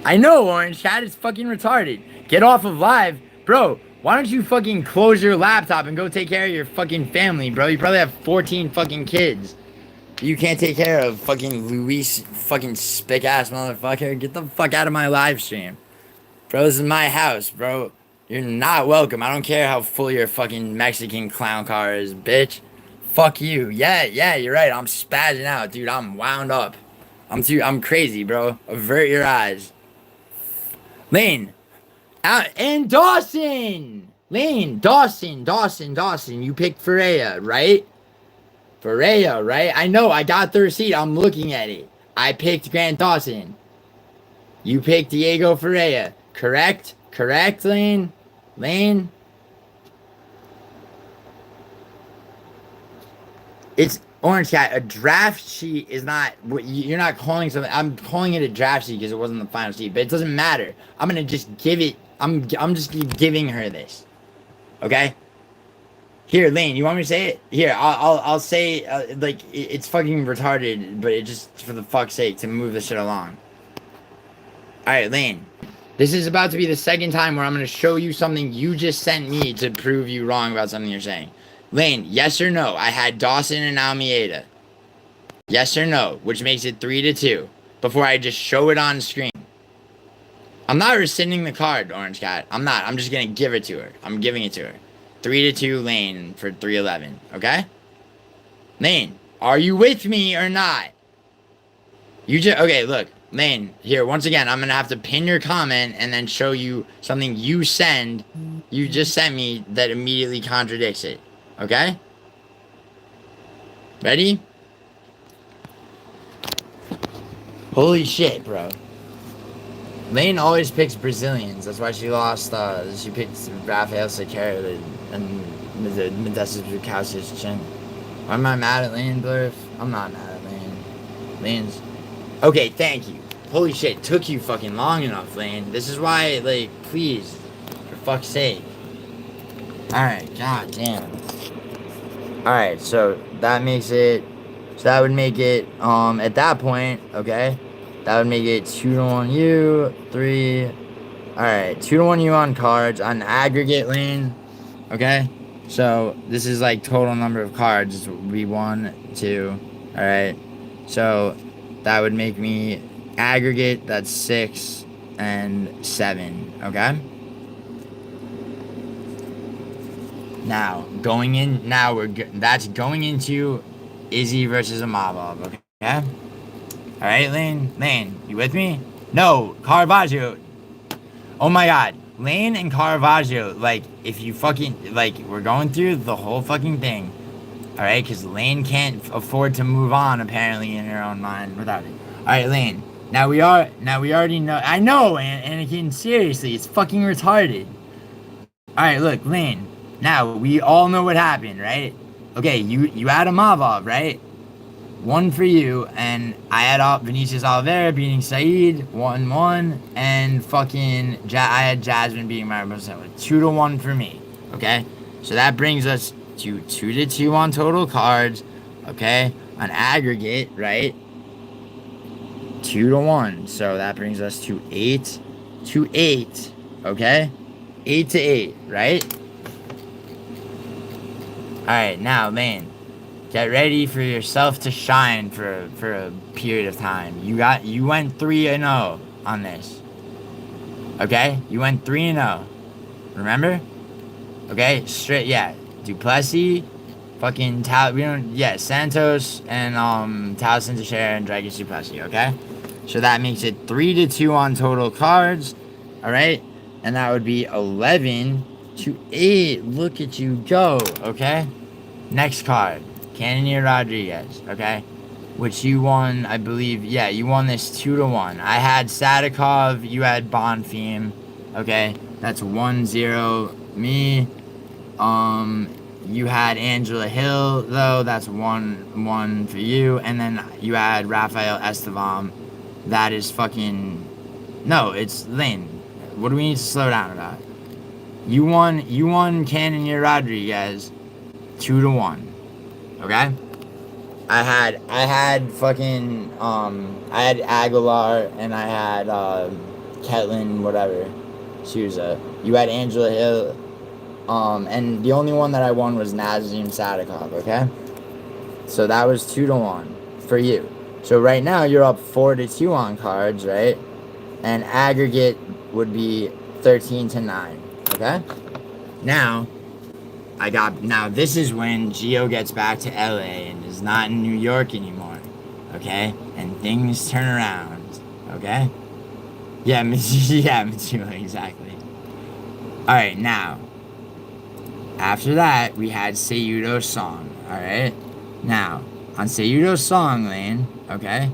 I know, Orange Cat, it's fucking retarded. Get off of live. Bro, why don't you fucking close your laptop and go take care of your fucking family, bro? You probably have 14 fucking kids. You can't take care of fucking Luis, fucking spick-ass motherfucker. Get the fuck out of my live stream. Bro, this is my house, bro. You're not welcome. I don't care how full your fucking Mexican clown car is, bitch. Fuck you. Yeah, you're right. I'm spazzing out, dude. I'm wound up. I'm crazy, bro. Avert your eyes. Lane. And Dawson. Lane. Dawson. You picked Ferreira, right? Right? I know. I got the receipt. I'm looking at it. I picked Grant Dawson. You picked Diego Ferreira. Correct, Lane? It's Orange Cat. A draft sheet is not... You're not calling something... I'm calling it a draft sheet because it wasn't the final sheet. But it doesn't matter. I'm going to just give it... I'm just giving her this. Okay? Here, Lane, you want me to say it? Here, I'll say... like, it's fucking retarded. But it just... For the fuck's sake, to move this shit along. Alright, Lane. This is about to be the second time where I'm going to show you something you just sent me to prove you wrong about something you're saying. Lane, yes or no? I had Dawson and Almeida. Yes or no? Which makes it 3-2. Before I just show it on screen. I'm not rescinding the card, Orange Cat. I'm not. I'm just going to give it to her. I'm giving it to her. 3-2 Lane for 311. Okay? Lane, are you with me or not? Okay, look. Lane, here, once again, I'm going to have to pin your comment and then show you something you just sent me that immediately contradicts it. Okay? Ready? Holy shit, bro. Lane always picks Brazilians. That's why she lost, she picked Rafael Sequeira and Medessa Bukowski's chin. Why am I mad at Lane, Blurf? I'm not mad at Lane. Lane's... Okay, thank you. Holy shit, took you fucking long enough, Lane. This is why, like, please, for fuck's sake. Alright, god damn. Alright, so that makes it, that would make it, at that point, okay, that would make it 2-1 you, 3, alright, 2-1 you on cards, on aggregate, Lane, okay, so this is, like, total number of cards, this would be 1, 2, alright, so that would make me aggregate, that's 6 and 7, okay? Now, that's going into Izzy versus a mob, okay? Alright, Lane, you with me? No, Caravaggio. Oh my god, Lane and Caravaggio, like, if you fucking, like, we're going through the whole fucking thing. Alright, because Lane can't afford to move on, apparently, in her own mind without it. Alright, Lane, now we already know, I know, Anakin, seriously, it's fucking retarded. Alright, look, Lane, now, we all know what happened, right? Okay, you had a Mavov, right? 1 for you, and I had Vinicius Oliveira beating Saeed, 1-1, and fucking I had Jasmine beating Mario 2-1 for me, okay? So that brings us to 2-2 on total cards, okay? On aggregate, right? 2-1, so that brings us to 8-8, okay? 8-8, right? Alright, now, man, get ready for yourself to shine for a period of time. You went 3-0 on this. Okay? You went 3-0. Remember? Okay? Straight, yeah. Duplessis, fucking Santos and Towson Teixeira and Dragus Duplessis, okay? So that makes it 3-2 on total cards. Alright? And that would be 11-8. Look at you go, okay? Next card. Cannoneer Rodriguez, okay? Which you won, I believe, yeah, you won this 2-1. I had Sadikov, you had Bonfim, okay? That's 1-0 me. You had Angela Hill, though, that's 1-1 for you. And then you had Rafael Estevam. That is fucking... No, it's Lane. What do we need to slow down about? You won Cannoneer Rodriguez 2-1. Okay? I had fucking I had Aguilar and I had Ketlin, whatever. Souza. You had Angela Hill. And the only one that I won was Nazim Sadikov, okay? So that was 2-1 for you. So right now you're up 4-2 on cards, right? And aggregate would be 13-9. Okay? Now this is when Gio gets back to LA and is not in New York anymore. Okay? And things turn around. Okay? Yeah, Mitchell, exactly. Alright, now. After that, we had Seiudo's song. Alright? Now, on Seiudo's song lane, okay?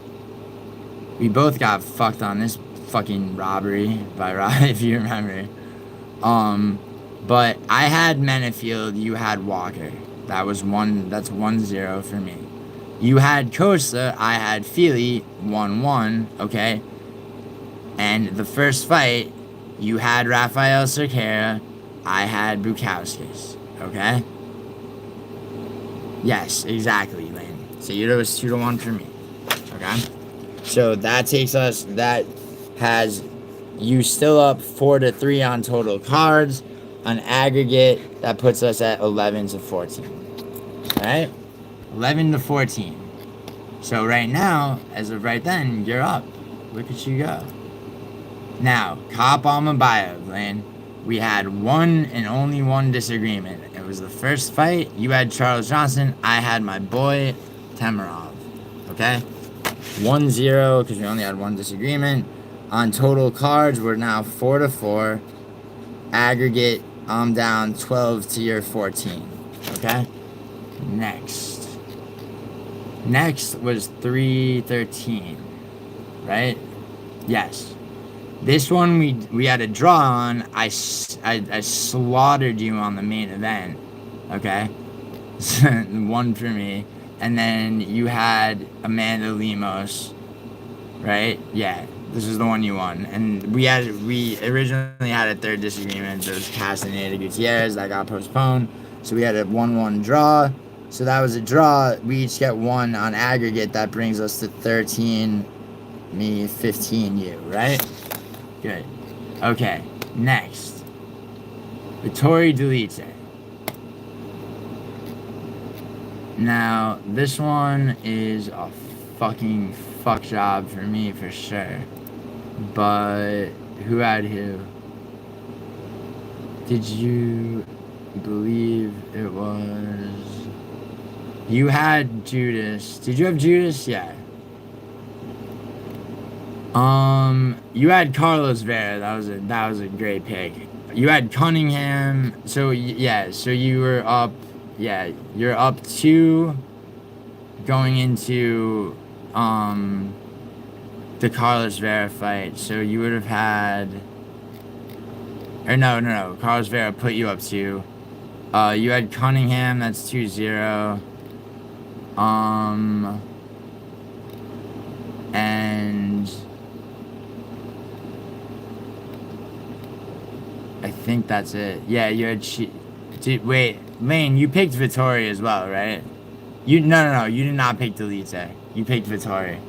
We both got fucked on this fucking robbery by Rob, if you remember. But I had Menefield, you had Walker. That's 1-0 for me. You had Costa, I had Feely, 1-1, okay? And the first fight, you had Rafael Cerqueira, I had Bukowskis, okay? Yes, exactly, Lane. So it was 2-1 for me, okay? So that has you still up 4-3 on total cards. On aggregate, that puts us at 11-14. Alright? 11-14. So right now, as of right then, you're up. Look at you go. Now, Cop Almabayev, Lane. We had one and only one disagreement. It was the first fight. You had Charles Johnson. I had my boy, Temerov. Okay? 1-0, because we only had one disagreement. On total cards, we're now 4-4. Aggregate, I'm down 12-14. Okay? Next was 3-13. Right? Yes. This one we had a draw on. I slaughtered you on the main event. Okay? 1 for me. And then you had Amanda Lemos. Right? Yeah. This is the one you won. And we originally had a third disagreement. There was Castaneda Gutierrez that got postponed. So we had a 1-1 draw. So that was a draw. We each get 1 on aggregate. That brings us to 13, me, 15, you, right? Good. Okay, next. Vittori Delice. Now, this one is a fucking fuck job for me for sure. But who had who? Did you believe it was? You had Judas. Did you have Judas? Yeah. You had Carlos Vera. That was a great pick. You had Cunningham. So yeah. So you were up. Yeah, you're up 2 going into the Carlos Vera fight. So you would have had. Or no. Carlos Vera put you up 2. You had Cunningham. That's 2-0. And I think that's it. Yeah, you had Dude, wait, Lane, you picked Vittori as well, right? No, you did not pick Delete. You picked Vittori.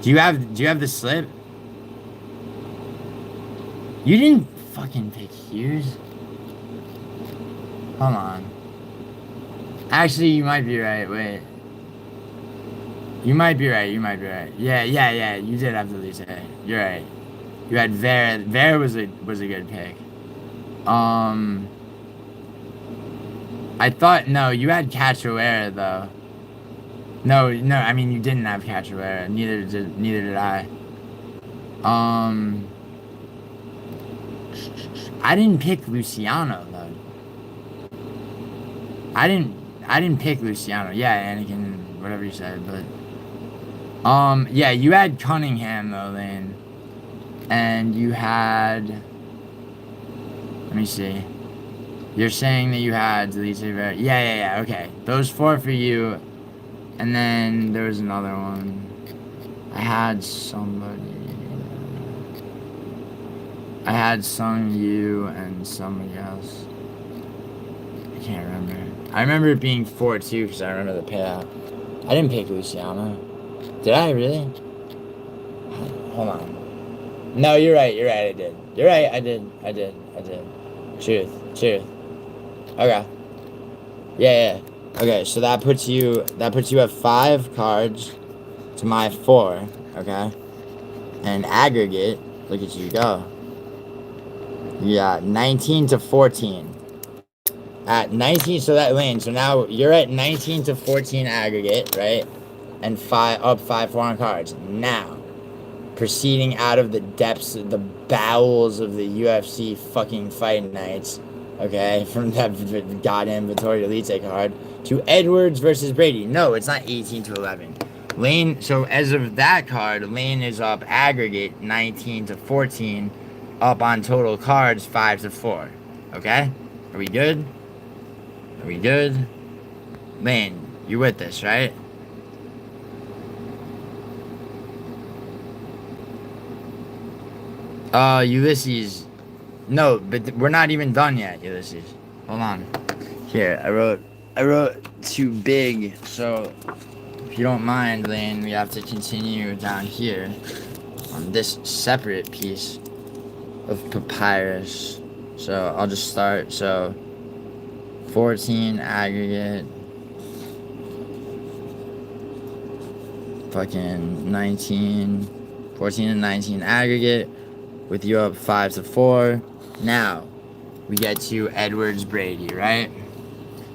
Do you have the slip? You didn't fucking pick Hughes. Hold on. Actually, you might be right. Wait. You might be right. Yeah. You did have Delete. You're right. You had Vera. Vera was a good pick. I thought no, you had Cachoeira though. No, I mean you didn't have Cachoeira. Neither did I. I didn't pick Luciano though. I didn't pick Luciano. Yeah, Anakin, whatever you said, but yeah, you had Cunningham though, Lane. And you had, let me see. You're saying that you had Delete Vera. Yeah, okay. Those 4 for you. And then there was another one. I had somebody. I had some you and somebody else. I can't remember. I remember it being 4-2 because I remember the payout. I didn't pick Luciano. Did I really? Hold on. No, you're right, I did. You're right, I did. Truth. Okay. Yeah. Okay, so that puts you at 5 cards to my 4, okay? And aggregate, look at you go. Yeah, 19-14. At 19, so that Lane, so now you're at 19-14 aggregate, right? And 5-4 on cards. Now, proceeding out of the depths, the bowels of the UFC fucking fight nights, okay, from that goddamn Vittori Elite card, to Edwards versus Brady. No, it's not 18-11. Lane, so as of that card, Lane is up aggregate 19-14, up on total cards 5-4. Okay? Are we good? Lane, you with this, right? Ulysses. No, but we're not even done yet, Ulysses. Hold on. Here, I wrote too big, so if you don't mind, Lane, we have to continue down here on this separate piece of papyrus. So I'll just start. So 14 aggregate. Fucking 14 and 19 aggregate. With you up 5-4. Now, we get to Edwards Brady, right?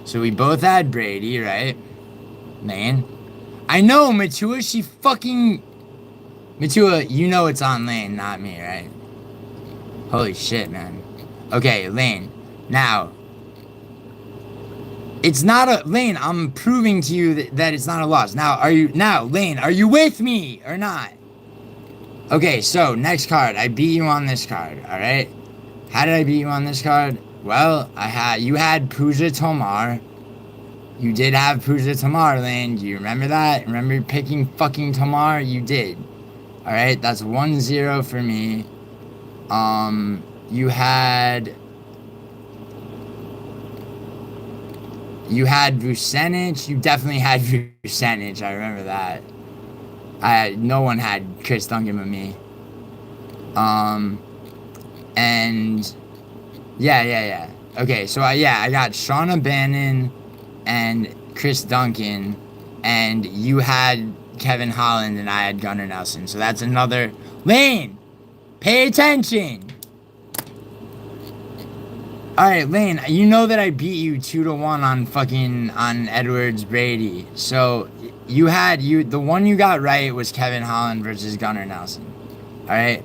So we both had Brady, right? Lane. I know, Matua, Matua, you know it's on Lane, not me, right? Holy shit, man. Okay, Lane. Now, it's not a... Lane, I'm proving to you that it's not a loss. Lane, are you with me or not? Okay, so, next card. I beat you on this card, alright? How did I beat you on this card? Well, you had Pooja Tomar. You did have Pooja Tomar, Lane. Do you remember that? Remember picking fucking Tomar? You did. Alright, that's 1-0 for me. You had Vucenic. You definitely had Vucenic. I remember that. No one had Chris Duncan but me. And yeah. Okay, so I got Shauna Bannon and Chris Duncan, and you had Kevin Holland and I had Gunnar Nelson. So that's another... Lane! Pay attention! Alright, Lane, you know that I beat you 2-1 on Edwards Brady. So the one you got right was Kevin Holland versus Gunnar Nelson. Alright?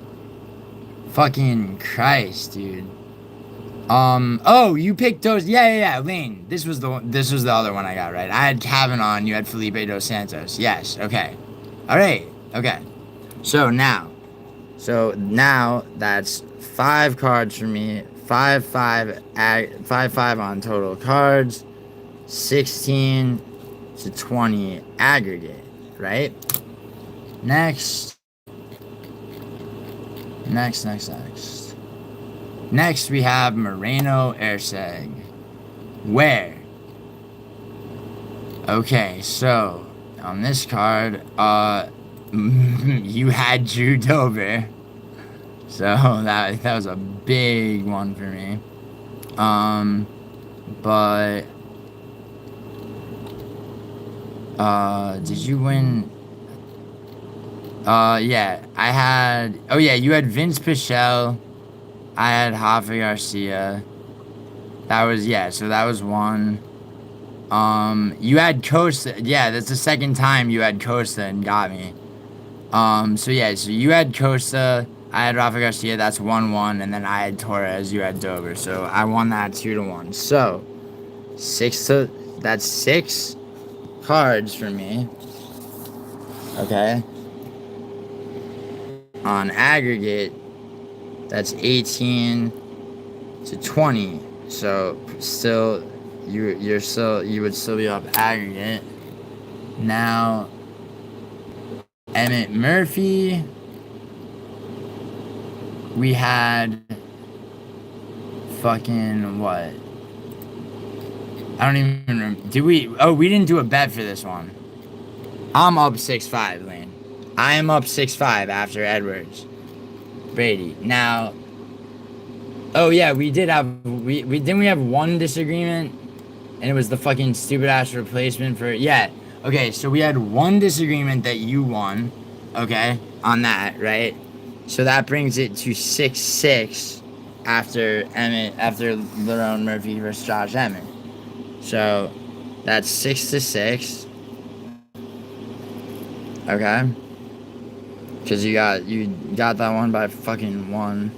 Fucking Christ, dude. Oh, you picked those. Yeah, Lane. This was the other one I got right. I had Kavanaugh and you had Felipe dos Santos. Yes, okay. Alright, okay. So now that's 5 cards for me. 5 on total cards. 16 to 20 aggregate, right? Next we have Moreno Erseg. Where? Okay, so on this card, you had Drew Dober. So that was a big one for me. But did you win? Yeah, I had... Oh yeah, you had Vince Pichel. I had Rafa Garcia. That was... Yeah, so that was one. You had Costa. Yeah, that's the second time you had Costa and got me. So yeah, so you had Costa. I had Rafa Garcia. That's 1-1. And then I had Torres. You had Dober. So I won that 2-1. So, that's 6 cards for me. Okay. On aggregate, that's 18 to 20. So still, you would still be up aggregate. Now, Emmett Murphy. We had fucking what? I don't even remember. Did we? Oh, we didn't do a bet for this one. I'm up 6-5, Lane. I am up 6-5 after Edwards Brady. Now, oh yeah, we did have we didn't we have one disagreement, and it was the fucking stupid ass replacement for Okay, so we had one disagreement that you won, okay, on that, right? So that brings it to 6-6 after Lerone Murphy versus Josh Emmett. So that's 6-6. Okay. Because you got that one by fucking 1.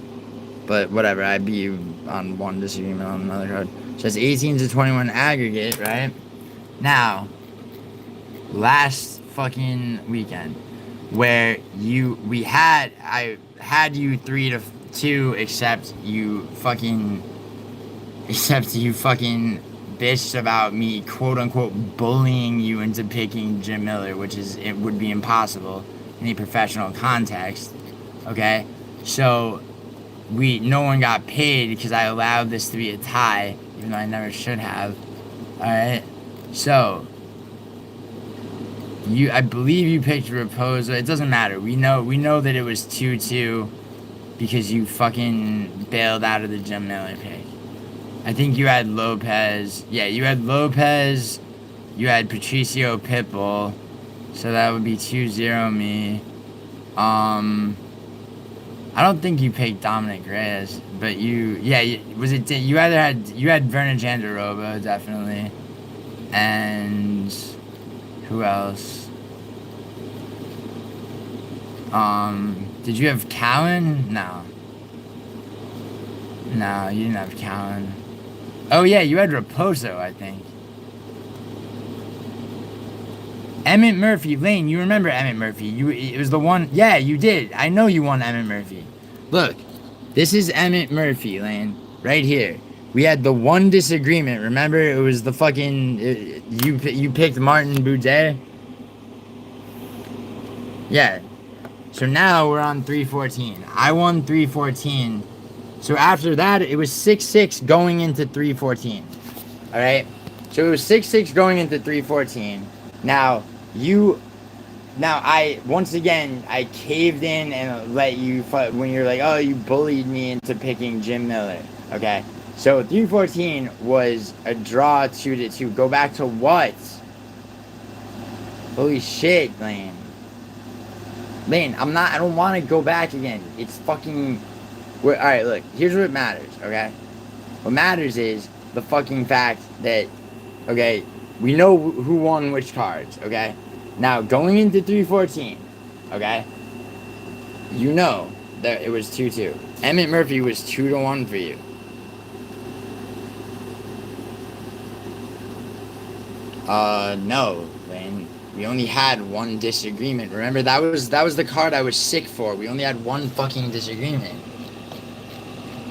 But whatever, I beat you on one disagreement on another card. So it's 18 to 21 aggregate, right? Now, last fucking weekend, where I had you 3-2, except you fucking bitched about me, quote unquote, bullying you into picking Jim Miller, it would be impossible in a professional context. Okay, so no one got paid because I allowed this to be a tie, even though I never should have. All right, so. I believe you picked Raposo. It doesn't matter. We know that it was 2-2 because you fucking bailed out of the Jim Miller pick. I think you had Lopez. Yeah, you had Lopez. You had Patricio Pitbull. So that would be 2-0 me. I don't think you picked Dominic Reyes, but you had Werner Jandaroba, definitely. And who else? Did you have Cowan? No, you didn't have Cowan. Oh yeah, you had Raposo, I think. Emmett Murphy, Lane, you remember Emmett Murphy. It was the one, yeah, you did. I know you won Emmett Murphy. Look, this is Emmett Murphy, Lane, right here. We had the one disagreement, remember? It was the fucking, you picked Martin Boudet? Yeah. So now we're on 314. I won 314. So after that, it was 6-6 going into 314. Alright? So it was 6-6 going into 314. Now, once again, I caved in and let you, when you're like, oh, you bullied me into picking Jim Miller. Okay? So 314 was a draw 2-2. Go back to what? Holy shit, Lane. Lane, I don't want to go back again. It's fucking... Alright, look. Here's what matters, okay? What matters is the fucking fact that, okay, we know who won which cards, okay? Now, going into 314, okay? You know that it was 2-2. Emmett Murphy was 2-1 for you. No, Lane. We only had one disagreement. Remember, that was the card I was sick for. We only had one fucking disagreement.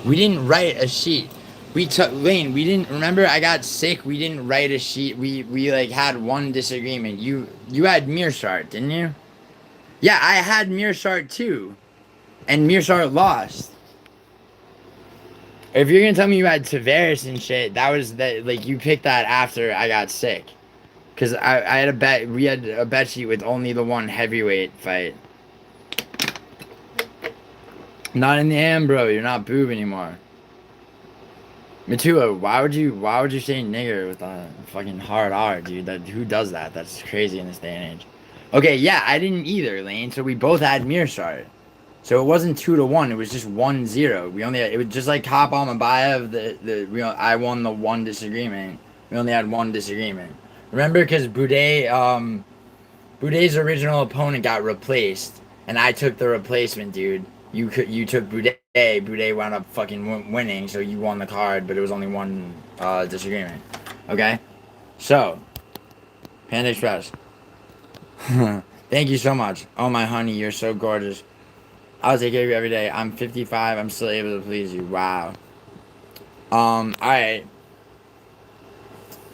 We didn't write a sheet. Lane, we didn't, remember I got sick, we didn't write a sheet. We like had one disagreement. You had Mearshart, didn't you? Yeah, I had Mearshart too. And Mearshart lost. If you're gonna tell me you had Tavares and shit, that was that, like, you picked that after I got sick. Cause I had a bet, we had a bet sheet with only the one heavyweight fight. Not in the hand, bro. You're not boob anymore. Matua, why would you say nigger with a fucking hard R, dude? Who does that? That's crazy in this day and age. Okay, yeah, I didn't either, Lane. So we both had Mearshart. So it wasn't 2-1. It was just 1-0. We only had, it was just like Hop on Mabayev. I won the one disagreement. We only had one disagreement. Remember, because Boudet's original opponent got replaced, and I took the replacement, dude. You took Boudet. Boudet wound up fucking winning, so you won the card, but it was only one disagreement. Okay? So, Panda Express. Thank you so much. Oh, my honey, you're so gorgeous. I'll take care of you every day. I'm 55. I'm still able to please you. Wow. Alright.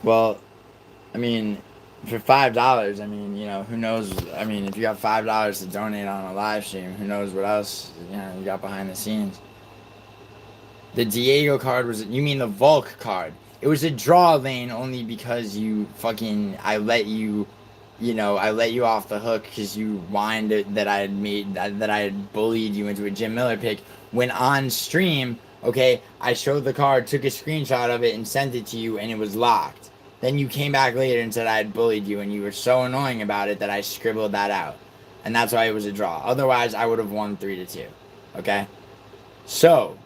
Well, I mean, for $5, I mean, you know, who knows? I mean, if you got $5 to donate on a live stream, who knows what else, you know, you got behind the scenes. The Diego card was, you mean the Volk card. It was a draw, Lane, only because you fucking, I let you off the hook because you whined that I had bullied you into a Jim Miller pick. When on stream, okay, I showed the card, took a screenshot of it, and sent it to you, and it was locked. Then you came back later and said I had bullied you, and you were so annoying about it that I scribbled that out. And that's why it was a draw. Otherwise, I would have won 3-2. Okay? So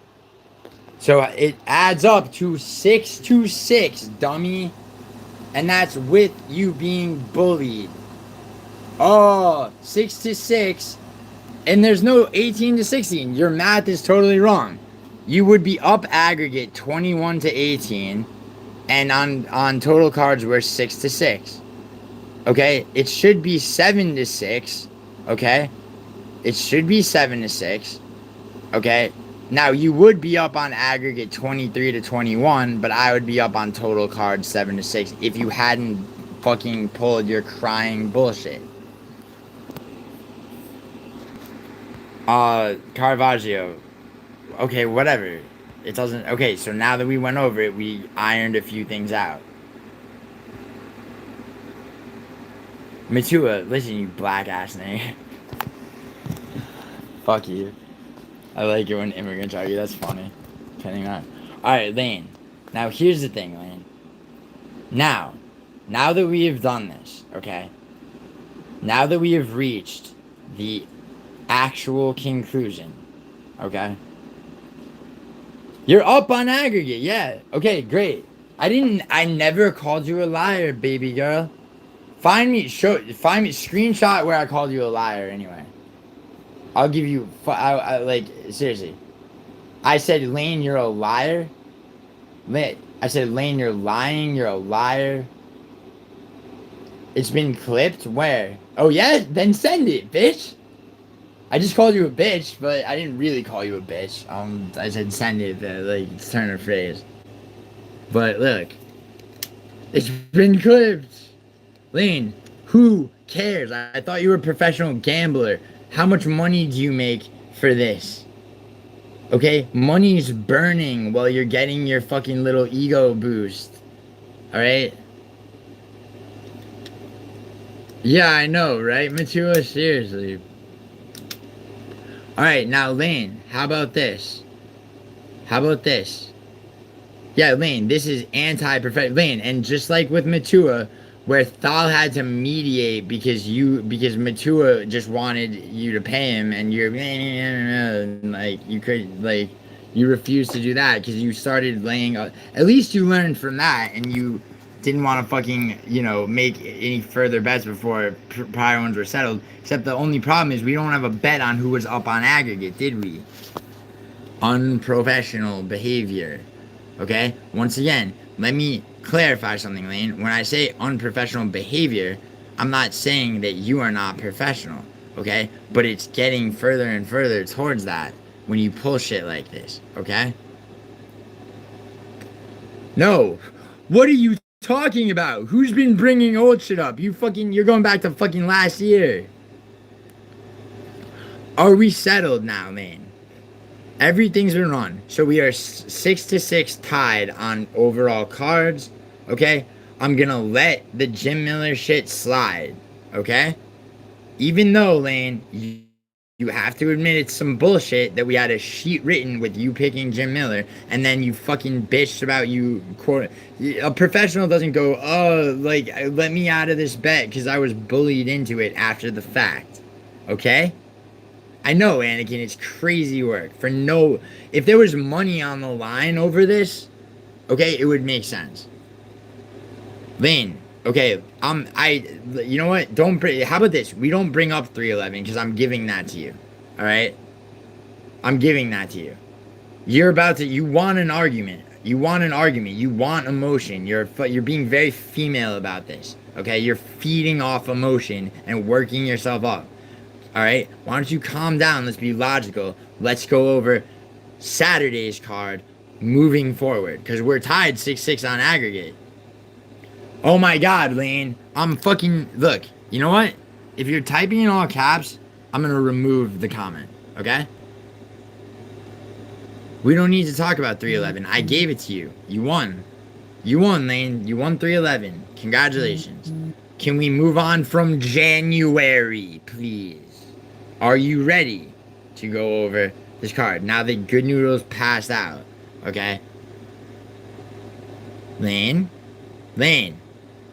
it adds up to 6-6, dummy. And that's with you being bullied. Oh, 6-6. And there's no 18-16. Your math is totally wrong. You would be up aggregate 21-18. And on total cards, we're 6-6. Okay? It should be 7-6. Okay? It should be 7-6. Okay? Now, you would be up on aggregate 23-21, but I would be up on total cards 7-6 if you hadn't fucking pulled your crying bullshit. Caravaggio. Okay, whatever. It doesn't... Okay, so now that we went over it, we ironed a few things out. Matua, listen, you black ass nigga. Fuck you. I like it when immigrants argue. That's funny. Depending on... Alright, Lane. Now, here's the thing, Lane. Now that we have done this, okay? Now that we have reached the actual conclusion, okay? You're up on aggregate, yeah. Okay, great. I never called you a liar, baby girl. Find me, screenshot where I called you a liar anyway. I'll give you, like, seriously. I said, Lane, you're a liar. I said, Lane, you're lying, you're a liar. It's been clipped? Where? Oh, yeah? Then send it, bitch. I just called you a bitch, but I didn't really call you a bitch. I said send it, like, turn of phrase. But, look. It's been clipped. Lane, who cares? I thought you were a professional gambler. How much money do you make for this? Okay? Money's burning while you're getting your fucking little ego boost. Alright? Yeah, I know, right, Matua? Seriously. Alright, now, Lane, how about this? How about this? Yeah, Lane, this is anti-professional. Lane, and just like with Matua, where Thal had to mediate because Matua just wanted you to pay him, and you're like you could like you refused to do that because you started laying. At least you learned from that, and you didn't want to fucking make any further bets before prior ones were settled. Except the only problem is we don't have a bet on who was up on aggregate, did we? Unprofessional behavior. Okay? Once again, let me clarify something, Lane. When I say unprofessional behavior, I'm not saying that you are not professional. Okay? But it's getting further and further towards that when you pull shit like this. Okay? No. What are you talking about? Who's been bringing old shit up? You're going back to fucking last year. Are we settled now, man? Everything's been run. So we are 6-6 tied on overall cards. Okay? I'm gonna let the Jim Miller shit slide. Okay? Even though, Lane, you have to admit it's some bullshit that we had a sheet written with you picking Jim Miller, and then you fucking bitched about you quote. A professional doesn't go, oh, like, let me out of this bet because I was bullied into it after the fact. Okay? I know, Anakin, it's crazy work. If there was money on the line over this, okay, it would make sense. Lane, okay, you know what? How about this? We don't bring up 311 because I'm giving that to you. All right? I'm giving that to you. You want an argument. You want emotion. You're being very female about this. Okay? You're feeding off emotion and working yourself up. All right, why don't you calm down? Let's be logical. Let's go over Saturday's card moving forward because we're tied 6-6 on aggregate. Oh my God, Lane. Look, you know what? If you're typing in all caps, I'm going to remove the comment, okay? We don't need to talk about 311. I gave it to you. You won. You won, Lane. You won 311. Congratulations. Can we move on from January, please? Are you ready to go over this card? Now that Good Noodles passed out, okay? Lane,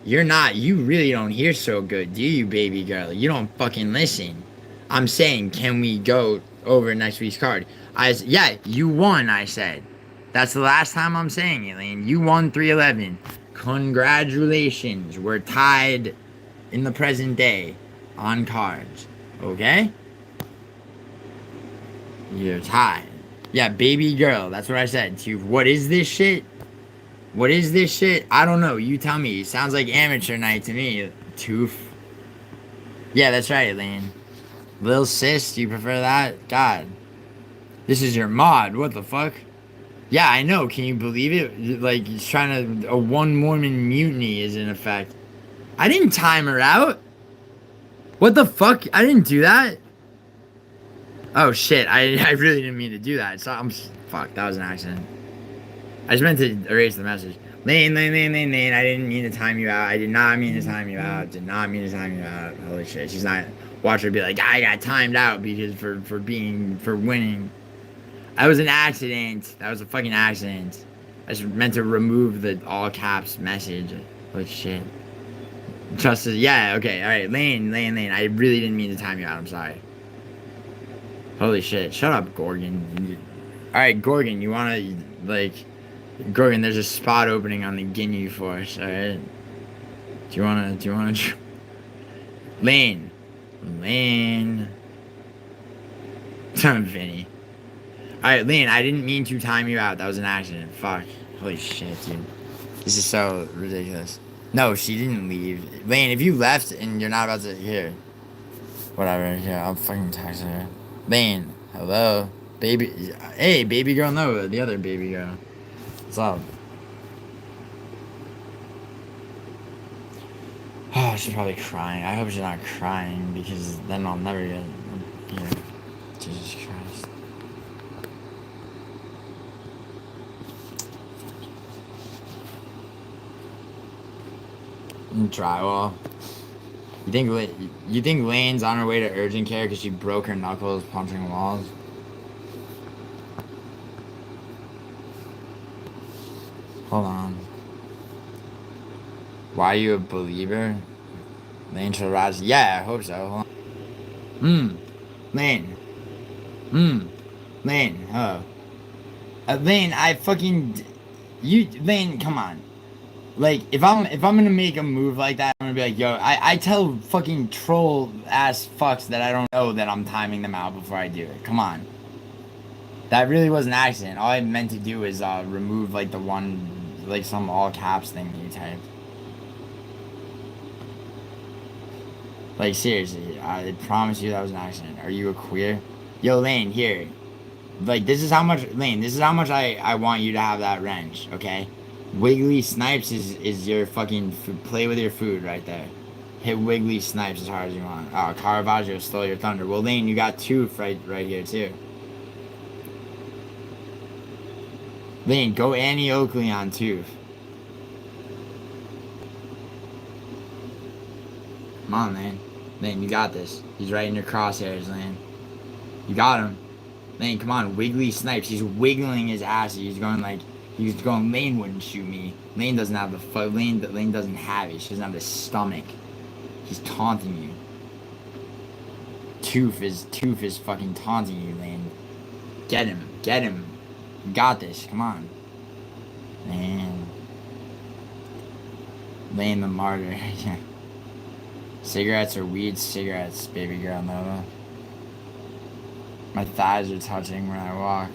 you really don't hear so good, do you, baby girl? You don't fucking listen. I'm saying, can we go over next week's card? Yeah, you won, I said. That's the last time I'm saying it, Lane. You won 311. Congratulations. We're tied in the present day on cards, okay? You're tied. Yeah, baby girl. That's what I said to you. What is this shit? What is this shit? I don't know. You tell me. It sounds like amateur night to me. Toof. Yeah, that's right, Lane. Lil sis, do you prefer that? God. This is your mod. What the fuck? Yeah, I know. Can you believe it? Like, he's trying to... A one Mormon mutiny is in effect. I didn't time her out. What the fuck? I didn't do that. Oh shit, I really didn't mean to do that. Fuck, that was an accident. I just meant to erase the message. Lane, I didn't mean to time you out. I did not mean to time you out. Holy shit, she's not... Watch her be like, I got timed out because for winning. That was an accident. That was a fucking accident. I just meant to remove the all caps message. Holy shit. Yeah, okay, alright. Lane. I really didn't mean to time you out. I'm sorry. Holy shit. Shut up, Gorgon. Alright, Gorgon, you wanna, like... Gorgon, there's a spot opening on the Ginyu Force, alright? Do you wanna... Lane. Vinny. Alright, Lane, I didn't mean to time you out. That was an accident. Fuck. Holy shit, dude. This is so ridiculous. No, she didn't leave. Lane, if you left and you're not about to... Here. Whatever. Here, I'll fucking text her. Lane, hello? Baby... Hey, baby girl, no, the other baby girl. What's up? Oh, she's probably crying. I hope she's not crying, because then I'll never get... Here. Jesus Christ. Drywall. You think Lane's on her way to urgent care because she broke her knuckles punching walls? Hold on. Why are you a believer? Lane shall rise. Yeah, I hope so. Hold on. Lane. Lane. Oh. Lane, I fucking. Lane, come on. Like, if I'm gonna make a move like that, I'm gonna be like, yo, I tell fucking troll ass fucks that I don't know that I'm timing them out before I do it. Come on. That really was an accident. All I meant to do is remove like the one, like some all caps thing that you typed. Like seriously, I promise you that was an accident. Are you a queer? Yo, Lane, here. Like this is how much, Lane. This is how much I want you to have that wrench. Okay. Wiggly Snipes is your fucking play with your food right there. Hit Wiggly Snipes as hard as you want. Oh, Caravaggio stole your thunder. Well, Lane, you got two right here too. Lane, go Annie Oakley on Tooth. Come on, Lane. Lane, you got this. He's right in your crosshairs, Lane. You got him. Lane, come on. Wiggly Snipes. He's wiggling his ass. He's going like... He's going, Lane wouldn't shoot me. Lane doesn't have the... Lane doesn't have it. She doesn't have the stomach. He's taunting you. Tooth is fucking taunting you, Lane. Get him. Get him. You got this. Come on. Man. Lane the martyr. Cigarettes or weed? Cigarettes, baby girl Nova. My thighs are touching when I walk.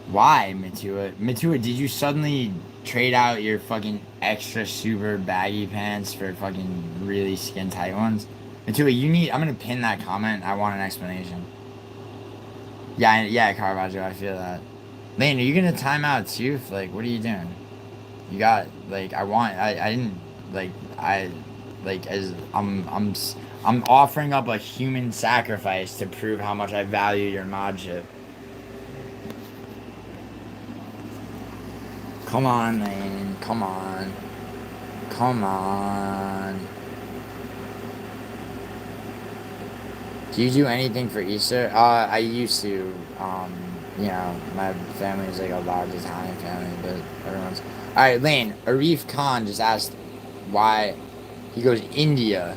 Why, Matua? Matua, did you suddenly trade out your fucking extra super baggy pants for fucking really skin tight ones? Matua, you need... I'm gonna pin that comment. I want an explanation. Yeah, Caravaggio, I feel that. Lane, are you gonna time out too? Like, what are you doing? You got... Like, I didn't... Like, as I'm offering up a human sacrifice to prove how much I value your modship. Come on, Lane. Come on. Come on. Do you do anything for Easter? I used to. You know, my family's like a large Italian family, but everyone's... Alright, Lane. Arif Khan just asked why... He goes, India.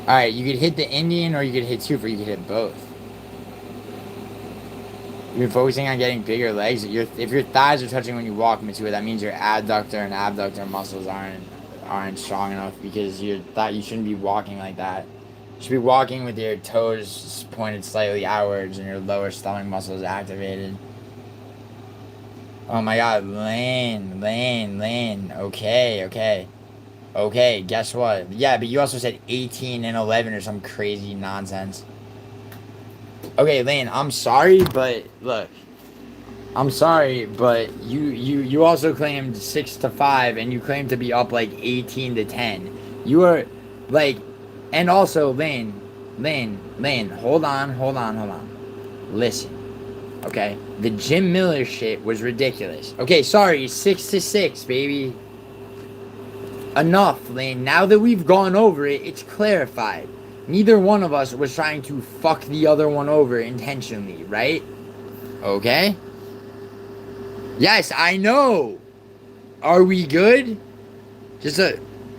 Alright, you could hit the Indian or you could hit Tooth or you could hit both. You've been focusing on getting bigger legs. If your thighs are touching when you walk, Matua, that means your adductor and abductor muscles aren't strong enough because you shouldn't be walking like that. You should be walking with your toes pointed slightly outwards and your lower stomach muscles activated. Oh my god, Lane. Okay, guess what? Yeah, but you also said 18 and 11 or some crazy nonsense. Okay, Lane, I'm sorry, but look. I'm sorry, but you also claimed 6 to 5 and you claimed to be up like 18 to 10. You are like, and also Lane, hold on. Listen. Okay, the Jim Miller shit was ridiculous. Okay, sorry, 6 to 6, baby. Enough, Lane. Now that we've gone over it, it's clarified. Neither one of us was trying to fuck the other one over intentionally, right? Okay? Yes, I know. Are we good?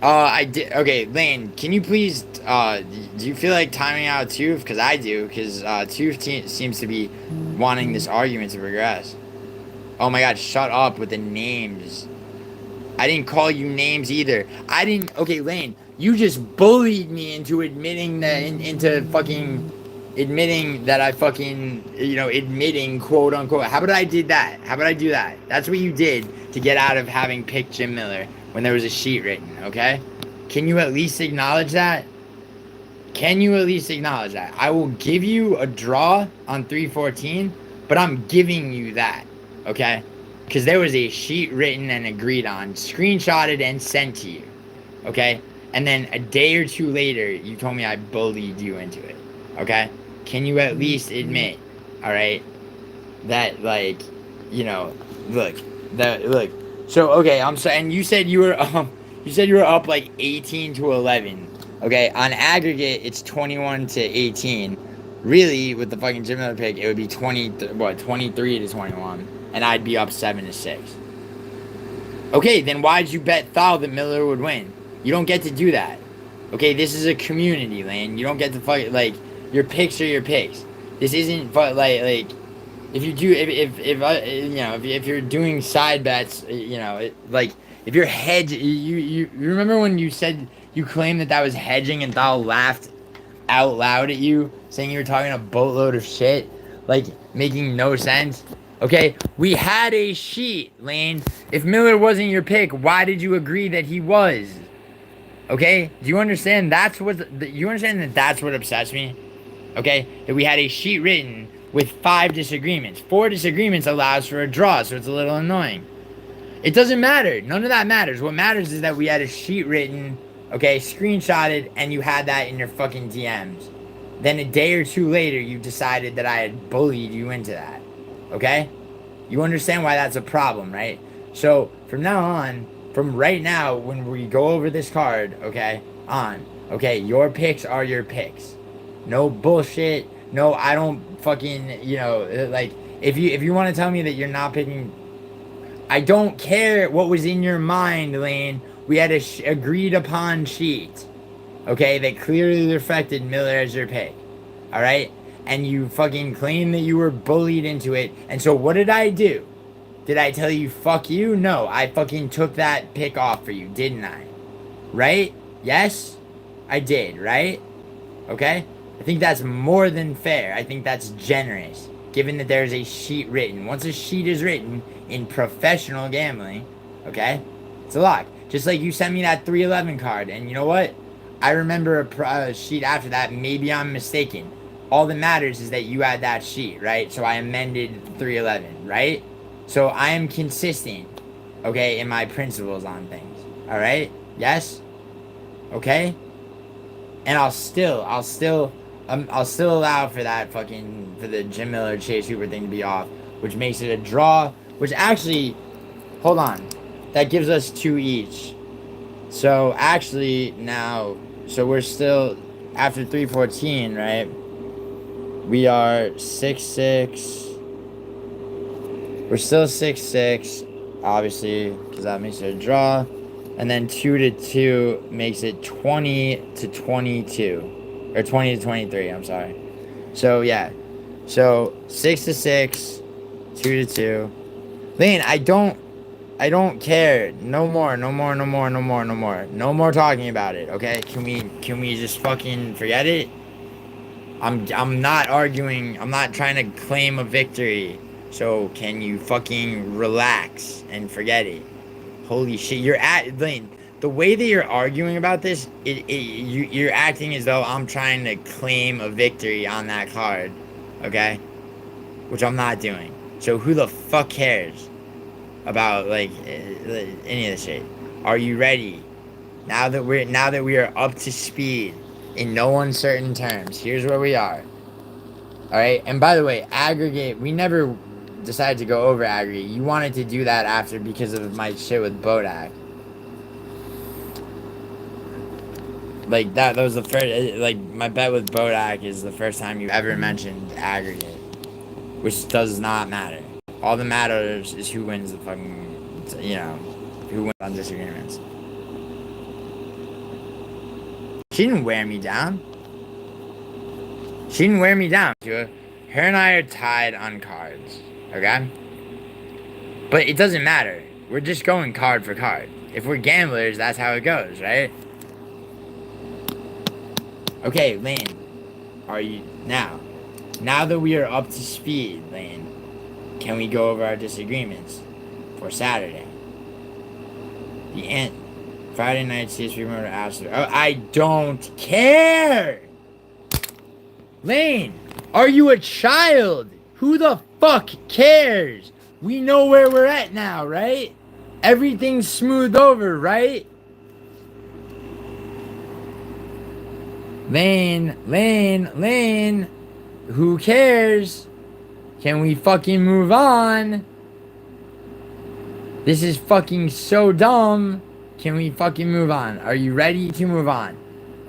Okay, Lane, can you please, do you feel like timing out Tooth? Because I do, because Tooth seems to be wanting this argument to progress. Oh my god, shut up with the names. I didn't call you names either. Okay, Lane, you just bullied me into admitting that, admitting that I fucking, admitting, quote unquote. How about I do that? That's what you did to get out of having picked Jim Miller when there was a sheet written, okay? Can you at least acknowledge that? I will give you a draw on 314, but I'm giving you that, okay? Because there was a sheet written and agreed on, screenshotted and sent to you, okay? And then a day or two later, you told me I bullied you into it, okay? Can you at least admit, all right, that, like, look. So, okay, I'm sorry, and you said you were up like 18 to 11, okay? On aggregate, it's 21 to 18. Really, with the fucking Jim Miller pick, it would be 23 to 21. And I'd be up 7 to 6. Okay, then why'd you bet Thal that Miller would win? You don't get to do that. Okay, this is a community, Lane. You don't get to fuck like your picks are your picks. This isn't like if you do if you're doing side bets, like if you're you remember when you said you claimed that was hedging and Thal laughed out loud at you saying you were talking a boatload of shit, like making no sense. Okay, we had a sheet, Lane. If Miller wasn't your pick, why did you agree that he was? Okay, do you understand? You understand that that's what upsets me. Okay, that we had a sheet written with 5 disagreements. 4 disagreements allows for a draw, so it's a little annoying. It doesn't matter. None of that matters. What matters is that we had a sheet written, okay, screenshotted, and you had that in your fucking DMs. Then a day or 2 later, you decided that I had bullied you into that. Okay? You understand why that's a problem, right? So, from now on, from right now, when we go over this card, okay, okay, your picks are your picks. No bullshit. No, I don't fucking, like, if you want to tell me that you're not picking, I don't care what was in your mind, Lane. We had a agreed upon sheet, okay, that clearly reflected Miller as your pick, all right? And you fucking claim that you were bullied into it. And so what did I do? Did I tell you fuck you? No, I fucking took that pick off for you, didn't I? Right? Yes? I did, right? Okay? I think that's more than fair. I think that's generous, given that there's a sheet written. Once a sheet is written in professional gambling, okay, it's a lock. Just like you sent me that 311 card, and you know what? I remember a sheet after that. Maybe I'm mistaken. All that matters is that you had that sheet, right? So I amended 311, right? So I am consistent, okay, in my principles on things, all right? Yes? Okay? And I'll still allow for the Jim Miller Chase Hooper thing to be off, which makes it a draw, which actually, hold on, that gives us 2 each. So actually now, so we're still, after 314, right? We are 6-6. We're still 6-6, obviously, because that makes it a draw. And then 2-2 makes it 20-22. Or 20-23, I'm sorry. So, yeah. So, 6-6, 2-2. Lane, I don't care. No more. No more talking about it, okay? Can we just fucking forget it? I'm not arguing. I'm not trying to claim a victory. So can you fucking relax and forget it? Holy shit, Lane, the way that you're arguing about this, you're acting as though I'm trying to claim a victory on that card, okay? Which I'm not doing. So who the fuck cares about like any of this shit? Are you ready? Now that we are up to speed in no uncertain terms, here's where we are. All right, and by the way, aggregate. We never decided to go over aggregate. You wanted to do that after because of my shit with Bodak. Like that was the first. Like my bet with Bodak is the first time you ever mentioned aggregate, which does not matter. All that matters is who wins the fucking, who wins on disagreements. She didn't wear me down. Her and I are tied on cards, okay? But it doesn't matter. We're just going card for card. If we're gamblers, that's how it goes, right? Okay, Lane. Are you... Now that we are up to speed, Lane, can we go over our disagreements for Saturday? Friday night CSP motor after... Oh, I don't care! Lane, are you a child? Who the fuck cares? We know where we're at now, right? Everything's smoothed over, right? Lane. Who cares? Can we fucking move on? This is fucking so dumb. Can we fucking move on? Are you ready to move on?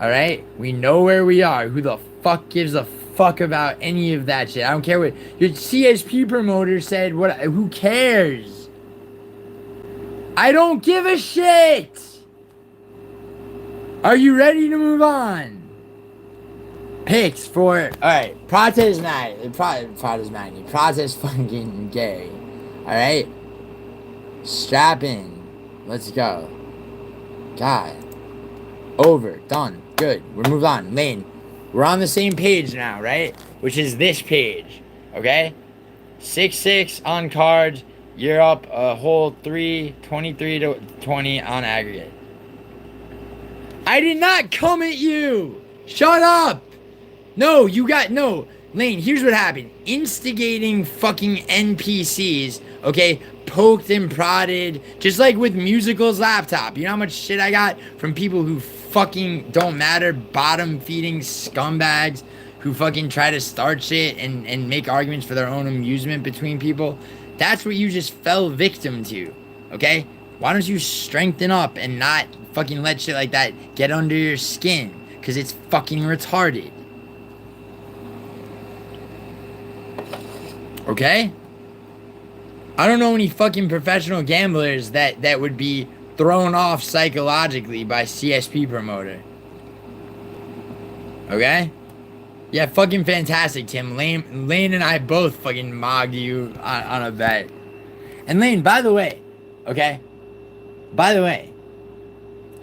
Alright? We know where we are. Who the fuck gives a fuck about any of that shit? I don't care what your CSP promoter said. Who cares? I don't give a shit. Are you ready to move on? Picks for, alright, protest Maggie, protest fucking Gary. Alright? Strap in. Let's go. God. Over. Done. Good. We're moved on. Lane. We're on the same page now, right? Which is this page. Okay? 6-6 on cards. You're up a whole 23-20 on aggregate. I did not come at you! Shut up! No, no. Lane, here's what happened. Instigating fucking NPCs, okay? Poked and prodded. Just like with Musical's laptop. You know how much shit I got from people who fucking don't matter, bottom-feeding scumbags who fucking try to start shit and make arguments for their own amusement between people? That's what you just fell victim to, okay? Why don't you strengthen up and not fucking let shit like that get under your skin? Because it's fucking retarded. Okay? I don't know any fucking professional gamblers that would be thrown off psychologically by CSP promoter. Okay? Yeah, fucking fantastic, Tim. Lane and I both fucking mogged you on a bet. And Lane, by the way, okay? By the way,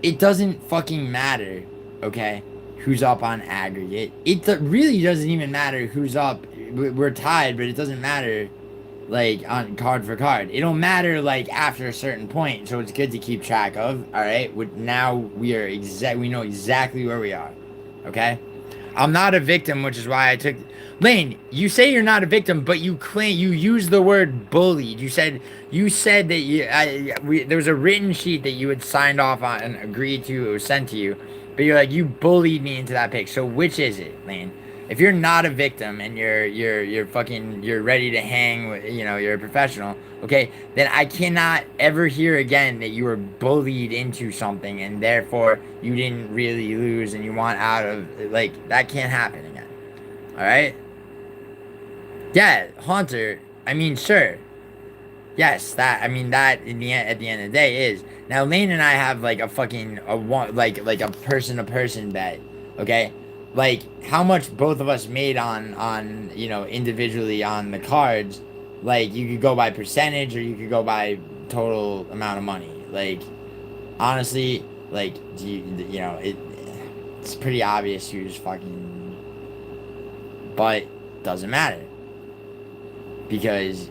it doesn't fucking matter, okay, who's up on aggregate. It really doesn't even matter who's up. We're tied, but it doesn't matter, like, on card for card. It don't matter, like, after a certain point, so it's good to keep track of, alright? Now we know exactly where we are, okay? I'm not a victim, which is why I took... Lane, you say you're not a victim, but you use the word bullied. You said that there was a written sheet that you had signed off on and agreed to, it was sent to you, but you're like, you bullied me into that pick. So which is it, Lane? If you're not a victim and you're ready to hang with, you're a professional, okay, then I cannot ever hear again that you were bullied into something and therefore you didn't really lose and you want out of, like, that can't happen again. Alright? Yeah, Haunter, I mean, sure. Yes, that at the end of the day is. Now, Lane and I have, like, a person-to-person bet, okay? Like, how much both of us made on individually on the cards, like, you could go by percentage or you could go by total amount of money. Like, honestly, like, it's pretty obvious who's fucking, but doesn't matter. Because,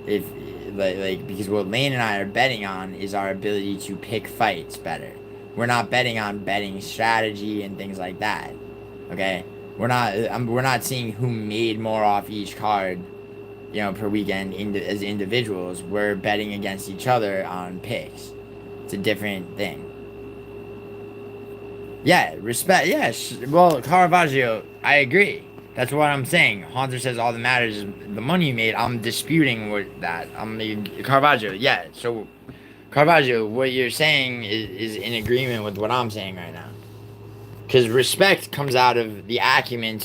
because what Lane and I are betting on is our ability to pick fights better. We're not betting on betting strategy and things like that. Okay? We're not seeing who made more off each card, per weekend as individuals. We're betting against each other on picks. It's a different thing. Yeah, respect. Yeah, well, Caravaggio, I agree. That's what I'm saying. Haunter says all that matters is the money you made. I'm disputing with that. Caravaggio, yeah. So, Caravaggio, what you're saying is in agreement with what I'm saying right now. Because respect comes out of the acumen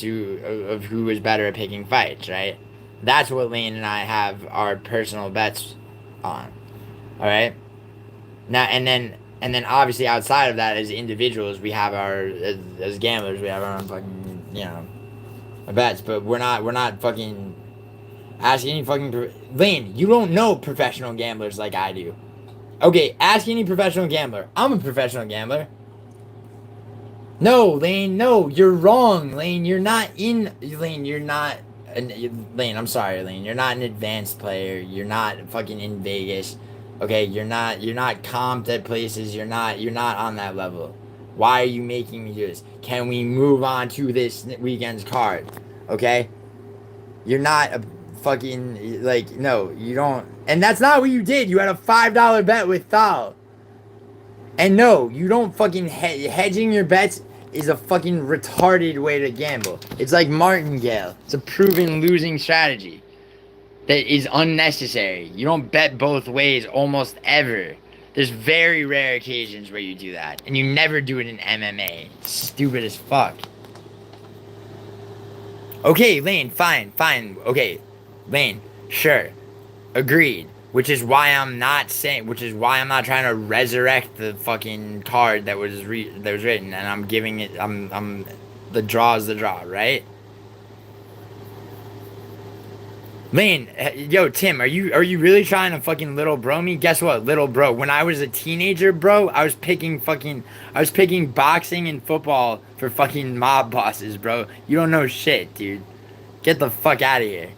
of who is better at picking fights, right? That's what Lane and I have our personal bets on. Alright? Now, and then obviously outside of that, as individuals, we have as gamblers, we have our own fucking, bets, but we're not fucking asking any fucking... Lane, you don't know professional gamblers like I do. Okay, ask any professional gambler. I'm a professional gambler. No, Lane, no, you're wrong, Lane. You're not in... Lane, you're not... Lane, I'm sorry, Lane. You're not an advanced player. You're not fucking in Vegas. Okay, you're not comped at places. You're not on that level. Why are you making me do this? Can we move on to this weekend's card? Okay? You're not a fucking... Like, no, you don't... And that's not what you did. You had a $5 bet with Thal. And no, you don't fucking... hedging your bets is a fucking retarded way to gamble. It's like martingale. It's a proven losing strategy that is unnecessary. You don't bet both ways almost ever. There's very rare occasions where you do that. And you never do it in MMA. It's stupid as fuck. Okay, Lane, fine. Okay, Lane, sure. Agreed. Which is why I'm not saying. Which is why I'm not trying to resurrect the fucking card that was written, and I'm giving it. I'm. The draw is the draw, right? Lane, yo, Tim, are you really trying to fucking little bro me? Guess what, little bro? When I was a teenager, bro, I was picking boxing and football for fucking mob bosses, bro. You don't know shit, dude. Get the fuck out of here.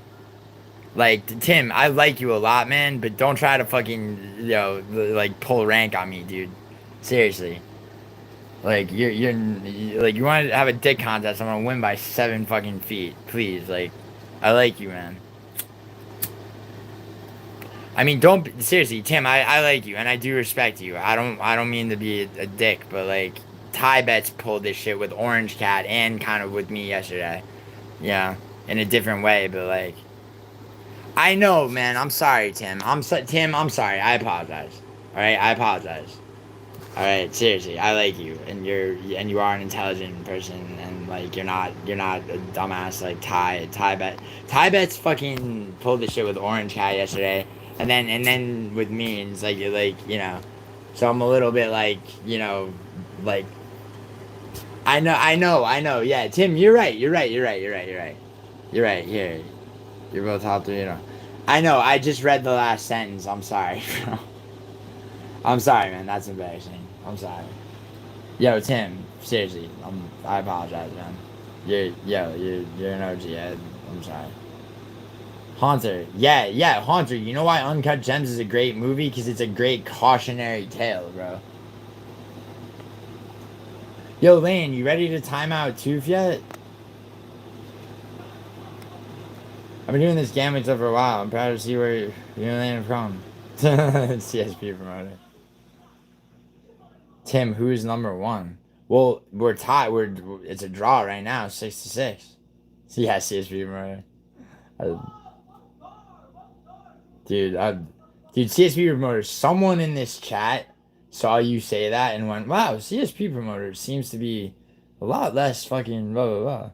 Like, Tim, I like you a lot, man, but don't try to fucking, like pull rank on me, dude. Seriously. Like, you're like, you want to have a dick contest? I'm gonna win by 7 fucking feet, please. Like, I like you, man. I mean, don't seriously, Tim. I like you and I do respect you. I don't mean to be a dick, but like Ty Betts pulled this shit with Orange Cat and kind of with me yesterday. Yeah, in a different way, but like I know, man. I'm sorry, Tim. Tim. I'm sorry. I apologize. All right, I apologize. All right, seriously, I like you, and you are an intelligent person, and like you're not a dumbass like Ty Betts fucking pulled the shit with Orange Cat yesterday, and then with me, and it's like. So I'm a little bit like I know. Yeah, Tim, you're right. You're right. Here, you're both top three. I know. I just read the last sentence. I'm sorry, bro. I'm sorry, man. That's embarrassing. I'm sorry. Yo, Tim. Seriously, I apologize, man. You're an OG. I'm sorry. Haunter. Yeah, Haunter. You know why Uncut Gems is a great movie? Because it's a great cautionary tale, bro. Yo, Lane, you ready to time out Tooth yet? I've been doing this gambling stuff for a while. I'm proud to see where you're landing from. CSP promoter. Tim, who's number one? Well, we're tied. It's a draw right now, 6-6. Yeah, CSP promoter. Dude, CSP promoter. Someone in this chat saw you say that and went, "Wow, CSP promoter seems to be a lot less fucking blah blah blah."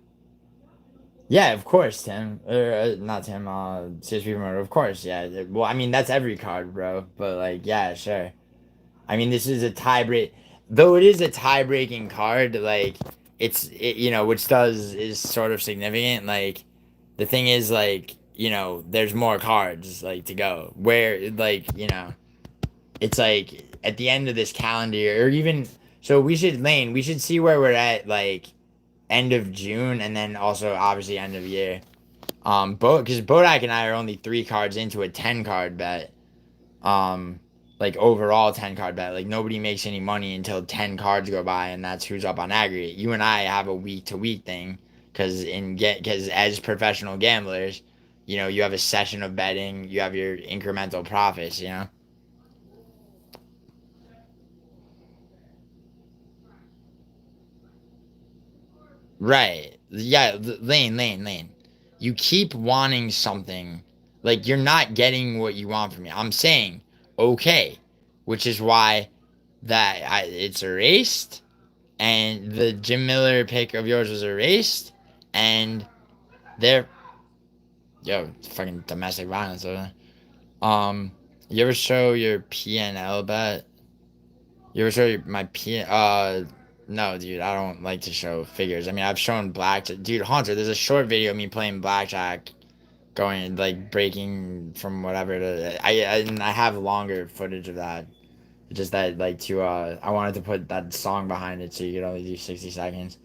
Yeah, of course, Tim. Not Tim. CSP promoter. Of course, yeah. Well, I mean that's every card, bro. But like, yeah, sure. I mean, this is a tie break. Though it is a tie breaking card, like which is sort of significant. Like, the thing is, like, there's more cards like to go. Where it's like at the end of this calendar year, or even so, we should see where we're at, like end of June, and then also obviously end of year. Because Bodak and I are only 3 cards into a 10 card bet. Like overall 10 card bet. Like nobody makes any money until 10 cards go by, and that's who's up on aggregate. You and I have a week to week thing, because as professional gamblers, you have a session of betting, you have your incremental profits. Right. Yeah, Lane. You keep wanting something. Like, you're not getting what you want from me. I'm saying, okay. Which is why it's erased. And the Jim Miller pick of yours was erased. And there. Yo, fucking domestic violence over there. You ever show your PNL bet? You ever show my no, dude, I don't like to show figures. I mean, I've shown blackjack. Dude, Haunter, there's a short video of me playing blackjack, going, like, breaking from whatever to... I have longer footage of that. Just that, like, I wanted to put that song behind it so you could only do 60 seconds.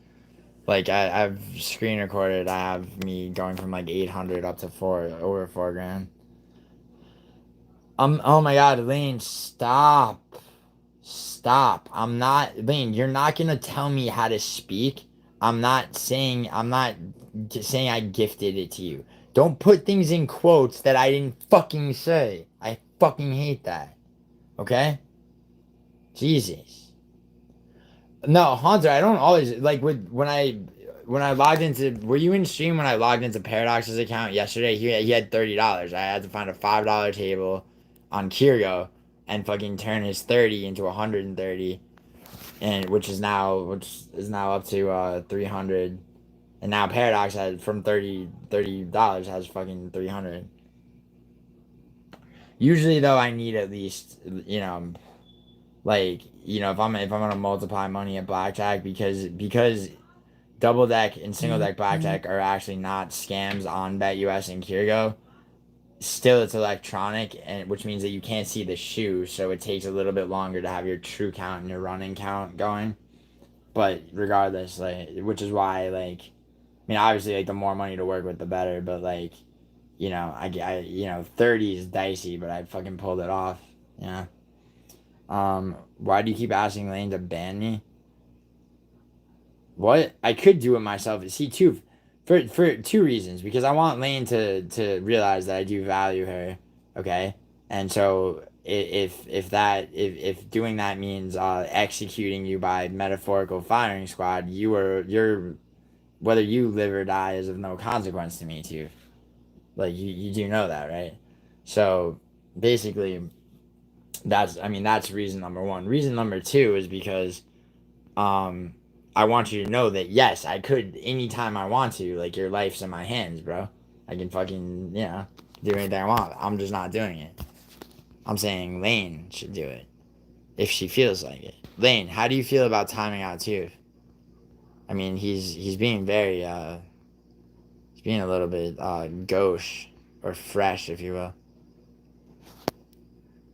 Like, I've screen recorded, I have me going from, like, 800 up to over 4 grand. Oh my god, Lane, stop. Stop. I'm not, Lane, you're not gonna tell me how to speak. I'm not saying I gifted it to you. Don't put things in quotes that I didn't fucking say. I fucking hate that. Okay? Jesus. No, Hunter, I don't always like when I logged into, were you in stream when I logged into Paradox's account yesterday? He had $30. I had to find a $5 table on Curio and fucking turn his 30 into 130, and which is now up to 300. And now Paradox has, from $30 has fucking 300. Usually though, I need at least, you know, like, you know, if I'm gonna multiply money at blackjack, because double deck and single deck blackjack are actually not scams on BetUS and Kirgo. Still, it's electronic, and which means that you can't see the shoe, so it takes a little bit longer to have your true count and your running count going. But regardless, like, which is why, like, I mean, obviously, like, the more money to work with, the better. But like, you know, you know, 30 is dicey, but I fucking pulled it off. Yeah. Why do you keep asking Lane to ban me? What? I could do it myself. See, for two reasons. Because I want Lane to realize that I do value her. Okay, and so if doing that means executing you by metaphorical firing squad, you're whether you live or die is of no consequence to me too. Like you do know that, right? So basically, that's reason number one. Reason number two is because um I want you to know that yes, I could anytime I want to. Like your life's in my hands, bro. I can fucking do anything I want. I'm just not doing it. I'm saying Lane should do it if she feels like it. Lane, how do you feel about timing out too? I mean, he's being very he's being a little bit gauche or fresh, if you will.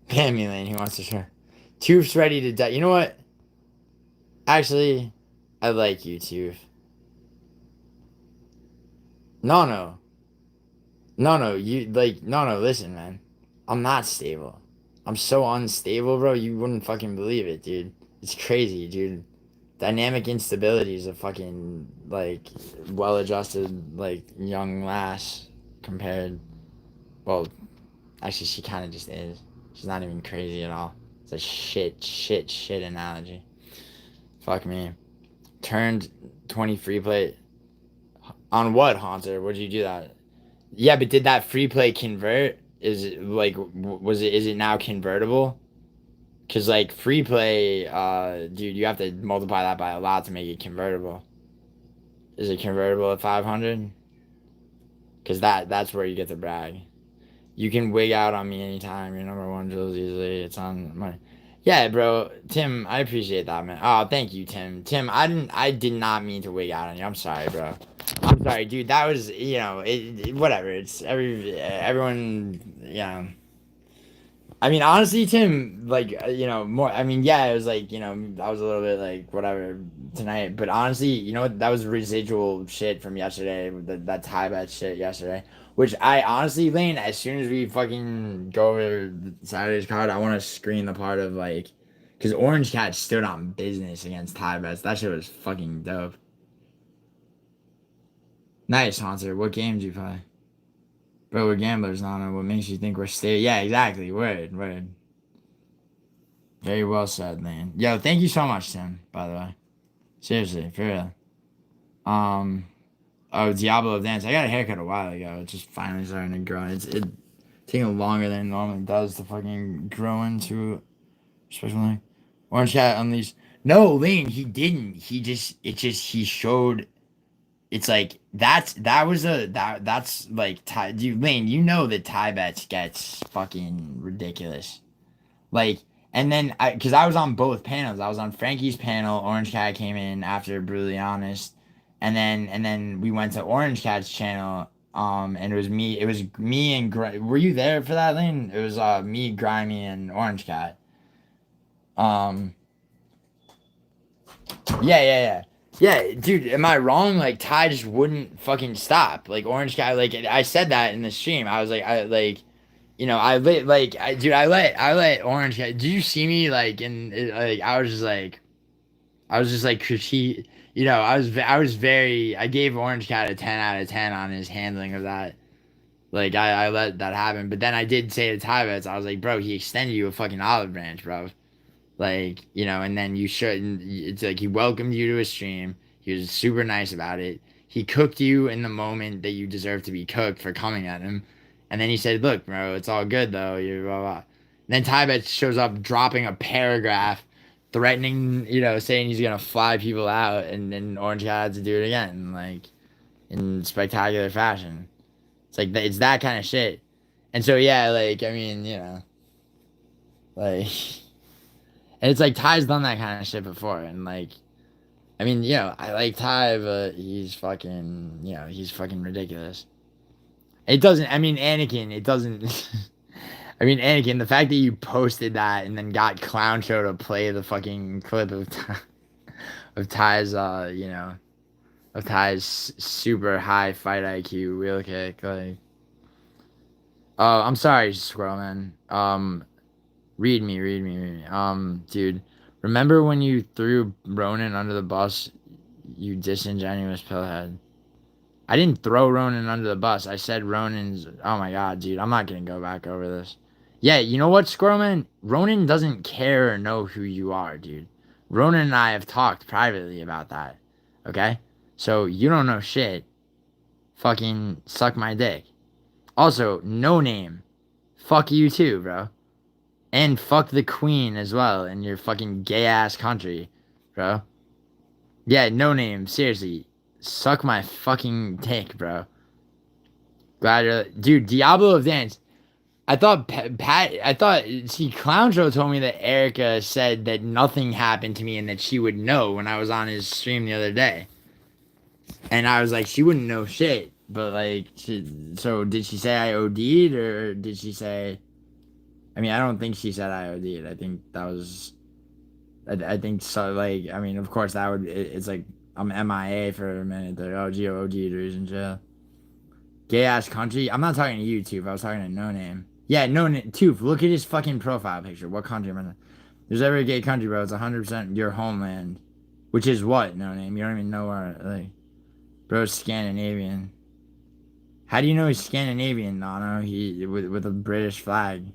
Damn you, Lane. He wants to share. Toof's ready to die. You know what? Actually, I like you, Toof. No. No, you like no. Listen, man. I'm not stable. I'm so unstable, bro. You wouldn't fucking believe it, dude. It's crazy, dude. Dynamic instability is a fucking like well-adjusted like young lass compared. Well, actually, she kind of just is. She's not even crazy at all. It's a shit analogy. Fuck me. Turned 20 free play on what, Haunter? Would you do that? Yeah, but did that free play convert? Is it like is it now convertible? Cause like free play, dude, you have to multiply that by a lot to make it convertible. Is it convertible at 500? Cause that's where you get to brag. You can wig out on me anytime. You're number one, Jules, easily. It's on my. Yeah, bro, Tim, I appreciate that, man. Oh, thank you, Tim. Tim, I did not mean to wig out on you. I'm sorry, bro. I'm sorry, dude. That was, whatever. It's everyone, I mean, honestly, Tim, like, more. I mean, yeah, it was like, I was a little bit like whatever tonight, but honestly, you know what? That was residual shit from yesterday, that tie bet shit yesterday. Which I honestly, Lane, as soon as we fucking go over Saturday's card, I want to screen the part of like, because Orange Cat stood on business against tie bets. That shit was fucking dope. Nice, Haunter. What game do you play? Bro, we're gamblers, Nana. What makes you think we're stable? Yeah, exactly. Word. Very well said, man. Yo, thank you so much, Tim, by the way. Seriously, for real. Oh, Diablo Dance. I got a haircut a while ago. It's just finally starting to grow. It's taking longer than it normally does to fucking grow into special thing. Orange Cat Unleashed. No, Lane, he didn't. He showed. It's like that's like dude, Lane, you know that tie bets gets fucking ridiculous. Like, and then because I was on both panels. I was on Frankie's panel. Orange Cat came in after Brutally Honest, and then we went to Orange Cat's channel. And it was me. It was me and were you there for that, Lane? It was me, Grimy, and Orange Cat. Um, yeah, dude. Am I wrong? Like Ty just wouldn't fucking stop. Like Orange Cat. Like I said that in the stream. I was like, I let like I let Orange Cat. Did you see me like like I was just like critique. I was very. I gave Orange Cat a 10 out of 10 on his handling of that. Like I let that happen, but then I did say to Ty Bets, I was like, bro, he extended you a fucking olive branch, bro. Like, and then you shouldn't. It's like he welcomed you to his stream. He was super nice about it. He cooked you in the moment that you deserve to be cooked for coming at him. And then he said, look, bro, it's all good, though. You blah, blah. And then Tybet shows up dropping a paragraph threatening, saying he's going to fly people out. And then Orange Cat had to do it again, like, in spectacular fashion. It's like, it's that kind of shit. And so, yeah, like, I mean, you know, like, and it's like Ty's done that kind of shit before. And, like, I mean, you know, I like Ty, but he's fucking, you know, he's fucking ridiculous. It doesn't, I mean, Anakin, it doesn't, I mean, Anakin, the fact that you posted that and then got Clown Show to play the fucking clip of, of Ty's, you know, of Ty's super high fight IQ wheel kick, like, I'm sorry, Squirrel Man. Read me. Dude, remember when you threw Ronan under the bus, you disingenuous pillhead? I didn't throw Ronan under the bus. I said Ronan's. Oh my god, dude. I'm not gonna go back over this. Yeah, you know what, Squirrelman? Ronan doesn't care or know who you are, dude. Ronan and I have talked privately about that. Okay? So you don't know shit. Fucking suck my dick. Also, no name. Fuck you too, bro. And fuck the queen as well in your fucking gay ass country, bro. Yeah, no name. Seriously. Suck my fucking dick, bro. Glad you're... Dude, Diablo of Dance. I thought see, Clown Show told me that Erica said that nothing happened to me and that she would know when I was on his stream the other day. And I was like, she wouldn't know shit. But, like, so did she say I OD'd or did she say... I mean, I don't think she said I OD'd. I think that was... I think so, like, I mean, of course, that would... It's like, I'm MIA for a minute. Like, oh, Gio OD'd or he's in jail. Gay-ass country? I'm not talking to you, Toof. I was talking to No Name. Yeah, No Name. Toof, look at his fucking profile picture. What country am I in? There's ever a gay country, bro. It's 100% your homeland. Which is what, No Name? You don't even know where, like... Bro's Scandinavian. How do you know he's Scandinavian, Nano? He with a British flag.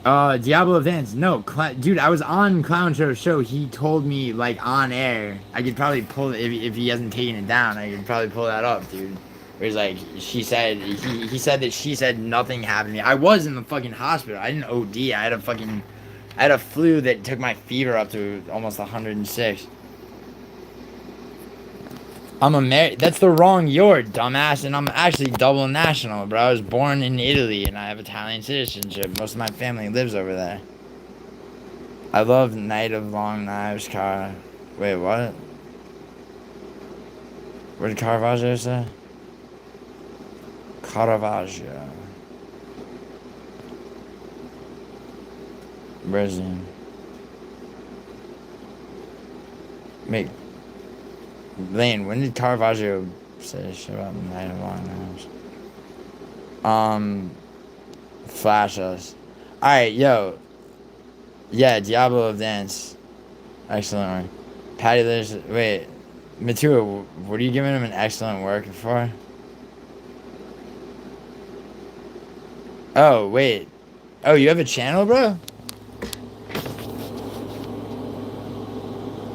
Diablo Dance. No, dude, I was on Clown Show's show. He told me, like, on air. I could probably pull it, if he hasn't taken it down, I could probably pull that up, dude. Where he's like, she said, he said that she said nothing happened to me. I was in the fucking hospital. I didn't OD. I had a flu that took my fever up to almost 106. I'm American. That's the wrong yard, dumbass. And I'm actually double national, bro. I was born in Italy and I have Italian citizenship. Most of my family lives over there. I love Night of Long Knives, Car. Wait, what? What did Caravaggio say? Caravaggio. Where's he? Wait. Lane, when did Caravaggio say shit about Night of Long Knives? Flash us. Alright, yo. Yeah, Diablo of Dance. Excellent work. Patty Liz, wait. Matua, what are you giving him an excellent work for? Oh, wait. Oh, you have a channel, bro?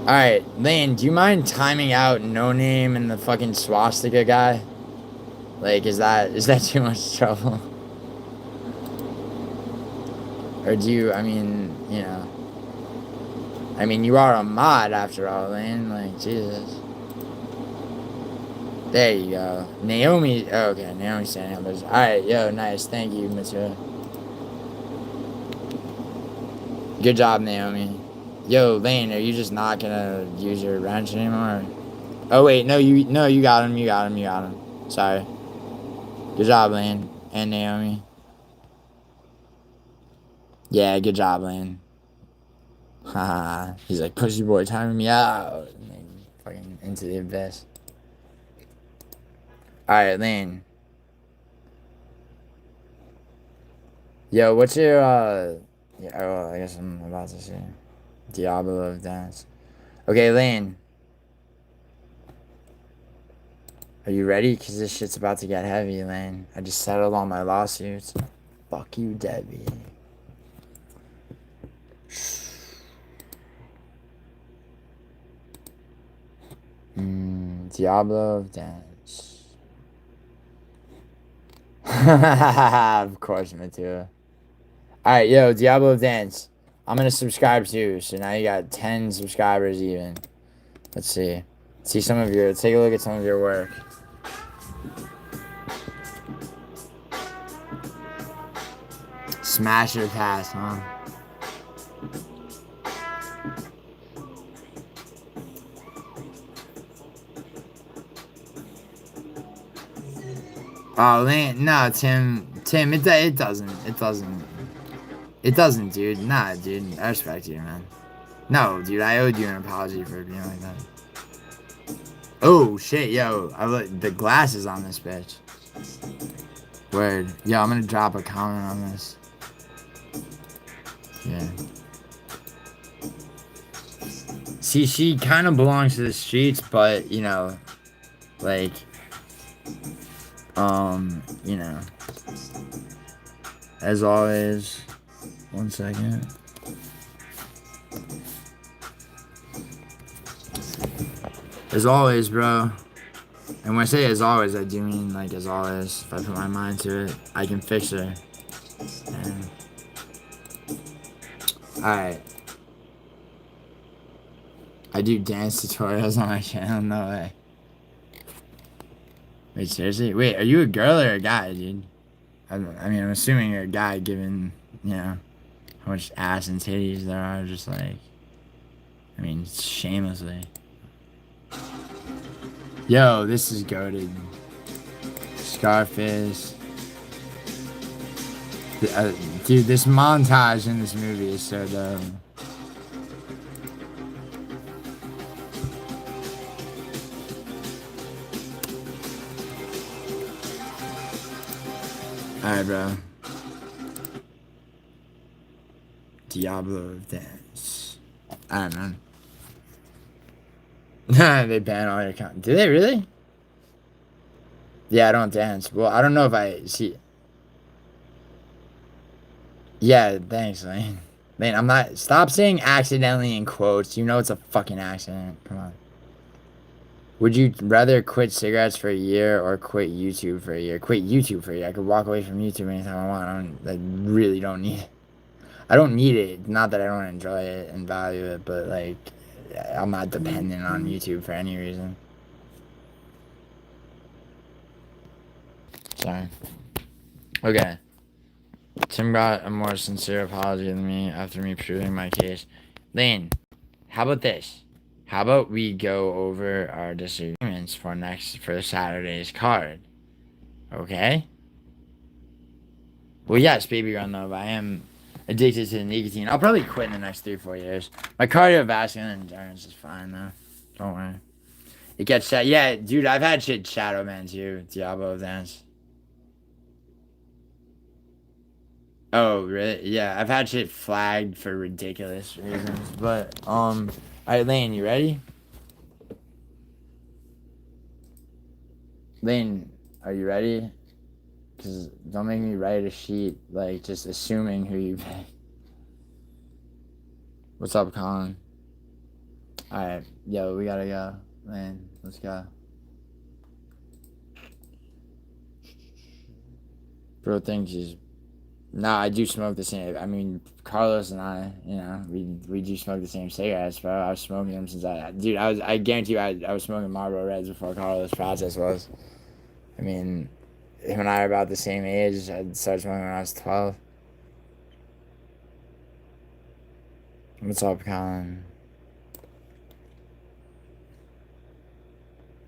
Alright, Lane, do you mind timing out No Name and the fucking swastika guy? Like, is that too much trouble? Or do you, I mean, you know. I mean, you are a mod after all, Lane. Like, Jesus. There you go. Naomi, oh, okay, Naomi's standing up. Alright, yo, nice. Thank you, Mr. Good job, Naomi. Yo, Lane, are you just not gonna use your wrench anymore? Oh wait, no, you got him. Sorry. Good job, Lane. And Naomi. Yeah, good job, Lane. Haha. He's like, pussy boy, timing me out. And fucking into the abyss. Alright, Lane. Yo, what's your, yeah, well, I guess I'm about to see. Diablo of Dance. Okay, Lane. Are you ready? Because this shit's about to get heavy, Lane. I just settled all my lawsuits. Fuck you, Debbie. Diablo of Dance. Of course, Matua. Alright, yo, Diablo of Dance. I'm gonna subscribe too, so now you got 10 subscribers even. Let's see. Take a look at some of your work. Smash or pass, huh? Oh, Lane, no, Tim, it doesn't, dude. Nah, dude, I respect you, man. No, dude, I owed you an apology for being like that. Oh, shit, yo, the glass is on this bitch. Word. Yo, I'm gonna drop a comment on this. Yeah. See, she kind of belongs to the streets, but, you know, like, you know, as always, 1 second. As always, bro. And when I say as always, I do mean, like, as always. If I put my mind to it, I can fix her. And... Alright. I do dance tutorials on my channel? No way. Wait, seriously? Wait, are you a girl or a guy, dude? I mean, I'm assuming you're a guy, given, you know, how much ass and titties there are, just like... I mean, shamelessly. Yo, this is goated. Scarface. Dude, this montage in this movie is so dope. Alright, bro. Diablo of Dance. I don't know. They ban all your content. Do they really? Yeah, I don't dance. Well, I don't know if I see. Yeah, thanks, Lane. Lane, I'm not. Stop saying accidentally in quotes. You know it's a fucking accident. Come on. Would you rather quit cigarettes for a year or quit YouTube for a year? Quit YouTube for a year. I could walk away from YouTube anytime I want. I really don't need it. I don't need it. Not that I don't enjoy it and value it, but like, I'm not dependent on YouTube for any reason. Sorry. Okay. Tim brought a more sincere apology than me after me proving my case. Lane, how about this? How about we go over our disagreements for Saturday's card? Okay? Well, yes, baby run though, but I am addicted to nicotine. I'll probably quit in the next 3-4 years. My cardiovascular endurance is fine though. Don't worry. It gets shot. Yeah, dude, I've had shit shadow man too. Diablo Dance. Oh, really? Yeah, I've had shit flagged for ridiculous reasons. But, alright, Lane, you ready? Lane, are you ready? Because don't make me write a sheet, like, just assuming who you pick. What's up, Colin? Alright, yo, we gotta go. Lane, let's go. Bro thinks he's... Nah, I do smoke the same. I mean, Carlos and I, you know, we do smoke the same cigarettes, bro. I was smoking them since I guarantee you, I was smoking Marlboro Reds before Carlos' process was. I mean, him and I are about the same age. I started smoking when I was 12. What's up, Colin?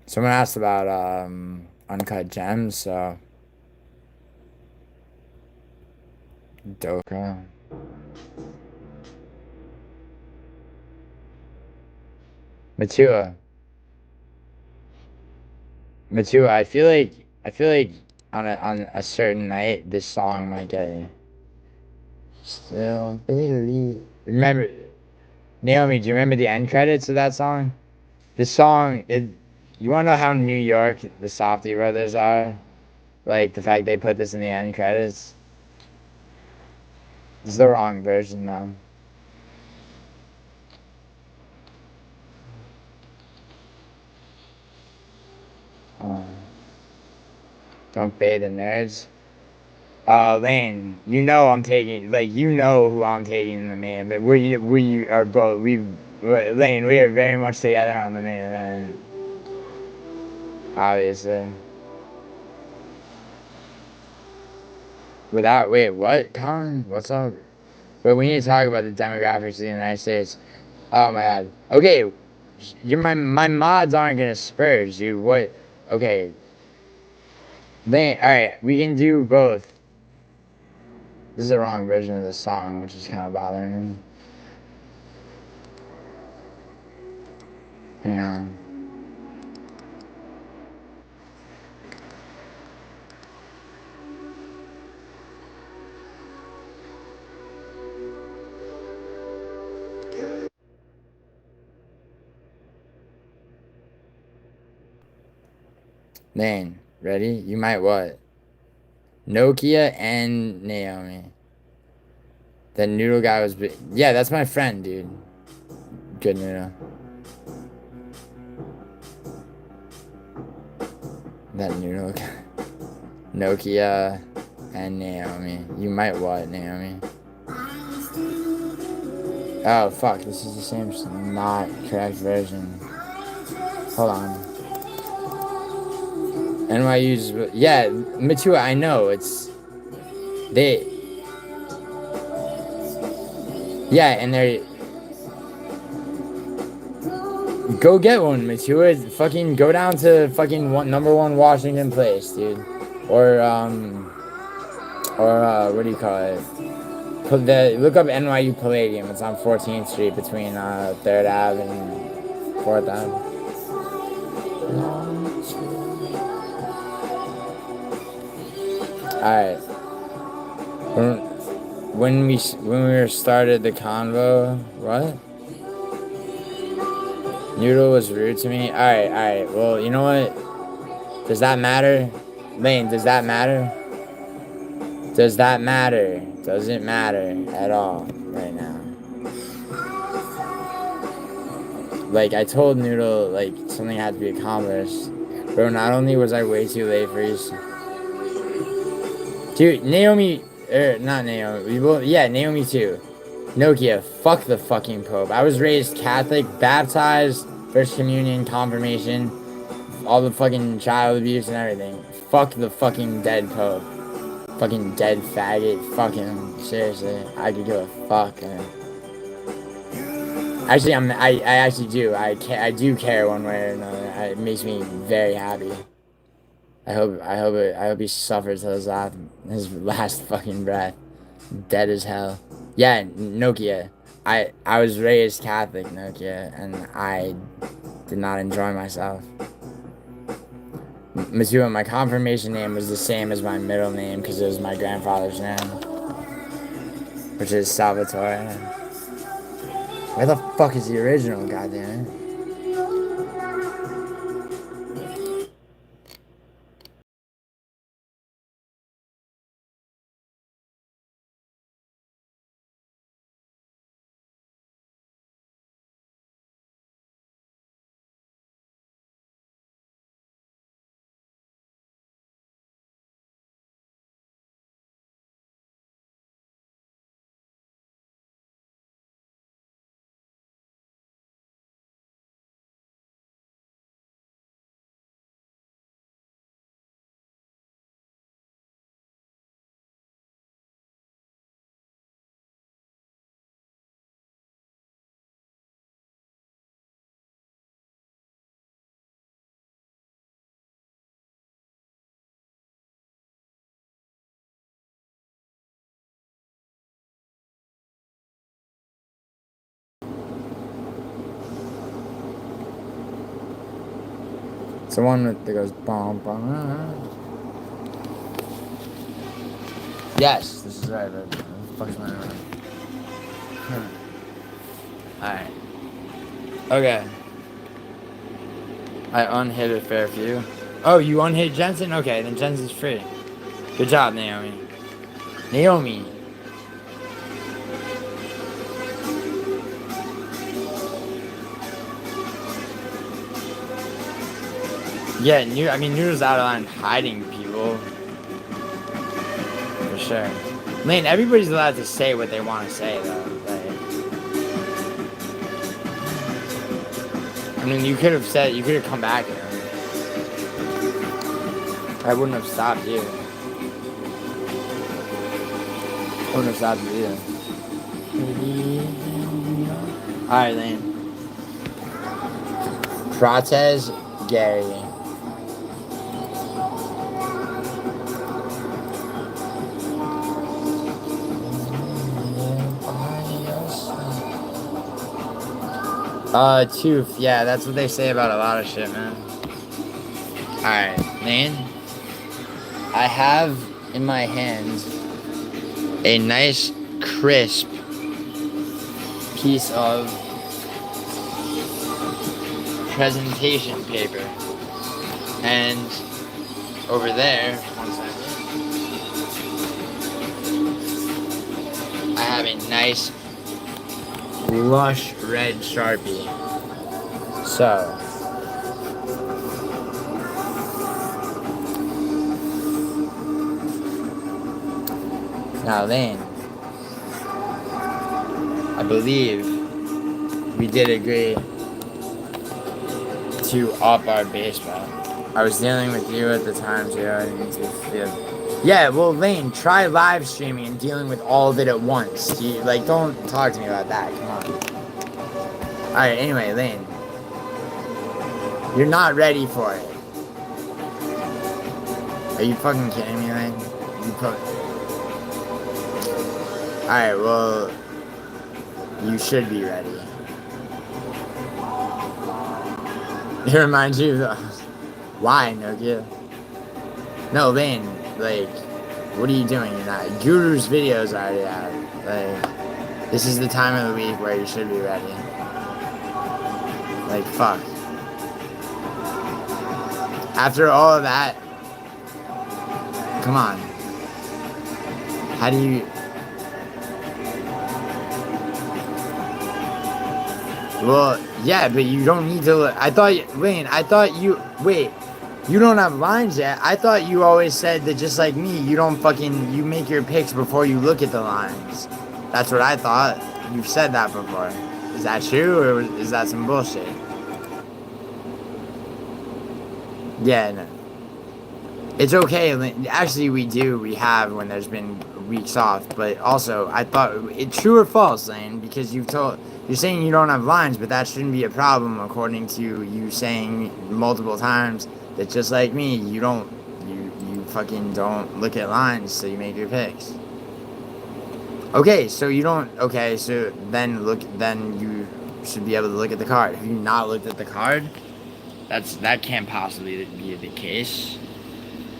Someone asked about, Uncut Gems, so... Doka. Matua, I feel like on a certain night this song might get you. Still believe. Remember, Naomi, do you remember the end credits of that song? This song, you wanna know how New York the Softy Brothers are? Like the fact they put this in the end credits? This is the wrong version though. Don't fade the nerds. Lane, you know I'm taking, like, you know who I'm taking in the main, but we are both, Lane, we are very much together on the main event. Obviously. Wait, what, Colin? What's up? But we need to talk about the demographics of the United States. Oh my god. Okay, my mods aren't gonna spurge, dude. What? Okay. Alright, we can do both. This is the wrong version of the song, which is kind of bothering me. Hang on. Man, ready? You might what? Nokia and Naomi. That noodle guy was big. Yeah, that's my friend, dude. Good noodle. That noodle guy. Nokia and Naomi. You might what, Naomi? Oh, fuck. This is the same, not correct version. Hold on. NYU's. Yeah, Matua, I know. It's. They. Yeah, and they're. Go get one, Matua. Fucking go down to fucking number 1 Washington Place, dude. Or what do you call it? Look up NYU Palladium. It's on 14th Street between 3rd Ave and 4th Ave. Alright. When we started the convo, what? Noodle was rude to me. Alright. Well, you know what? Does that matter? Lane, does that matter? Does that matter? Doesn't matter at all right now. Like, I told Noodle, like, something had to be accomplished. Bro, not only was I way too late for his... Dude, Naomi... not Naomi. Naomi too. Nokia, fuck the fucking Pope. I was raised Catholic, baptized, First Communion, Confirmation, all the fucking child abuse and everything. Fuck the fucking dead Pope. Fucking dead faggot. Fucking seriously. I could give a fuck. Actually, I actually do. I do care one way or another. It makes me very happy. I hope he suffers his last fucking breath. Dead as hell. Yeah, Nokia. I was raised Catholic, Nokia, and I did not enjoy myself. Matua, my confirmation name was the same as my middle name because it was my grandfather's name, which is Salvatore. Where the fuck is the original, goddamn? It's the one that goes bum bum. Yes, this is right. What the fuck's my name? Alright. Okay. I unhit a fair few. Oh, you unhit Jensen? Okay, then Jensen's free. Good job, Naomi. Naomi. Yeah, Noodle's out on hiding people. For sure. Man, everybody's allowed to say what they want to say, though. Like, you could have come back here. I wouldn't have stopped you. Oh, no, stop it, yeah. Alright, then. Protez Gary. Tooth. Yeah, that's what they say about a lot of shit, man. Alright, man. I have in my hands a nice, crisp piece of presentation paper. And over there, one second, I have a nice, lush red Sharpie. So, now then, I believe we did agree to up our baseball. I was dealing with you at the time too. I didn't yeah, well, Lane, try live streaming and dealing with all of it at once. Don't talk to me about that. Come on. Alright, anyway, Lane. You're not ready for it. Are you fucking kidding me, Lane? Alright, well, you should be ready. It reminds you of the... Why, Nokia? No, Lane, what are you doing? You're not... Guru's video's already out. This is the time of the week where you should be ready. Fuck. After all of that... Come on. How do you... Well, yeah, but you don't need to... Wait, you don't have lines yet. I thought you always said that just like me, you don't fucking... You make your picks before you look at the lines. That's what I thought. You've said that before. Is that true, or is that some bullshit? Yeah, no. It's okay. Actually, we have when there's been weeks off. But also, I thought... True or false, Lane? Because you're saying you don't have lines, but that shouldn't be a problem according to you saying multiple times that just like me, you fucking don't look at lines, so you make your picks. Okay, so you don't, okay, so then you should be able to look at the card. Have you not looked at the card? That can't possibly be the case.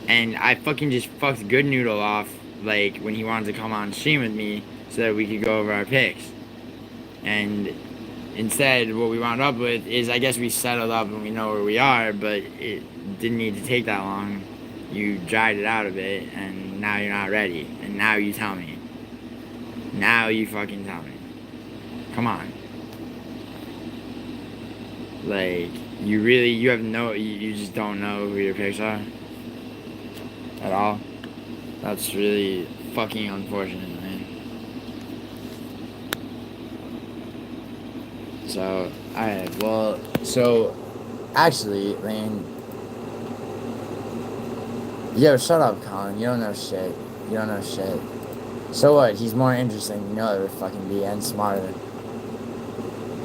And I fucking just fucked Good Noodle off, when he wanted to come on stream with me so that we could go over our picks. And instead, what we wound up with is, I guess we settled up and we know where we are, but it didn't need to take that long. You dried it out a bit, and now you're not ready. And now you tell me. Now you fucking tell me. Come on. You just don't know who your picks are? At all? That's really fucking unfortunate, man. So, alright, well, actually, Lane. Yo, shut up, Colin. You don't know shit. So what? He's more interesting. You know it would fucking be, and smarter.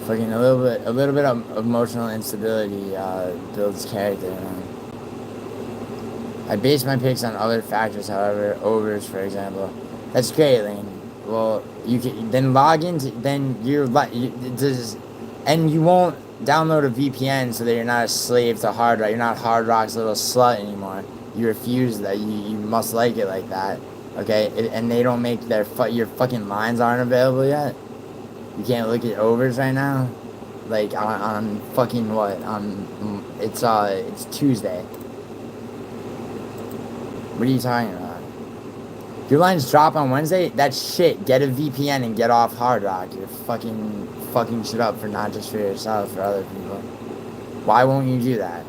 Fucking a little bit of emotional instability builds character, man. I base my picks on other factors, however, overs, for example. That's great, Lane. Well, you can then log into, and you won't download a VPN so that you're not a slave to Hard Rock. You're not Hard Rock's little slut anymore. You refuse that. You must like it like that, okay? And they don't make your fucking lines aren't available yet. You can't look at overs right now, on fucking what? It's Tuesday. What are you talking about? Your lines drop on Wednesday? That's shit. Get a VPN and get off Hard Rock. You're fucking shit up for not just for yourself, for other people. Why won't you do that?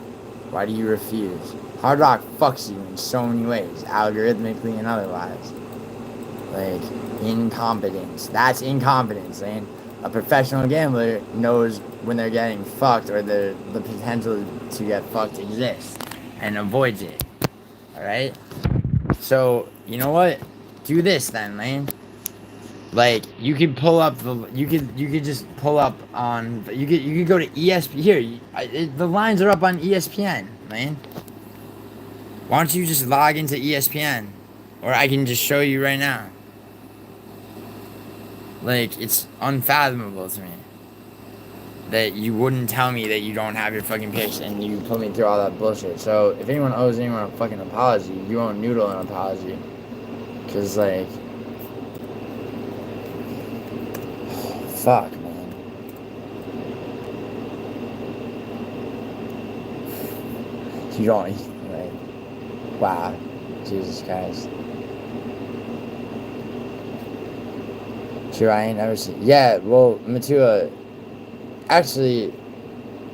Why do you refuse? Hard Rock fucks you in so many ways, algorithmically and otherwise. Incompetence. That's incompetence, man. A professional gambler knows when they're getting fucked or the potential to get fucked exists and avoids it. Alright? So, you know what? Do this then, man. Like, you could pull up you could just pull up on, you could go to ESPN, here, the lines are up on ESPN, man. Why don't you just log into ESPN? Or I can just show you right now. Like, it's unfathomable to me that you wouldn't tell me that you don't have your fucking picks and you put me through all that bullshit. So, if anyone owes anyone a fucking apology, you owe Noodle an apology. Because, like, fuck, man. You don't, like, wow. Jesus Christ. Sure, I ain't never seen. Yeah, well, Matua, actually,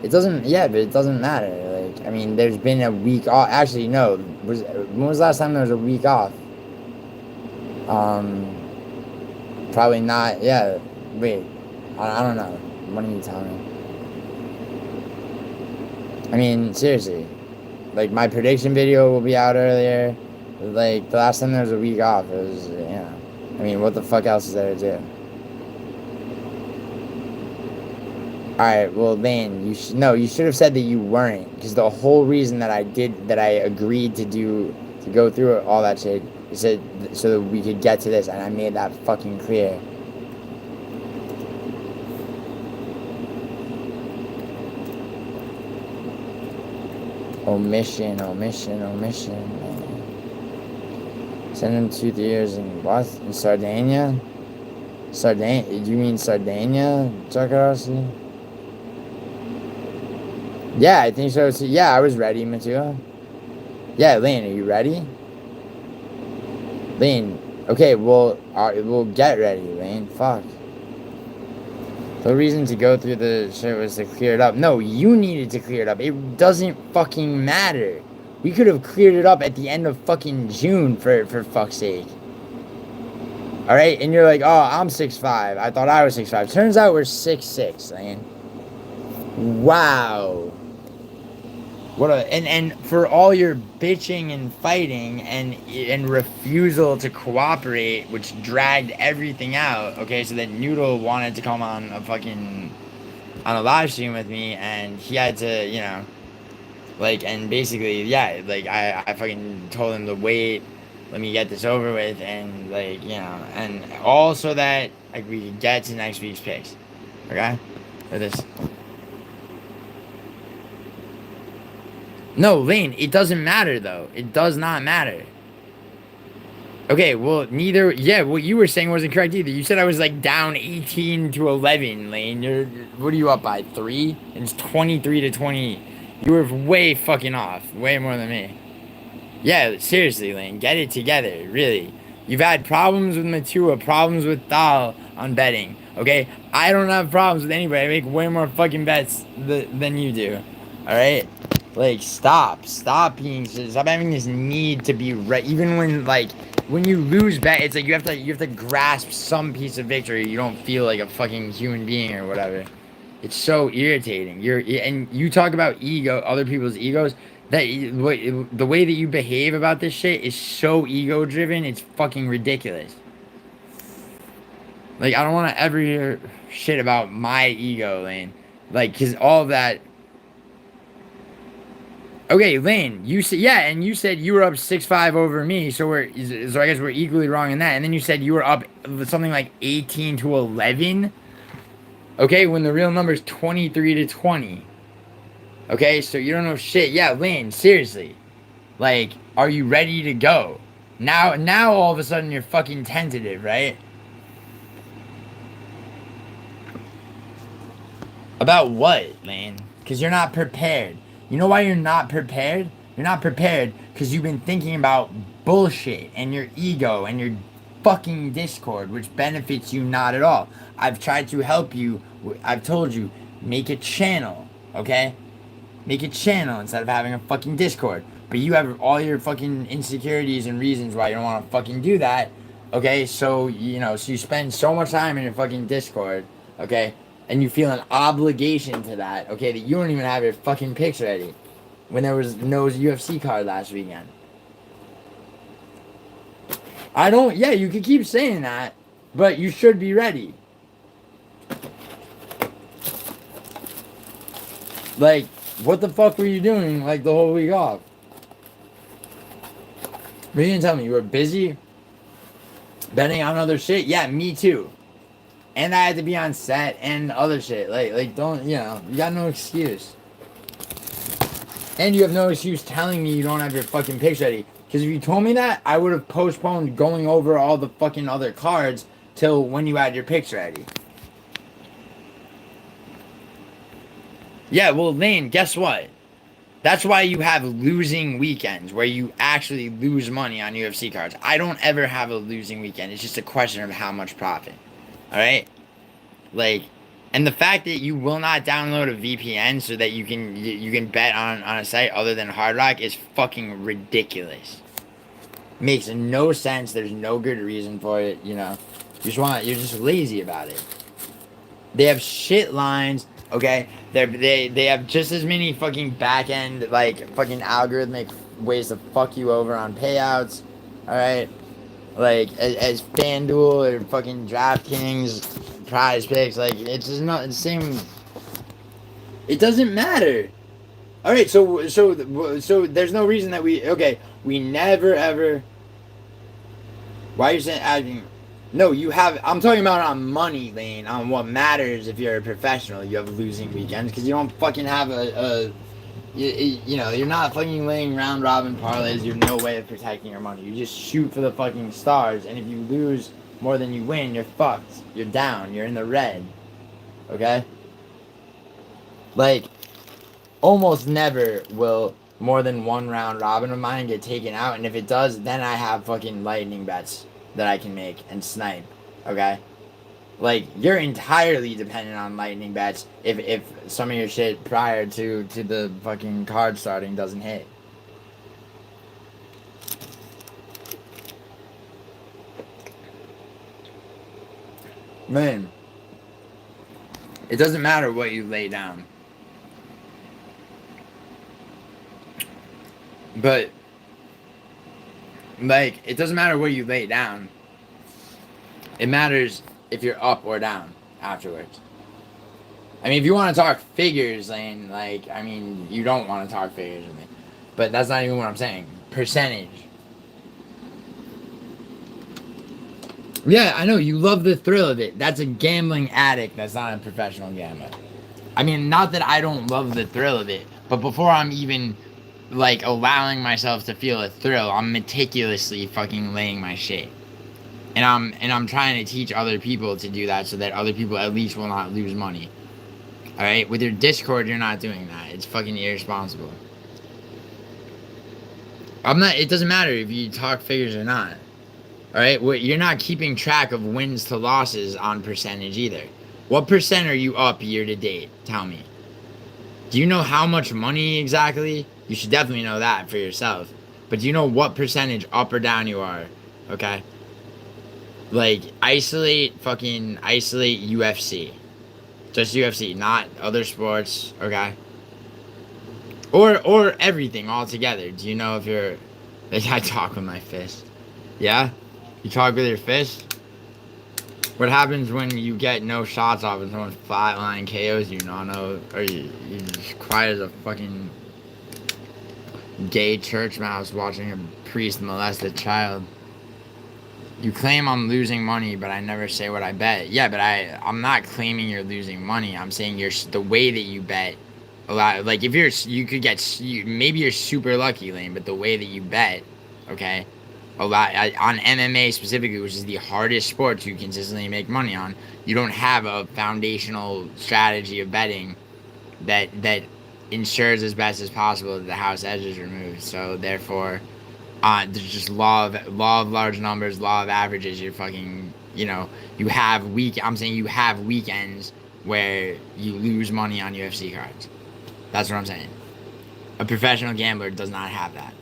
it doesn't. Yeah, but it doesn't matter. Like, I mean, there's been a week off. Actually, no. When was the last time there was a week off? Probably not. Yeah. Wait, I don't know. What are you telling me? I mean, seriously, like, my prediction video will be out earlier. Like, the last time there was a week off, it was, you know. I mean, what the fuck else is there to do? Alright, well, Lane, you should have said that you weren't. Because the whole reason that I agreed to go through all that shit, is so that we could get to this, and I made that fucking clear. Omission. Send him 2 years in what? In Sardinia? You mean Sardinia, Jacarossi? Yeah, I think so. Yeah, I was ready, Matua. Yeah, Lane, are you ready? Lane, okay, well, we'll get ready, Lane. Fuck. The reason to go through the shit was to clear it up. No, you needed to clear it up. It doesn't fucking matter. We could have cleared it up at the end of fucking June, for fuck's sake. Alright, and you're like, oh, I'm 6'5". I thought I was 6'5". Turns out we're 6'6", Lane. Wow. What a and for all your bitching and fighting and refusal to cooperate, which dragged everything out, okay, so that Noodle wanted to come on a live stream with me, and he had to, you know, like, and basically, yeah, like, I fucking told him to wait, let me get this over with, and, like, you know, and all so that, like, we could get to next week's picks, okay, for this. No, Lane, it doesn't matter, though. It does not matter. Okay, well, neither... Yeah, what you were saying wasn't correct either. You said I was, like, down 18-11, Lane. What are you up by, 3? And it's 23-20. You were way fucking off. Way more than me. Yeah, seriously, Lane. Get it together, really. You've had problems with Matua, problems with Thal on betting, okay? I don't have problems with anybody. I make way more fucking bets than you do, alright? Like, stop having this need to be right. Even when you lose bet, it's like you have to grasp some piece of victory. You don't feel like a fucking human being or whatever. It's so irritating. And you talk about ego, other people's egos. The way that you behave about this shit is so ego driven. It's fucking ridiculous. Like, I don't want to ever hear shit about my ego, Lane. Like, cause all of that. Okay, Lane, you said, yeah, and you said you were up 6-5 over me, so I guess we're equally wrong in that. And then you said you were up something like 18-11. Okay, when the real number is 23-20. Okay, so you don't know shit. Yeah, Lane, seriously. Like, are you ready to go? Now all of a sudden you're fucking tentative, right? About what, Lane? Because you're not prepared. You know why you're not prepared? You're not prepared because you've been thinking about bullshit and your ego and your fucking Discord, which benefits you not at all. I've tried to help you. I've told you, make a channel, okay? Make a channel instead of having a fucking Discord. But you have all your fucking insecurities and reasons why you don't want to fucking do that, okay? So, you know, so you spend so much time in your fucking Discord, okay? And you feel an obligation to that, okay, that you don't even have your fucking picks ready when there was no UFC card last weekend. Yeah, you could keep saying that, but you should be ready. Like, what the fuck were you doing, like, the whole week off? But you didn't tell me. You were busy betting on other shit? Yeah, me too. And I had to be on set and other shit. Like, don't, you know, you got no excuse. And you have no excuse telling me you don't have your fucking picks ready. Because if you told me that, I would have postponed going over all the fucking other cards till when you had your picks ready. Yeah, well, Lane, guess what? That's why you have losing weekends where you actually lose money on UFC cards. I don't ever have a losing weekend. It's just a question of how much profit. Alright? Like, and the fact that you will not download a VPN so that you can bet on a site other than Hard Rock is fucking ridiculous. Makes no sense. There's no good reason for it, you know. You're just lazy about it. They have shit lines, okay? They have just as many fucking back end, like, fucking algorithmic ways to fuck you over on payouts, alright? Like, as FanDuel or fucking DraftKings, Prize Picks, like, it's just not the same. It doesn't matter. Alright, so there's no reason that we never ever. Why are you saying, no, you have, I'm talking about on money, Lane, on what matters if you're a professional. You have losing weekends because you don't fucking have you know, you're not fucking laying round robin parlays. You have no way of protecting your money. You just shoot for the fucking stars, and if you lose more than you win, you're fucked. You're down. You're in the red. Okay? Like, almost never will more than one round robin of mine get taken out, and if it does, then I have fucking lightning bets that I can make and snipe. Okay? Like, you're entirely dependent on lightning bets if some of your shit prior to the fucking card starting doesn't hit. Man, it doesn't matter what you lay down. But, like, it doesn't matter what you lay down. It matters if you're up or down afterwards. I mean, if you want to talk figures, Lane, like, I mean, you don't want to talk figures with me. But that's not even what I'm saying. Percentage. Yeah, I know, you love the thrill of it. That's a gambling addict that's not a professional gambler. I mean, not that I don't love the thrill of it, but before I'm even, like, allowing myself to feel a thrill, I'm meticulously fucking laying my shit. And I'm trying to teach other people to do that so that other people at least will not lose money. Alright? With your Discord, you're not doing that. It's fucking irresponsible. It doesn't matter if you talk figures or not. Alright? You're not keeping track of wins to losses on percentage either. What percent are you up year to date? Tell me. Do you know how much money exactly? You should definitely know that for yourself. But do you know what percentage up or down you are? Okay? Like, isolate UFC. Just UFC, not other sports, okay? Or everything altogether. Do you know if you're... Like, I talk with my fist. Yeah? You talk with your fist? What happens when you get no shots off and someone flatline KOs you, Nano? Or you just quiet as a fucking gay church mouse watching a priest molest a child. You claim I'm losing money, but I never say what I bet. Yeah, but I'm not claiming you're losing money. I'm saying the way that you bet a lot. Like, if maybe you're super lucky, Lane, but the way that you bet, okay, a lot on MMA specifically, which is the hardest sport to consistently make money on, you don't have a foundational strategy of betting that ensures as best as possible that the house edge is removed. So therefore, there's just law of large numbers, law of averages. You're fucking, you know, I'm saying you have weekends where you lose money on UFC cards. That's what I'm saying. A professional gambler does not have that.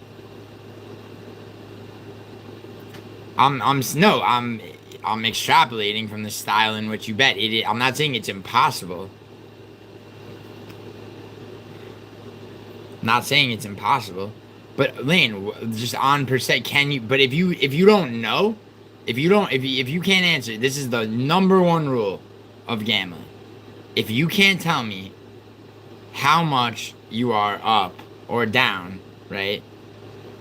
I'm extrapolating from the style in which you bet. I'm not saying it's impossible. Not saying it's impossible. But Lane, just on percent, can you? But if you don't know, If you can't answer, this is the number one rule of gambling. If you can't tell me how much you are up or down, right?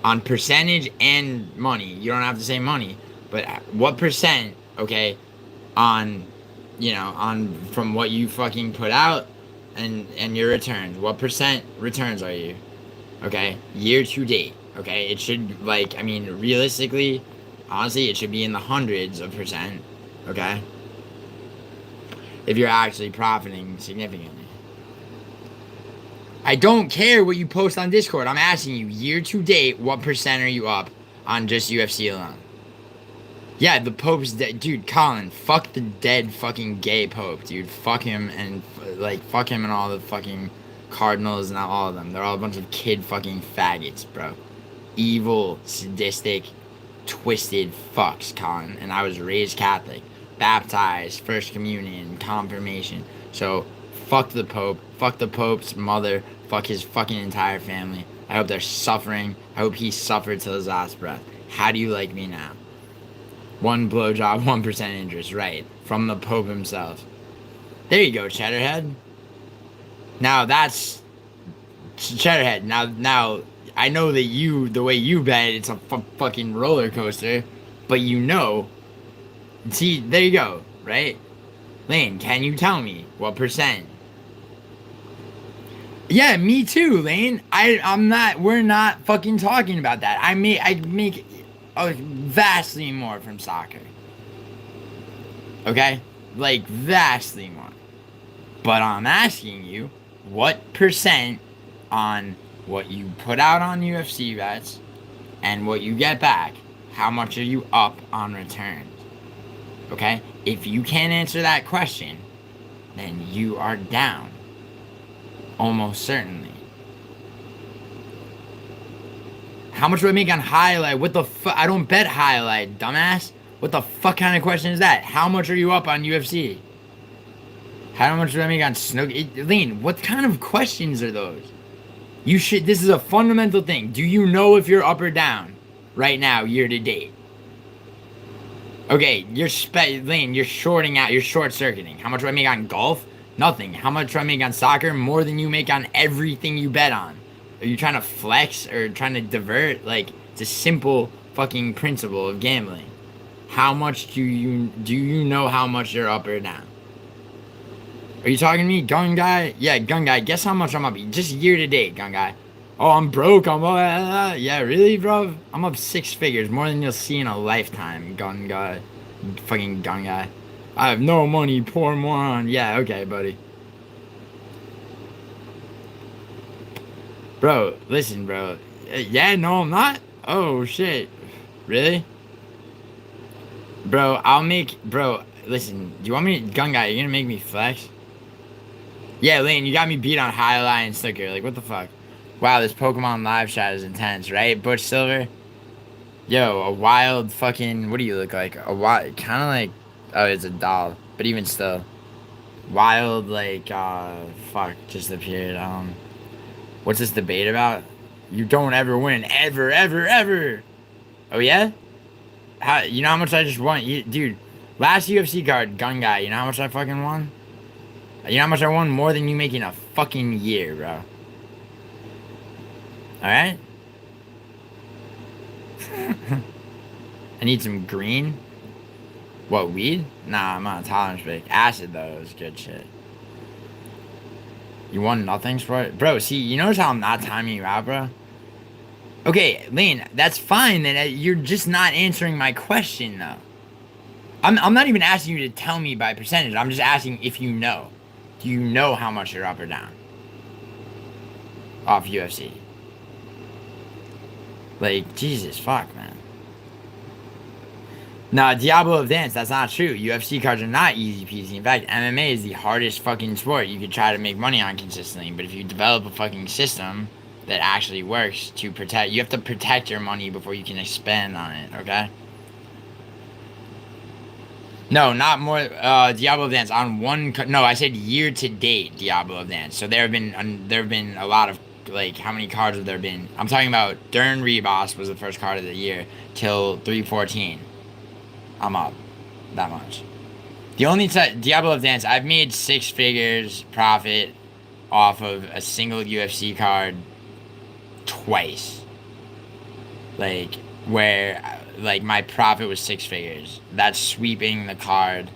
On percentage and money. You don't have to say money, but what percent, okay, on on from what you fucking put out and your returns. What percent returns are you? Okay? Year to date. Okay? It should realistically, honestly, it should be in the hundreds of percent. Okay? If you're actually profiting significantly. I don't care what you post on Discord. I'm asking you, year to date, what percent are you up on just UFC alone? Yeah, the Pope's dead. Dude, Colin, fuck the dead fucking gay Pope, dude. Fuck him and, fuck him and all the fucking cardinals and all of them. They're all a bunch of kid fucking faggots, bro. Evil, sadistic, twisted fucks, Colin. And I was raised Catholic. Baptized, First Communion, Confirmation. So, fuck the Pope. Fuck the Pope's mother. Fuck his fucking entire family. I hope they're suffering. I hope he suffered till his last breath. How do you like me now? 1 blowjob, 1% interest, right? From the Pope himself. There you go, Cheddarhead. Now that's Cheddarhead. Now I know that the way you bet, it's a fucking roller coaster, but see, there you go, right? Lane, can you tell me what percent? Yeah, me too, Lane. We're not fucking talking about that. I make vastly more from soccer. Okay? Like, vastly more. But I'm asking you, what percent on what you put out on UFC bets and what you get back, how much are you up on returns? Okay? If you can't answer that question, then you are down. Almost certainly. How much do I make on highlight? What the fuck? I don't bet highlight, dumbass. What the fuck kind of question is that? How much are you up on UFC? How much do I make on snooker? Lean, what kind of questions are those? This is a fundamental thing. Do you know if you're up or down right now, year to date? Okay, Lean, you're shorting out. You're short-circuiting. How much do I make on golf? Nothing. How much do I make on soccer? More than you make on everything you bet on. Are you trying to flex or trying to divert? Like, it's a simple fucking principle of gambling. How much do you know how much you're up or down? Are you talking to me, Gun Guy? Yeah, Gun Guy, guess how much I'm up? Just year to date, Gun Guy. Oh, I'm broke. Yeah, really, bro? I'm up 6 figures, more than you'll see in a lifetime, Gun Guy. Fucking Gun Guy. I have no money, poor moron. Yeah, okay, buddy. Bro, listen, bro. Yeah, no, I'm not. Oh, shit. Really? Bro, listen. Do you want me to, Gun Guy, you gonna make me flex? Yeah, Lane, you got me beat on highlight and sticker. Like, what the fuck? Wow, this Pokemon live chat is intense, right? Butch Silver? Yo, a wild fucking, what do you look like? A wild, kind of like, oh, it's a doll. But even still. Wild, like, fuck, just appeared. What's this debate about? You don't ever win. Ever, ever, ever. Oh, yeah? You know how much I just won? Dude, last UFC card, Gun Guy, you know how much I fucking won? You know how much I won? More than you make in a fucking year, bro. Alright? I need some green. What, weed? Nah, I'm not a tolerance break. Acid, though, is good shit. You won nothing for it? Bro, see, you notice how I'm not timing you out, bro? Okay, Lane, that's fine. Then you're just not answering my question, though. I'm not even asking you to tell me by percentage. I'm just asking if you know. Do you know how much you're up or down? Off UFC. Like, Jesus, fuck, man. Nah, Diablo of Dance, that's not true. UFC cards are not easy peasy. In fact, MMA is the hardest fucking sport you could try to make money on consistently. But if you develop a fucking system that actually works to protect, you have to protect your money before you can expand on it, okay? No, not more, Diablo of Dance on one, no, I said year to date Diablo of Dance. So there have been a lot of, like, how many cards have there been? I'm talking about Dern Reboss was the first card of the year till 314. I'm up that much. The only time Diablo Dance, I've made 6 figures profit off of a single UFC card twice. Like, where, like, my profit was 6 figures. That's sweeping the card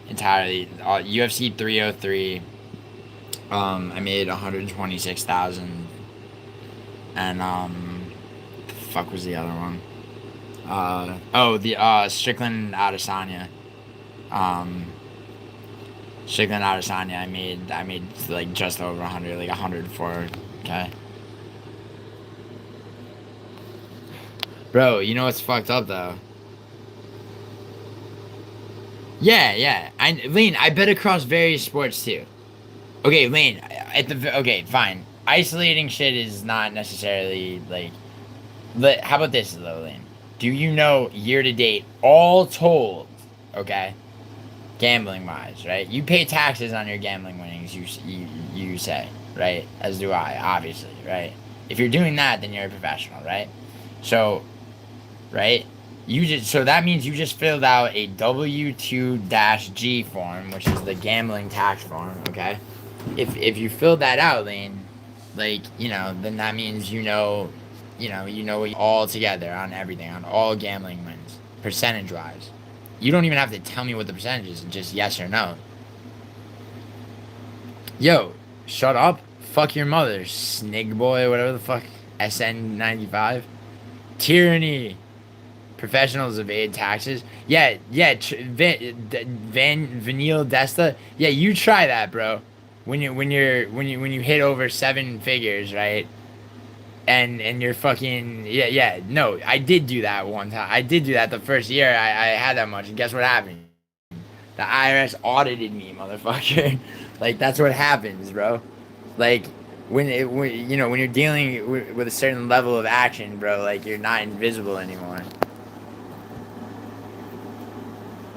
entirely. UFC 303, I made 126,000. And, the fuck was the other one? Strickland Adesanya. Strickland Adesanya, I made like just over 100, like 104K. Bro, you know what's fucked up though? Yeah. Lane, I bet across various sports too. Okay, Lane, okay, fine. Isolating shit is not necessarily like. How about this though, Lane? Do you know year to date, all told, okay, gambling wise, right? You pay taxes on your gambling winnings. You say, right? As do I, obviously, right? If you're doing that, then you're a professional, right? So, right? So that means you just filled out a W-2-G form, which is the gambling tax form, okay? If you filled that out, Lane, like, then that means you know all together on everything, on all gambling wins, percentage wise. You don't even have to tell me what the percentage is, just yes or no. Yo, shut up. Fuck your mother, snig boy, whatever the fuck. SN95. Tyranny. Professionals evade taxes. Yeah. Vanille Desta. Yeah, you try that, bro. When you hit over 7 figures, right? And you're fucking no, I did do that one time. I did do that the first year I had that much, and guess what happened? The IRS audited me, motherfucker. Like, that's what happens, bro. Like, when you're dealing with a certain level of action, bro, like, you're not invisible anymore.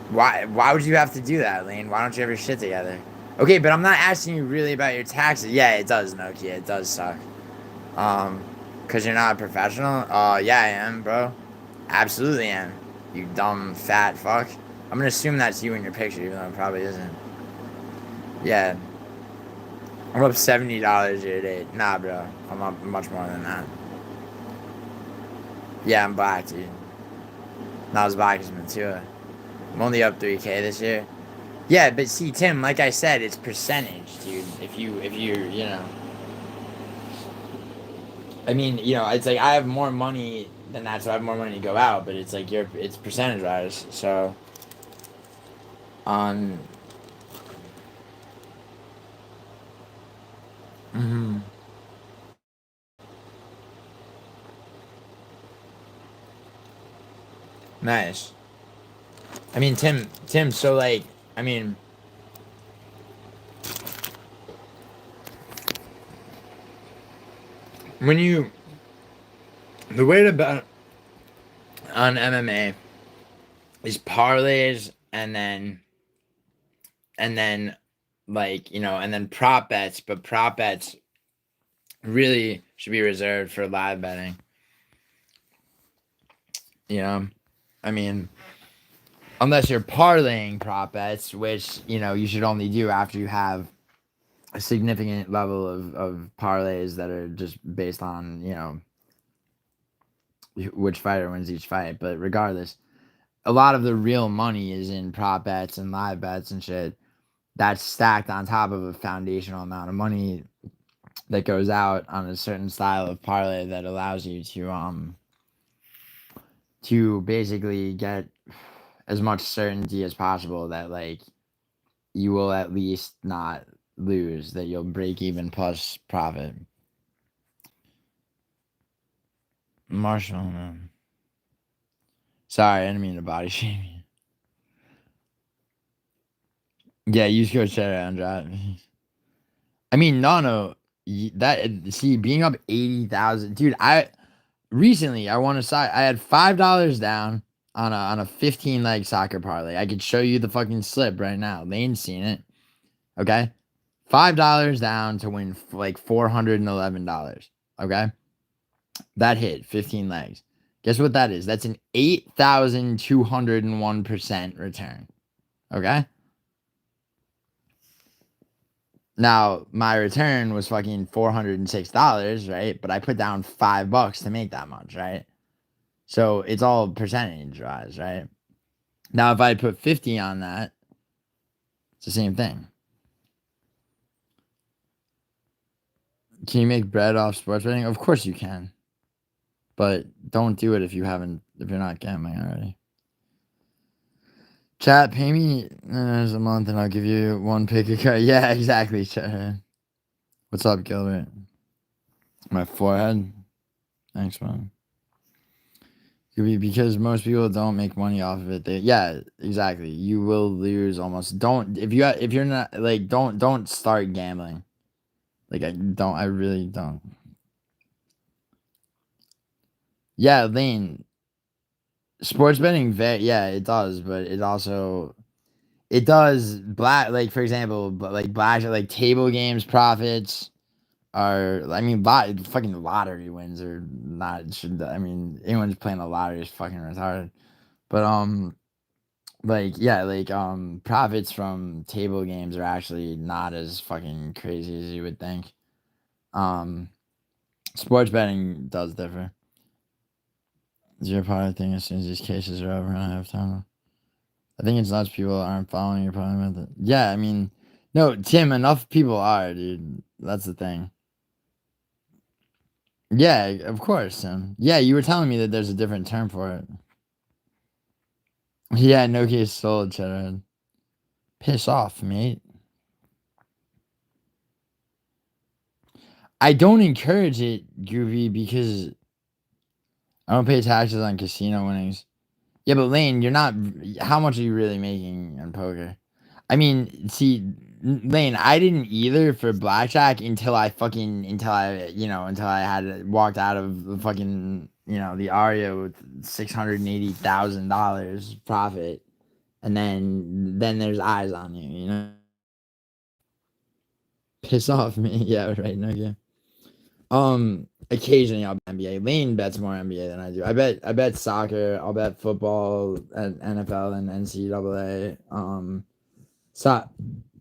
Why would you have to do that, Lane? Why don't you have your shit together? Okay, but I'm not asking you really about your taxes. Yeah, it does, Nokia. It does suck. Because you're not a professional? Yeah, I am, bro. Absolutely am. You dumb, fat fuck. I'm gonna assume that's you in your picture, even though it probably isn't. Yeah. I'm up $70 year to date. Nah, bro. I'm up much more than that. Yeah, I'm black, dude. Not as black as Matua. I'm only up 3K this year. Yeah, but see, Tim, like I said, it's percentage, dude. If you're, I mean, it's like I have more money than that, so I have more money to go out, but it's like it's percentage wise, so on. Nice. I mean, Tim, so like, I mean, the way to bet on MMA is parlays and then like, and then prop bets, but prop bets really should be reserved for live betting. I mean, unless you're parlaying prop bets, which, you should only do after you have a significant level of parlays that are just based on, which fighter wins each fight. But regardless, a lot of the real money is in prop bets and live bets and shit. That's stacked on top of a foundational amount of money that goes out on a certain style of parlay that allows you to basically get as much certainty as possible that, like, you will at least not lose, that you'll break even plus profit. Marshall, man. Sorry, I didn't mean to body shame you. Yeah, use code Cheddar on drive. I mean, no, being up 80,000, dude. Recently I won a side. I had $5 down on a 15 leg soccer parlay. I could show you the fucking slip right now. Lane's seen it. Okay, $5 down to win like $411. Okay, that hit 15 legs. Guess what that is? That's an 8,201% return. Okay? Now, my return was fucking $406, right? But I put down $5 to make that much, right? So it's all percentage wise, right? Now, if I put 50 on that, it's the same thing. Can you make bread off sports betting? Of course you can. But don't do it if you're not gambling already. Chat, pay me a month and I'll give you one pick a card. Yeah, exactly, chat. What's up, Gilbert? My forehead? Thanks, man. Because most people don't make money off of it. Yeah, exactly. You will lose almost. If you're not like don't start gambling. Like I really don't. Yeah, Lane. Sports betting, it does, but it does like for example, but like black like table games profits are. I mean, fucking lottery wins are not. I mean, anyone's playing the lottery is fucking retarded. But profits from table games are actually not as fucking crazy as you would think. Sports betting does differ. Is your product thing as soon as these cases are over and I have time? I think it's nuts people aren't following your product method. Yeah, I mean, no, Tim, enough people are, dude. That's the thing. Yeah, of course, Tim. Yeah, you were telling me that there's a different term for it. Yeah, no case sold, Cheddar. Piss off, mate. I don't encourage it, Groovy, because I don't pay taxes on casino winnings. Yeah, but Lane, you're not. How much are you really making on poker? I mean, see, Lane, I didn't either for blackjack until I had walked out of the fucking, the Aria with $680,000 profit, and then there's eyes on you, Piss off me, yeah, right, no, yeah. Occasionally I'll bet NBA. Lane bets more NBA than I do. I bet soccer. I'll bet football, and NFL and NCAA.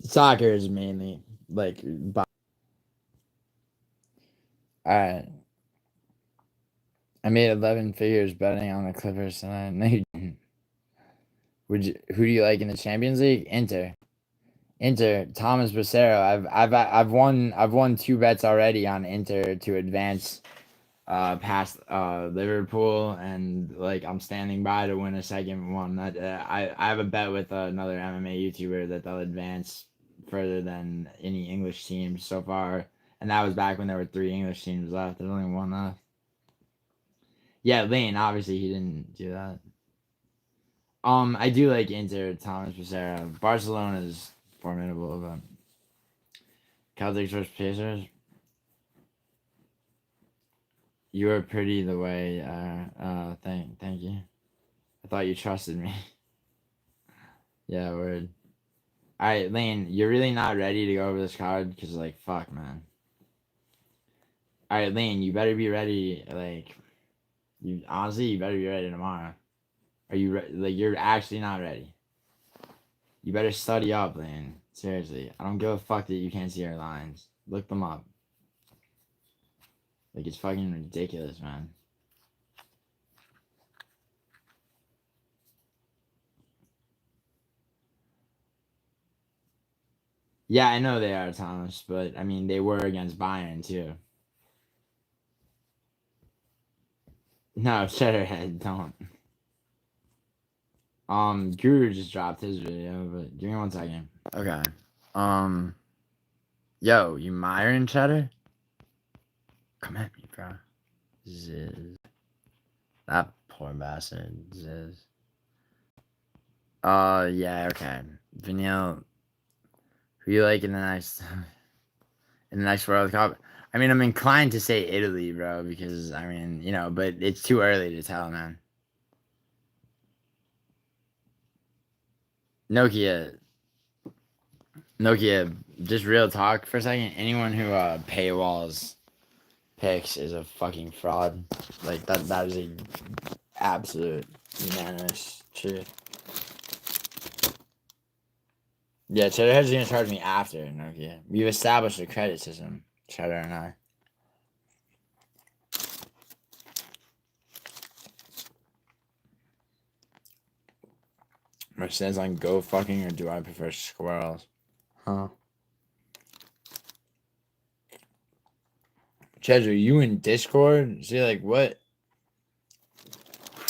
Soccer is mainly like. All right. I made 11 figures betting on the Clippers tonight. No, you didn't. Who do you like in the Champions League? Inter, Thomas Bracero. I've won 2 bets already on Inter to advance past Liverpool, and like I'm standing by to win a second one. That I have a bet with another MMA YouTuber that they'll advance further than any English teams so far, and that was back when there were 3 English teams left. There's only 1 left. Yeah, Lane. Obviously, he didn't do that. I do like Inter, Thomas Pacero. Barcelona is formidable, but Celtics versus Pacers. You are pretty the way. Thank you. I thought you trusted me. Yeah, word. All right, Lane, you're really not ready to go over this card because, like, fuck, man. All right, Lane, you better be ready. Like, you better be ready tomorrow. Are you like you're actually not ready? You better study up, Lane. Seriously, I don't give a fuck that you can't see our lines. Look them up. Like, it's fucking ridiculous, man. Yeah, I know they are, Thomas, but I mean, they were against Bayern too. No, Shutterhead, don't. Guru just dropped his video, but give me 1 second. Okay. Yo, you Myron Cheddar? Come at me, bro. Ziz. That poor bastard. Ziz. Yeah, okay. Vanille, who you like in the next World Cup? I mean, I'm inclined to say Italy, bro, because I mean, but it's too early to tell, man. Nokia, just real talk for a second. Anyone who paywalls picks is a fucking fraud. Like that is a absolute unanimous truth. Yeah, Cheddarhead's gonna charge me after Nokia. We've established a credit system, Cheddar and I. Which says on go fucking, or do I prefer squirrels? Huh? Cheddar, are you in Discord? See, like, what?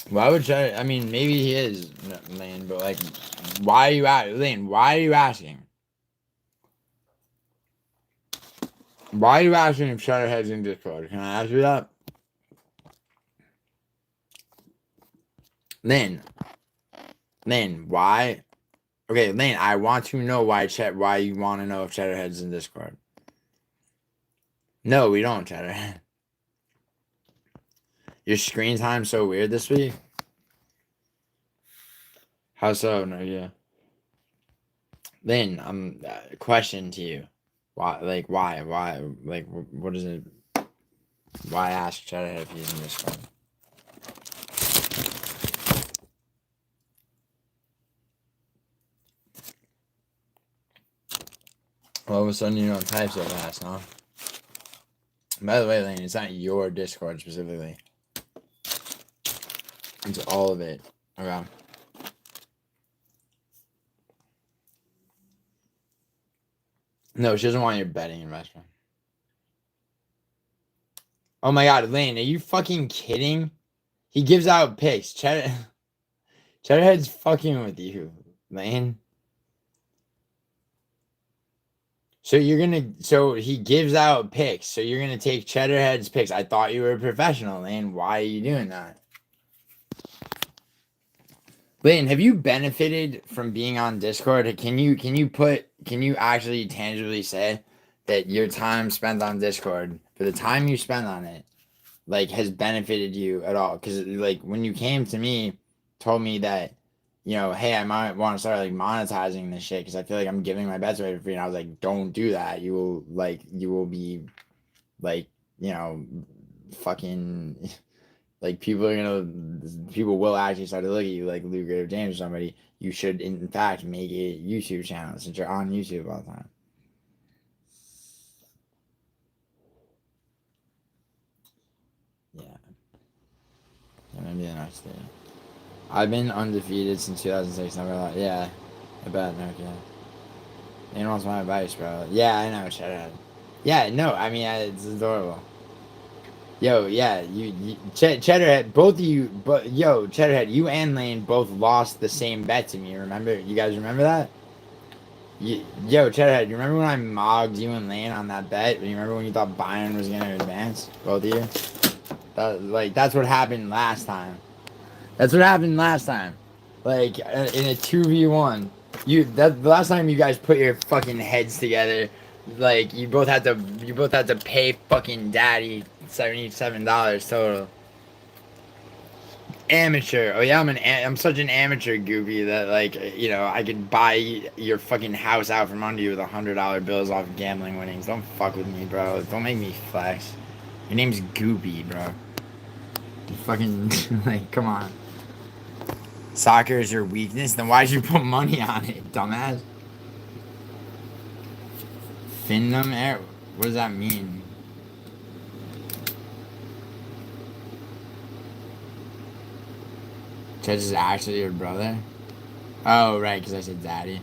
Why would Cheddar? I mean, maybe he is, Lane, but like, why are you Lane? Why are you asking? Why are you asking if Cheddarhead's in Discord? Can I ask you that? Lane, why? Okay, Lane, I want to know why you want to know if Cheddarhead's in Discord. No, we don't, Cheddar. Your screen time's so weird this week. How so? No, yeah. Lane, question to you. Why? Like, why? Like, what is it? Why ask Cheddarhead if he's in Discord? All of a sudden, you don't type so fast, huh? By the way, Lane, it's not your Discord specifically. It's all of it. Okay. No, she doesn't want your betting investment. Oh my god, Lane, are you fucking kidding? He gives out picks. Cheddarhead's fucking with you, Lane. So he gives out picks. So you're gonna take Cheddarhead's picks. I thought you were a professional, Lane. Why are you doing that? Lane, have you benefited from being on Discord? Can you actually tangibly say that your time spent on Discord, for the time you spent on it, like, has benefited you at all? Because like, when you came to me, told me that, hey, I might want to start like monetizing this shit because I feel like I'm giving my bets away for free, and I was like, don't do that. You will be like, fucking. Like, people will actually start to look at you like Lou Grave James or somebody. You should, in fact, make a YouTube channel since you're on YouTube all the time. Yeah. Maybe the next day. I've been undefeated since 2006. Never thought. Yeah. I bet. No, yeah. Anyone wants my advice, bro? Yeah, I know. Shut up. Yeah, no. I mean, it's adorable. Yo, yeah, Cheddarhead, both of you, but yo, Cheddarhead, you and Lane both lost the same bet to me. Remember? You guys remember that? Yo, Cheddarhead, you remember when I mogged you and Lane on that bet? You remember when you thought Bayern was gonna advance? Both of you. That's what happened last time. That's what happened last time. Like, in a 2v1, the last time you guys put your fucking heads together. Like, you both had to pay fucking daddy $77 total. Amateur. Oh yeah, I'm such an amateur goofy that, like, I could buy your fucking house out from under you with $100 bills off gambling winnings. Don't fuck with me, bro. Don't make me flex. Your name's Goopy, bro. You fucking like, come on. Soccer is your weakness? Then why'd you put money on it, dumbass? Findom air? What does that mean? Ched's is actually your brother? Oh, right, because I said daddy.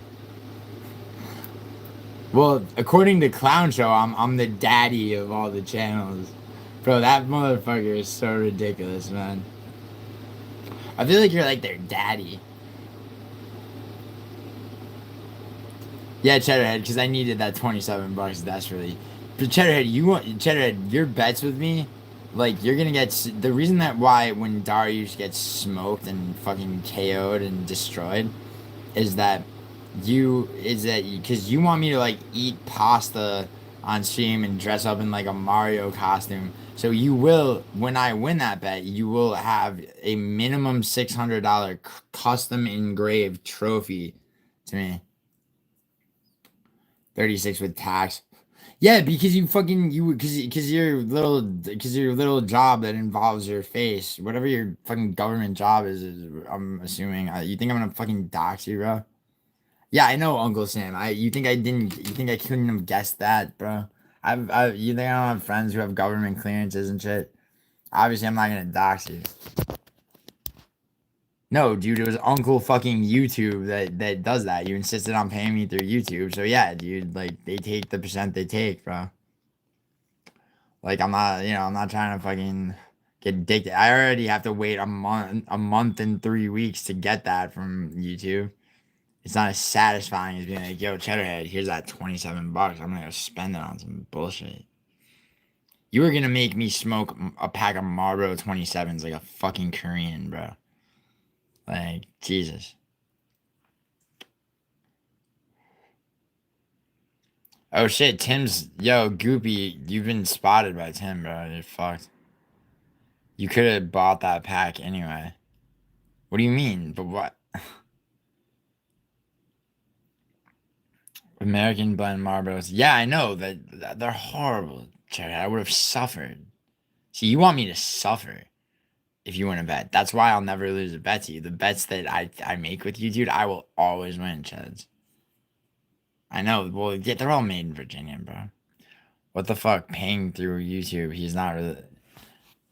Well, according to Clown Show, I'm the daddy of all the channels. Bro, that motherfucker is so ridiculous, man. I feel like you're like their daddy. Yeah, Cheddarhead, because I needed that $27 desperately. But Cheddarhead, your bets with me, like, you're gonna get the reason that why when Darius gets smoked and fucking KO'd and destroyed is that because you want me to, like, eat pasta on stream and dress up in like a Mario costume. So you will, when I win that bet, you will have a minimum $600 custom engraved trophy to me. 36 with tax. Yeah, because your little job that involves your face, whatever your fucking government job is I'm assuming. You think I'm gonna fucking dox you, bro? Yeah, I know Uncle Sam. You think I didn't? You think I couldn't have guessed that, bro? You think I don't have friends who have government clearances and shit? Obviously, I'm not gonna dox you. No, dude, it was Uncle fucking YouTube that does that. You insisted on paying me through YouTube, so yeah, dude. Like they take the percent they take, bro. Like I'm not trying to fucking get addicted. I already have to wait a month and 3 weeks to get that from YouTube. It's not as satisfying as being like, yo, Cheddarhead, here's that $27. I'm gonna go spend it on some bullshit. You were gonna make me smoke a pack of Marlboro 27s like a fucking Korean, bro. Like, Jesus. Oh shit, Goopy, you've been spotted by Tim, bro. You're fucked. You could have bought that pack anyway. What do you mean? But what? American blend Marlboros. Yeah, I know that they're horrible, Jared. I would have suffered. See, you want me to suffer if you win a bet. That's why I'll never lose a bet to you. The bets that I make with you, dude, I will always win, Cheds. I know. Well, yeah, they're all made in Virginia, bro. What the fuck? Paying through YouTube. He's not really.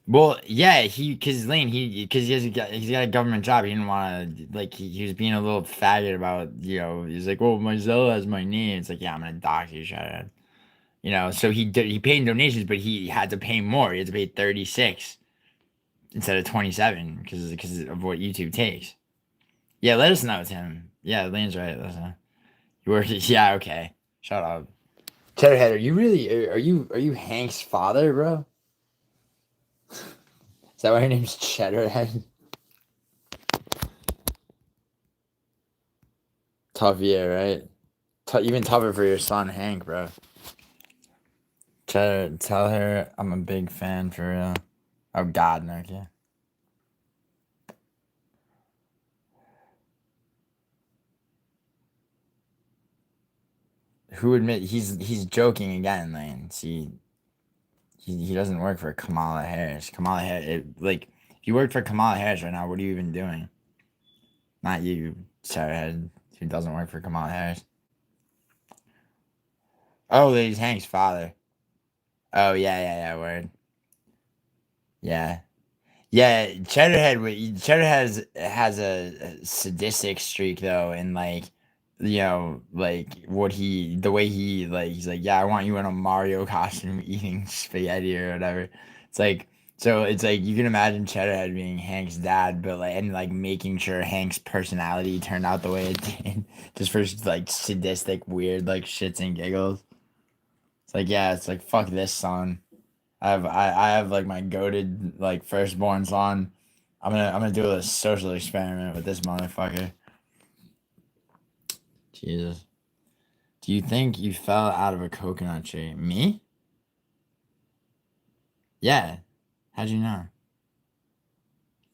Well, yeah, because Lane, he's got a government job. He didn't want to, like, he was being a little faggot about, he's like, well, my Zella has my name. It's like, yeah, I'm gonna dox you, shut up. So he paid in donations, but he had to pay more. He had to pay 36 instead of 27 because of what YouTube takes. Yeah, let us know, Tim. Yeah, Lane's right. Listen, you were, yeah, okay. Shut up. Cheddarhead, are you Hank's father, bro? Is that why your name's Cheddarhead? Tough year, right? Even tougher for your son, Hank, bro. Cheddar, tell her I'm a big fan for real. Oh, God, no, yeah. Who admit he's joking again, Lane. See, he doesn't work for Kamala Harris. Kamala Harris, like, if you worked for Kamala Harris right now, what are you even doing? Not you, Sarahhead, who doesn't work for Kamala Harris. Oh, he's Hank's father. Oh, yeah, word. Yeah. Yeah, Cheddar has a sadistic streak though, and like, like the way he's like, yeah, I want you in a Mario costume eating spaghetti or whatever. It's like, so it's like you can imagine Cheddarhead being Hank's dad, but like and like making sure Hank's personality turned out the way it did, just for like sadistic, weird like shits and giggles. It's like, yeah, it's like fuck this son. I have like my goated like firstborn son. I'm gonna do a social experiment with this motherfucker. Jesus. Do you think you fell out of a coconut tree? Me? Yeah. How'd you know?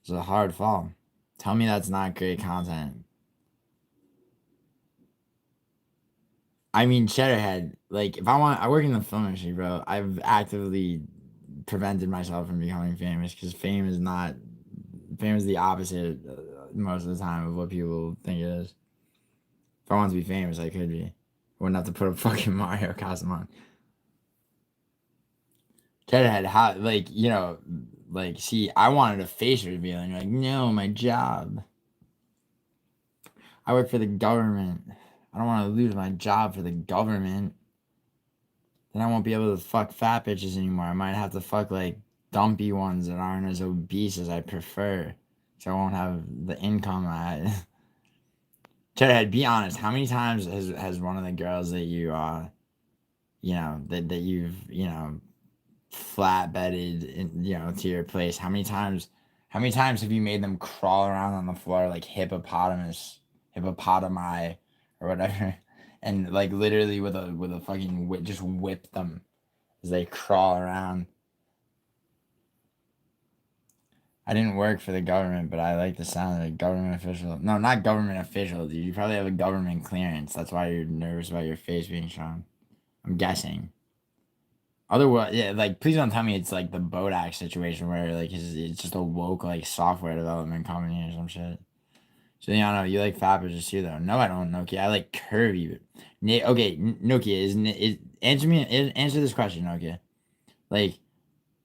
It's a hard fall. Tell me that's not great content. I mean, Cheddarhead, like, if I work in the film industry, bro. I've actively prevented myself from becoming famous because fame is the opposite most of the time of what people think it is. If I wanted to be famous, I could be. I wouldn't have to put a fucking Mario costume on. Cheddarhead, how, like, like, see, I wanted a face reveal, and you're like, no, my job. I work for the government. I don't want to lose my job for the government. Then I won't be able to fuck fat bitches anymore. I might have to fuck, like, dumpy ones that aren't as obese as I prefer. So I won't have the income I. Cheddarhead, be honest. How many times has one of the girls that you that you've flatbedded to your place? How many times have you made them crawl around on the floor like hippopotami, or whatever, and like literally with a fucking whip, just whip them as they crawl around? I didn't work for the government, but I like the sound of a government official. No, not government official, dude. You probably have a government clearance. That's why you're nervous about your face being shown. I'm guessing. Otherwise, yeah, like please don't tell me it's like the Bodak situation where like it's just a woke like software development company or some shit. So you know, you like fat bitches too though. No, I don't, Nokia. I like curvy. Okay, Nokia is answer this question, Nokia. Like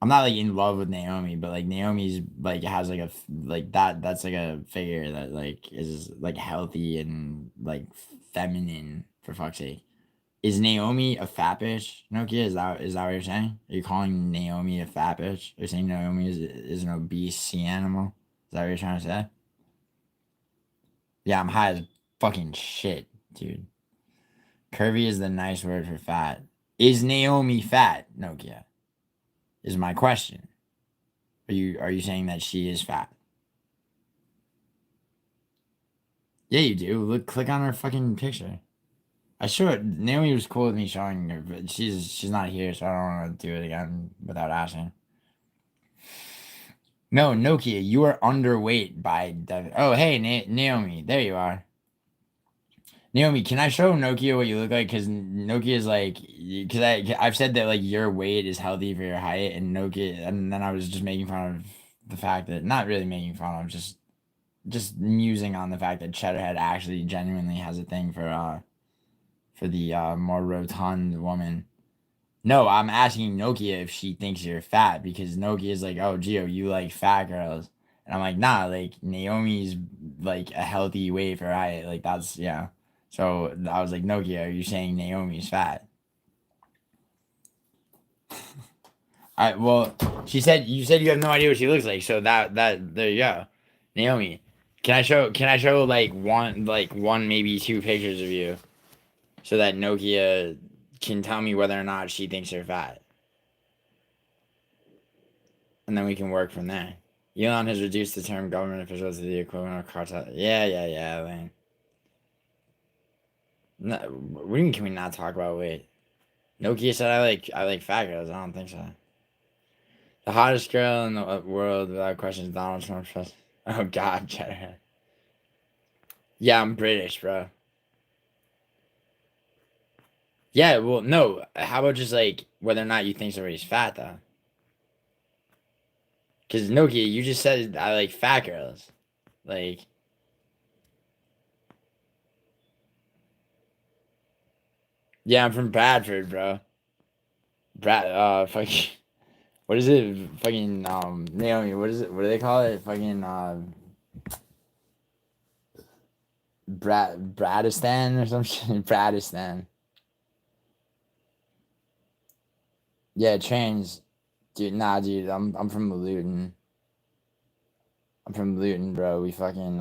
I'm not like in love with Naomi, but like Naomi's like has like like that's like a figure that like is like healthy and like feminine for fuck's sake. Is Naomi a fat bitch? Nokia, is that what you're saying? Are you calling Naomi a fat bitch? Are you saying Naomi is an obese sea animal? Is that what you're trying to say? Yeah, I'm high as fucking shit, dude. Curvy is the nice word for fat. Is Naomi fat? Nokia. Is my question. Are you saying that she is fat? Yeah, you do. Look, click on her fucking picture. I showed Naomi was cool with me showing her, but she's not here, so I don't want to do it again without asking. No, Nokia, you are underweight by oh hey Naomi, there you are. Naomi, can I show Nokia what you look like? Because Nokia is like, because I've said that like your weight is healthy for your height, and Nokia, and then I was just making fun of the fact that not really making fun of, just musing on the fact that Cheddarhead actually genuinely has a thing for the more rotund woman. No, I'm asking Nokia if she thinks you're fat because Nokia is like, oh, Gio, you like fat girls. And I'm like, nah, like Naomi's like a healthy weight for her height. Like that's, yeah. So I was like, Nokia, are you saying Naomi's fat? Well, you said you have no idea what she looks like. So that there you go. Naomi, can I show like one maybe two pictures of you so that Nokia can tell me whether or not she thinks you're fat? And then we can work from there. Elon has reduced the term government officials to the equivalent of cartel. Yeah, man. No, what do you mean can we not talk about weight? Nokia said I like fat girls. I don't think so. The hottest girl in the world without question is Donald Trump. Oh God, Cheddar. Yeah, I'm British, bro. Yeah, well, no. How about just like whether or not you think somebody's fat though? Because Nokia, you just said I like fat girls. Like, yeah, I'm from Bradford, bro. Fucking, what is it? Fucking, Naomi, what is it? What do they call it? Fucking, Bradistan or some shit? Bradistan. Yeah, trains. Dude, nah, dude, I'm from Luton. I'm from Luton, bro. We fucking,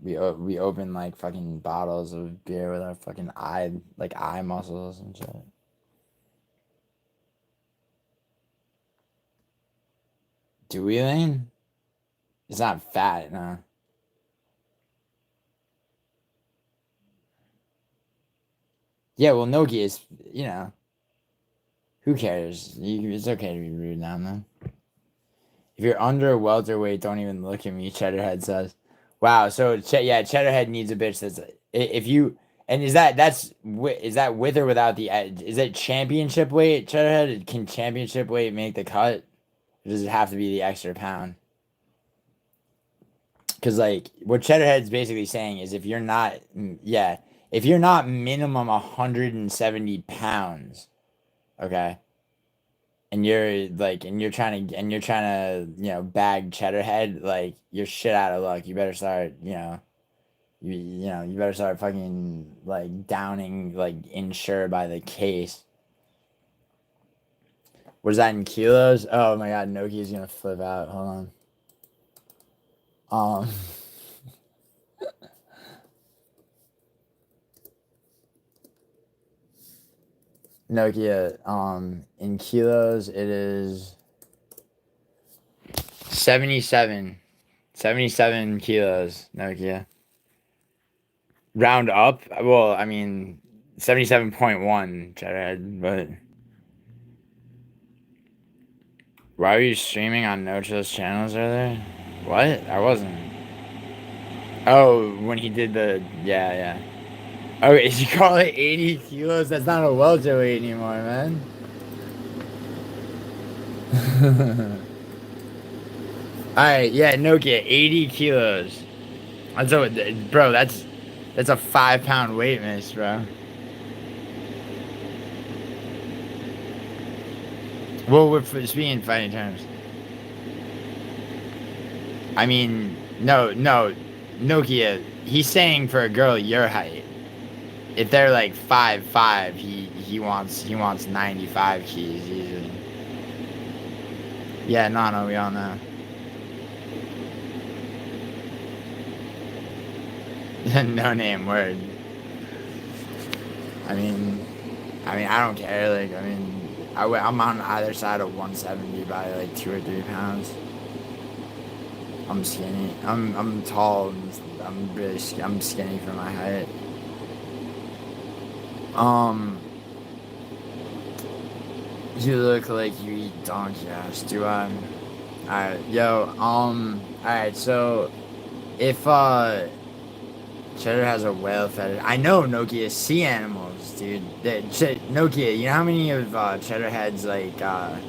we open like fucking bottles of beer with our fucking eye muscles and shit. Do we, Lane? It's not fat, no. Yeah, well, Nokia is, who cares? It's okay to be rude now, man. If you're under welterweight, don't even look at me, Cheddarhead says. Wow, so, yeah, Cheddarhead needs a bitch that's, if you, and is that with or without the, is it championship weight, Cheddarhead? Can championship weight make the cut? Or does it have to be the extra pound? Because, like, what Cheddarhead's basically saying is if you're not, if you're not minimum 170 pounds, okay, and you're trying to bag Cheddarhead, like you're shit out of luck. You better start you better start fucking like downing like Insure by the case. What is that in kilos? Oh my God, Nokia's gonna flip out. Hold on. Nokia, in kilos, it is 77. 77 kilos, Nokia. Round up? Well, I mean, 77.1, Cheddarhead, but. Why were you streaming on Nocho's channels earlier? What? I wasn't. Oh, when he did the. Yeah. Okay, you call it 80 kilos? That's not a welterweight anymore, man. Alright, yeah, Nokia, 80 kilos. That's a, bro, that's a 5-pound weight miss, bro. Well, we're speaking in fighting terms. I mean, no, Nokia, he's saying for a girl your height. If they're like 5'5", he wants 95 keys usually. Yeah, no, we all know. No name word. I mean, I don't care. Like, I mean, I'm on either side of 170 by like 2 or 3 pounds. I'm skinny. I'm tall. I'm really I'm skinny for my height. You look like you eat donkey ass. Do I? Alright, yo. Alright. So, if Cheddar has a whale fetish. I know Nokia sea animals, dude. Nokia, you know how many of Cheddar heads like Cheddar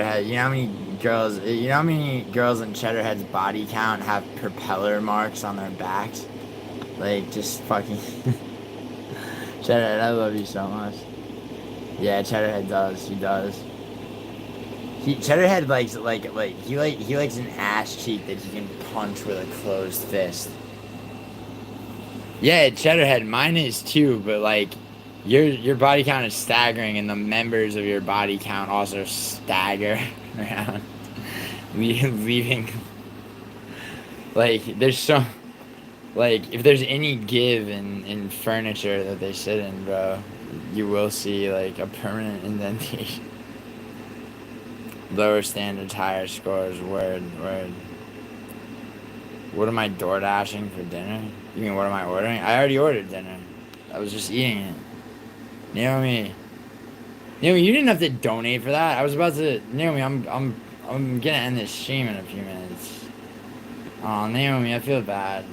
head? You know how many girls? You know how many girls in Cheddar head's body count have propeller marks on their backs? Like just fucking. Cheddar head, I love you so much. Yeah, Cheddar head does. He does. Cheddar head likes he likes an ass cheek that he can punch with a closed fist. Yeah, Cheddarhead, mine is too, but like, your body count is staggering, and the members of your body count also stagger around, leaving. Like, there's so, like, if there's any give in furniture that they sit in, bro, you will see like a permanent indentation. Lower standards, higher scores. Word. What am I door dashing for dinner? You mean what am I ordering? I already ordered dinner. I was just eating it. Naomi, you didn't have to donate for that. I was about to. Naomi, I'm gonna end this stream in a few minutes. Oh, Naomi, I feel bad.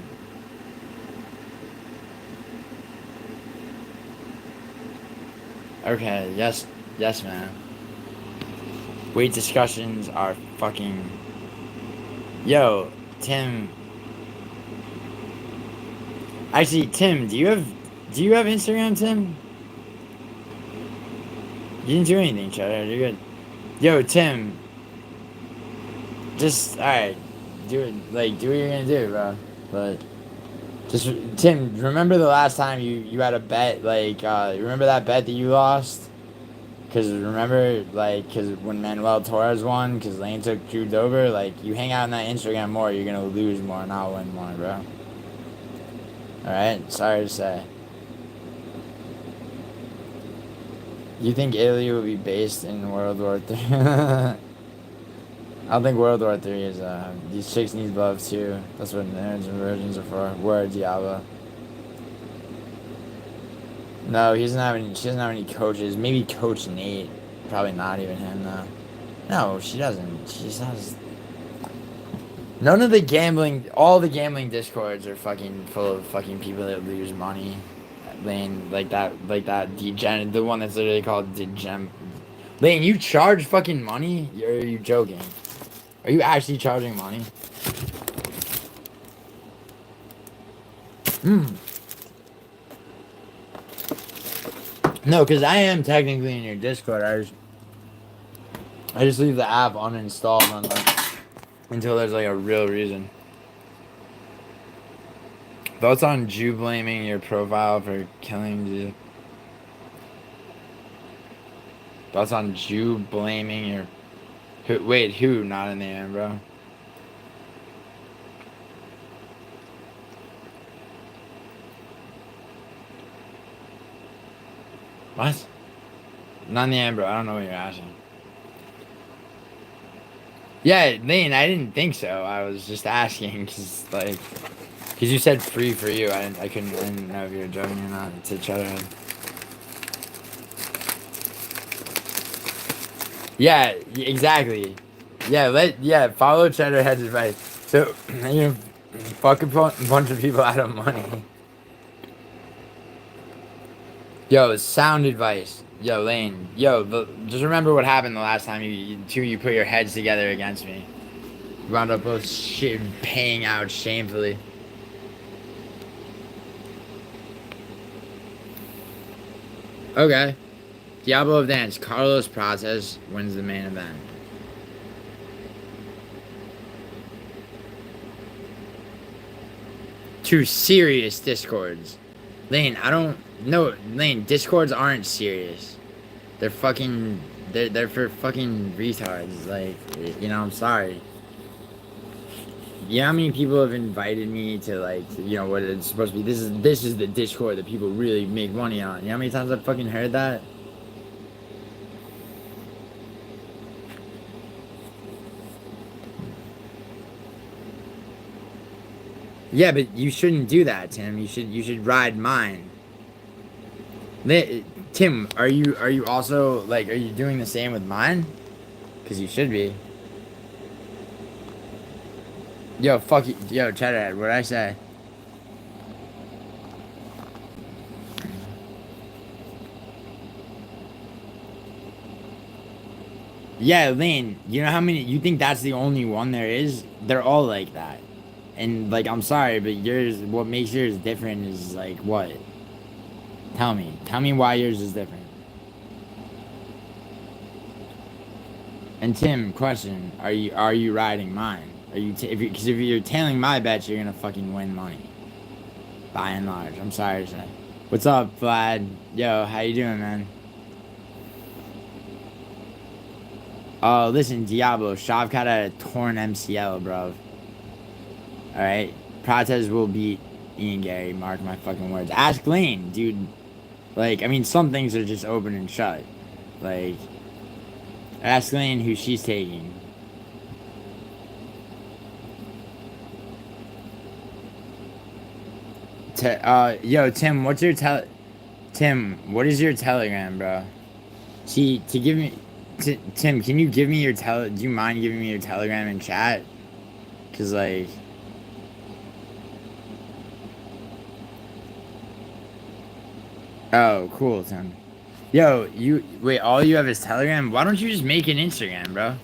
Okay, yes, man. Weight discussions are fucking. Yo, Tim. Actually, Tim, do you have Instagram, Tim? You didn't do anything, Cheddar. You're good. Yo, Tim. Just alright. Do it. Like, do what you're gonna do, bro. But just Tim. Remember the last time you had a bet? Like, remember that bet that you lost? Cause remember, like, when Manuel Torres won, cause Lane took Drew Dober. Like, you hang out on that Instagram more, you're gonna lose more, not win more, bro. Alright, sorry to say. You think Italy will be based in World War III? I don't think World War III is, these chicks need love too. That's what nerds and virgins are for. Word, Diablo. No, she doesn't have any coaches. Maybe Coach Nate. Probably not even him, though. No, she doesn't. She just has... None of the gambling, all the gambling discords are fucking full of fucking people that lose money. Lane, like that degen, the one that's literally called degen. Lane, you charge fucking money? Are you joking? Are you actually charging money? No, because I am technically in your Discord. I just leave the app uninstalled until there's like a real reason. Thoughts on Jew blaming your profile for killing you? Thoughts on Jew blaming your... Who? Not in the end, bro. What? Not in the end, bro. I don't know what you're asking. Yeah, Lane, I didn't think so. I was just asking because you said free for you. I didn't know if you were joking or not. To Cheddarhead. Yeah, exactly. Yeah, follow Cheddarhead's advice. So, fuck a bunch of people out of money. Yo, sound advice. Yo, Lane. Yo, just remember what happened the last time you put your heads together against me. You wound up both paying out shamefully. Okay. Diablo of Dance. Carlos Process wins the main event. Two serious discords. Lane, I don't... No, Lane, discords aren't serious. They're fucking... They're for fucking retards. Like, you know, I'm sorry. You know how many people have invited me to, like, you know, what it's supposed to be? This is the Discord that people really make money on. You know how many times I've fucking heard that? Yeah, but you shouldn't do that, Tim. You should ride mine. Tim, are you also, like, are you doing the same with mine? Because you should be. Yo, fuck you. Yo, Cheddar, what'd I say? Yeah, Lane, you know how many, you think that's the only one there is? They're all like that. And, like, I'm sorry, but yours, what makes yours different is, like, what? Tell me. Tell me why yours is different. And Tim, question, are you riding mine? Are you, because if you're tailing my bets, you're gonna fucking win money. By and large, I'm sorry to say. What's up, Vlad? Yo, how you doing, man? Oh, listen, Diablo, Shavkat had a torn MCL, bro. Alright? Protez will beat Ian Gary, mark my fucking words. Ask Lane, dude. Like, I mean, some things are just open and shut. Like, ask Lane who she's taking. Yo, Tim, what's your Tim, what is your Telegram, bro? See, to give me... Tim, can you give me your do you mind giving me your Telegram in chat? Cause, like... Oh, cool, Tim. Yo, wait, all you have is Telegram? Why don't you just make an Instagram, bro?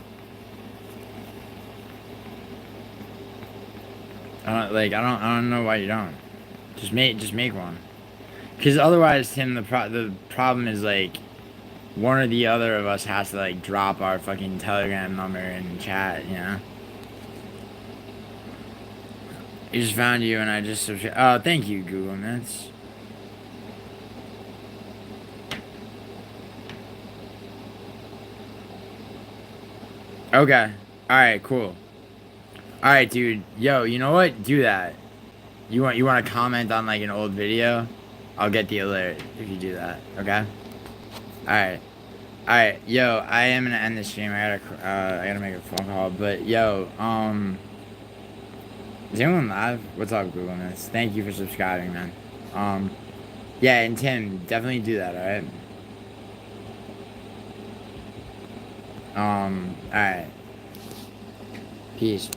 I don't know why you don't. Just make one. Cause otherwise, Tim, the problem is, like, one or the other of us has to, like, drop our fucking Telegram number in chat, you know? I just found you and I just subscribed. Oh, thank you, Google Nets. Okay. Alright, cool. Alright, dude. Yo, you know what? Do that. You want to comment on, like, an old video? I'll get the alert if you do that. Okay? Alright. Alright, yo, I am gonna end the stream. I gotta make a phone call. But, yo, is anyone live? What's up, Google Nets? Thank you for subscribing, man. Yeah, and Tim, definitely do that, alright? Alright. Peace.